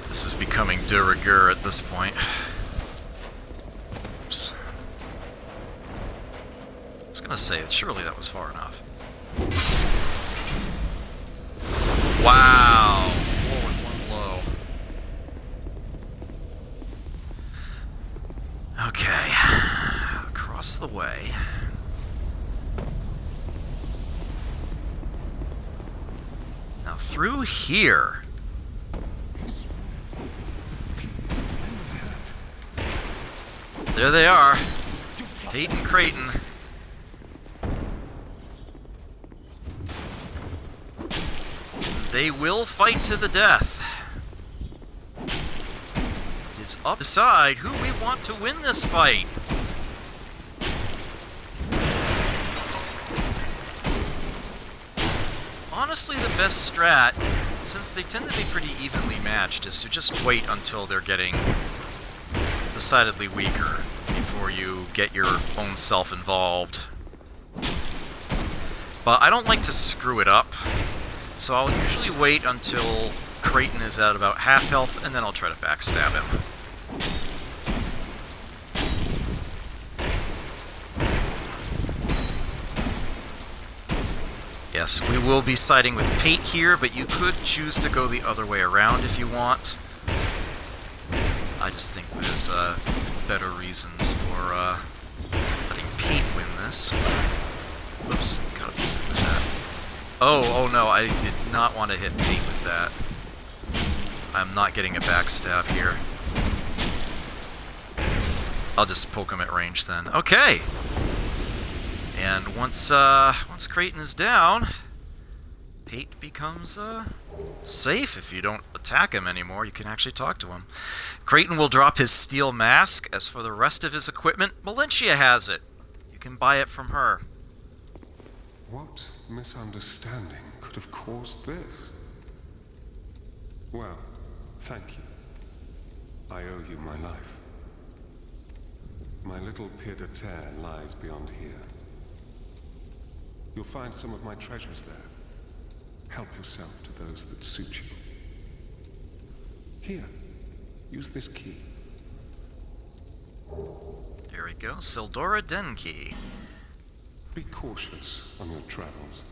This is becoming de rigueur at this point. Oops. I was gonna say, surely that was far enough. Wow! 4 with 1 blow. Okay. Across the way. Now through here. There they are. Pate and Creighton. They will fight to the death. It is up to decide who we want to win this fight. Honestly, the best strat, since they tend to be pretty evenly matched, is to just wait until they're getting decidedly weaker before you get your own self involved. But I don't like to screw it up, so I'll usually wait until Creighton is at about half health, and then I'll try to backstab him. Yes, we will be siding with Pate here, but you could choose to go the other way around if you want. I just think there's better reasons for letting Pate win this. Whoops, got a piece of that. Oh no, I did not want to hit Pate with that. I'm not getting a backstab here. I'll just poke him at range then. Okay! And once Creighton is down, Pate becomes safe. If you don't attack him anymore, you can actually talk to him. Creighton will drop his steel mask. As for the rest of his equipment, Melentia has it. You can buy it from her. What misunderstanding could have caused this? Well, thank you. I owe you my life. My little pied-à-terre lies beyond here. You'll find some of my treasures there. Help yourself to those that suit you. Here, use this key. There we go, Tseldora Den key. Be cautious on your travels.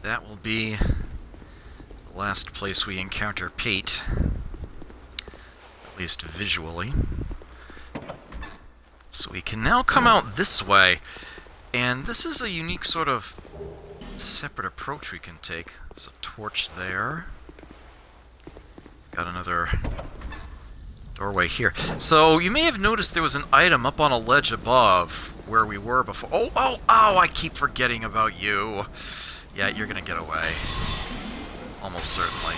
That will be the last place we encounter Pate, at least visually. So we can now come out this way, and this is a unique sort of separate approach we can take. There's a torch there. Got another doorway here. So you may have noticed there was an item up on a ledge above where we were before. Oh, I keep forgetting about you. Yeah, you're gonna get away. Almost certainly.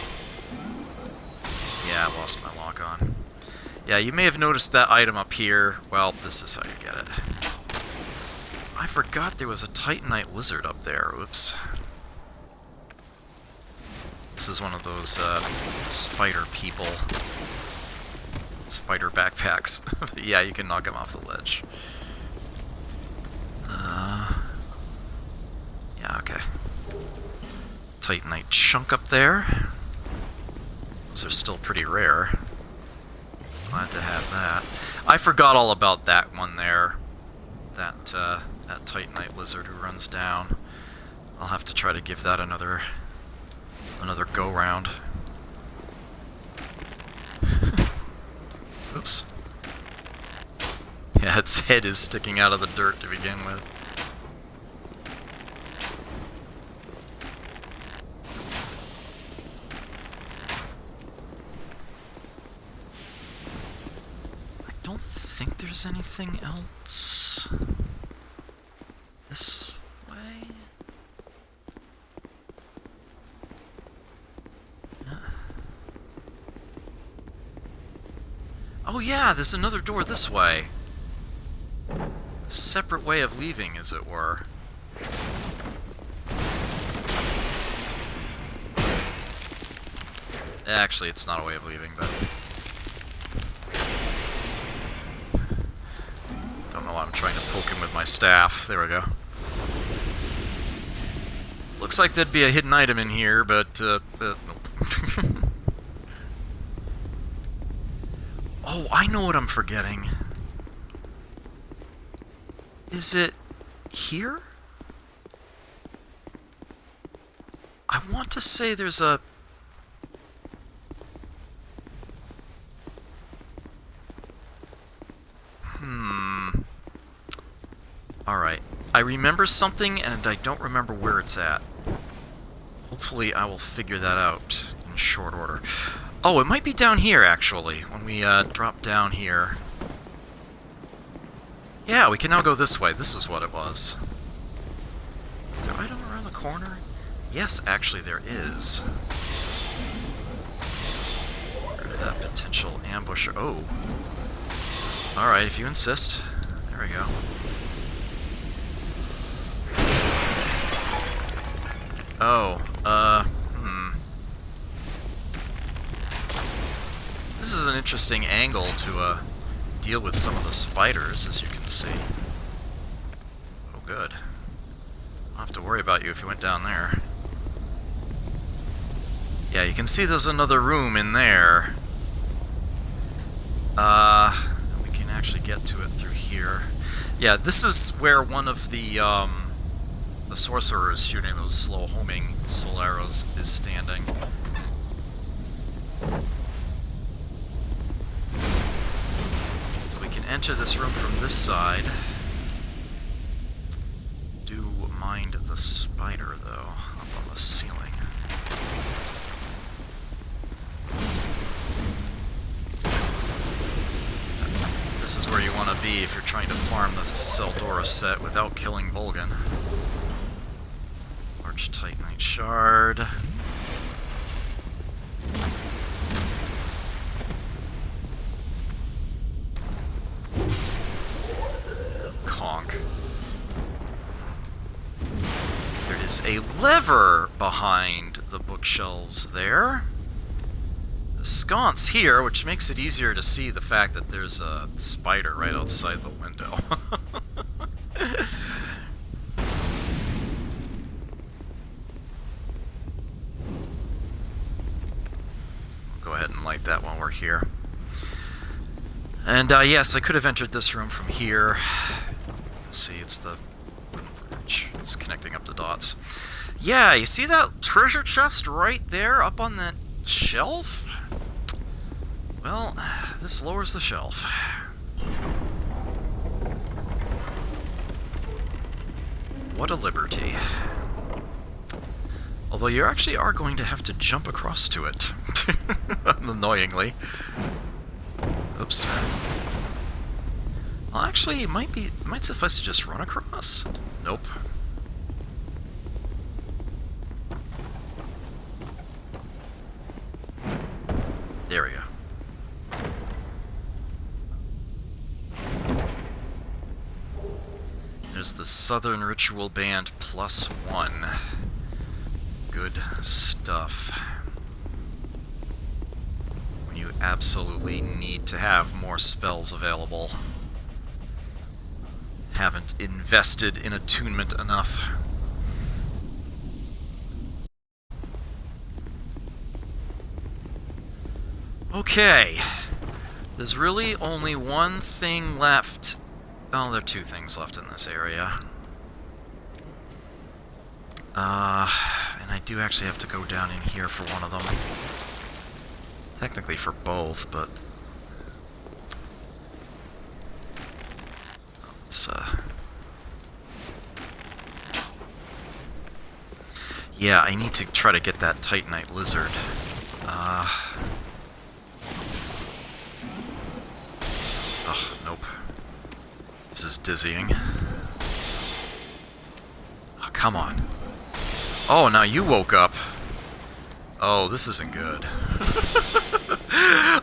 Yeah, I lost my lock on. Yeah, you may have noticed that item up here. Well, this is how you get it. I forgot there was a Titanite lizard up there. Oops. This is one of those spider people. Spider backpacks. Yeah, you can knock him off the ledge. Yeah, okay. Titanite chunk up there. Those are still pretty rare. Glad to have that. I forgot all about that one there. That Titanite lizard who runs down. I'll have to try to give that another go round. Oops. Yeah, its head is sticking out of the dirt to begin with. don't think there's anything else this way. Oh yeah, there's another door this way. A separate way of leaving, as it were. Actually, it's not a way of leaving, but... don't know why I'm trying to poke him with my staff. There we go. Looks like there'd be a hidden item in here, but nope. Oh, I know what I'm forgetting. Is it here? I want to say there's a... Alright. I remember something, and I don't remember where it's at. Hopefully I will figure that out in short order. Oh, it might be down here, actually, when we drop down here. Yeah, we can now go this way. This is what it was. Is there an item around the corner? Yes, actually there is. Where did that potential ambusher... Oh. Alright, if you insist. There we go. Oh, This is an interesting angle to, deal with some of the spiders, as you can see. Oh, good. I'll have to worry about you if you went down there. Yeah, you can see there's another room in there. We can actually get to it through here. Yeah, this is where one of the sorcerers shooting those slow homing soul arrows is standing. So we can enter this room from this side. Do mind the spider, though, up on the ceiling. This is where you want to be if you're trying to farm the Tseldora set without killing Volgan. Large Titanite shard. Conk. There is a lever behind the bookshelves there. A sconce here, which makes it easier to see the fact that there's a spider right outside the window. Go ahead and light that while we're here. And yes, I could have entered this room from here. Let's see, it's the bridge. It's connecting up the dots. Yeah, you see that treasure chest right there up on that shelf? Well, this lowers the shelf. What a liberty. Although you actually are going to have to jump across to it. Annoyingly. Oops. Well, actually, it might suffice to just run across. Nope. There we go. There's the Southern Ritual Band +1. Good stuff. When you absolutely need to have more spells available. Haven't invested in attunement enough. Okay. There's really only one thing left. Oh, there are two things left in this area. And I do actually have to go down in here for one of them. Technically for both, but... Let's, yeah, I need to try to get that Titanite lizard. Ugh. dizzying. Oh, come on. Oh, now you woke up. Oh, this isn't good.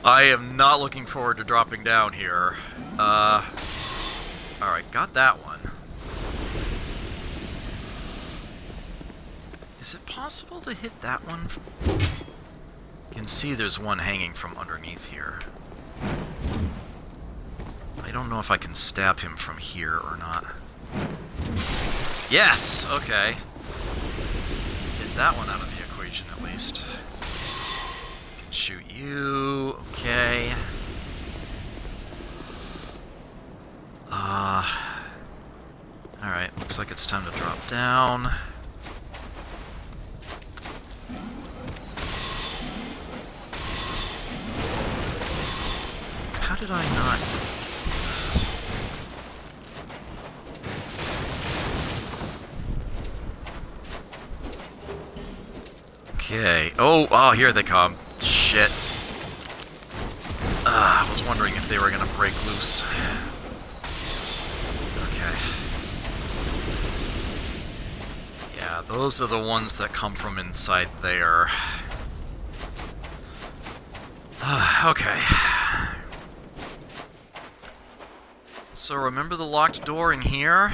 I am not looking forward to dropping down here. Alright, got that one. Is it possible to hit that one? You can see there's one hanging from underneath here. I don't know if I can stab him from here or not. Yes! Okay. Get that one out of the equation at least. Can shoot you. Okay. Alright, looks like it's time to drop down. How did I not... Okay. Oh, here they come. Shit. I was wondering if they were gonna break loose. Okay. Yeah, those are the ones that come from inside there. Okay. So remember the locked door in here?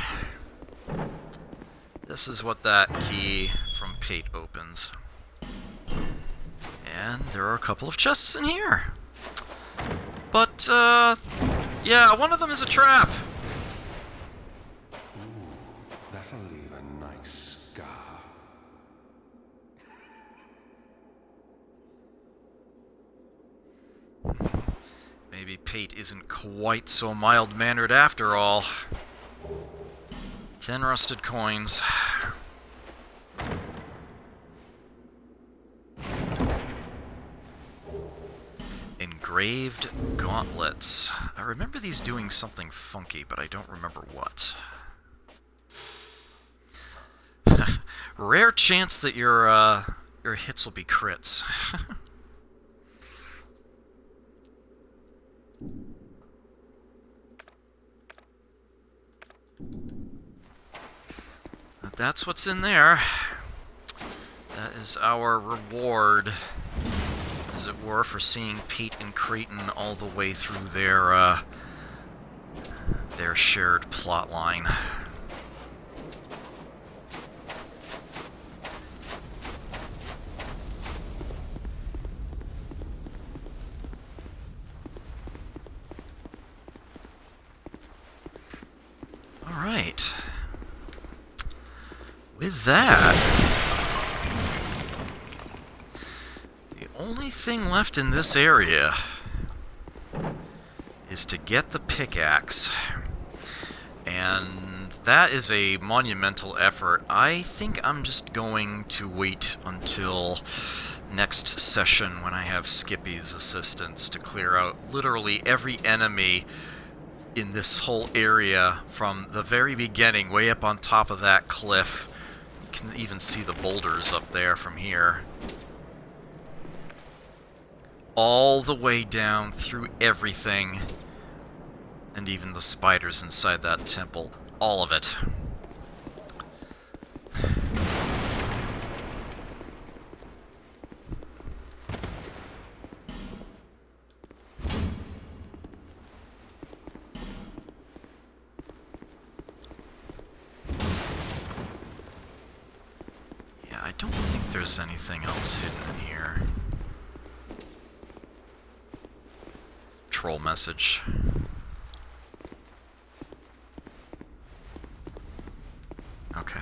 This is what that key from Pate opens. And there are a couple of chests in here. But, yeah, one of them is a trap. Ooh, that'll leave a nice scar. Maybe Pate isn't quite so mild-mannered after all. 10 rusted coins. Engraved gauntlets. I remember these doing something funky, but I don't remember what. Rare chance that your hits will be crits. That's what's in there. That is our reward, as it were, for seeing Pate and Creighton all the way through their shared plot line. All right. With that, the only thing left in this area is to get the pickaxe, and that is a monumental effort. I think I'm just going to wait until next session when I have Skippy's assistance to clear out literally every enemy in this whole area from the very beginning, way up on top of that cliff. You can even see the boulders up there from here. All the way down through everything, and even the spiders inside that temple. All of it. I don't think there's anything else hidden in here. Troll message. Okay.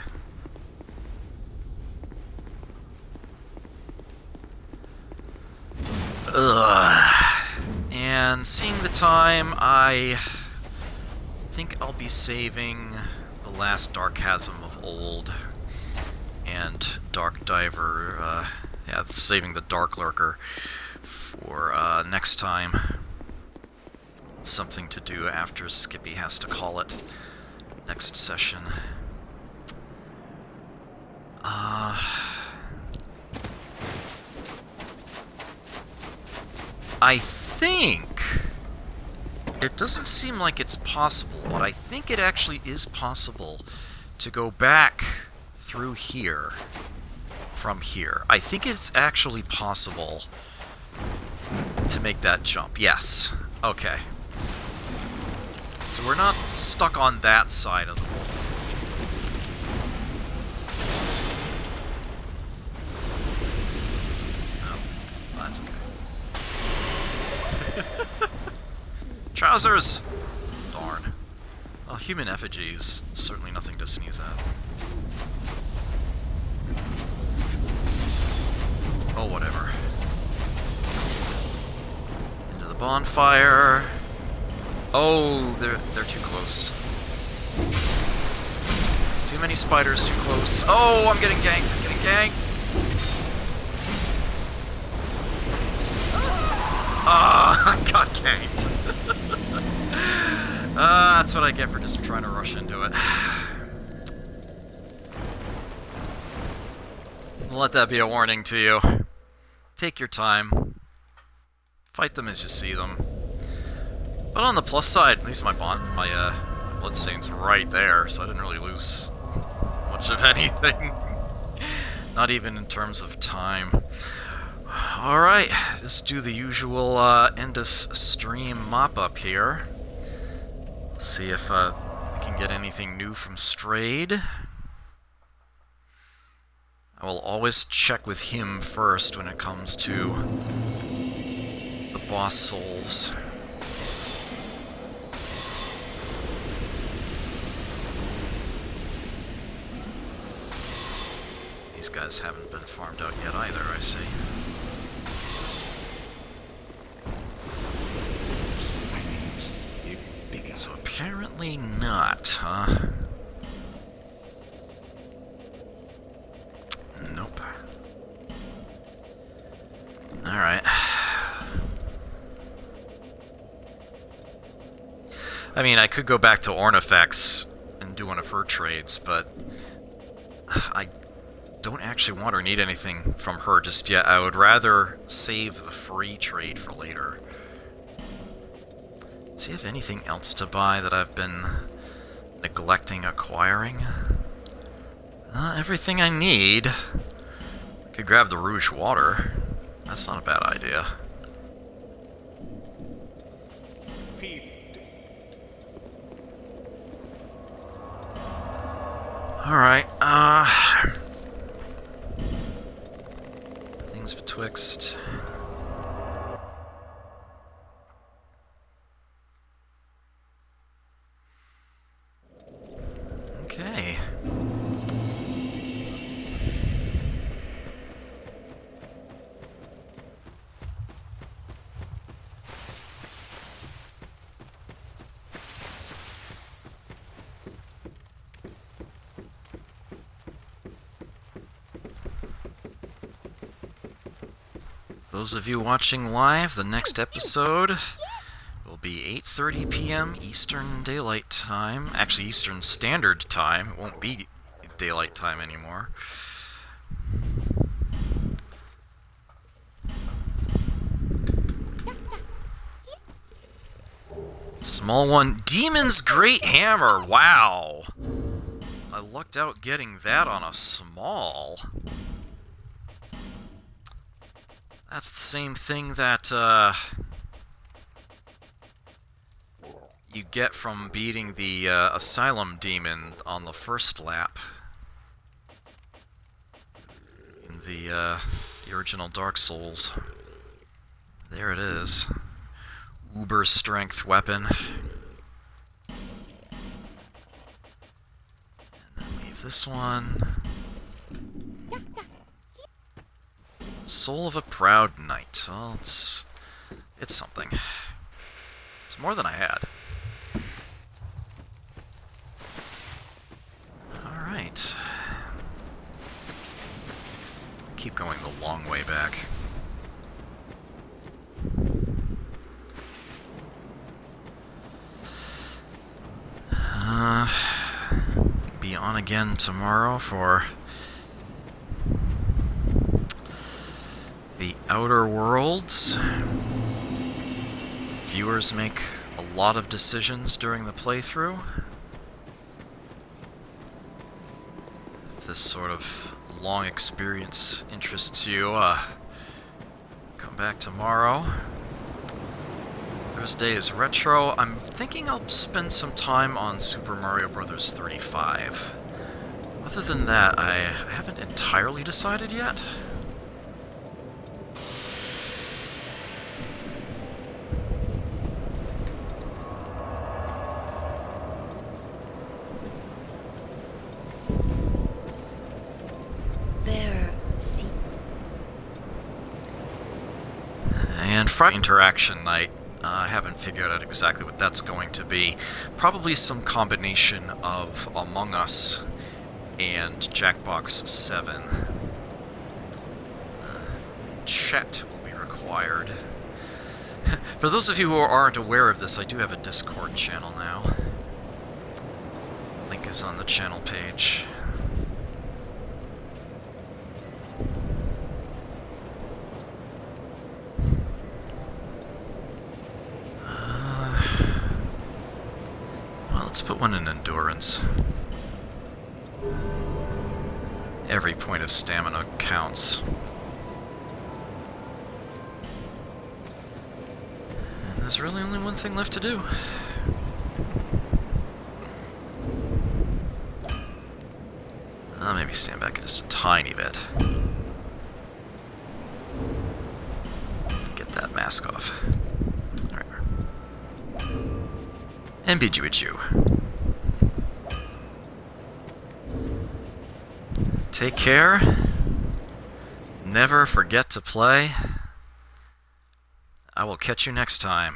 And seeing the time, I think I'll be saving the last Dark Chasm of Old and Dark Diver, yeah, saving the Dark Lurker for next time. It's something to do after Skippy has to call it next session. I think It doesn't seem like it's possible, but I think it actually is possible to go back through here from here. I think it's actually possible to make that jump. Yes. Okay. So we're not stuck on that side of the wall. Oh, that's okay. Trousers! Darn. Well, human effigy is certainly nothing to sneeze at. Oh, whatever. Into the bonfire. Oh, they're too close. Too many spiders too close. Oh, I'm getting ganked. I'm getting ganked. Ah, I got ganked. That's what I get for just trying to rush into it. Let that be a warning to you. Take your time. Fight them as you see them. But on the plus side, at least my bloodstain's right there, so I didn't really lose much of anything. Not even in terms of time. Alright, just do the usual end of stream mop-up here. See if we can get anything new from Strayed. I will always check with him first when it comes to the boss souls. These guys haven't been farmed out yet either, I see. So apparently not, huh? Nope. Alright. I mean, I could go back to Ornifex and do one of her trades, but I don't actually want or need anything from her just yet. I would rather save the free trade for later. See if anything else to buy that I've been neglecting acquiring. Everything I need. Could grab the Rouge water. That's not a bad idea. Alright, things betwixt. Okay. Those of you watching live, the next episode will be 8:30 p.m. Eastern Daylight Time. Actually, Eastern Standard Time. It won't be Daylight Time anymore. Small one. Demon's Great Hammer. Wow. I lucked out getting that on a small. That's the same thing that you get from beating the Asylum Demon on the first lap in the original Dark Souls. There it is. Uber strength weapon. And then leave this one. Soul of a Proud Knight. Well, it's something. It's more than I had. Alright. Keep going the long way back. Be on again tomorrow for the Outer Worlds. Viewers make a lot of decisions during the playthrough. If this sort of long experience interests you, come back tomorrow. Thursday is retro. I'm thinking I'll spend some time on Super Mario Bros. 35. Other than that, I haven't entirely decided yet. And Friday interaction night. I haven't figured out exactly what that's going to be. Probably some combination of Among Us and Jackbox 7. Chat will be required. For those of you who aren't aware of this, I do have a Discord channel now. Link is on the channel page. Let's put one in endurance. Every point of stamina counts. And there's really only one thing left to do. I'll maybe stand back just a tiny bit. Get that mask off. And bid you adieu. Take care. Never forget to play. I will catch you next time.